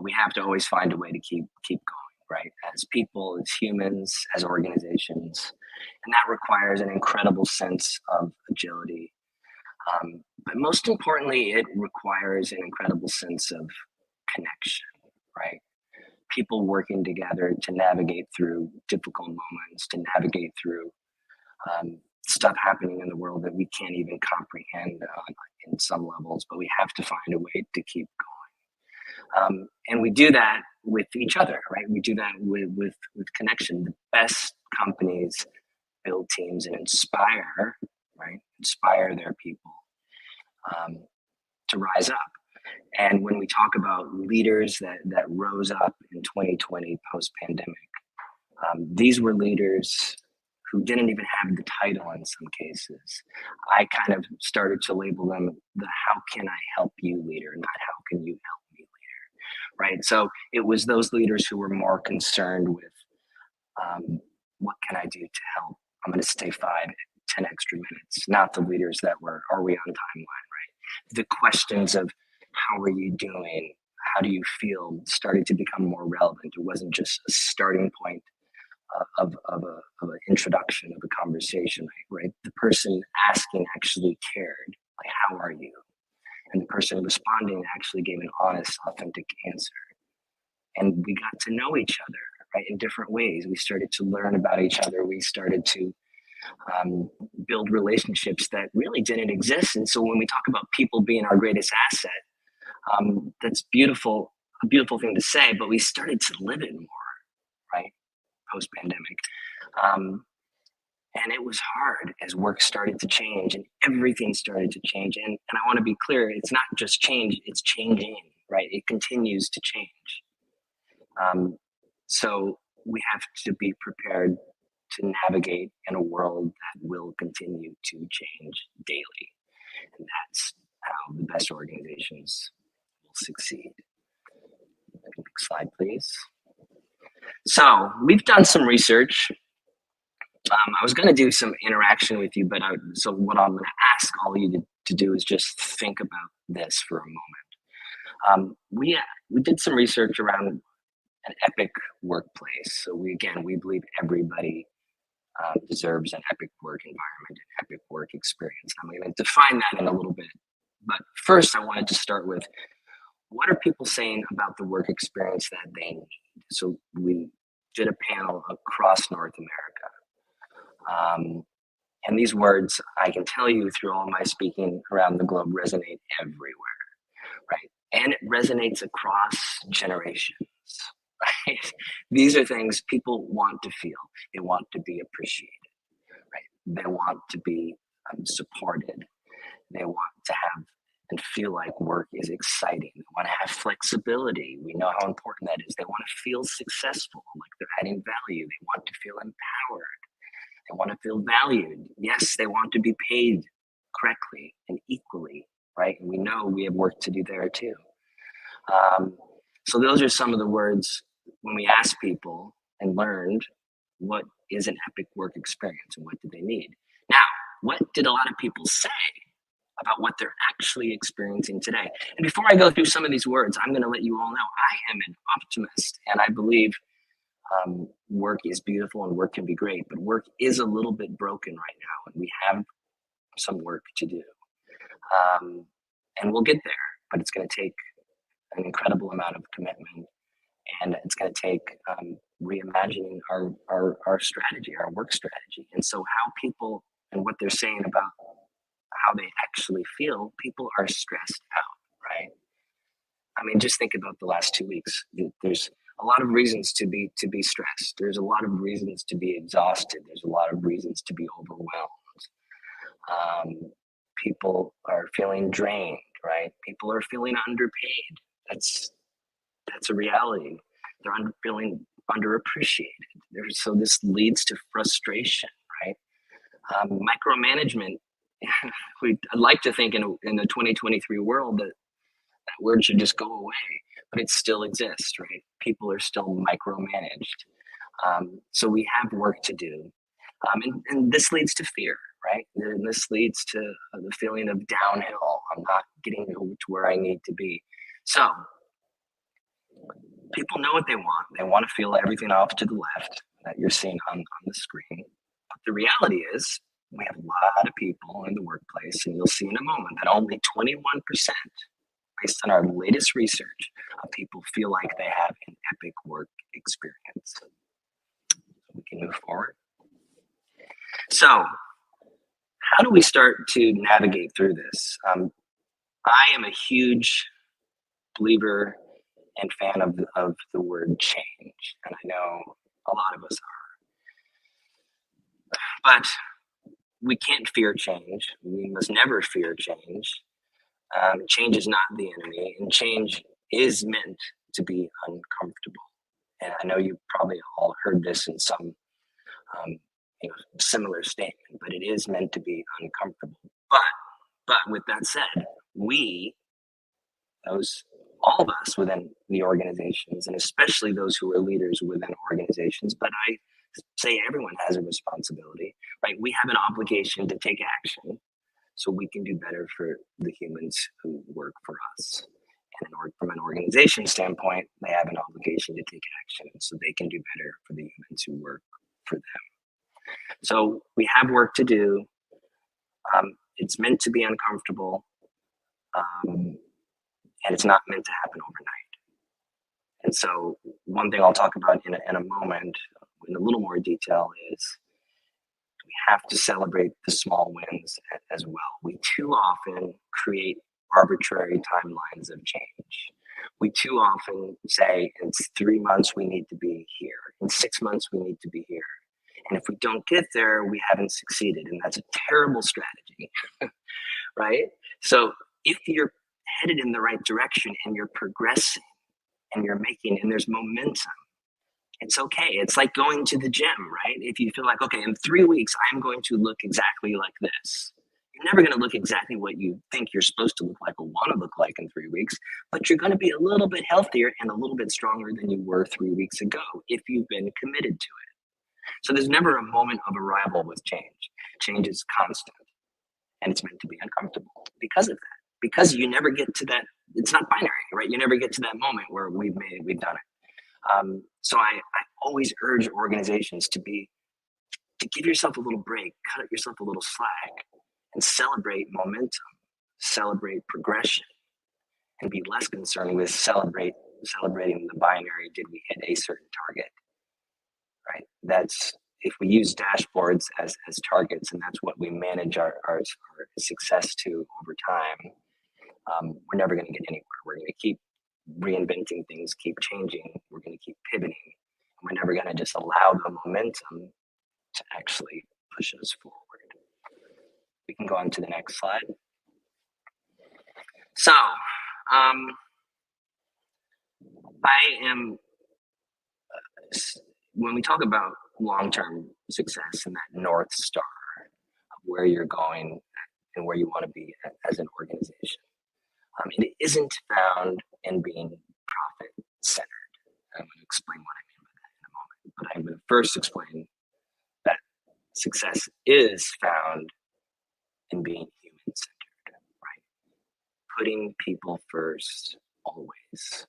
we have to always find a way to keep going, right? As people, as humans, as organizations. And that requires an incredible sense of agility. But most importantly, it requires an incredible sense of connection, right? People working together to navigate through difficult moments, to navigate through stuff happening in the world that we can't even comprehend in some levels, but we have to find a way to keep going. And we do that with each other, right? We do that with connection. The best companies build teams and inspire, right? Inspire their people to rise up. And when we talk about leaders that rose up in 2020 post-pandemic, these were leaders who didn't even have the title in some cases. I kind of started to label them the "how can I help you" leader, not "how can you help me" leader, right? So it was those leaders who were more concerned with what can I do to help? I'm going to stay 5, 10 extra minutes, not the leaders that were, are we on timeline, right? The questions of how are you doing? How do you feel started to become more relevant. It wasn't just a starting point of an introduction of a conversation, right? The person asking actually cared, like, how are you? And the person responding actually gave an honest, authentic answer. And we got to know each other, right, in different ways. We started to learn about each other. We started to build relationships that really didn't exist. And so when we talk about people being our greatest asset, that's beautiful, a beautiful thing to say, but we started to live it more, right, post-pandemic. And it was hard as work started to change and everything started to change. And I want to be clear, it's not just change, it's changing, right? It continues to change. So we have to be prepared to navigate in a world that will continue to change daily. And that's how the best organizations will succeed. Next slide, please. So we've done some research. I was going to do some interaction with you, but so what I'm going to ask all of you to do is just think about this for a moment. We did some research around an epic workplace. So we believe everybody deserves an epic work environment, an epic work experience. I'm going to define that in a little bit. But first, I wanted to start with, what are people saying about the work experience that they need? So we did a panel across North America. And these words, I can tell you through all my speaking around the globe, resonate everywhere, right? And it resonates across generations, right? These are things people want to feel. They want to be appreciated, right? They want to be supported. They want to have and feel like work is exciting. They want to have flexibility. We know how important that is. They want to feel successful, like they're adding value. They want to feel empowered. They want to feel valued. Yes, they want to be paid correctly and equally, right? And we know we have work to do there too. So those are some of the words when we asked people and learned what is an epic work experience and what do they need. Now, what did a lot of people say about what they're actually experiencing today? And before I go through some of these words, I'm going to let you all know I am an optimist, and I believe work is beautiful and work can be great, but work is a little bit broken right now, and we have some work to do. And we'll get there, but it's going to take an incredible amount of commitment, and it's going to take reimagining our strategy, our work strategy. And so how people and what they're saying about how they actually feel, people are stressed out, right? I mean, just think about the last 2 weeks. There's a lot of reasons to be stressed. There's a lot of reasons to be exhausted. There's a lot of reasons to be overwhelmed. People are feeling drained, right? People are feeling underpaid. That's a reality. They're feeling underappreciated. So this leads to frustration, right? Micromanagement. I'd like to think in the 2023 world that word should just go away, but it still exists, right? People are still micromanaged. So we have work to do. And this leads to fear, right? And this leads to the feeling of downhill. I'm not getting to where I need to be. So people know what they want. They want to feel everything off to the left that you're seeing on the screen. But the reality is we have a lot of people in the workplace, and you'll see in a moment that only 21%, based on our latest research, of people feel like they have an epic work experience. We can move forward. So how do we start to navigate through this? I am a huge believer and fan of the word change, and I know a lot of us are. But we can't fear change. We must never fear change. Change is not the enemy, and change is meant to be uncomfortable. And I know you probably all heard this in some similar statement, but it is meant to be uncomfortable. But with that said, all of us within the organizations, and especially those who are leaders within organizations, but I say everyone has a responsibility, right? We have an obligation to take action so we can do better for the humans who work for us. And from an organization standpoint, they have an obligation to take action so they can do better for the humans who work for them. So we have work to do. It's meant to be uncomfortable, and it's not meant to happen overnight. And so one thing I'll talk about in a moment in a little more detail is we have to celebrate the small wins as well. We too often create arbitrary timelines of change. We too often say in 3 months we need to be here, in 6 months we need to be here. And if we don't get there, we haven't succeeded. And that's a terrible strategy, right? So if you're headed in the right direction and you're progressing and and there's momentum, it's okay. It's like going to the gym, right? If you feel like, okay, in 3 weeks, I'm going to look exactly like this. You're never going to look exactly what you think you're supposed to look like or want to look like in 3 weeks, but you're going to be a little bit healthier and a little bit stronger than you were 3 weeks ago if you've been committed to it. So there's never a moment of arrival with change. Change is constant, and it's meant to be uncomfortable because of that. Because you never get to that, it's not binary, right? You never get to that moment where we've done it. So I always urge organizations to give yourself a little break, cut yourself a little slack, and celebrate momentum, celebrate progression, and be less concerned with celebrating the binary, did we hit a certain target, right? That's, if we use dashboards as targets, and that's what we manage our success to over time, we're never going to get anywhere. We're going to keep reinventing things, keep changing. We're going to keep pivoting. We're never going to just allow the momentum to actually push us forward. We can go on to the next slide. So, when we talk about long-term success and that North Star of where you're going and where you want to be as an organization, it isn't found in being profit-centered. I'm going to explain what I mean by that in a moment, but I'm going to first explain that success is found in being human-centered, right? Putting people first, always.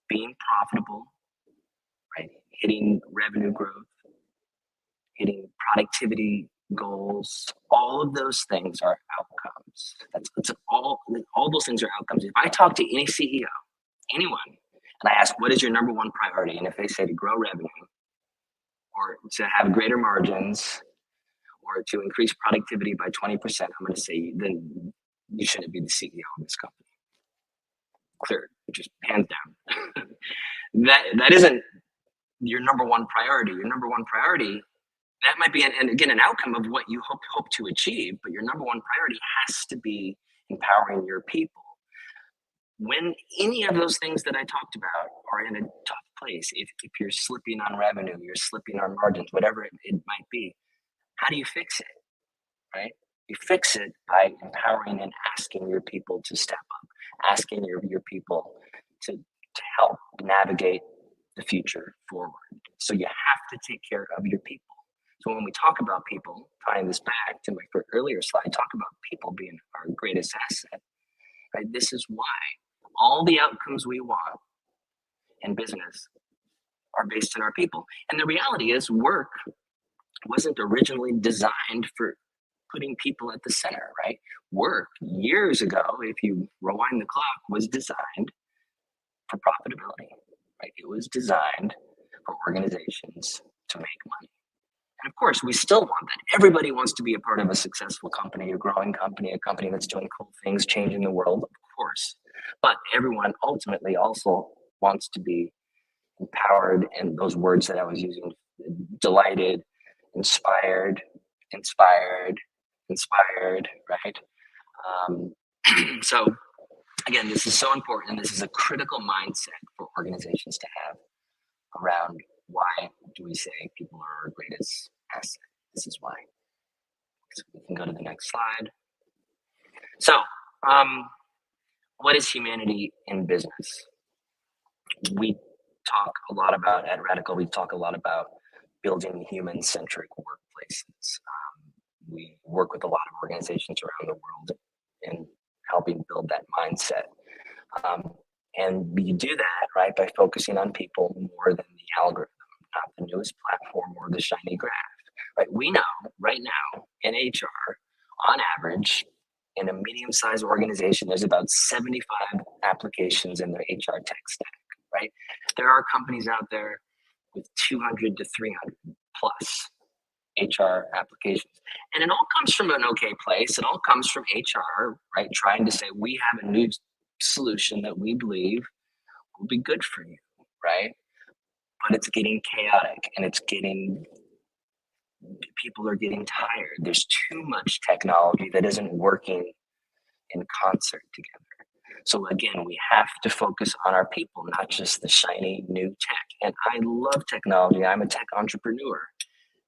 Being profitable, right? Hitting revenue growth, hitting productivity goals, all of those things are outcomes. That's all those things are outcomes. If I talk to any CEO, anyone, and I ask, what is your number one priority? And if they say to grow revenue, or to have greater margins, or to increase productivity by 20%, I'm going to say, then you shouldn't be the CEO of this company. Clear, just hands down. that isn't your number one priority. Your number one priority, that might be an outcome of what you hope to achieve, but your number one priority has to be empowering your people. When any of those things that I talked about are in a tough place, if you're slipping on revenue, you're slipping on margins, whatever it might be, how do you fix it, right? You fix it by empowering and asking your people to step up, asking your people to help navigate the future forward. So you have to take care of your people. So when we talk about people, tying this back to my earlier slide, talk about people being our greatest asset, right? This is why all the outcomes we want in business are based on our people. And the reality is, work wasn't originally designed for putting people at the center, right? Work years ago, if you rewind the clock, was designed for profitability, right? It was designed for organizations to make money. And of course, we still want that. Everybody wants to be a part of a successful company, a growing company, a company that's doing cool things, changing the world, of course. But everyone ultimately also wants to be empowered, and those words that I was using, delighted, inspired, right? So again, this is so important. This is a critical mindset for organizations to have around why do we say people are our greatest asset. This is why. So we can go to the next slide. So what is humanity in business? We talk a lot about, at Radical, we talk a lot about building human-centric workplaces. We work with a lot of organizations around the world in helping build that mindset. And we do that, right, by focusing on people more than the algorithm, not the newest platform or the shiny graph, right? We know right now in HR, on average, in a medium-sized organization, there's about 75 applications in their HR tech stack, right? There are companies out there with 200 to 300 plus HR applications. And it all comes from an okay place. It all comes from HR, right? Trying to say, we have a new solution that we believe will be good for you, right? But it's getting chaotic, and people are getting tired. There's too much technology that isn't working in concert together. So again, we have to focus on our people, not just the shiny new tech. And I love technology. I'm a tech entrepreneur.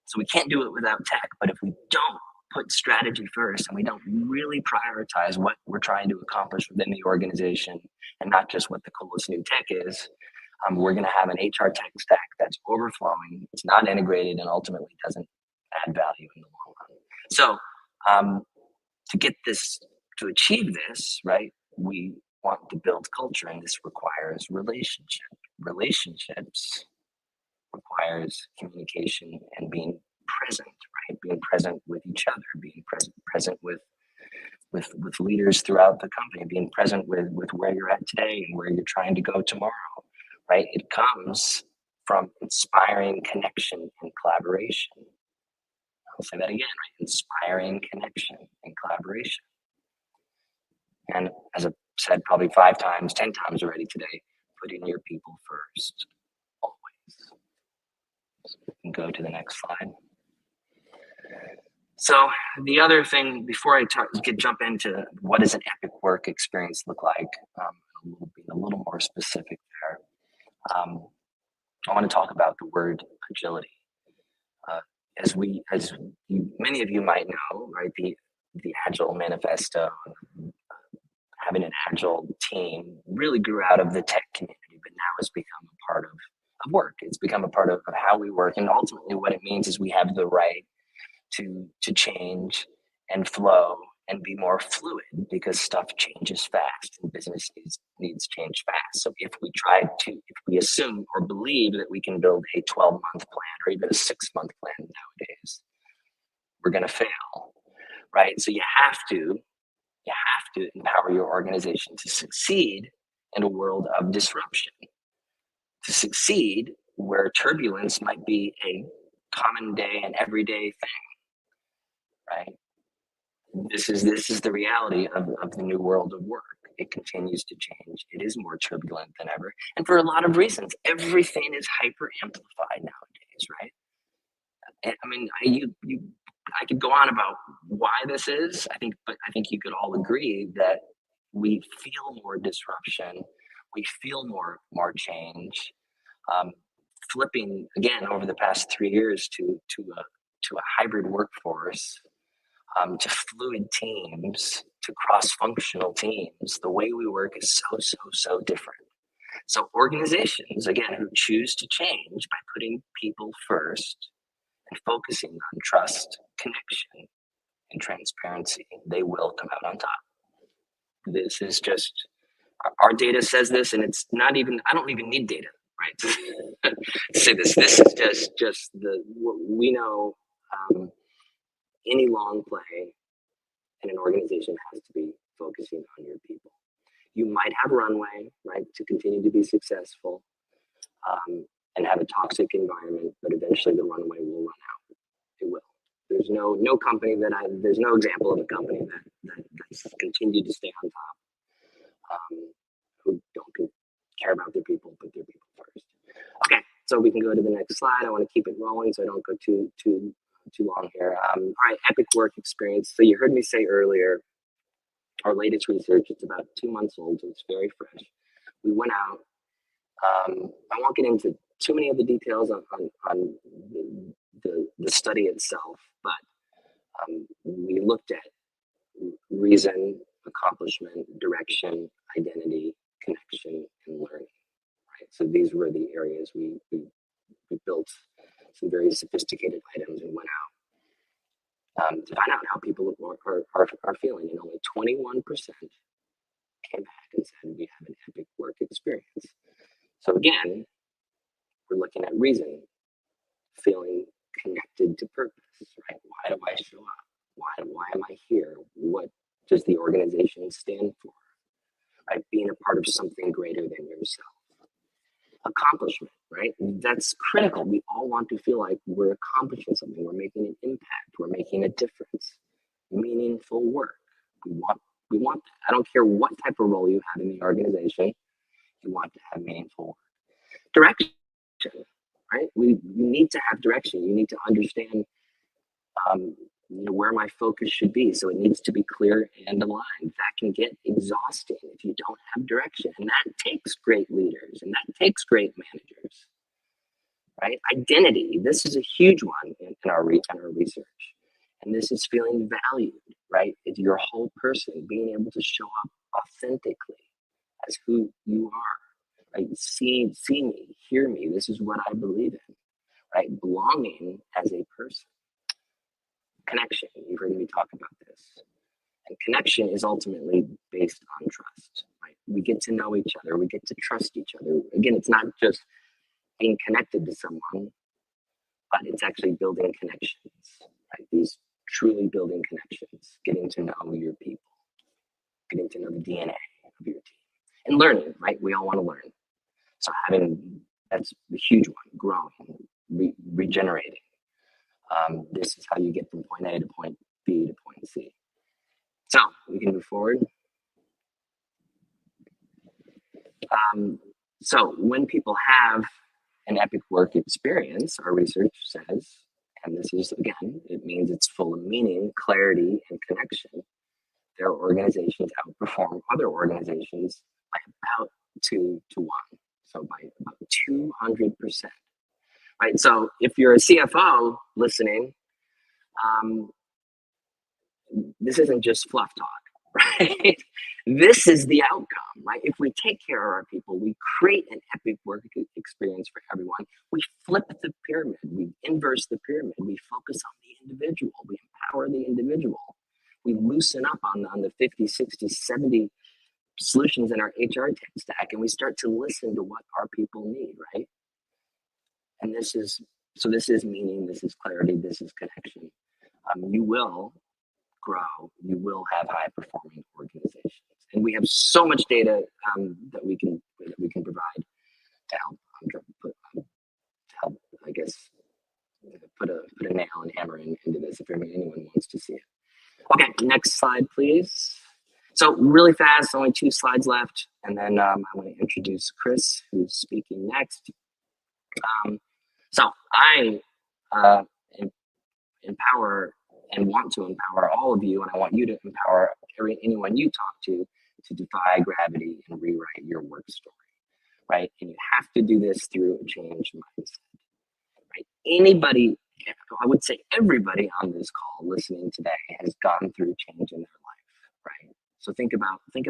So we can't do it without tech. But if we don't put strategy first, and we don't really prioritize what we're trying to accomplish within the organization, and not just what the coolest new tech is, we're going to have an HR tech stack that's overflowing, it's not integrated, and ultimately doesn't add value in the long run. So to achieve this, right, we want to build culture, and this requires relationships requires communication and being present, right? Being present with each other, being present with with leaders throughout the company, being present with where you're at today and where you're trying to go tomorrow, right? It comes from inspiring connection and collaboration. I'll say that again, right? Inspiring connection and collaboration. And as I've said probably 5 times, 10 times already today, putting your people first, always. So we can go to the next slide. So the other thing, before I jump into what does an epic work experience look like, being a little more specific there, I want to talk about the word agility. Many of you might know, right, the Agile Manifesto, having an Agile team really grew out of the tech community, but now has become a part of work. It's become a part of how we work. And ultimately what it means is we have the right to change and flow and be more fluid, because stuff changes fast and business needs change fast. So if we assume or believe that we can build a 12-month plan or even a 6-month plan nowadays, we're going to fail, right? So you have to empower your organization to succeed in a world of disruption, to succeed where turbulence might be a common day and everyday thing, right? This is the reality of the new world of work. It continues to change. It is more turbulent than ever. And for a lot of reasons, everything is hyper amplified nowadays, right? I mean, I could go on about why this is, but I think you could all agree that we feel more disruption. We feel more change. Flipping again over the past 3 years to a hybrid workforce, to fluid teams, to cross-functional teams, the way we work is so different. So organizations, again, who choose to change by putting people first and focusing on trust, connection, and transparency, they will come out on top. This is just, our data says this, and it's not even, I don't even need data, right, to say this. This is just what we know. Any long play in an organization has to be focusing on your people. You might have runway, right, to continue to be successful, and have a toxic environment, but eventually the runway will run out. It will. There's no company there's no example of a company that's continued to stay on top, who don't care about their people, put their people first. Okay, so we can go to the next slide. I want to keep it rolling so I don't go too long here. All right, epic work experience. So you heard me say earlier, our latest research, it's about 2 months old, so it's very fresh. We went out, I won't get into too many of the details on the study itself, but we looked at reason, accomplishment, direction, identity, connection, and learning, right? So these were the areas we built some very sophisticated items and went out to find out how people are feeling. And only 21% came back and said, we have an epic work experience. So again, we're looking at reason, feeling connected to purpose, right? Why do I show up? Why am I here? What does the organization stand for? Right? Being a part of something greater than yourself. Accomplishment, right? That's critical. We all want to feel like we're accomplishing something. We're making an impact. We're making a difference. Meaningful work. We want that. I don't care what type of role you have in the organization. You want to have meaningful work. Direction, right? You need to have direction. You need to understand where my focus should be. So it needs to be clear and aligned. That can get exhausting if you don't have direction. And that takes great leaders and that takes great managers, right? Identity, this is a huge one in our research. And this is feeling valued, right? It's your whole person, being able to show up authentically as who you are, right? See me, hear me. This is what I believe in, right? Belonging as a person. Connection, you've heard me talk about this. And connection is ultimately based on trust, right? We get to know each other, we get to trust each other. Again, it's not just being connected to someone, but it's actually building connections, right? These truly building connections, getting to know your people. getting to know the DNA of your team, and learning, right? We all want to learn. So that's a huge one, growing, regenerating. This is how you get from point A to point B to point C. So we can move forward. So when people have an epic work experience, our research says, and this is, again, it means it's full of meaning, clarity, and connection. Their organizations outperform other organizations by about 2 to 1. So by about 200%. Right. So if you're a CFO listening, this isn't just fluff talk, right? This is the outcome, right? If we take care of our people, we create an epic work experience for everyone. We flip the pyramid, we inverse the pyramid, we focus on the individual, we empower the individual, we loosen up on the 50, 60, 70 solutions in our HR tech stack, and we start to listen to what our people need, right? And this is meaning, this is clarity, this is connection. You will grow, you will have high performing organizations. And we have so much data that we can provide to help I guess, put a nail and hammer into this if anyone wants to see it. Okay, next slide, please. So really fast, only 2 slides left. And then I want to introduce Chris, who's speaking next. So I empower and want to empower all of you, and I want you to empower anyone you talk to defy gravity and rewrite your work story, right? And you have to do this through a change mindset, right? Anybody, I would say everybody on this call listening today has gone through change in their life, right? So think about that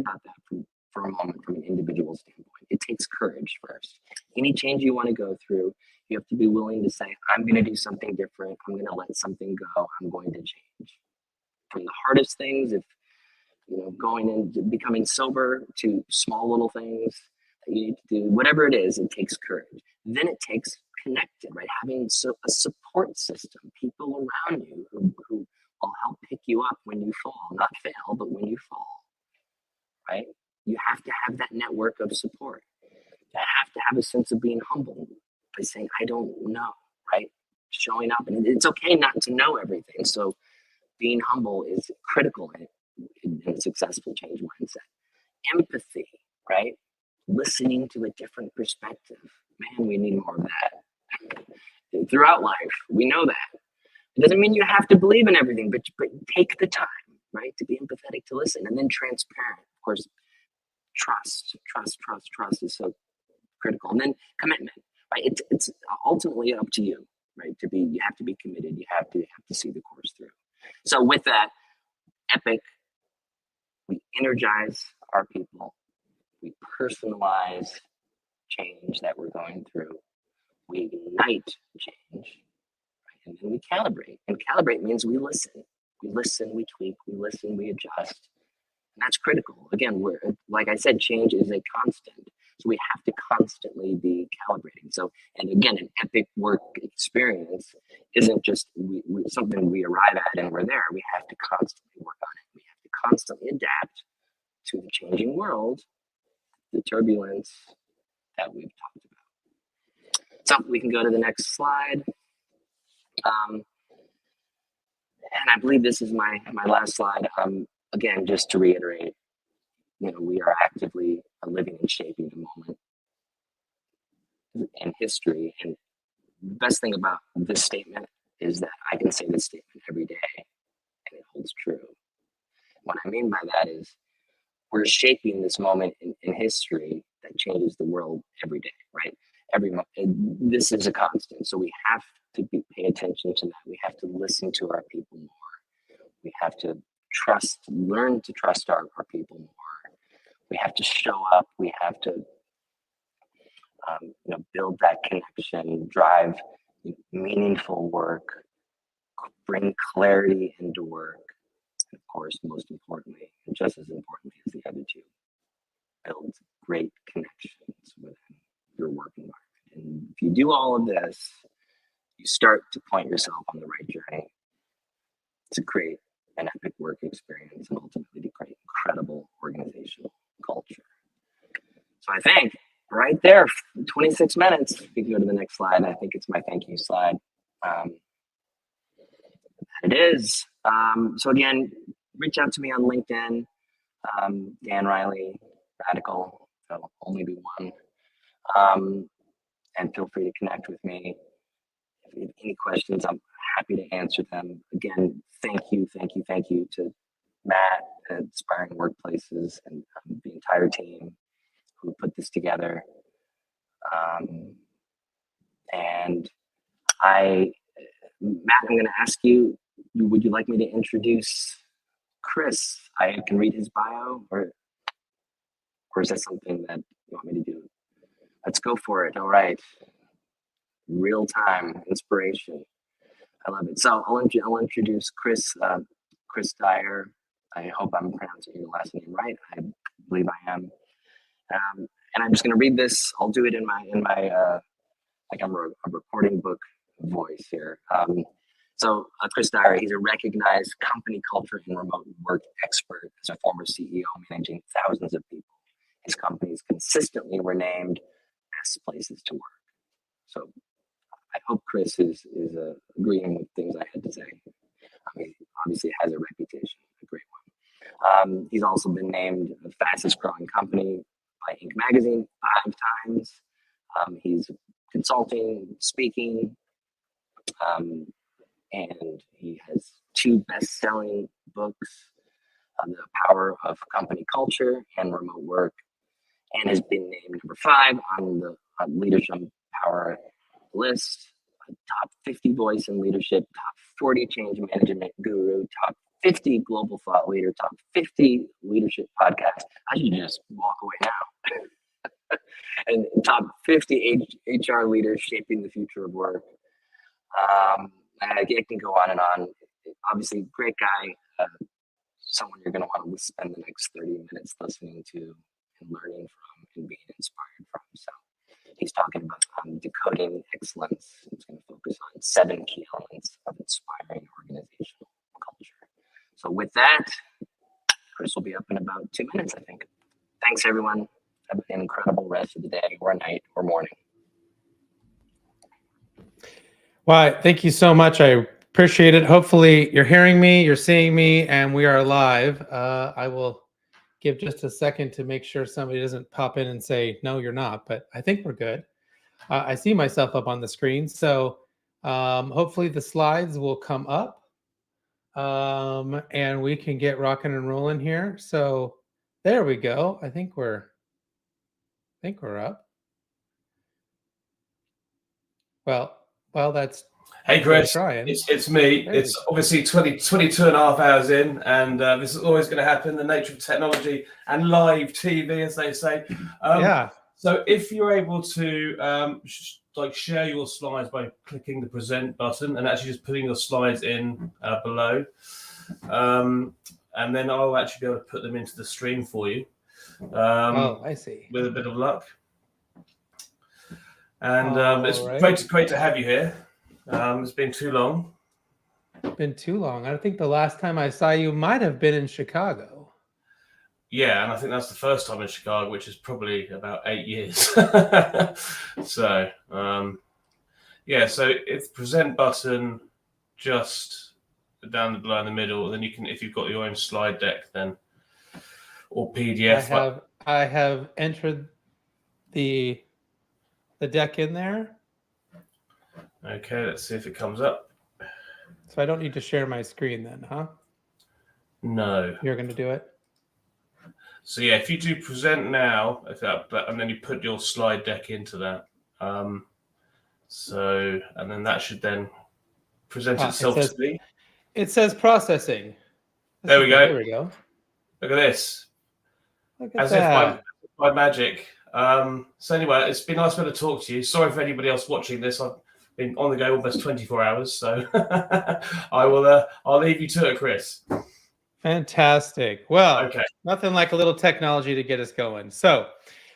for a moment from an individual standpoint. It takes courage first. Any change you want to go through, you have to be willing to say, I'm going to do something different. I'm going to let something go. I'm going to change. From the hardest things, if going into becoming sober, to small little things that you need to do, whatever it is, it takes courage. Then it takes connected, right? Having a support system, people around you who will help pick you up when you fall, not fail, but when you fall, right? You have to have that network of support. You have to have a sense of being humble by saying, I don't know, right? Showing up, and it's okay not to know everything. So being humble is critical in a successful change mindset. Empathy, right? Listening to a different perspective. Man, we need more of that. Throughout life, we know that. It doesn't mean you have to believe in everything, but take the time, right? To be empathetic, to listen, and then transparent. Of course, trust is so critical. And then commitment, right? It's ultimately up to you, right? You have to be committed. You have to see the course through. So with that, epic, we energize our people. We personalize change that we're going through. We ignite change, right? And then we calibrate. And calibrate means we listen. We listen, we tweak, we listen, we adjust. And that's critical. Again, like I said, change is a constant. So we have to constantly be calibrating. So, and again, an epic work experience isn't just something we arrive at and we're there. We have to constantly work on it. We have to constantly adapt to the changing world, the turbulence that we've talked about. So we can go to the next slide. And I believe this is my last slide. Again, just to reiterate, we are actively living and shaping the moment in history. And the best thing about this statement is that I can say this statement every day and it holds true. What I mean by that is we're shaping this moment in history that changes the world every day, right? This is a constant. So we have to pay attention to that. We have to listen to our people more. We have to learn to trust our people more. We have to show up. We have to build that connection, drive meaningful work, bring clarity into work. And of course, most importantly, and just as importantly as the other two, build great connections within your work environment. And if you do all of this, you start to point yourself on the right journey to create an epic work experience and ultimately to create incredible organizational culture. So I think right there, 26 minutes. We can go to the next slide. I think it's my thank you slide. It is. So again, reach out to me on LinkedIn, Dan Riley, Radical. There'll only be one. And feel free to connect with me. If you have any questions, I'm happy to answer them. Again, thank you to Matt at Inspiring Workplaces and the entire team who put this together. And Matt, I'm going to ask you, would you like me to introduce Chris? I can read his bio, or is that something that you want me to do? Let's go for it. All right. Real time inspiration. I love it. So I'll introduce Chris Dyer. I hope I'm pronouncing your last name right. I believe I am. And I'm just going to read this. I'll do it in my like I'm a recording book voice here. So Chris Dyer, he's a recognized company culture and remote work expert. As a former CEO managing thousands of people, his companies consistently were named best places to work. So I hope Chris is agreeing with things I had to say. He obviously has a reputation, a great one. He's also been named the fastest growing company by Inc. magazine 5 times. He's consulting, speaking, and he has 2 best-selling books, The Power of Company Culture and Remote Work, and has been named number 5 on the Leadership Power list, top 50 voice in leadership, top 40 change management guru, top 50 global thought leader, top 50 leadership podcast. I should just walk away now. And top 50 HR leaders shaping the future of work. It can go on and on. Obviously, great guy. Someone you're going to want to spend the next 30 minutes listening to and learning from and being inspired from. So he's talking about decoding excellence. He's going to focus on 7 key elements of inspiring organizational culture. So with that, Chris will be up in about 2 minutes, I think. Thanks, everyone. Have an incredible rest of the day or night or morning. Well, thank you so much. I appreciate it. Hopefully you're hearing me, you're seeing me, and we are live. I will give just a second to make sure somebody doesn't pop in and say, no, you're not, but I think we're good. I see myself up on the screen. So hopefully the slides will come up and we can get rocking and rolling here. So there we go. I think we're up. Well, that's Hey Chris, trying. it's me. It's obviously 22 and a half hours in, and this is always going to happen, the nature of technology and live TV, as they say. Yeah. So if you're able to share your slides by clicking the present button and actually just putting your slides in below, and then I'll actually be able to put them into the stream for you. I see. With a bit of luck. And it's great to have you here. It's been too long. Been too long. I think the last time I saw you might have been in Chicago. Yeah, and I think that's the first time in Chicago, which is probably about 8 years. So, so it's present button just down below in the middle. Then you can, if you've got your own slide deck, then or PDF. I have entered the deck in there. Okay, let's see if it comes up. So I don't need to share my screen then, huh? No. You're going to do it? So yeah, if you do present now, and then you put your slide deck into that. And then that should then present itself to me. It says processing. There we go. There we go. Look at this. Look at As that. if by magic. So anyway, it's been nice to talk to you. Sorry for anybody else watching this. I've been on the go almost 24 hours, so I'll leave you to it, Chris. Fantastic. Well, okay. Nothing like a little technology to get us going. So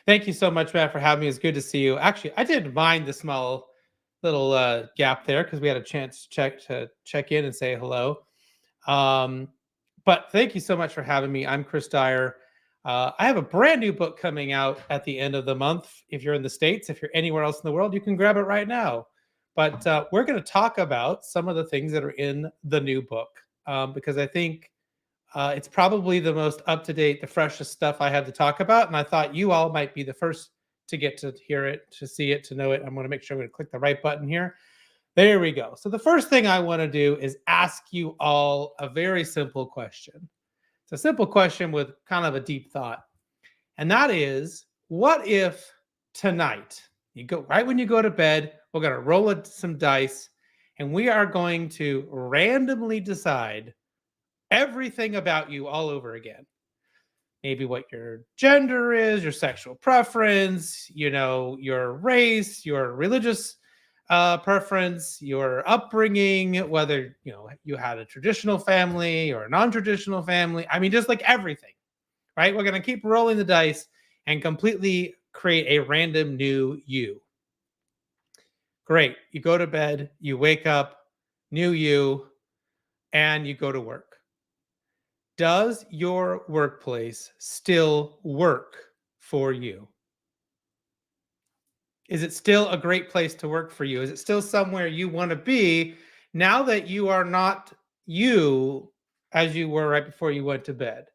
thank you so much, Matt, for having me. It's good to see you. Actually, I didn't mind the small little gap there because we had a chance to check in and say hello. But thank you so much for having me. I'm Chris Dyer. I have a brand new book coming out at the end of the month. If you're in the States, if you're anywhere else in the world, you can grab it right now. But we're going to talk about some of the things that are in the new book because I think it's probably the most up-to-date, the freshest stuff I have to talk about. And I thought you all might be the first to get to hear it, to see it, to know it. I'm going to make sure I'm going to click the right button here. There we go. So the first thing I want to do is ask you all a very simple question. It's a simple question with kind of a deep thought. And that is, what if tonight, you go right when you go to bed, we're going to roll some dice and we are going to randomly decide everything about you all over again. Maybe what your gender is, your sexual preference, your race, your religious preference, your upbringing, whether you had a traditional family or a non-traditional family. I mean, just like everything, right? We're going to keep rolling the dice and completely create a random new you. Great. You go to bed, you wake up, new you, and you go to work. Does your workplace still work for you? Is it still a great place to work for you? Is it still somewhere you want to be now that you are not you as you were right before you went to bed?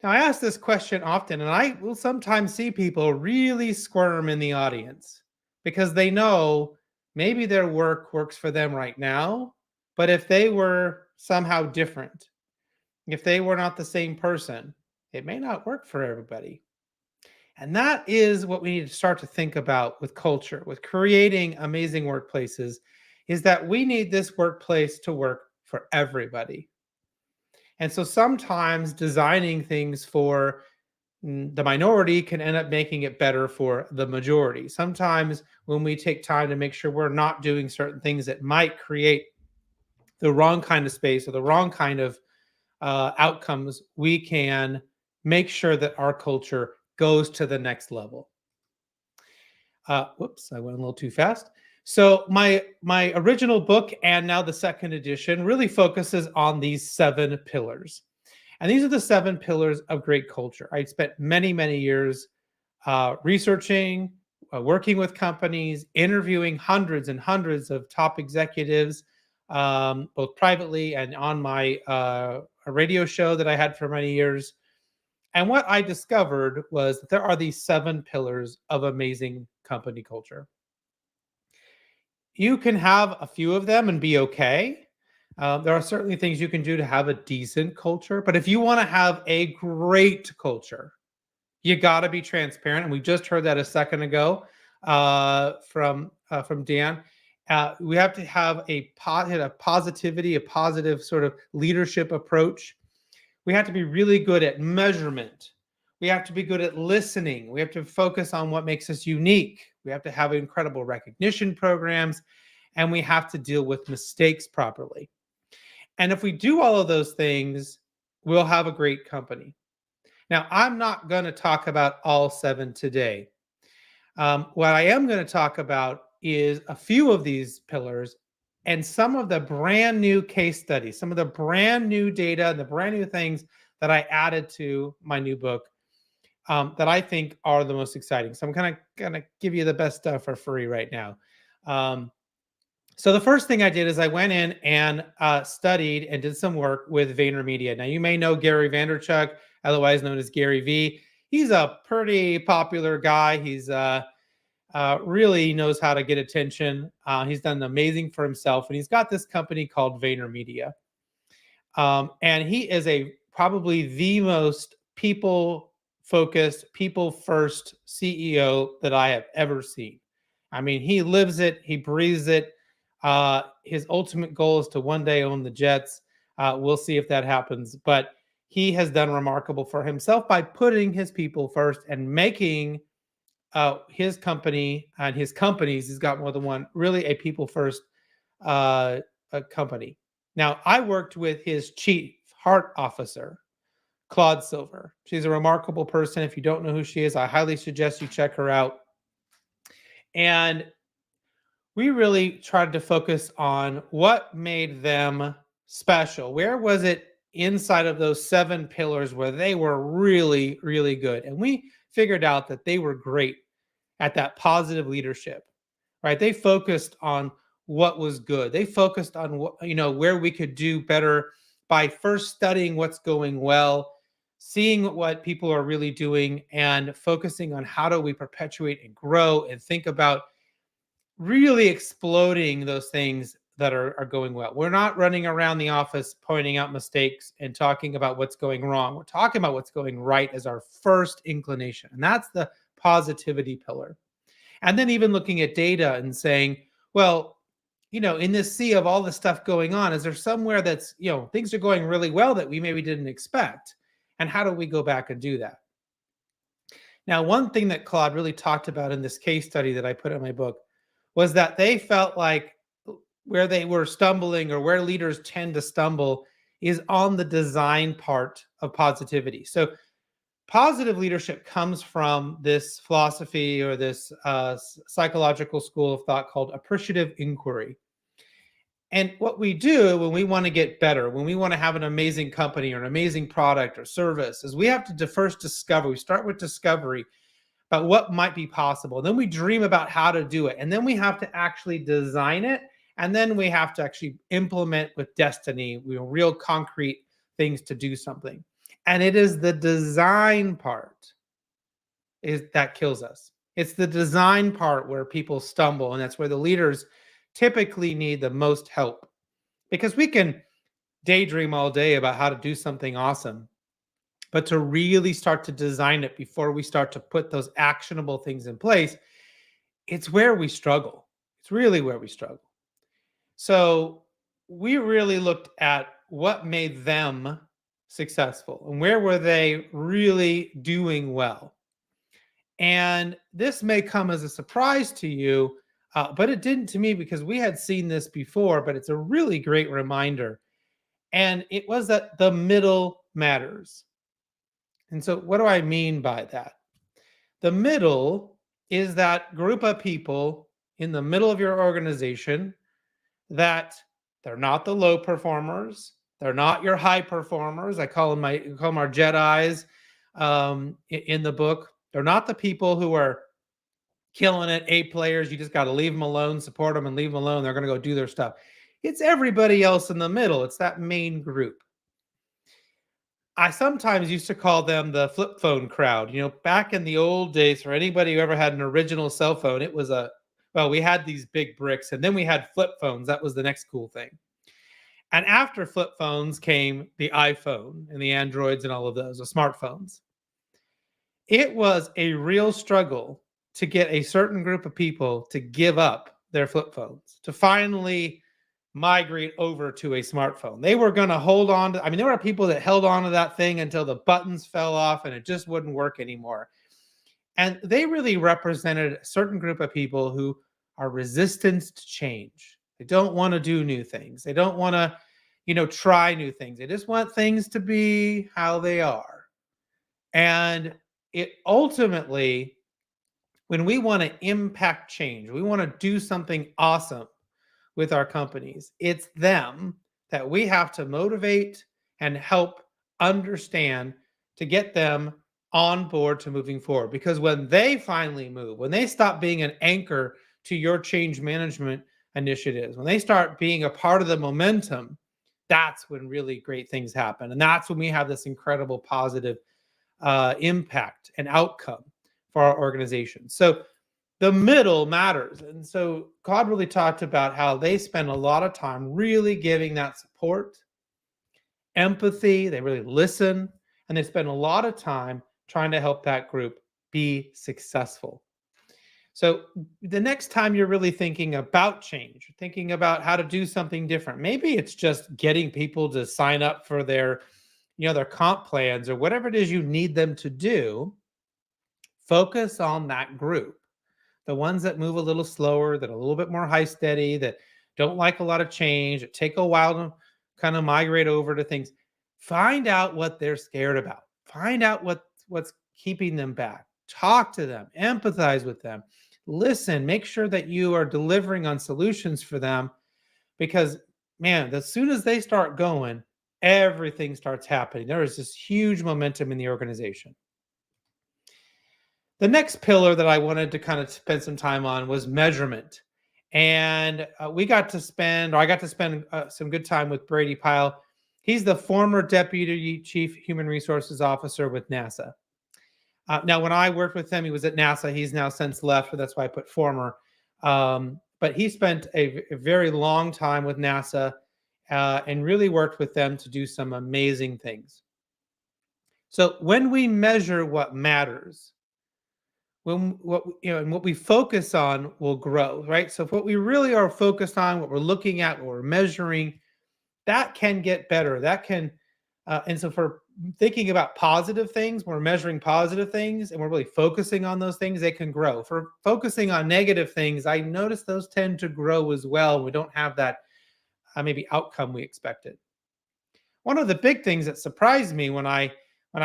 Now, I ask this question often, and I will sometimes see people really squirm in the audience because they know maybe their work works for them right now, but if they were somehow different, if they were not the same person, it may not work for everybody. And that is what we need to start to think about with culture, with creating amazing workplaces, is that we need this workplace to work for everybody. And so sometimes designing things for the minority can end up making it better for the majority. Sometimes when we take time to make sure we're not doing certain things that might create the wrong kind of space or the wrong kind of outcomes, we can make sure that our culture goes to the next level. Whoops, I went a little too fast. So my original book and now the second edition really focuses on these 7 pillars. And these are the 7 pillars of great culture. I spent many, many years researching, working with companies, interviewing hundreds and hundreds of top executives, both privately and on my a radio show that I had for many years. And what I discovered was that there are these 7 pillars of amazing company culture. You can have a few of them and be okay. There are certainly things you can do to have a decent culture. But if you want to have a great culture, you got to be transparent. And we just heard that a second ago from Dan. We have to have a positivity, a positive sort of leadership approach. We have to be really good at measurement. We have to be good at listening. We have to focus on what makes us unique. We have to have incredible recognition programs, and we have to deal with mistakes properly. And if we do all of those things, we'll have a great company. Now, I'm not going to talk about all 7 today. What I am going to talk about is a few of these pillars and some of the brand new case studies, some of the brand new data, and the brand new things that I added to my new book that I think are the most exciting. So I'm kind of going to give you the best stuff for free right now. So the first thing I did is I went in and studied and did some work with VaynerMedia. Now, you may know Gary Vaynerchuk, otherwise known as Gary V. He's a pretty popular guy. He's really knows how to get attention. He's done amazing for himself, and he's got this company called VaynerMedia. And he is probably the most people-focused, people-first CEO that I have ever seen. I mean, he lives it, he breathes it. His ultimate goal is to one day own the Jets. We'll see if that happens. But he has done remarkable for himself by putting his people first and making his company and his companies, he's got more than one, really a people first company. Now, I worked with his chief heart officer, Claude Silver. She's a remarkable person. If you don't know who she is, I highly suggest you check her out. And we really tried to focus on what made them special. Where was it inside of those 7 pillars where they were really, really good. And we figured out that they were great at that positive leadership, right? They focused on what was good. They focused on what, where we could do better by first studying what's going well, seeing what people are really doing, and focusing on how do we perpetuate and grow and think about really exploding those things that are going well. We're not running around the office pointing out mistakes and talking about what's going wrong. We're talking about what's going right as our first inclination. And that's the positivity pillar. And then even looking at data and saying, well, in this sea of all the stuff going on, is there somewhere that's, things are going really well that we maybe didn't expect? And how do we go back and do that? Now, one thing that Claude really talked about in this case study that I put in my book was that they felt like where they were stumbling, or where leaders tend to stumble, is on the design part of positivity. So positive leadership comes from this philosophy, or this psychological school of thought called appreciative inquiry. And what we do when we want to get better, when we want to have an amazing company or an amazing product or service, is we have to first discover. We start with discovery about what might be possible. And then we dream about how to do it. And then we have to actually design it. And then we have to actually implement with destiny, real concrete things to do something. And it is the design part that kills us. It's the design part where people stumble. And that's where the leaders typically need the most help. Because we can daydream all day about how to do something awesome, but to really start to design it before we start to put those actionable things in place, it's where we struggle. It's really where we struggle. So we really looked at what made them successful and where were they really doing well. And this may come as a surprise to you, but it didn't to me, because we had seen this before, but it's a really great reminder. And it was that the middle matters. And so what do I mean by that? The middle is that group of people in the middle of your organization that they're not the low performers. They're not your high performers. I call them our Jedis in the book. They're not the people who are killing it, A players. You just got to leave them alone, support them, and leave them alone. They're going to go do their stuff. It's everybody else in the middle. It's that main group. I sometimes used to call them the flip phone crowd. Back in the old days, for anybody who ever had an original cell phone, it was we had these big bricks, and then we had flip phones. That was the next cool thing. And after flip phones came the iPhone and the Androids and all of those, the smartphones. It was a real struggle to get a certain group of people to give up their flip phones, to finally migrate over to a smartphone. They were going to hold on to, there were people that held on to that thing until the buttons fell off and it just wouldn't work anymore. And they really represented a certain group of people who are resistant to change. They don't want to do new things. They don't want to, try new things. They just want things to be how they are. And it ultimately, when we want to impact change, we want to do something awesome with our companies, it's them that we have to motivate and help understand to get them on board to moving forward. Because when they finally move, when they stop being an anchor to your change management initiatives, when they start being a part of the momentum, that's when really great things happen. And that's when we have this incredible positive impact and outcome for our organization. So the middle matters. And so Claude really talked about how they spend a lot of time really giving that support, empathy. They really listen, and they spend a lot of time trying to help that group be successful. So the next time you're really thinking about change, thinking about how to do something different, maybe it's just getting people to sign up for their comp plans or whatever it is you need them to do. Focus on that group. The ones that move a little slower, that are a little bit more high steady, that don't like a lot of change, that take a while to kind of migrate over to things. Find out what they're scared about. Find out what's keeping them back. Talk to them, empathize with them, listen, make sure that you are delivering on solutions for them, because man, as soon as they start going, everything starts happening. There is this huge momentum in the organization. The next pillar that I wanted to kind of spend some time on was measurement. And I got to spend some good time with Brady Pyle. He's the former Deputy Chief Human Resources Officer with NASA. Now, when I worked with him, he was at NASA. He's now since left, but that's why I put former. But he spent a very long time with NASA and really worked with them to do some amazing things. So when we measure what matters, and what we focus on will grow, right? So if what we really are focused on, what we're looking at, what we're measuring, that can get better. That can, and so for thinking about positive things, we're measuring positive things, and we're really focusing on those things, they can grow. For focusing on negative things, I notice those tend to grow as well. We don't have that maybe outcome we expected. One of the big things that surprised me when I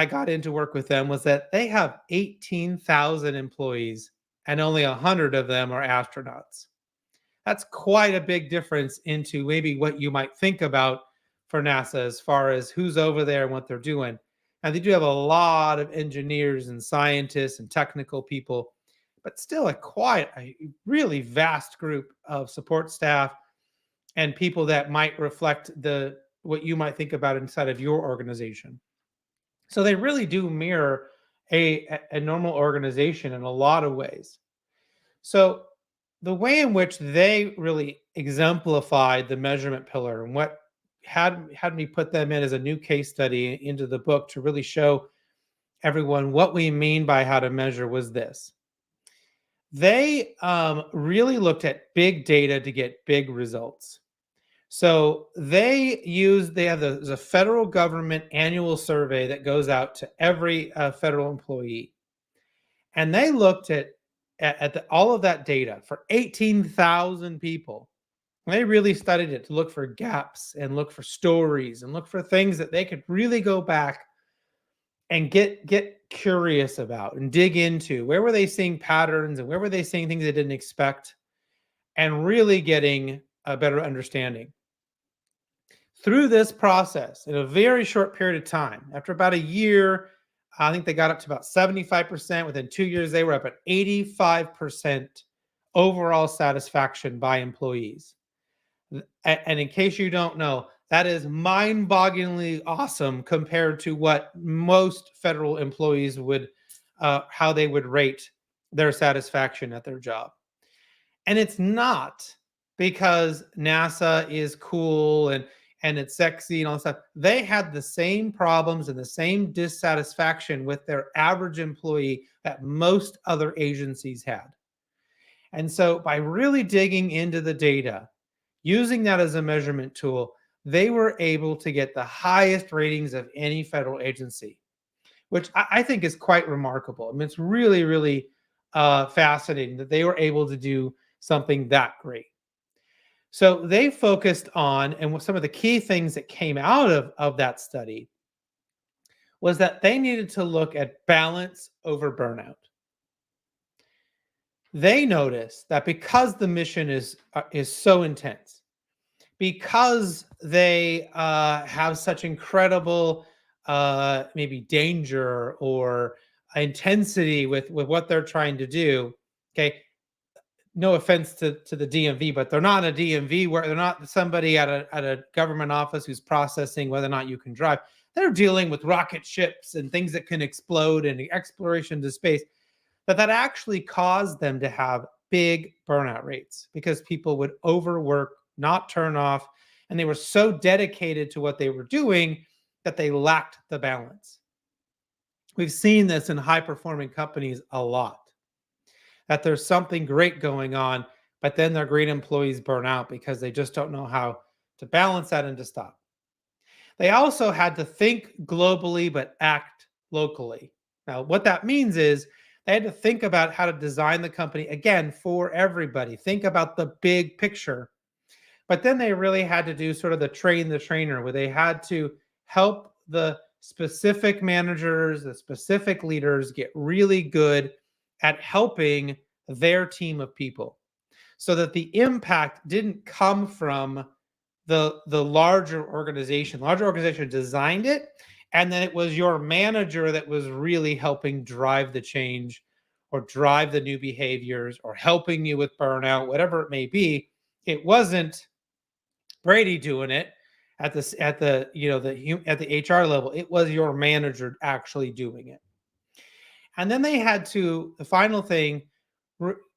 got into work with them was that they have 18,000 employees and only 100 of them are astronauts. That's quite a big difference into maybe what you might think about for NASA as far as who's over there and what they're doing. And they do have a lot of engineers and scientists and technical people, but still a really vast group of support staff and people that might reflect what you might think about inside of your organization. So they really do mirror a normal organization in a lot of ways. So the way in which they really exemplified the measurement pillar and what had me put them in as a new case study into the book to really show everyone what we mean by how to measure was this. They really looked at big data to get big results. So there's a federal government annual survey that goes out to every federal employee. And they looked at all of that data for 18,000 people. They really studied it to look for gaps and look for stories and look for things that they could really go back and get curious about and dig into. Where were they seeing patterns and where were they seeing things they didn't expect, and really getting a better understanding. Through this process, in a very short period of time, after about a year, I think they got up to about 75%. Within 2 years, they were up at 85% overall satisfaction by employees. And in case you don't know, that is mind-bogglingly awesome compared to what most federal employees would, how they would rate their satisfaction at their job. And it's not because NASA is cool and it's sexy and all that stuff. They had the same problems and the same dissatisfaction with their average employee that most other agencies had. And so by really digging into the data, using that as a measurement tool, they were able to get the highest ratings of any federal agency, which I think is quite remarkable. I mean, it's really, really fascinating that they were able to do something that great. So they focused on, and some of the key things that came out of that study was that they needed to look at balance over burnout. They noticed that because the mission is so intense, because they have such incredible maybe danger or intensity with what they're trying to do, okay, no offense to the DMV, but they're not a DMV where they're not somebody at a government office who's processing whether or not you can drive. They're dealing with rocket ships and things that can explode and exploration to space. That actually caused them to have big burnout rates because people would overwork, not turn off, and they were so dedicated to what they were doing that they lacked the balance. We've seen this in high-performing companies a lot. That there's something great going on, but then their great employees burn out because they just don't know how to balance that and to stop. They also had to think globally, but act locally. Now, what that means is they had to think about how to design the company, again, for everybody. Think about the big picture. But then they really had to do sort of the train the trainer, where they had to help the specific managers, the specific leaders get really good at helping their team of people so that the impact didn't come from the larger organization. Larger organization designed it, and then it was your manager that was really helping drive the change or drive the new behaviors or helping you with burnout, whatever it may be. It wasn't Brady doing it at the HR level. It was your manager actually doing it. And then they had to, the final thing,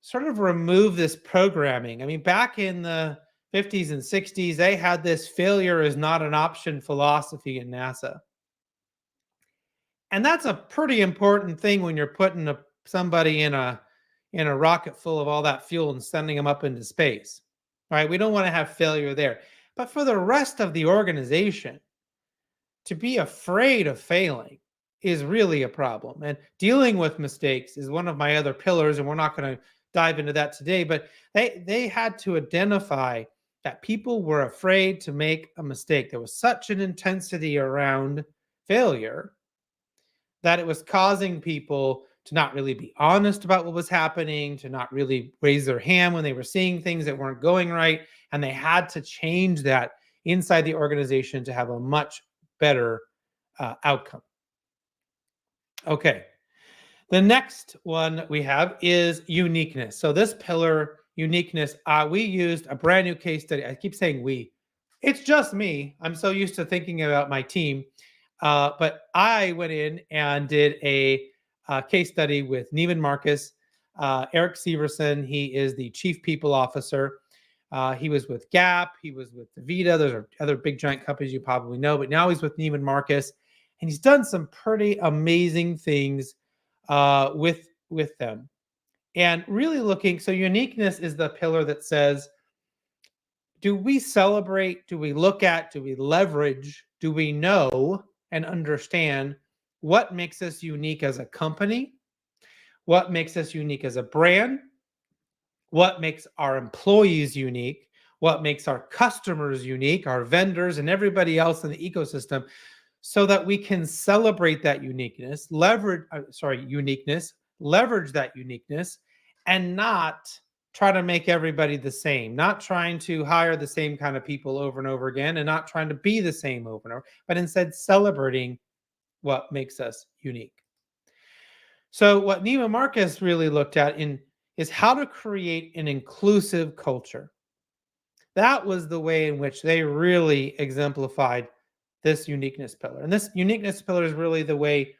sort of remove this programming. I mean, back in the 50s and 60s, they had this failure is not an option philosophy in NASA. And that's a pretty important thing when you're putting somebody in a rocket full of all that fuel and sending them up into space, right? We don't want to have failure there. But for the rest of the organization, to be afraid of failing is really a problem. And dealing with mistakes is one of my other pillars, and we're not going to dive into that today, but they had to identify that people were afraid to make a mistake. There was such an intensity around failure that it was causing people to not really be honest about what was happening, to not really raise their hand when they were seeing things that weren't going right. And they had to change that inside the organization to have a much better outcome. Okay. The next one we have is uniqueness. So this pillar, uniqueness, we used a brand new case study. I keep saying we. It's just me. I'm so used to thinking about my team. But I went in and did a case study with Neiman Marcus. Eric Severson, he is the chief people officer. He was with Gap. He was with DaVita. Those are other big giant companies you probably know. But now he's with Neiman Marcus. And he's done some pretty amazing things with them. And really looking, so uniqueness is the pillar that says, do we celebrate, do we look at, do we leverage, do we know and understand what makes us unique as a company, what makes us unique as a brand, what makes our employees unique, what makes our customers unique, our vendors and everybody else in the ecosystem, so that we can celebrate that uniqueness, leverage that uniqueness, and not try to make everybody the same, not trying to hire the same kind of people over and over again, and not trying to be the same over and over, but instead celebrating what makes us unique. So what Neiman Marcus really looked at is how to create an inclusive culture. That was the way in which they really exemplified this uniqueness pillar. And this uniqueness pillar is really the way,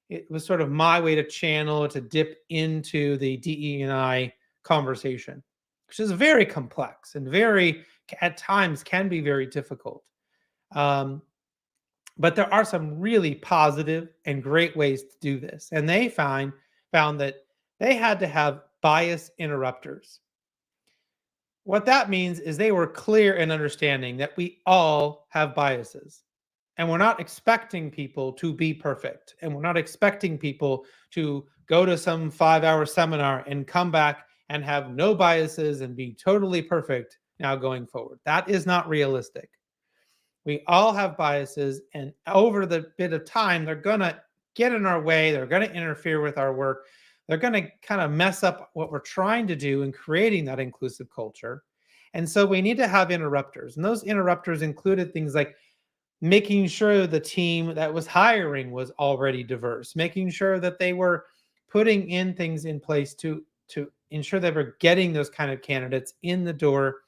it was sort of my way to channel, to dip into the DE&I conversation, which is very complex and very, at times, can be very difficult. But there are some really positive and great ways to do this. And they found that they had to have bias interrupters. What that means is they were clear in understanding that we all have biases. And we're not expecting people to be perfect. And we're not expecting people to go to some 5-hour seminar and come back and have no biases and be totally perfect now going forward. That is not realistic. We all have biases, and over the bit of time, they're going to get in our way. They're going to interfere with our work. They're going to kind of mess up what we're trying to do in creating that inclusive culture. And so we need to have interrupters. And those interrupters included things like making sure the team that was hiring was already diverse, making sure that they were putting in things in place to ensure they were getting those kind of candidates in the door.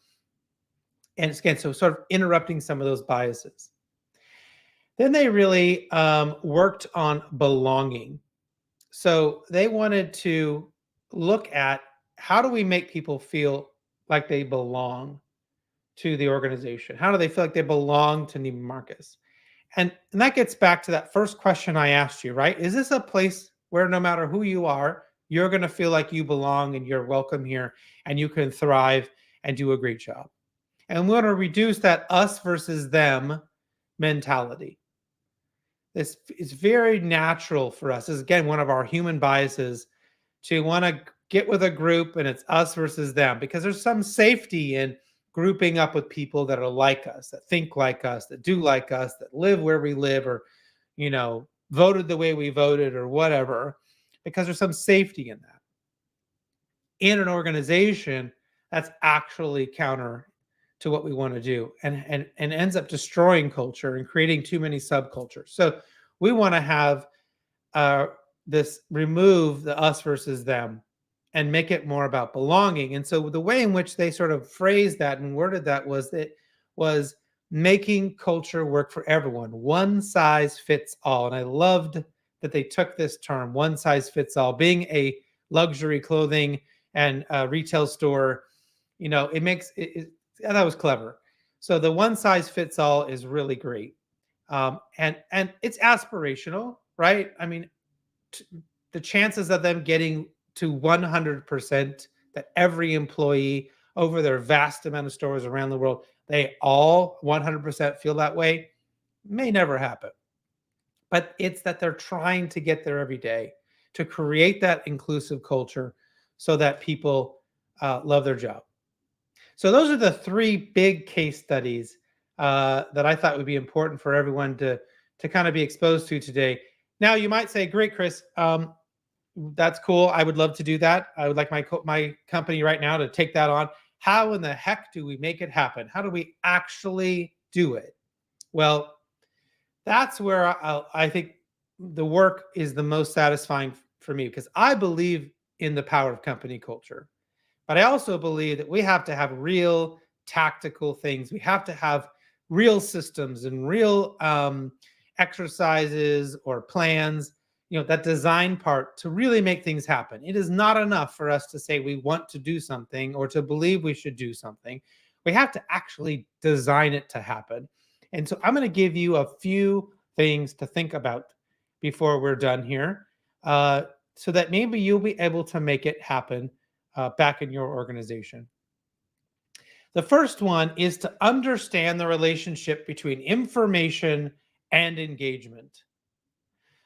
And again, so sort of interrupting some of those biases. Then they really worked on belonging. So they wanted to look at, how do we make people feel like they belong to the organization? How do they feel like they belong to Neiman Marcus? And that gets back to that first question I asked you, right? Is this a place where no matter who you are, you're going to feel like you belong and you're welcome here and you can thrive and do a great job? And we want to reduce that us versus them mentality. This is very natural for us. This is, again, one of our human biases, to want to get with a group and it's us versus them, because there's some safety in grouping up with people that are like us, that think like us, that do like us, that live where we live, or, voted the way we voted or whatever, because there's some safety in that. In an organization, that's actually counter to what we want to do, and ends up destroying culture and creating too many subcultures. So we want to have this, remove the us versus them and make it more about belonging. And so the way in which they sort of phrased that and worded that was making culture work for everyone. One size fits all. And I loved that they took this term, one size fits all. Being a luxury clothing and retail store, you know, it makes it, that was clever. So the one size fits all is really great. And it's aspirational, right? I mean, the chances of them getting to 100%, that every employee over their vast amount of stores around the world, they all 100% feel that way, may never happen. But it's that they're trying to get there every day to create that inclusive culture so that people love their job. So those are the three big case studies that I thought would be important for everyone to kind of be exposed to today. Now, you might say, great, Chris, that's cool. I would love to do that. I would like my company right now to take that on. How in the heck do we make it happen? How do we actually do it? Well, that's where I think the work is the most satisfying for me, because I believe in the power of company culture. But I also believe that we have to have real tactical things. We have to have real systems and real exercises or plans, you know, that design part to really make things happen. It is not enough for us to say we want to do something or to believe we should do something. We have to actually design it to happen. And so I'm going to give you a few things to think about before we're done here, so that maybe you'll be able to make it happen back in your organization. The first one is to understand the relationship between information and engagement.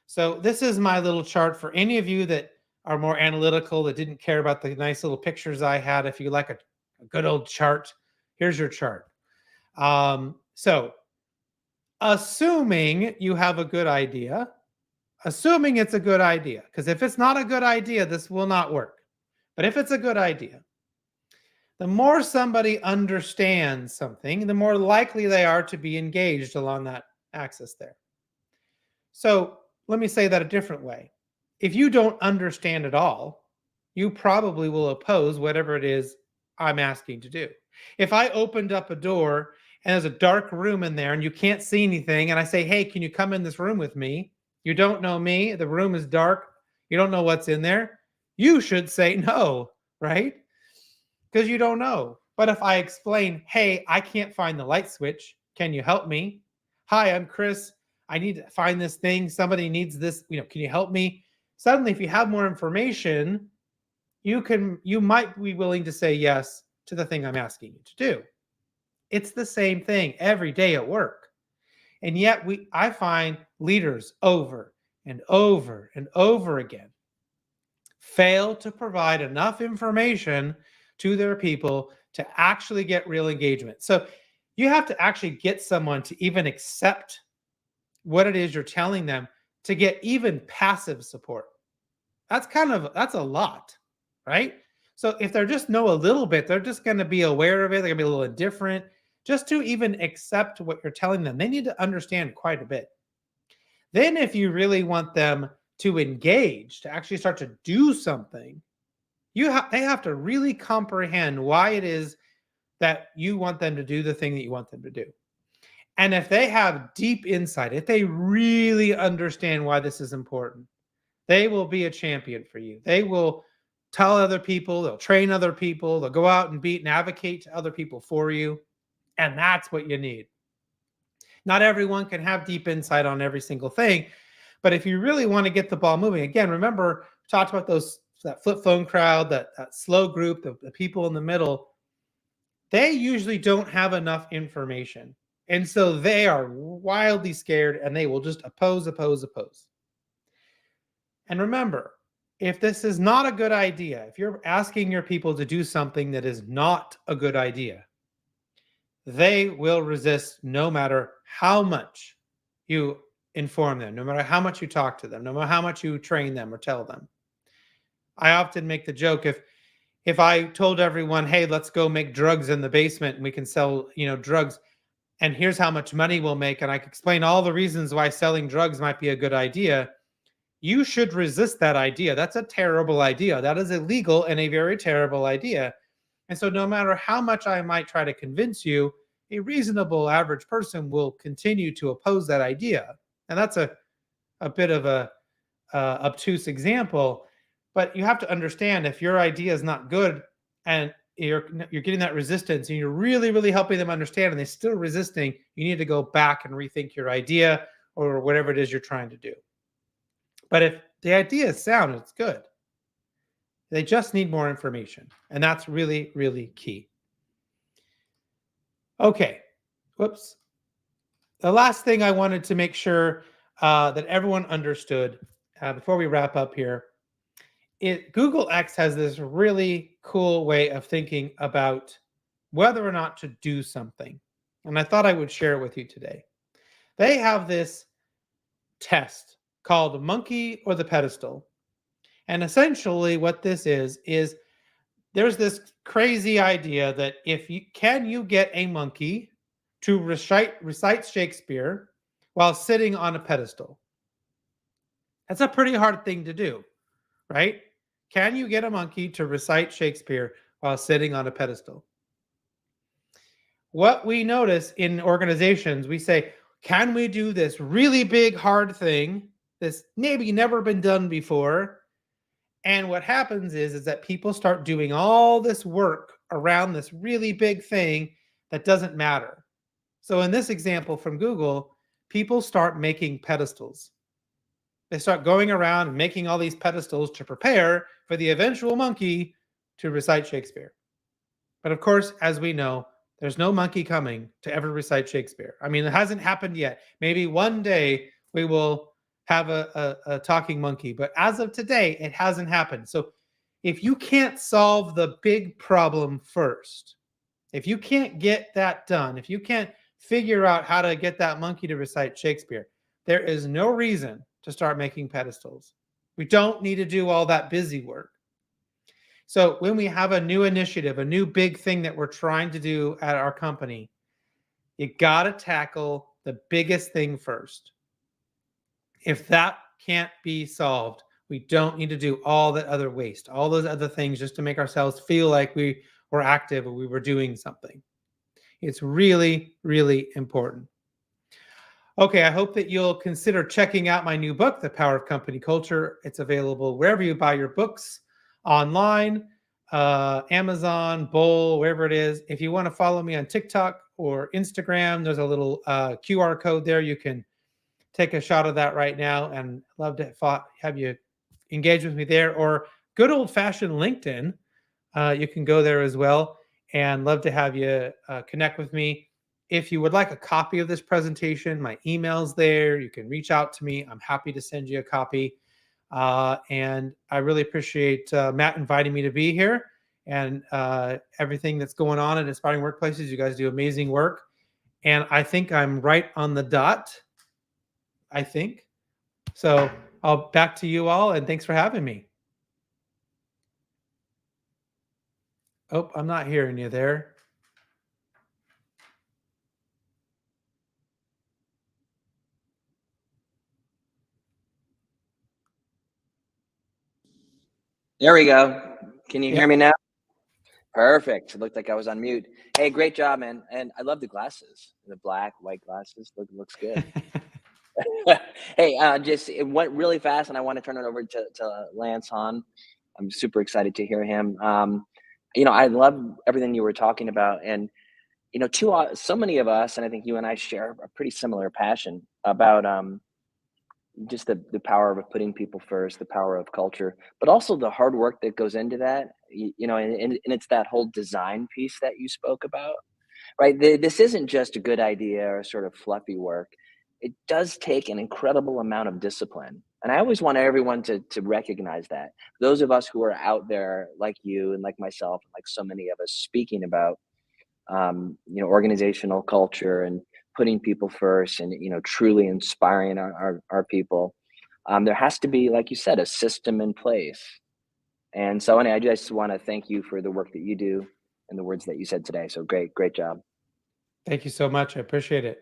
So this is my little chart for any of you that are more analytical, that didn't care about the nice little pictures I had. If you like a good old chart, here's your chart. So assuming you have a good idea, assuming it's a good idea, because if it's not a good idea, this will not work. But if it's a good idea, the more somebody understands something, the more likely they are to be engaged along that axis there. So let me say that a different way. If you don't understand at all, you probably will oppose whatever it is I'm asking to do. If I opened up a door and there's a dark room in there and you can't see anything, and I say, hey, can you come in this room with me? You don't know me, the room is dark, you don't know what's in there, you should say no, right? Because you don't know. But if I explain, hey, I can't find the light switch, can you help me? Hi, I'm Chris, I need to find this thing, somebody needs this, you know, can you help me? Suddenly, if you have more information, you might be willing to say yes to the thing I'm asking you to do. It's the same thing every day at work. And yet I find leaders over and over and over again fail to provide enough information to their people to actually get real engagement. So you have to actually get someone to even accept what it is you're telling them to get even passive support. That's a lot, right? So if they're just know a little bit, they're just going to be aware of it. They're going to be a little indifferent. Just to even accept what you're telling them, they need to understand quite a bit. Then if you really want them to engage, to actually start to do something, they have to really comprehend why it is that you want them to do the thing that you want them to do. And if they have deep insight, if they really understand why this is important, they will be a champion for you. They will tell other people, they'll train other people, they'll go out and advocate to other people for you. And that's what you need. Not everyone can have deep insight on every single thing, but if you really want to get the ball moving, again, remember, we talked about that flip phone crowd, that slow group, the people in the middle, they usually don't have enough information. And so they are wildly scared and they will just oppose. And remember, if this is not a good idea, if you're asking your people to do something that is not a good idea, they will resist no matter how much you inform them, no matter how much you talk to them, no matter how much you train them or tell them. I often make the joke, if I told everyone, hey, let's go make drugs in the basement and we can sell, drugs, and here's how much money we'll make, and I can explain all the reasons why selling drugs might be a good idea, you should resist that idea. That's a terrible idea. That is illegal and a very terrible idea. And so no matter how much I might try to convince you, a reasonable average person will continue to oppose that idea. And that's a bit of a obtuse example, but you have to understand, if your idea is not good and you're getting that resistance and you're really, really helping them understand and they're still resisting, you need to go back and rethink your idea or whatever it is you're trying to do. But if the idea is sound, it's good. They just need more information. And that's really, really key. Okay. Whoops. The last thing I wanted to make sure that everyone understood before we wrap up here, Google X has this really cool way of thinking about whether or not to do something. And I thought I would share it with you today. They have this test called Monkey or the Pedestal. And essentially what this is there's this crazy idea that if you get a monkey to recite Shakespeare while sitting on a pedestal? That's a pretty hard thing to do, right? Can you get a monkey to recite Shakespeare while sitting on a pedestal? What we notice in organizations, we say, can we do this really big, hard thing that's maybe never been done before? And what happens is that people start doing all this work around this really big thing that doesn't matter. So in this example from Google, people start making pedestals. They start going around and making all these pedestals to prepare for the eventual monkey to recite Shakespeare. But of course, as we know, there's no monkey coming to ever recite Shakespeare. I mean, it hasn't happened yet. Maybe one day we will have a talking monkey, but as of today, it hasn't happened. So if you can't solve the big problem first, if you can't get that done, if you can't figure out how to get that monkey to recite Shakespeare, there is no reason to start making pedestals. We don't need to do all that busy work. So when we have a new initiative, a new big thing that we're trying to do at our company, you got to tackle the biggest thing first. If that can't be solved, we don't need to do all that other waste, all those other things just to make ourselves feel like we were active or we were doing something. It's really, really important. Okay, I hope that you'll consider checking out my new book, The Power of Company Culture. It's available wherever you buy your books, online, Amazon, Bowl, wherever it is. If you want to follow me on TikTok or Instagram, there's a little QR code there. You can take a shot of that right now, and love to have you engage with me there. Or good old-fashioned LinkedIn. You can go there as well, and love to have you connect with me. If you would like a copy of this presentation, my email's there. You can reach out to me. I'm happy to send you a copy. And I really appreciate Matt inviting me to be here, and everything that's going on at Inspiring Workplaces. You guys do amazing work. And I think I'm right on the dot. I think. So I'll back to you all, and thanks for having me. Oh, I'm not hearing you there. There we go. Can you Yeah. hear me now? Perfect. It looked like I was on mute. Hey, great job, man. And I love the glasses, the black, white glasses. Looks good. Hey, it went really fast, and I want to turn it over to Lance Hahn. I'm super excited to hear him. I love everything you were talking about, and so many of us, and I think you and I share a pretty similar passion about just the power of putting people first, the power of culture, but also the hard work that goes into that. And it's that whole design piece that you spoke about, right? This isn't just a good idea or sort of fluffy work. It does take an incredible amount of discipline. And I always want everyone to recognize that. Those of us who are out there like you and like myself, and like so many of us speaking about, organizational culture and putting people first and, truly inspiring our people. There has to be, like you said, a system in place. And so anyway, I just want to thank you for the work that you do and the words that you said today. So great job. Thank you so much. I appreciate it.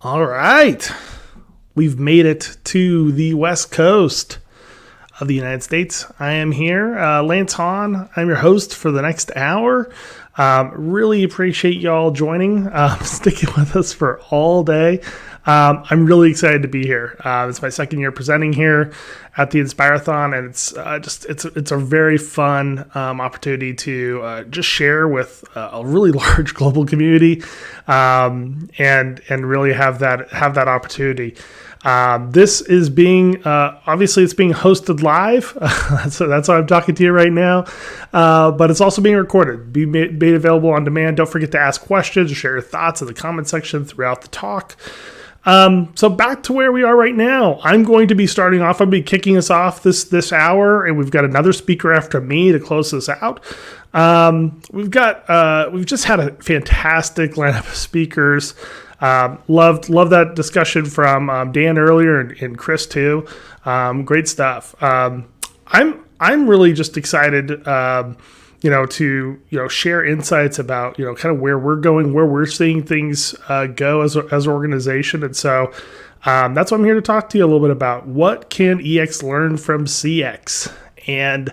All right. We've made it to the West Coast of the United States. I am here, Lance Hahn. I'm your host for the next hour. Really appreciate y'all joining, sticking with us for all day. I'm really excited to be here. It's my second year presenting here at the Inspirathon, and it's a very fun opportunity to just share with a really large global community, and really have that opportunity. This is being obviously it's being hosted live, so that's why I'm talking to you right now. But it's also being recorded, made available on demand. Don't forget to ask questions or share your thoughts in the comment section throughout the talk. So back to where we are right now. I'm going to be starting off. I'll be kicking us off this hour, and we've got another speaker after me to close this out. We've just had a fantastic lineup of speakers. Loved that discussion from Dan earlier and Chris too. Great stuff. I'm really just excited, to share insights about kind of where we're going, where we're seeing things go as an organization, and so that's what I'm here to talk to you a little bit about. What can EX learn from CX? And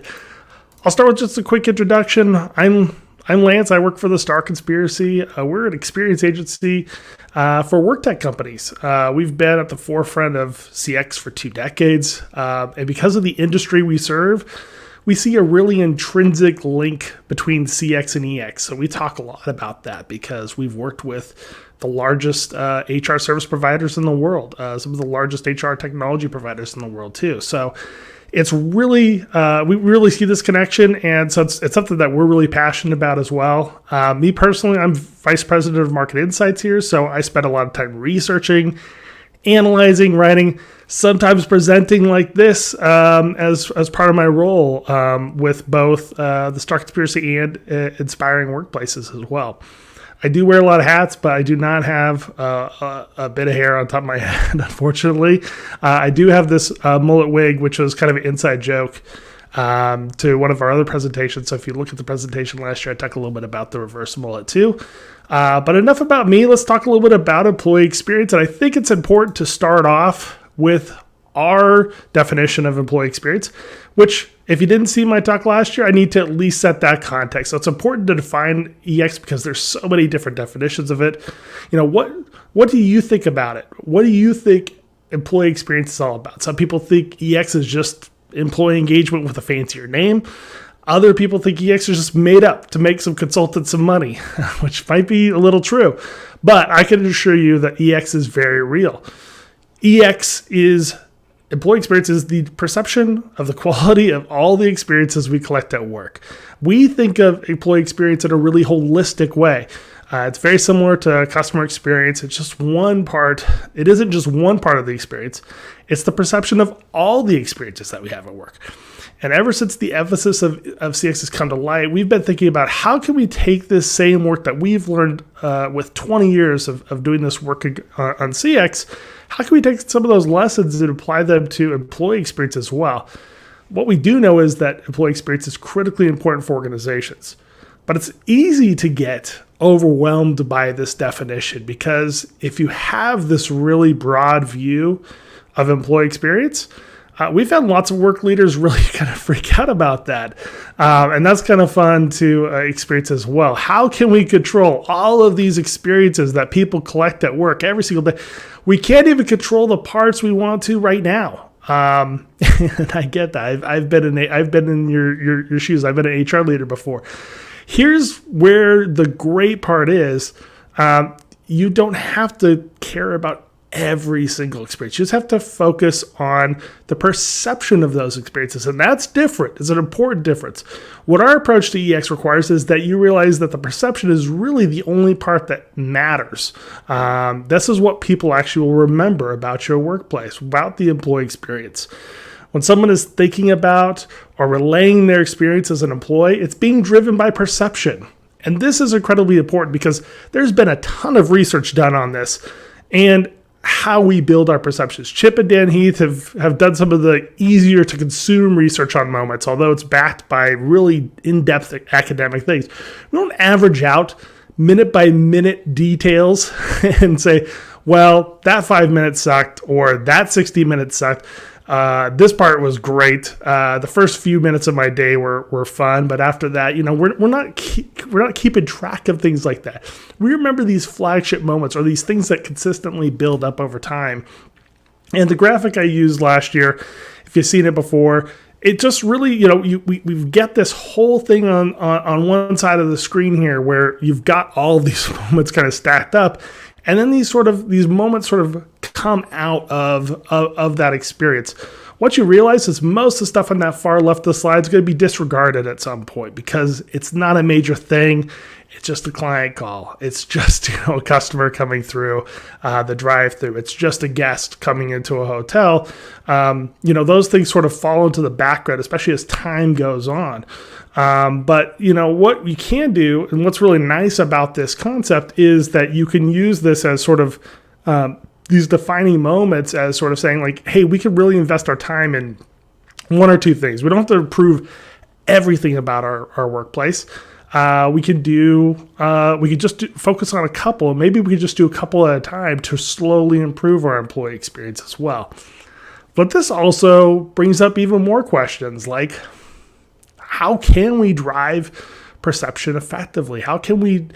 I'll start with just a quick introduction. I'm Lance. I work for the Star Conspiracy. We're an experience agency for work tech companies. We've been at the forefront of CX for 2 decades. And because of the industry we serve, we see a really intrinsic link between CX and EX. So we talk a lot about that because we've worked with the largest HR service providers in the world, some of the largest HR technology providers in the world too. So it's really, we really see this connection, and so it's something that we're really passionate about as well. Me personally, I'm Vice President of Market Insights here, so I spend a lot of time researching, analyzing, writing, sometimes presenting like this as part of my role with both the Star Conspiracy and Inspiring Workplaces as well. I do wear a lot of hats, but I do not have a bit of hair on top of my head, unfortunately. I do have this mullet wig, which was kind of an inside joke to one of our other presentations. So if you look at the presentation last year, I talked a little bit about the reverse mullet too. But enough about me. Let's talk a little bit about employee experience. And I think it's important to start off with our definition of employee experience, which, if you didn't see my talk last year, I need to at least set that context. So it's important to define EX because there's so many different definitions of it. What do you think about it? What do you think employee experience is all about? Some people think EX is just employee engagement with a fancier name. Other people think EX is just made up to make some consultants some money, which might be a little true. But I can assure you that EX is very real. Employee experience is the perception of the quality of all the experiences we collect at work. We think of employee experience in a really holistic way. It's very similar to customer experience. It's just one part. It isn't just one part of the experience. It's the perception of all the experiences that we have at work. And ever since the emphasis of CX has come to light, we've been thinking about how can we take this same work that we've learned with 20 years of doing this work on CX, how can we take some of those lessons and apply them to employee experience as well? What we do know is that employee experience is critically important for organizations. But it's easy to get overwhelmed by this definition because if you have this really broad view of employee experience, we've had lots of work leaders really kind of freak out about that. And that's kind of fun to experience as well. How can we control all of these experiences that people collect at work every single day? We can't even control the parts we want to right now. And I get that. I've been in your shoes. I've been an HR leader before. Here's where the great part is. You don't have to care about every single experience. You just have to focus on the perception of those experiences. And that's different. It's an important difference. What our approach to EX requires is that you realize that the perception is really the only part that matters. This is what people actually will remember about your workplace, about the employee experience. When someone is thinking about or relaying their experience as an employee, it's being driven by perception. And this is incredibly important because there's been a ton of research done on this and how we build our perceptions. Chip and Dan Heath have done some of the easier to consume research on moments, although it's backed by really in-depth academic things. We don't average out minute by minute details and say, well, that 5 minutes sucked or that 60 minutes sucked. This part was great. The first few minutes of my day were fun, but after that, we're not keeping track of things like that. We remember these flagship moments or these things that consistently build up over time. And the graphic I used last year, if you've seen it before, it just really, we get this whole thing on one side of the screen here where you've got all of these moments kind of stacked up. And then these moments sort of come out of that experience. What you realize is most of the stuff on that far left of the slide is going to be disregarded at some point because it's not a major thing. It's just a client call. It's just a customer coming through the drive-through. It's just a guest coming into a hotel. Those things sort of fall into the background, especially as time goes on. But what we can do, and what's really nice about this concept is that you can use this as sort of these defining moments as sort of saying like, hey, we could really invest our time in one or two things. We don't have to improve everything about our workplace. We could just focus on a couple. Maybe we could just do a couple at a time to slowly improve our employee experience as well. But this also brings up even more questions like, how can we drive perception effectively? How can we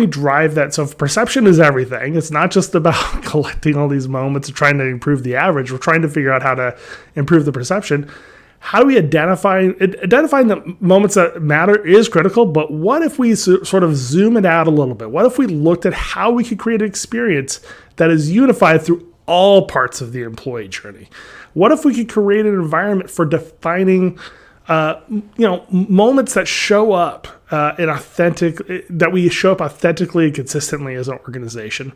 drive that? So if perception is everything, it's not just about collecting all these moments and trying to improve the average. We're trying to figure out how to improve the perception. How do we identifying the moments that matter is critical, but what if we sort of zoom it out a little bit? What if we looked at how we could create an experience that is unified through all parts of the employee journey? What if we could create an environment for defining moments that show up that we show up authentically and consistently as an organization?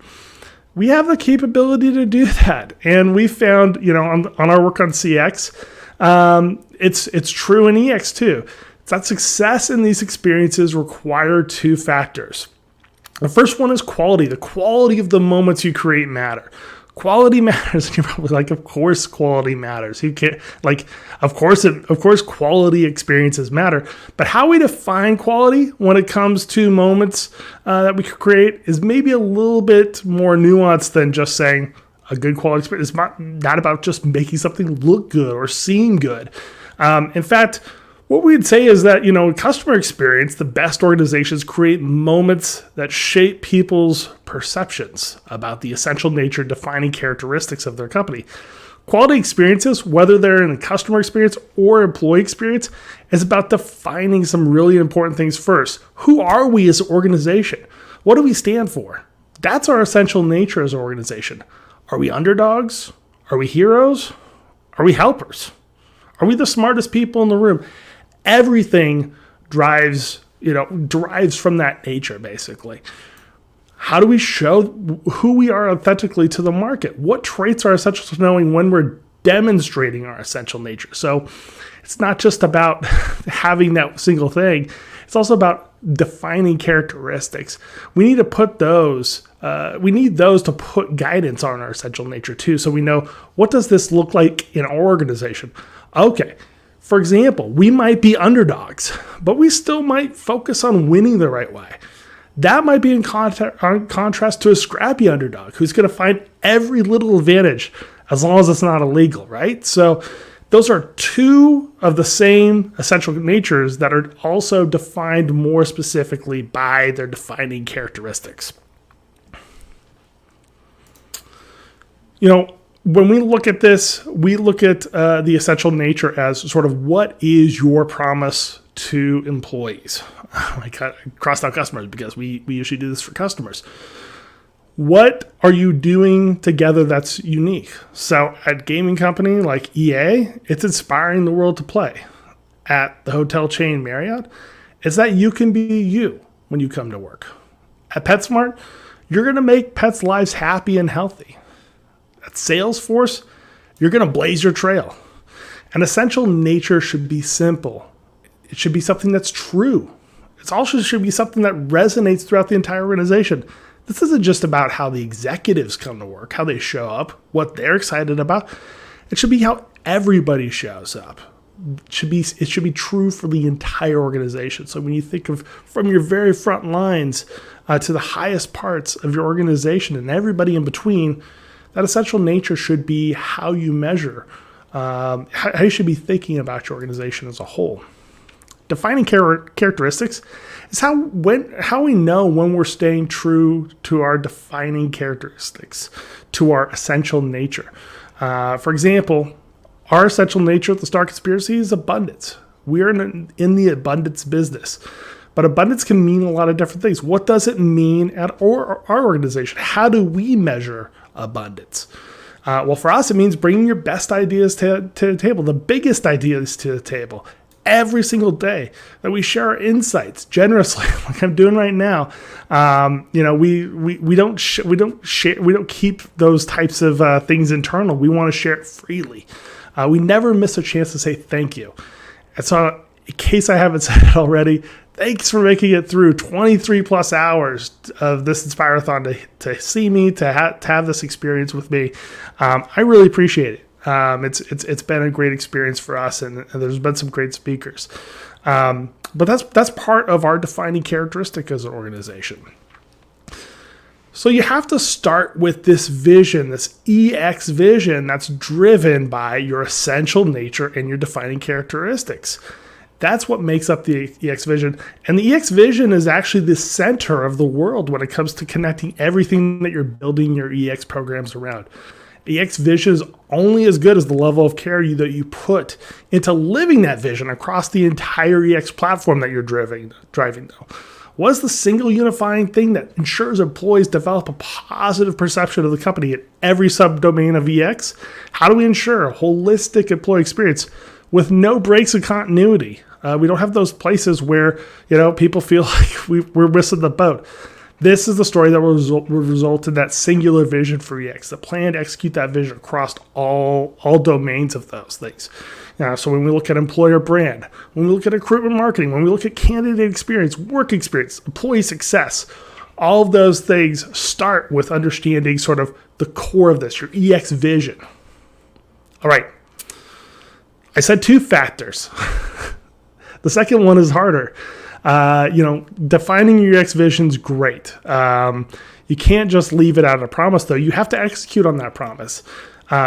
We have the capability to do that. And we found, on our work on CX, it's true in EX too. It's that success in these experiences require two factors. The first one is quality. The quality of the moments you create matter. Quality matters. And you're probably like, of course, quality matters. You can't of course, quality experiences matter. But how we define quality when it comes to moments that we could create is maybe a little bit more nuanced than just saying a good quality experience. It's not about just making something look good or seem good. In fact, what we'd say is that, in customer experience, the best organizations create moments that shape people's perceptions about the essential nature and defining characteristics of their company. Quality experiences, whether they're in a customer experience or employee experience, is about defining some really important things first. Who are we as an organization? What do we stand for? That's our essential nature as an organization. Are we underdogs? Are we heroes? Are we helpers? Are we the smartest people in the room? Everything derives from that nature, basically. How do we show who we are authentically to the market? What traits are essential to knowing when we're demonstrating our essential nature? So it's not just about having that single thing. It's also about defining characteristics. We need to put those, we need those to put guidance on our essential nature too. So we know, what does this look like in our organization? Okay. For example, we might be underdogs, but we still might focus on winning the right way. That might be in contrast to a scrappy underdog who's going to find every little advantage as long as it's not illegal, right? So those are two of the same essential natures that are also defined more specifically by their defining characteristics. You know, when we look at this, we look at the essential nature as sort of, what is your promise to employees? I crossed out customers because we usually do this for customers. What are you doing together that's unique? So at a gaming company like EA, it's inspiring the world to play. At the hotel chain Marriott, it's that you can be you when you come to work. At PetSmart, you're going to make pets' lives happy and healthy. At Salesforce, you're going to blaze your trail. An essential nature should be simple. It should be something that's true. It also should be something that resonates throughout the entire organization. This isn't just about how the executives come to work, how they show up, what they're excited about. It should be how everybody shows up. It should be true for the entire organization. So when you think of from your very front lines to the highest parts of your organization and everybody in between, that essential nature should be how you measure, how you should be thinking about your organization as a whole. Defining characteristics is how we know when we're staying true to our defining characteristics, to our essential nature. For example, our essential nature at the Star Conspiracy is abundance. We are in the abundance business. But abundance can mean a lot of different things. What does it mean at our organization? How do we measure abundance? Well, for us, it means bringing your best ideas to the table, the biggest ideas to the table, every single day, that we share our insights generously, like I'm doing right now. We don't keep those types of things internal. We want to share it freely. We never miss a chance to say thank you. And so, in case I haven't said it already, thanks for making it through 23 plus hours of this Inspirathon to see me, to have this experience with me. I really appreciate it. It's been a great experience for us, and there's been some great speakers. But that's part of our defining characteristic as an organization. So you have to start with this vision, this EX vision that's driven by your essential nature and your defining characteristics. That's what makes up the EX vision. And the EX vision is actually the center of the world when it comes to connecting everything that you're building your EX programs around. EX vision is only as good as the level of care that you put into living that vision across the entire EX platform that you're driving though. What is the single unifying thing that ensures employees develop a positive perception of the company at every subdomain of EX? How do we ensure a holistic employee experience with no breaks in continuity? We don't have those places where people feel like we're missing the boat. This is the story that will result in that singular vision for EX, the plan to execute that vision across all domains of those things. So when we look at employer brand, when we look at recruitment marketing, when we look at candidate experience, work experience, employee success, all of those things start with understanding sort of the core of this, your EX vision. All right. I said 2 factors. The second one is harder. Defining your EX vision is great. You can't just leave it out of a promise, though. You have to execute on that promise.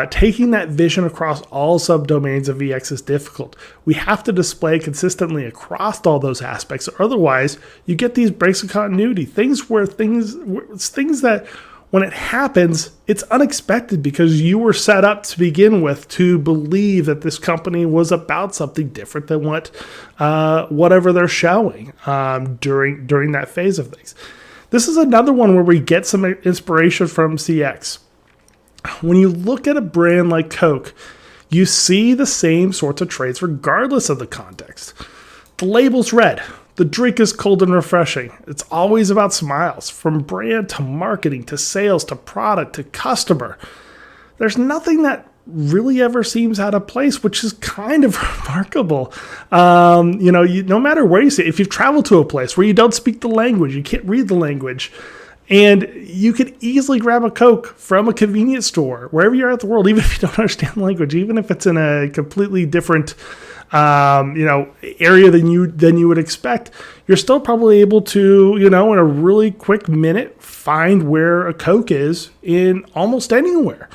Taking that vision across all subdomains of EX is difficult. We have to display consistently across all those aspects. Otherwise, you get these breaks of continuity. Things that when it happens, it's unexpected because you were set up to begin with to believe that this company was about something different than whatever they're showing during that phase of things. This is another one where we get some inspiration from CX. When you look at a brand like Coke, you see the same sorts of traits regardless of the context. The label's red. The drink is cold and refreshing. It's always about smiles, from brand to marketing to sales to product to customer. There's nothing that really ever seems out of place, which is kind of remarkable. No matter where you sit, if you've traveled to a place where you don't speak the language, you can't read the language, and you could easily grab a Coke from a convenience store, wherever you're at the world, even if you don't understand the language, even if it's in a completely different area than you would expect, you're still probably able to, in a really quick minute, find where a Coke is in almost anywhere.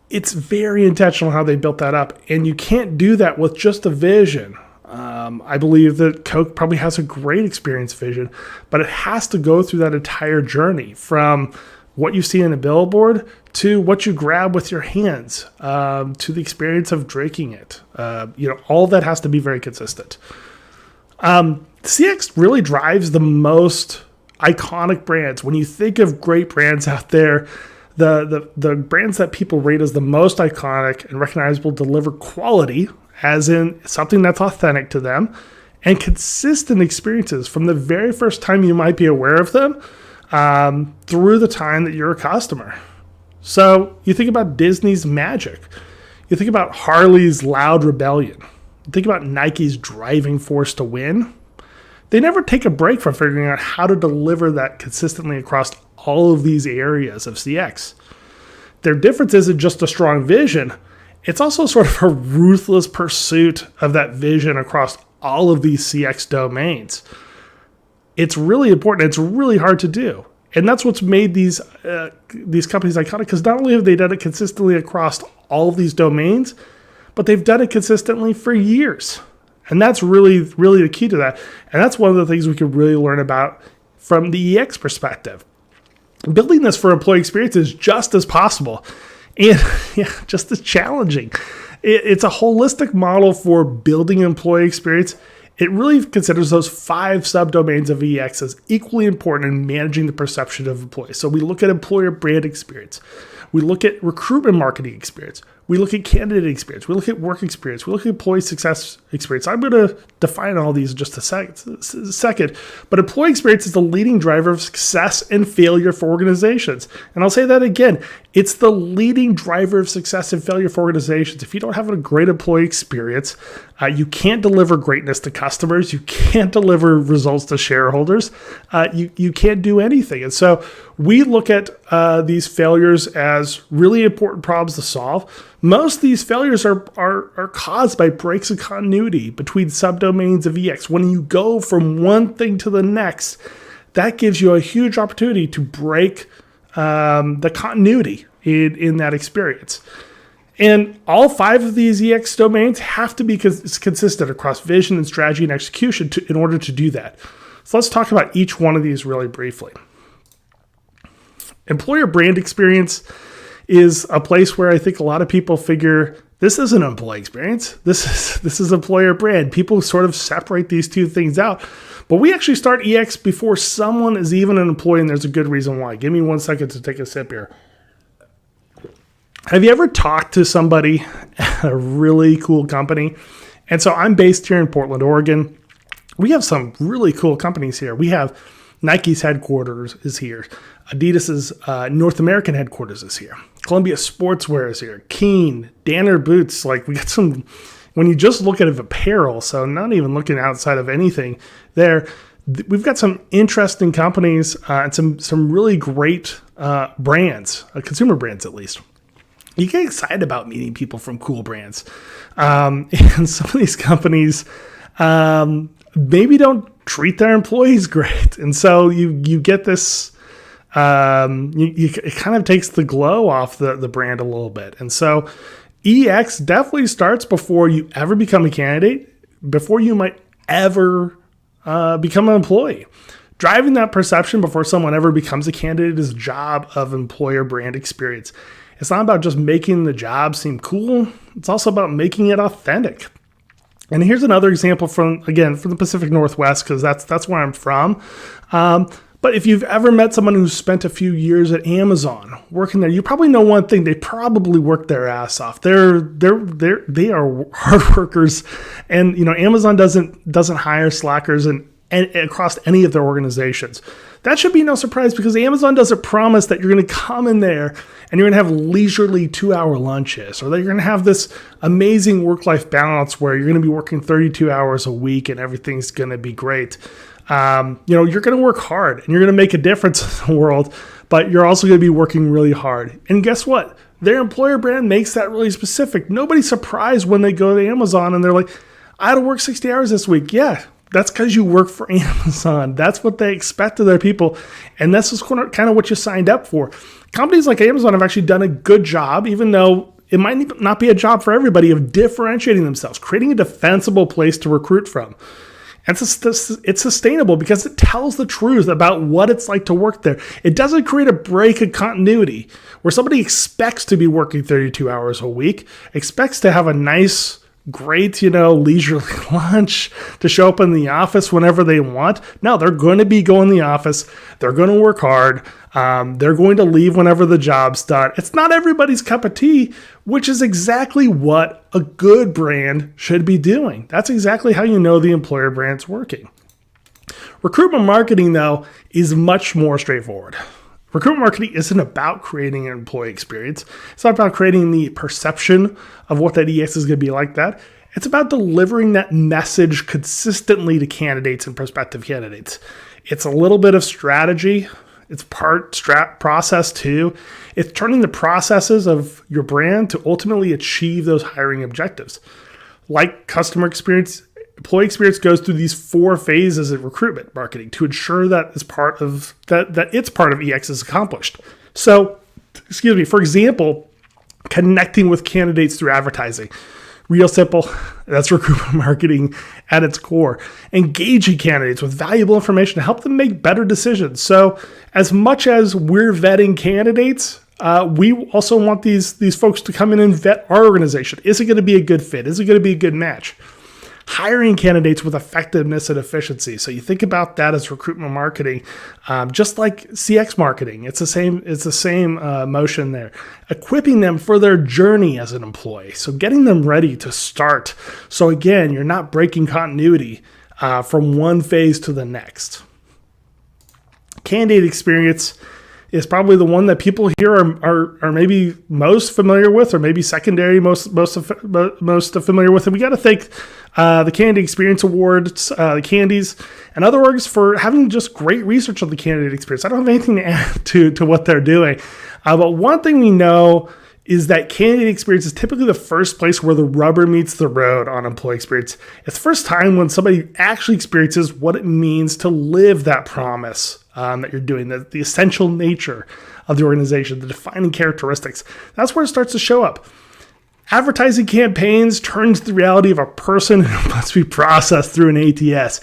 It's very intentional how they built that up, and you can't do that with just a vision. I believe that Coke probably has a great experience vision, but it has to go through that entire journey from what you see in a billboard to what you grab with your hands, to the experience of drinking it. All that has to be very consistent. CX really drives the most iconic brands. When you think of great brands out there, the brands that people rate as the most iconic and recognizable deliver quality, as in something that's authentic to them, and consistent experiences from the very first time you might be aware of them through the time that you're a customer. So you think about Disney's Magic. You think about Harley's Loud Rebellion. You think about Nike's Driving Force to Win. They never take a break from figuring out how to deliver that consistently across all of these areas of CX. Their difference isn't just a strong vision. It's also sort of a ruthless pursuit of that vision across all of these CX domains. It's really important. It's really hard to do. And that's what's made these companies iconic, because not only have they done it consistently across all of these domains, but they've done it consistently for years. And that's really, really the key to that. And that's one of the things we can really learn about from the EX perspective. Building this for employee experience is just as possible and just as challenging. It's a holistic model for building employee experience. It really considers those 5 subdomains of EX as equally important in managing the perception of employees. So we look at employer brand experience. We look at recruitment marketing experience. We look at candidate experience. We look at work experience. We look at employee success experience. I'm going to define all these in just a second. But employee experience is the leading driver of success and failure for organizations. And I'll say that again. It's the leading driver of success and failure for organizations. If you don't have a great employee experience, you can't deliver greatness to customers. You can't deliver results to shareholders. You can't do anything. And so we look at these failures as really important problems to solve. Most of these failures are caused by breaks in continuity between subdomains of EX. When you go from one thing to the next, that gives you a huge opportunity to break the continuity in that experience. And all 5 of these EX domains have to be consistent across vision and strategy and execution in order to do that. So let's talk about each one of these really briefly. Employer brand experience is a place where I think a lot of people figure this isn't an employee experience. This is employer brand. People sort of separate these two things out. But we actually start EX before someone is even an employee, and there's a good reason why. Give me 1 second to take a sip here. Have you ever talked to somebody at a really cool company? And so I'm based here in Portland, Oregon. We have some really cool companies here. We have Nike's headquarters is here. Adidas's North American headquarters is here. Columbia Sportswear is here. Keen, Danner Boots. Like, we got some, when you just look at apparel, so not even looking outside of anything there, we've got some interesting companies and some really great brands, consumer brands at least. You get excited about meeting people from cool brands. And some of these companies maybe don't treat their employees great. And so you get this, it kind of takes the glow off the brand a little bit. And so EX definitely starts before you ever become a candidate, before you might ever become an employee. Driving that perception before someone ever becomes a candidate is the job of employer brand experience. It's not about just making the job seem cool. It's also about making it authentic. And here's another example from the Pacific Northwest, because that's where I'm from. But But if you've ever met someone who's spent a few years at Amazon working there, you probably know one thing: they probably work their ass off. They are hard workers, and Amazon doesn't hire slackers and across any of their organizations. That should be no surprise, because Amazon doesn't promise that you're going to come in there and you're going to have leisurely 2-hour lunches, or that you're going to have this amazing work-life balance where you're going to be working 32 hours a week and everything's going to be great. You're going to work hard and you're going to make a difference in the world, but you're also going to be working really hard. And guess what? Their employer brand makes that really specific. Nobody's surprised when they go to Amazon and they're like, I had to work 60 hours this week. Yeah. That's because you work for Amazon. That's what they expect of their people. And this is kind of what you signed up for. Companies like Amazon have actually done a good job, even though it might not be a job for everybody, of differentiating themselves, creating a defensible place to recruit from. And it's sustainable because it tells the truth about what it's like to work there. It doesn't create a break in continuity where somebody expects to be working 32 hours a week, expects to have a nice, great, leisurely lunch, to show up in the office whenever they want. No, they're going to be going to the office. They're going to work hard. They're going to leave whenever the job's done. It's not everybody's cup of tea, which is exactly what a good brand should be doing. That's exactly how you know the employer brand's working. Recruitment marketing, though, is much more straightforward. Recruitment marketing isn't about creating an employee experience. It's not about creating the perception of what that EX is going to be like that. It's about delivering that message consistently to candidates and prospective candidates. It's a little bit of strategy. It's part process too. It's turning the processes of your brand to ultimately achieve those hiring objectives. Like customer experience, employee experience goes through these 4 phases of recruitment marketing to ensure that it's part of EX is accomplished. So, for example, connecting with candidates through advertising. Real simple. That's recruitment marketing at its core. Engaging candidates with valuable information to help them make better decisions. So as much as we're vetting candidates, we also want these folks to come in and vet our organization. Is it going to be a good fit? Is it going to be a good match? Hiring candidates with effectiveness and efficiency. So you think about that as recruitment marketing, just like CX marketing. It's the same motion there. Equipping them for their journey as an employee. So getting them ready to start. So again, you're not breaking continuity from one phase to the next. Candidate experience is probably the one that people here are maybe most familiar with, or maybe secondary most familiar with. And we got to thank the Candidate Experience Awards, the Candies, and other orgs for having just great research on the candidate experience. I don't have anything to add to what they're doing. But one thing we know is that candidate experience is typically the first place where the rubber meets the road on employee experience. It's the first time when somebody actually experiences what it means to live that promise that you're doing, the essential nature of the organization, the defining characteristics. That's where it starts to show up. Advertising campaigns turn to the reality of a person who must be processed through an ATS,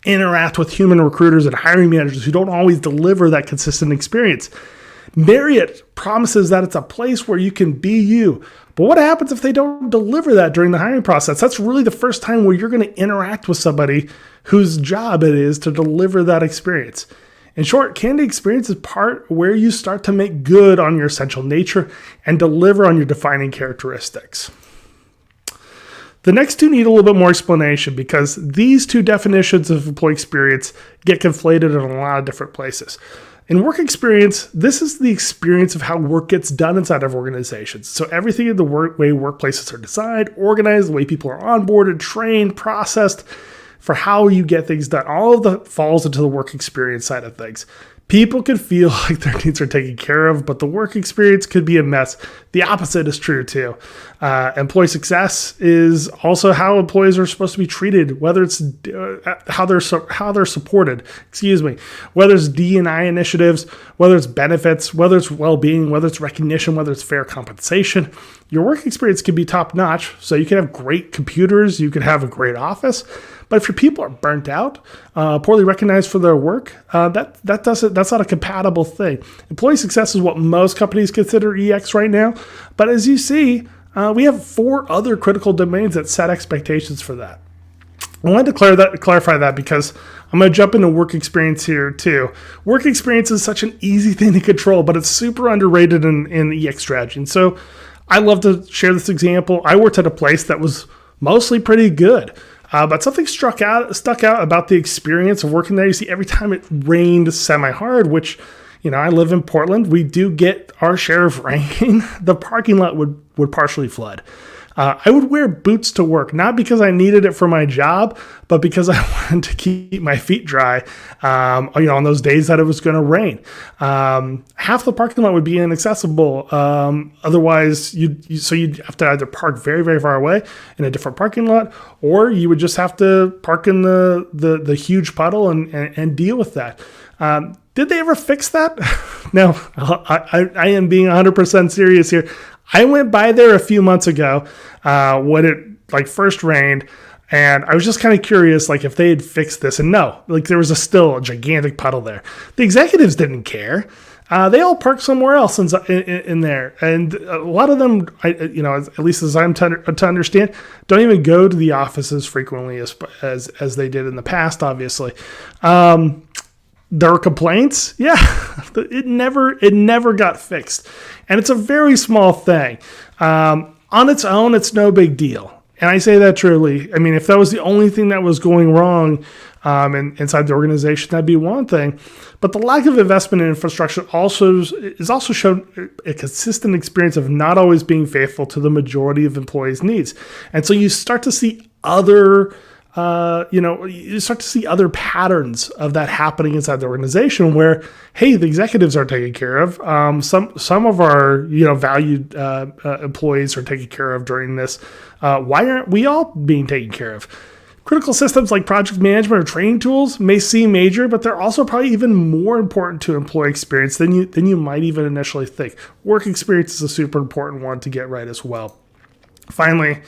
interact with human recruiters and hiring managers who don't always deliver that consistent experience. Marriott promises that it's a place where you can be you. But what happens if they don't deliver that during the hiring process? That's really the first time where you're going to interact with somebody whose job it is to deliver that experience. In short, candidate experience is part where you start to make good on your essential nature and deliver on your defining characteristics. The next two need a little bit more explanation because these two definitions of employee experience get conflated in a lot of different places. In work experience, this is the experience of how work gets done inside of organizations. So everything in the way workplaces are designed, organized, the way people are onboarded, trained, processed, for how you get things done. All of that falls into the work experience side of things. People can feel like their needs are taken care of, but the work experience could be a mess. The opposite is true too. Employee success is also how employees are supposed to be treated, whether it's how they're supported, whether it's D&I initiatives, whether it's benefits, whether it's well-being, whether it's recognition, whether it's fair compensation. Your work experience can be top-notch, so you can have great computers, you can have a great office, but if your people are burnt out, poorly recognized for their work, that's not a compatible thing. Employee success is what most companies consider EX right now, but as you see, we have 4 other critical domains that set expectations for that. I wanted to clarify that because I'm going to jump into work experience here too. Work experience is such an easy thing to control, but it's super underrated in EX strategy. And so I love to share this example. I worked at a place that was mostly pretty good, but something stuck out about the experience of working there. You see, every time it rained semi-hard, which, I live in Portland, we do get our share of rain, the parking lot would partially flood. I would wear boots to work, not because I needed it for my job, but because I wanted to keep my feet dry, on those days that it was going to rain. Half the parking lot would be inaccessible. Otherwise, you'd have to either park very, very far away in a different parking lot, or you would just have to park in the huge puddle and deal with that. Did they ever fix that? No, I am being 100% serious here. I went by there a few months ago when it first rained, and I was just kind of curious, if they had fixed this. And no, there was still a gigantic puddle there. The executives didn't care. They all parked somewhere else in there, and a lot of them, at least as I'm to understand, don't even go to the offices frequently as they did in the past. Obviously. There were complaints. Yeah, it never got fixed. And it's a very small thing. On its own, it's no big deal. And I say that truly. I mean, if that was the only thing that was going wrong inside the organization, that'd be one thing. But the lack of investment in infrastructure is also shown a consistent experience of not always being faithful to the majority of employees' needs. And so you start to see other patterns of that happening inside the organization where, hey, the executives are taken care of. Some of our, valued employees are taken care of during this. Why aren't we all being taken care of? Critical systems like project management or training tools may seem major, but they're also probably even more important to employee experience than you might even initially think. Work experience is a super important one to get right as well. Finally,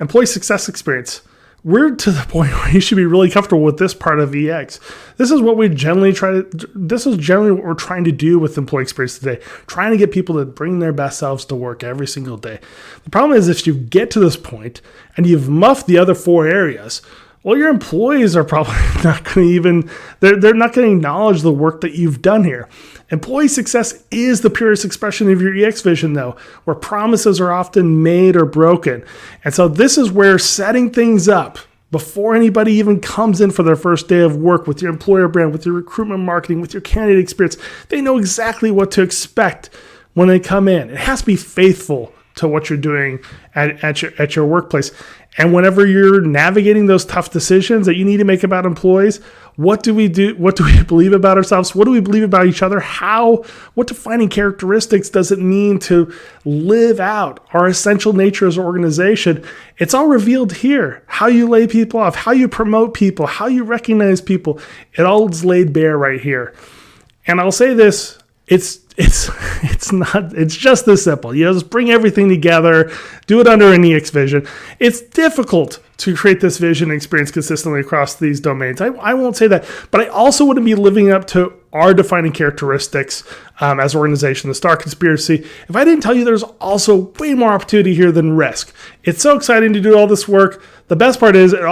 employee success experience. We're to the point where you should be really comfortable with this part of EX. This is what generally what we're trying to do with employee experience today, trying to get people to bring their best selves to work every single day. The problem is if you get to this point and you've muffed the other 4 areas, well, your employees are probably not going to they're not going to acknowledge the work that you've done here. Employee success is the purest expression of your EX vision, though, where promises are often made or broken. And so this is where setting things up before anybody even comes in for their first day of work with your employer brand, with your recruitment marketing, with your candidate experience, they know exactly what to expect when they come in. It has to be faithful to what you're doing at your workplace. And whenever you're navigating those tough decisions that you need to make about employees, what do we do? What do we believe about ourselves? What do we believe about each other? What defining characteristics does it mean to live out our essential nature as an organization? It's all revealed here. How you lay people off, how you promote people, how you recognize people. It all is laid bare right here. And I'll say this, it's just this simple. Just bring everything together, do it under an EX vision. It's difficult to create this vision experience consistently across these domains. I won't say that, but I also wouldn't be living up to our defining characteristics as an organization, the STAR conspiracy, if I didn't tell you there's also way more opportunity here than risk. It's so exciting to do all this work. The best part is it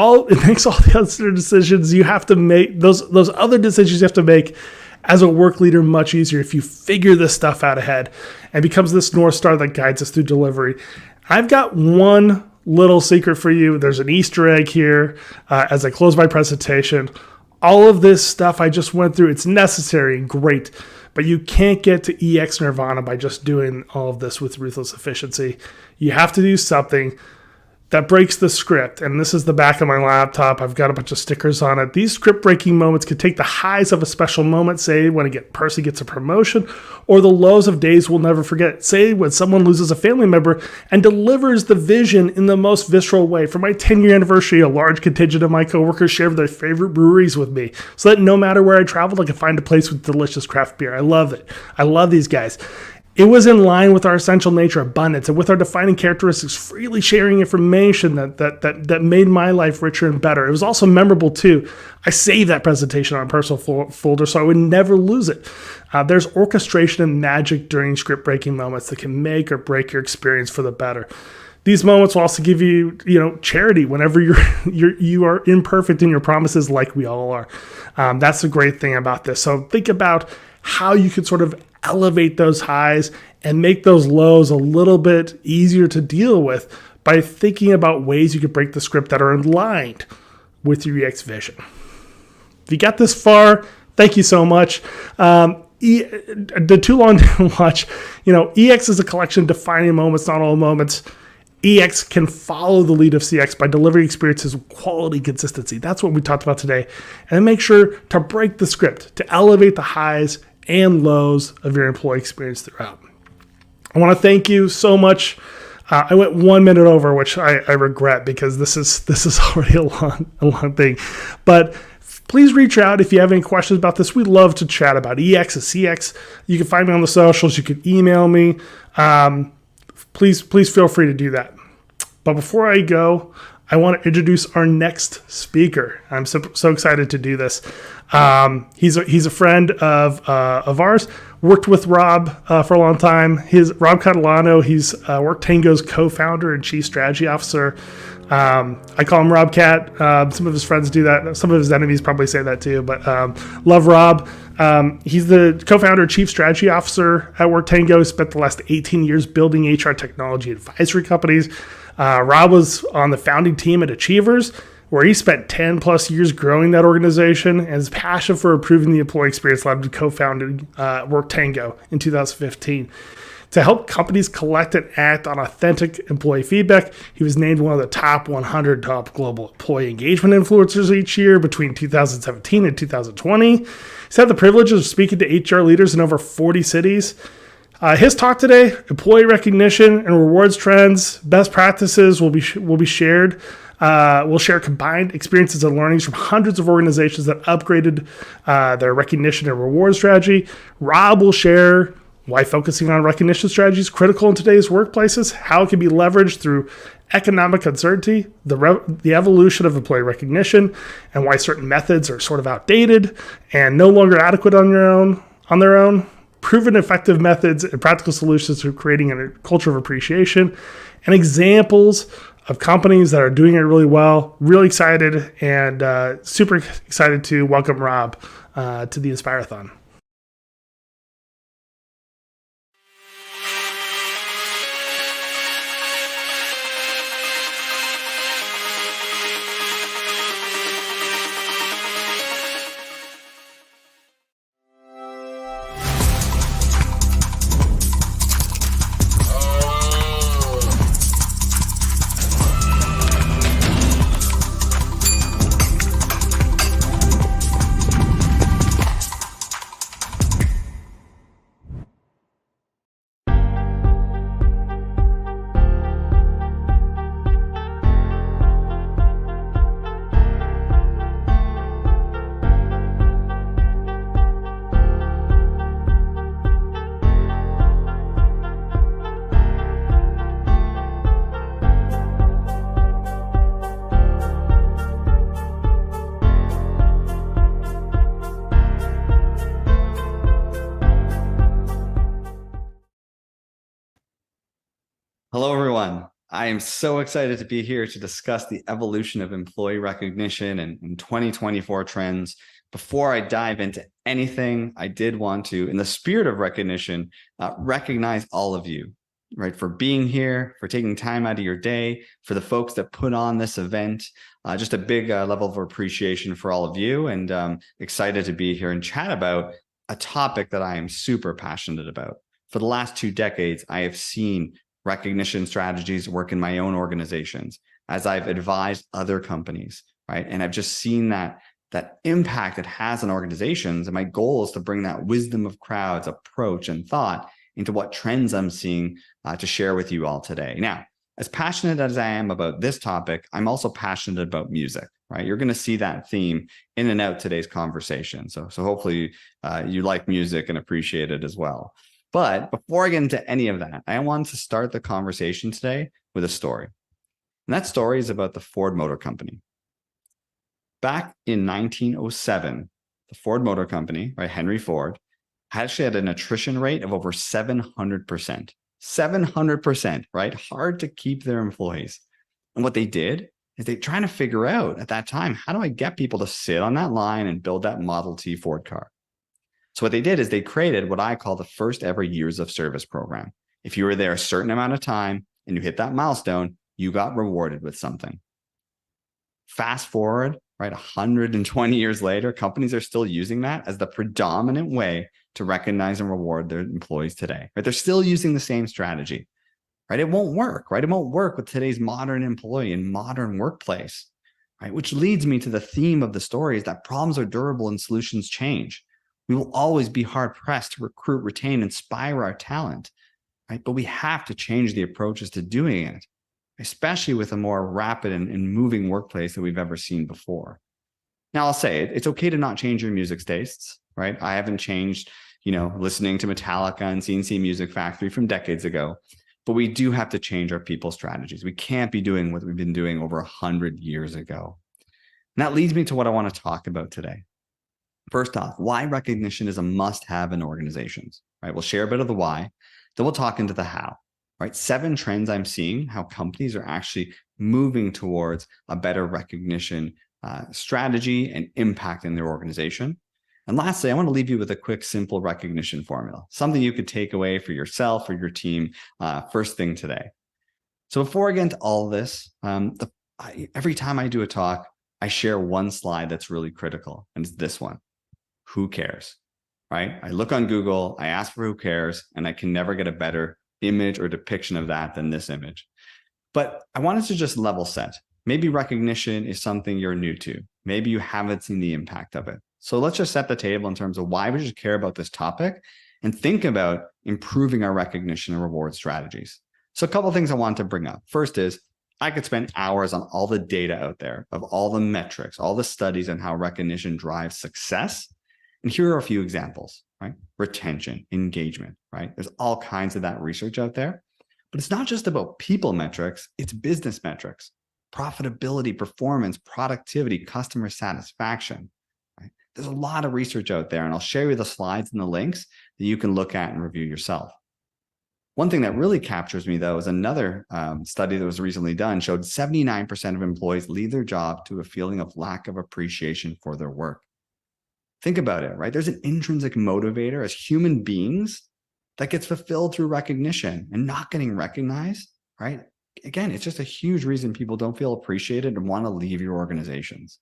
makes all the other decisions you have to make, those other decisions you have to make as a work leader much easier if you figure this stuff out ahead, and becomes this North Star that guides us through delivery. I've got one little secret for you. There's an Easter egg here as I close my presentation. All of this stuff I just went through, it's necessary and great, but you can't get to EX Nirvana by just doing all of this with ruthless efficiency. You have to do something that breaks the script. And this is the back of my laptop. I've got a bunch of stickers on it. These script breaking moments could take the highs of a special moment, say when a person gets a promotion, or the lows of days we'll never forget, say when someone loses a family member and delivers the vision in the most visceral way. For my 10-year anniversary, a large contingent of my coworkers shared their favorite breweries with me so that no matter where I traveled, I could find a place with delicious craft beer. I love it. I love these guys. It was in line with our essential nature, abundance, and with our defining characteristics, freely sharing information that made my life richer and better. It was also memorable, too. I saved that presentation on a personal folder so I would never lose it. There's orchestration and magic during script-breaking moments that can make or break your experience for the better. These moments will also give you, charity whenever you are imperfect in your promises, like we all are. That's the great thing about this. So think about how you could sort of elevate those highs and make those lows a little bit easier to deal with by thinking about ways you could break the script that are aligned with your EX vision. If you got this far, thank you so much. The too long to watch, EX is a collection of defining moments, not all moments. EX can follow the lead of CX by delivering experiences with quality consistency. That's what we talked about today. And make sure to break the script, to elevate the highs and lows of your employee experience throughout. I want to thank you so much. I went 1 minute over, which I regret, because this is already a long thing. But please reach out if you have any questions about this. We'd love to chat about EX and CX. You can find me on the socials. You can email me. Please feel free to do that. But before I go, I want to introduce our next speaker. I'm so excited to do this. He's a friend of ours. Worked with Rob for a long time. Rob Catalano. He's Worktango's co-founder and chief strategy officer. I call him Rob Cat. Some of his friends do that. Some of his enemies probably say that too. But love Rob. He's the co-founder and chief strategy officer at Worktango. He spent the last 18 years building HR technology advisory companies. Rob was on the founding team at Achievers, where he spent 10 plus years growing that organization, and his passion for improving the employee experience led him to co-founding Worktango in 2015. To help companies collect and act on authentic employee feedback, he was named one of the top 100 top global employee engagement influencers each year between 2017 and 2020. He's had the privilege of speaking to HR leaders in over 40 cities. His talk today, employee recognition and rewards trends, best practices will be shared. We'll share combined experiences and learnings from hundreds of organizations that upgraded their recognition and reward strategy. Rob will share why focusing on recognition strategy is critical in today's workplaces, how it can be leveraged through economic uncertainty, the evolution of employee recognition, and why certain methods are sort of outdated and no longer adequate on their own. Proven effective methods and practical solutions to creating a culture of appreciation, and examples of companies that are doing it really well. Really excited and super excited to welcome Rob to the Inspirathon. Hello, everyone. I am so excited to be here to discuss the evolution of employee recognition and 2024 trends. Before I dive into anything, I did want to, in the spirit of recognition, recognize all of you, right, for being here, for taking time out of your day, for the folks that put on this event. Just a big level of appreciation for all of you, and excited to be here and chat about a topic that I am super passionate about. For the last 2 decades, I have seen recognition strategies work in my own organizations as I've advised other companies, right? And I've just seen that impact it has on organizations. And my goal is to bring that wisdom of crowds approach and thought into what trends I'm seeing to share with you all today. Now, as passionate as I am about this topic, I'm also passionate about music, right? You're going to see that theme in and out today's conversation. So hopefully you like music and appreciate it as well. But before I get into any of that, I want to start the conversation today with a story. And that story is about the Ford Motor Company. Back in 1907, the Ford Motor Company, right, Henry Ford, actually had an attrition rate of over 700%. 700%, right? Hard to keep their employees. And what they did is they trying to figure out at that time, how do I get people to sit on that line and build that Model T Ford car? So what they did is they created what I call the first ever years of service program. If you were there a certain amount of time and you hit that milestone, you got rewarded with something. Fast forward, right, 120 years later, companies are still using that as the predominant way to recognize and reward their employees today. Right? They're still using the same strategy. Right? It won't work, right? It won't work with today's modern employee and modern workplace, right? Which leads me to the theme of the story is that problems are durable and solutions change. We will always be hard pressed to recruit, retain, inspire our talent, right? But we have to change the approaches to doing it, especially with a more rapid and moving workplace than we've ever seen before. Now, I'll say it's okay to not change your music tastes, right? I haven't changed, listening to Metallica and CNC Music Factory from decades ago, but we do have to change our people strategies. We can't be doing what we've been doing over 100 years ago. And that leads me to what I want to talk about today. First off, why recognition is a must-have in organizations, right? We'll share a bit of the why, then we'll talk into the how, right? 7 trends I'm seeing how companies are actually moving towards a better recognition strategy and impact in their organization. And lastly, I want to leave you with a quick, simple recognition formula, something you could take away for yourself or your team first thing today. So before I get into all of this, every time I do a talk, I share one slide that's really critical, and it's this one. Who cares, right? I look on Google, I ask for who cares, and I can never get a better image or depiction of that than this image. But I wanted to just level set. Maybe recognition is something you're new to. Maybe you haven't seen the impact of it. So let's just set the table in terms of why we should care about this topic and think about improving our recognition and reward strategies. So a couple of things I want to bring up. First is I could spend hours on all the data out there of all the metrics, all the studies on how recognition drives success. And here are a few examples, right? Retention, engagement, right? There's all kinds of that research out there, but it's not just about people metrics, it's business metrics, profitability, performance, productivity, customer satisfaction. There's a lot of research out there, and I'll share you the slides and the links that you can look at and review yourself. One thing that really captures me, though, is another study that was recently done showed 79% of employees leave their job to a feeling of lack of appreciation for their work. Think about it, right? There's an intrinsic motivator as human beings that gets fulfilled through recognition, and not getting recognized, right? Again, it's just a huge reason people don't feel appreciated and want to leave your organizations.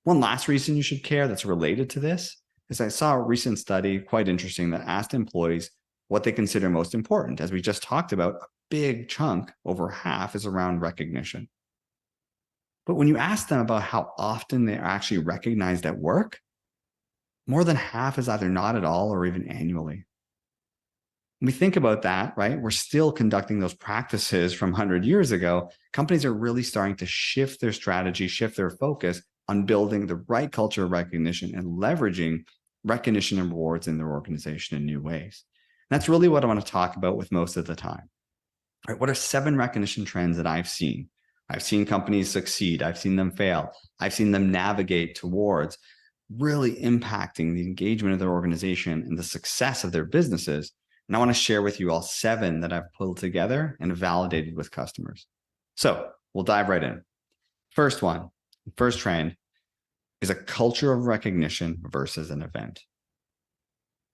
One last reason you should care that's related to this is I saw a recent study, quite interesting, that asked employees what they consider most important. As we just talked about, a big chunk, over half, is around recognition. But when you ask them about how often they're actually recognized at work, more than half is either not at all or even annually. When we think about that, right, we're still conducting those practices from 100 years ago. Companies are really starting to shift their strategy, shift their focus on building the right culture of recognition and leveraging recognition and rewards in their organization in new ways. And that's really what I want to talk about with most of the time. All right, what are 7 recognition trends that I've seen? I've seen companies succeed. I've seen them fail. I've seen them navigate towards really impacting the engagement of their organization and the success of their businesses. And I want to share with you all 7 that I've pulled together and validated with customers. So we'll dive right in. First trend is a culture of recognition versus an event.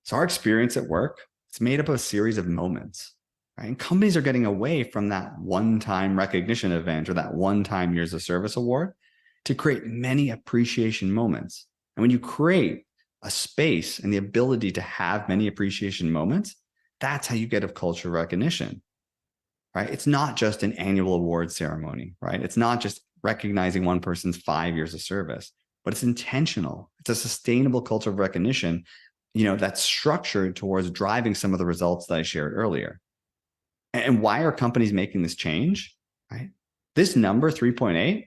So our experience at work, it's made up of a series of moments, right? And companies are getting away from that one-time recognition event or that one-time years of service award to create many appreciation moments. And when you create a space and the ability to have many appreciation moments, that's how you get a culture of recognition, right? It's not just an annual award ceremony, right? It's not just recognizing one person's 5 years of service, but it's intentional. It's a sustainable culture of recognition, that's structured towards driving some of the results that I shared earlier. And why are companies making this change, right? This number, 3.8,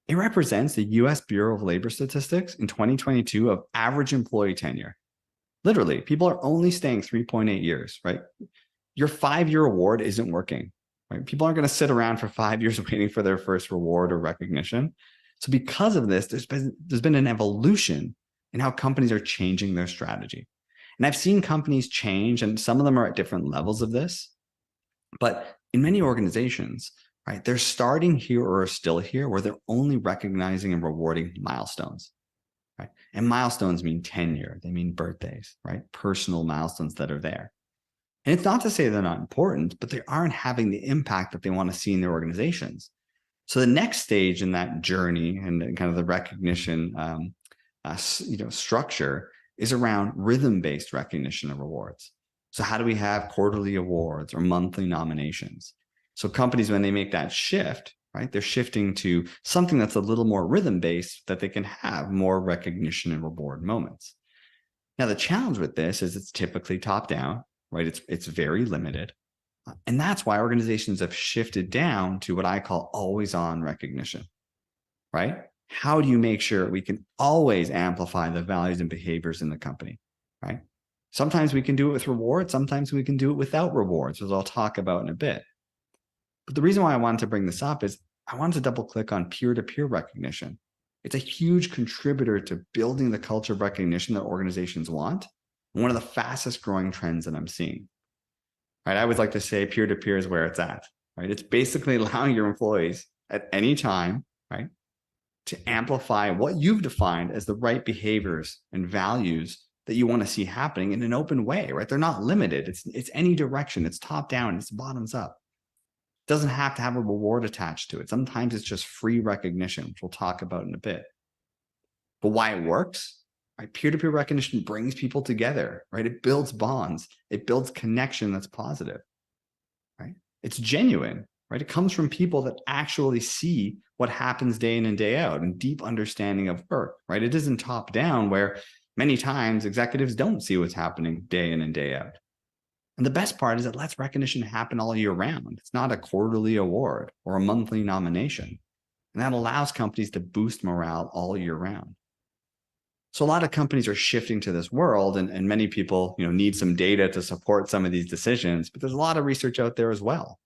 it represents the US Bureau of Labor Statistics in 2022 of average employee tenure. Literally, people are only staying 3.8 years, right? Your 5-year award isn't working. Right? People aren't going to sit around for 5 years waiting for their first reward or recognition. So because of this, there's been an evolution in how companies are changing their strategy. And I've seen companies change, and some of them are at different levels of this. But in many organizations, right, they're starting here or are still here where they're only recognizing and rewarding milestones, right? And milestones mean tenure, they mean birthdays, right? Personal milestones that are there. And it's not to say they're not important, but they aren't having the impact that they want to see in their organizations. So the next stage in that journey and kind of the recognition structure is around rhythm-based recognition and rewards. So how do we have quarterly awards or monthly nominations? So companies, when they make that shift, right, they're shifting to something that's a little more rhythm-based that they can have more recognition and reward moments. Now, the challenge with this is it's typically top-down, right? It's very limited. And that's why organizations have shifted down to what I call always-on recognition, right? How do you make sure we can always amplify the values and behaviors in the company, right? Sometimes we can do it with rewards. Sometimes we can do it without rewards, as I'll talk about in a bit. But the reason why I wanted to bring this up is I wanted to double click on peer-to-peer recognition. It's a huge contributor to building the culture of recognition that organizations want. And one of the fastest growing trends that I'm seeing, right? I always like to say peer-to-peer is where it's at, right? It's basically allowing your employees at any time, right, to amplify what you've defined as the right behaviors and values that you want to see happening in an open way, right? They're not limited. It's any direction. It's top down. It's bottoms up. It doesn't have to have a reward attached to it. Sometimes it's just free recognition, which we'll talk about in a bit. But why it works, right? Peer-to-peer recognition brings people together, right? It builds bonds. It builds connection that's positive, right? It's genuine, right? It comes from people that actually see what happens day in and day out and deep understanding of work, right? It isn't top down where many times executives don't see what's happening day in and day out. And the best part is it lets recognition happen all year round. It's not a quarterly award or a monthly nomination. And that allows companies to boost morale all year round. So a lot of companies are shifting to this world, and many people, need some data to support some of these decisions, but there's a lot of research out there as well.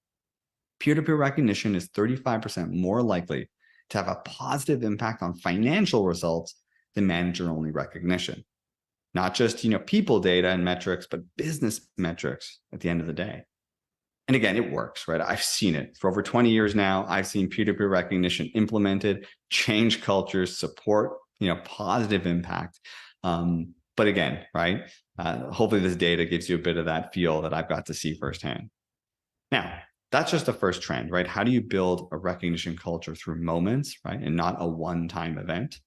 Peer-to-peer recognition is 35% more likely to have a positive impact on financial results than manager-only recognition. Not just, people data and metrics, but business metrics at the end of the day. And again, it works, right? I've seen it for over 20 years now. I've seen peer-to-peer recognition implemented, change cultures, support, positive impact. But again, right? Hopefully this data gives you a bit of that feel that I've got to see firsthand. Now, that's just the first trend, right? How do you build a recognition culture through moments, right? And not a one-time event.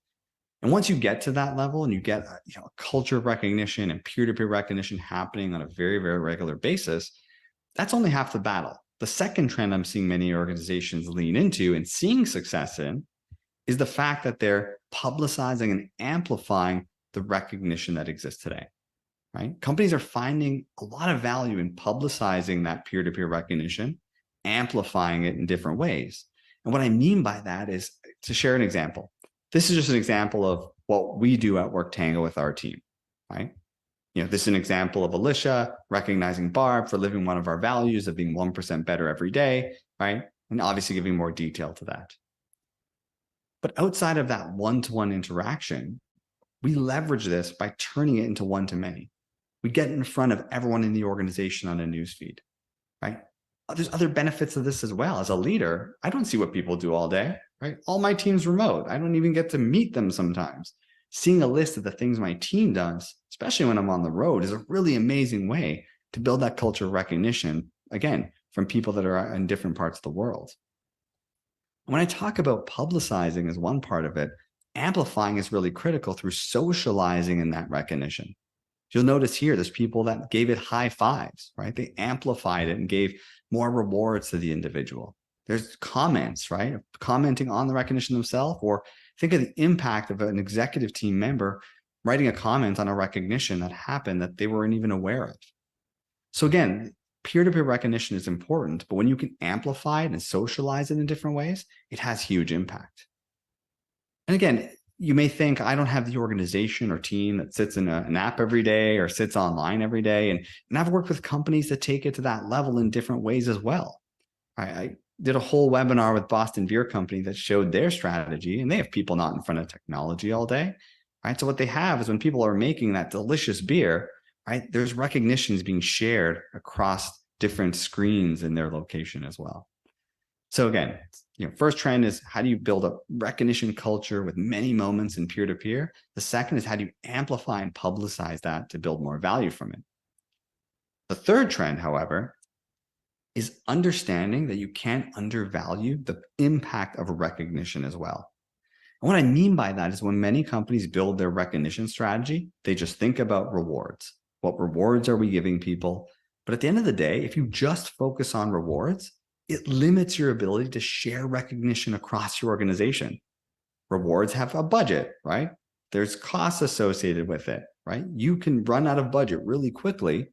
And once you get to that level and you get a culture of recognition and peer-to-peer recognition happening on a very, very regular basis, that's only half the battle. The second trend I'm seeing many organizations lean into and seeing success in is the fact that they're publicizing and amplifying the recognition that exists today, right? Companies are finding a lot of value in publicizing that peer-to-peer recognition, amplifying it in different ways. And what I mean by that is to share an example. This is just an example of what we do at Worktango with our team, right? This is an example of Alicia recognizing Barb for living one of our values of being 1% better every day, right? And obviously giving more detail to that. But outside of that one-to-one interaction, we leverage this by turning it into one-to-many. We get in front of everyone in the organization on a newsfeed, right? There's other benefits of this as well. As a leader, I don't see what people do all day, right? All my team's remote. I don't even get to meet them sometimes. Seeing a list of the things my team does, especially when I'm on the road, is a really amazing way to build that culture of recognition, again, from people that are in different parts of the world. When I talk about publicizing as one part of it, amplifying is really critical through socializing in that recognition. You'll notice here, there's people that gave it high fives, right? They amplified it and gave more rewards to the individual. There's comments, right? Commenting on the recognition themselves, or think of the impact of an executive team member writing a comment on a recognition that happened that they weren't even aware of. So again, peer-to-peer recognition is important, but when you can amplify it and socialize it in different ways, it has huge impact. And again, you may think, I don't have the organization or team that sits in an app every day or sits online every day. And I've worked with companies that take it to that level in different ways as well. I did a whole webinar with Boston Beer Company that showed their strategy, and they have people not in front of technology all day, right? So what they have is when people are making that delicious beer, right, there's recognitions being shared across different screens in their location as well. So again, first trend is how do you build a recognition culture with many moments in peer-to-peer? The second is how do you amplify and publicize that to build more value from it? The third trend, however, is understanding that you can't undervalue the impact of recognition as well. And what I mean by that is when many companies build their recognition strategy, they just think about rewards. What rewards are we giving people? But at the end of the day, if you just focus on rewards, it limits your ability to share recognition across your organization. Rewards have a budget, right? There's costs associated with it, right? You can run out of budget really quickly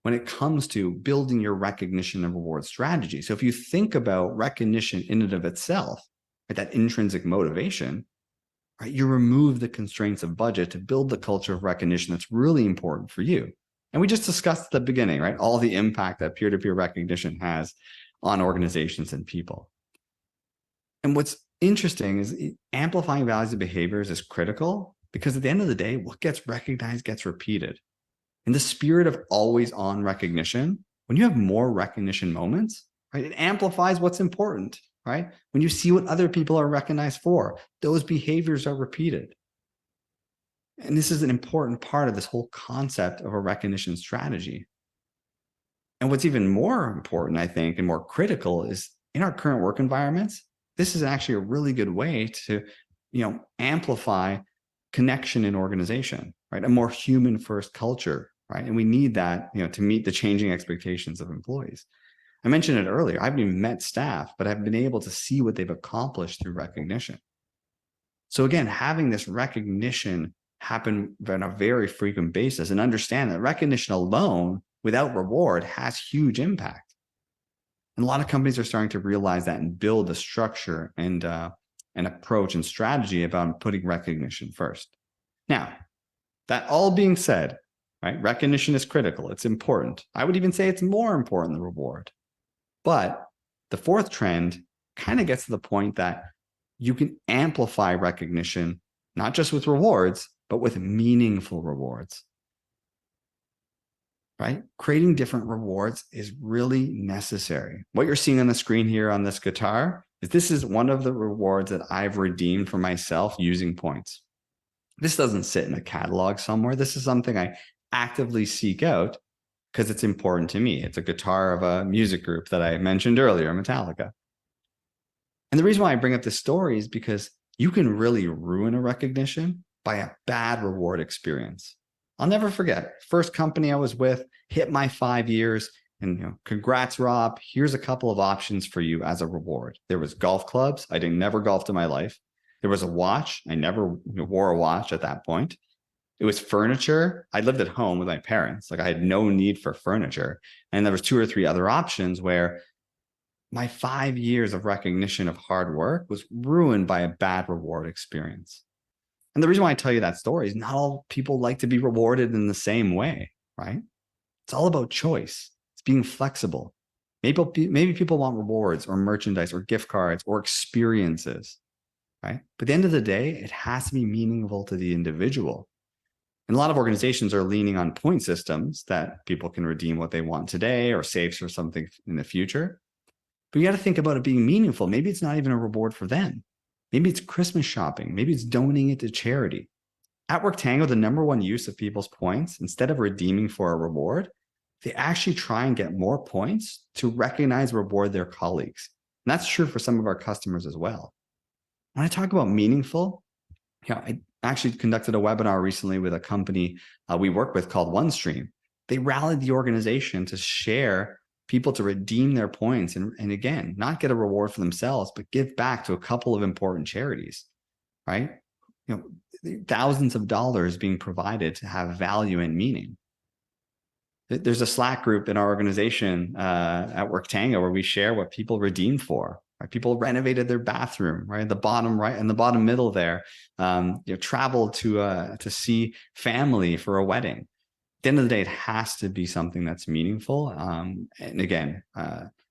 when it comes to building your recognition and reward strategy. So if you think about recognition in and of itself, right, that intrinsic motivation, right, you remove the constraints of budget to build the culture of recognition that's really important for you. And we just discussed at the beginning, right, all the impact that peer-to-peer recognition has on organizations and people. And what's interesting is amplifying values and behaviors is critical because at the end of the day, what gets recognized gets repeated. In the spirit of always on recognition, when you have more recognition moments, right, it amplifies what's important, right? When you see what other people are recognized for, those behaviors are repeated. And this is an important part of this whole concept of a recognition strategy. And what's even more important, I think, and more critical is in our current work environments, this is actually a really good way to, amplify connection in organization, right? A more human first culture, right? And we need that, to meet the changing expectations of employees. I mentioned it earlier. I haven't even met staff, but I've been able to see what they've accomplished through recognition. So again, having this recognition happen on a very frequent basis and understand that recognition alone without reward has huge impact. And a lot of companies are starting to realize that and build a structure and an approach and strategy about putting recognition first. Now, that all being said, right, recognition is critical. It's important. I would even say it's more important than reward. But the fourth trend kind of gets to the point that you can amplify recognition, not just with rewards, but with meaningful rewards, right? Creating different rewards is really necessary. What you're seeing on the screen here on this guitar is this is one of the rewards that I've redeemed for myself using points. This doesn't sit in a catalog somewhere. This is something I actively seek out because it's important to me. It's a guitar of a music group that I mentioned earlier, Metallica. And the reason why I bring up this story is because you can really ruin a recognition by a bad reward experience. I'll never forget, first company I was with, hit my 5 years, and congrats, Rob. Here's a couple of options for you as a reward. There was golf clubs. I never golfed in my life. There was a watch. I never wore a watch at that point. It was furniture. I lived at home with my parents. Like I had no need for furniture. And there was 2 or 3 other options where my 5 years of recognition of hard work was ruined by a bad reward experience. And the reason why I tell you that story is not all people like to be rewarded in the same way, right? It's all about choice. It's being flexible. Maybe people want rewards or merchandise or gift cards or experiences, right? But at the end of the day, it has to be meaningful to the individual. And a lot of organizations are leaning on point systems that people can redeem what they want today or save for something in the future. But you got to think about it being meaningful. Maybe it's not even a reward for them. Maybe it's Christmas shopping. Maybe it's donating it to charity. At Worktango, the #1 use of people's points, instead of redeeming for a reward, they actually try and get more points to recognize and reward their colleagues. And that's true for some of our customers as well. When I talk about meaningful, I actually conducted a webinar recently with a company we work with called OneStream. They rallied the organization to share people to redeem their points and again, not get a reward for themselves, but give back to a couple of important charities, right? Thousands of dollars being provided to have value and meaning. There's a Slack group in our organization at Worktango where we share what people redeem for. Right? People renovated their bathroom, right? The bottom right and the bottom middle there, traveled to see family for a wedding. At the end of the day, it has to be something that's meaningful. And again,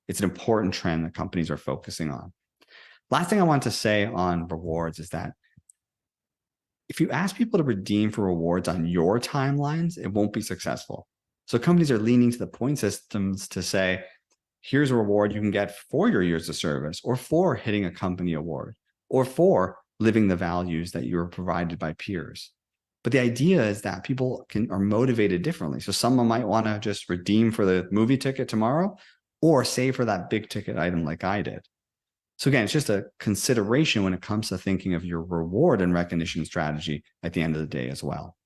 it's an important trend that companies are focusing on. Last thing I want to say on rewards is that if you ask people to redeem for rewards on your timelines, it won't be successful. So companies are leaning to the point systems to say, here's a reward you can get for your years of service, or for hitting a company award, or for living the values that you were provided by peers. But the idea is that people are motivated differently. So someone might want to just redeem for the movie ticket tomorrow, or save for that big ticket item like I did. So again, it's just a consideration when it comes to thinking of your reward and recognition strategy at the end of the day as well.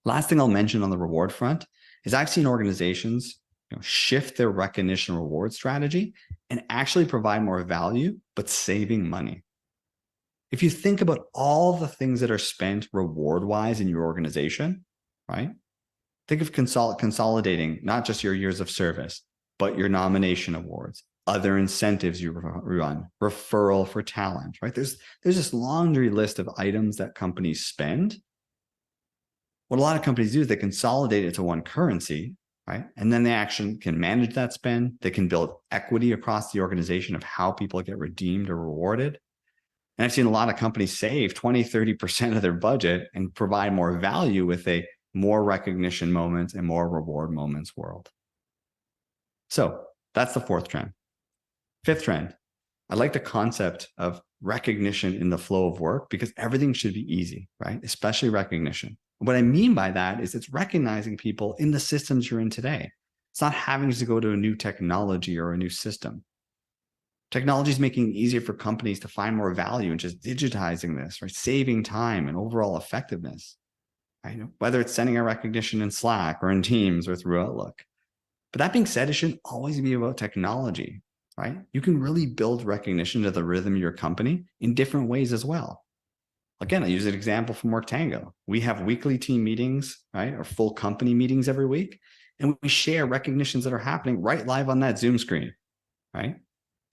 Last thing I'll mention on the reward front is I've seen organizations shift their recognition reward strategy and actually provide more value, but saving money. If you think about all the things that are spent reward-wise in your organization, right? Think of consolidating not just your years of service, but your nomination awards, other incentives you run, referral for talent, right? There's this laundry list of items that companies spend. What a lot of companies do is they consolidate it to one currency, right? And then they actually can manage that spend. They can build equity across the organization of how people get redeemed or rewarded. And I've seen a lot of companies save 20, 30% of their budget and provide more value with a more recognition moments and more reward moments world. So that's the fourth trend. Fifth trend, I like the concept of recognition in the flow of work because everything should be easy, right? Especially recognition. What I mean by that is it's recognizing people in the systems you're in today. It's not having to go to a new technology or a new system. Technology is making it easier for companies to find more value in just digitizing this, right? Saving time and overall effectiveness, right? Whether it's sending a recognition in Slack or in Teams or through Outlook. But that being said, it shouldn't always be about technology, right? You can really build recognition to the rhythm of your company in different ways as well. Again, I use an example from Worktango. We have weekly team meetings, right? Or full company meetings every week. And we share recognitions that are happening right live on that Zoom screen, right?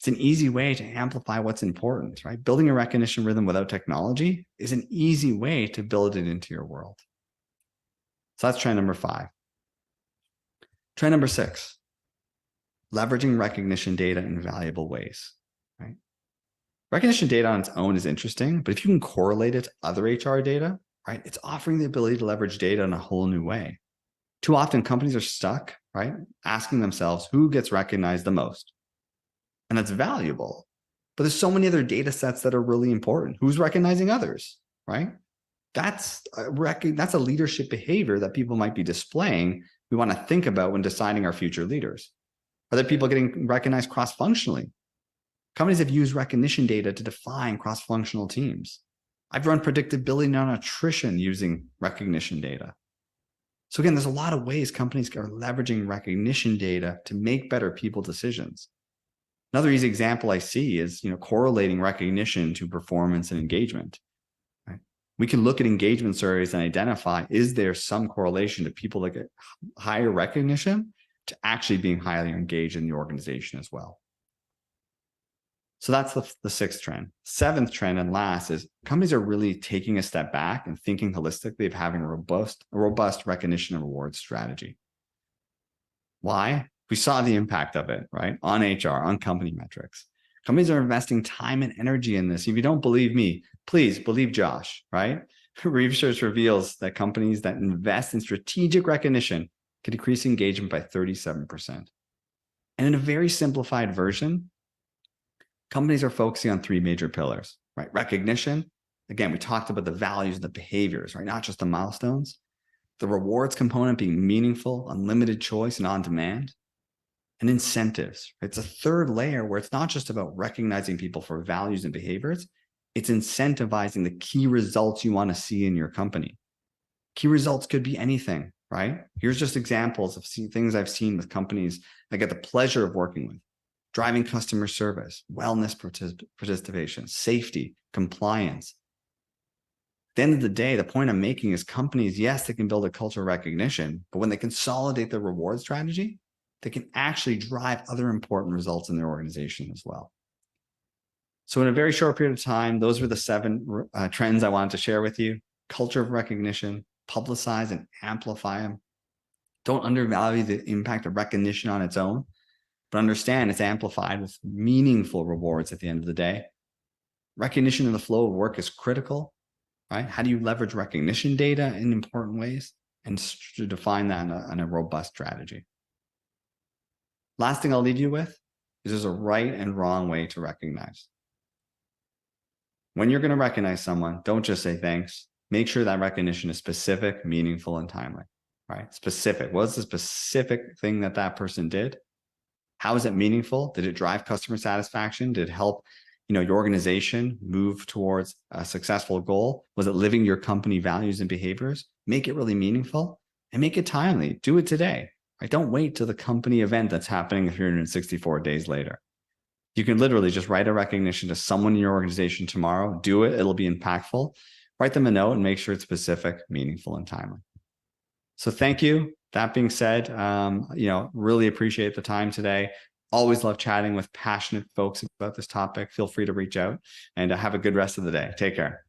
It's an easy way to amplify what's important, right? Building a recognition rhythm without technology is an easy way to build it into your world. So that's trend number 5. Trend number 6, leveraging recognition data in valuable ways, right? Recognition data on its own is interesting, but if you can correlate it to other HR data, right, it's offering the ability to leverage data in a whole new way. Too often companies are stuck, right, asking themselves who gets recognized the most. And that's valuable, but there's so many other data sets that are really important. Who's recognizing others, right? That's a leadership behavior that people might be displaying. We want to think about when deciding our future leaders. Are there people getting recognized cross-functionally? Companies have used recognition data to define cross-functional teams. I've run predictability on attrition using recognition data. So again, there's a lot of ways companies are leveraging recognition data to make better people decisions. Another easy example I see is correlating recognition to performance and engagement. Right? We can look at engagement surveys and identify, is there some correlation to people that get higher recognition to actually being highly engaged in the organization as well. So that's the 6th trend. 7th trend and last is companies are really taking a step back and thinking holistically of having a robust recognition and reward strategy. Why? We saw the impact of it, right? On HR, on company metrics. Companies are investing time and energy in this. If you don't believe me, please believe Josh, right? Research reveals that companies that invest in strategic recognition can decrease engagement by 37%. And in a very simplified version, companies are focusing on 3 major pillars, right? Recognition. Again, we talked about the values and the behaviors, right? Not just the milestones. The rewards component being meaningful, unlimited choice, and on demand. And incentives. It's a 3rd layer where it's not just about recognizing people for values and behaviors. It's incentivizing the key results you want to see in your company. Key results could be anything, right? Here's just examples of things I've seen with companies I get the pleasure of working with. Driving customer service, wellness participation, safety, compliance. At the end of the day, the point I'm making is companies, yes, they can build a culture of recognition, but when they consolidate their reward strategy, they can actually drive other important results in their organization as well. So in a very short period of time, those were the 7 trends I wanted to share with you. Culture of recognition, publicize and amplify them. Don't undervalue the impact of recognition on its own, but understand it's amplified with meaningful rewards at the end of the day. Recognition in the flow of work is critical, right? How do you leverage recognition data in important ways? and to define that in a robust strategy. Last thing I'll leave you with is there's a right and wrong way to recognize. When you're going to recognize someone, don't just say thanks. Make sure that recognition is specific, meaningful, and timely. Right? Specific. What's the specific thing that that person did? How is it meaningful? Did it drive customer satisfaction? Did it help, your organization move towards a successful goal? Was it living your company values and behaviors? Make it really meaningful and make it timely. Do it today. Right? Don't wait till the company event that's happening 364 days later. You can literally just write a recognition to someone in your organization tomorrow. Do it. It'll be impactful. Write them a note and make sure it's specific, meaningful, and timely. So thank you. That being said, really appreciate the time today. Always love chatting with passionate folks about this topic. Feel free to reach out and have a good rest of the day. Take care.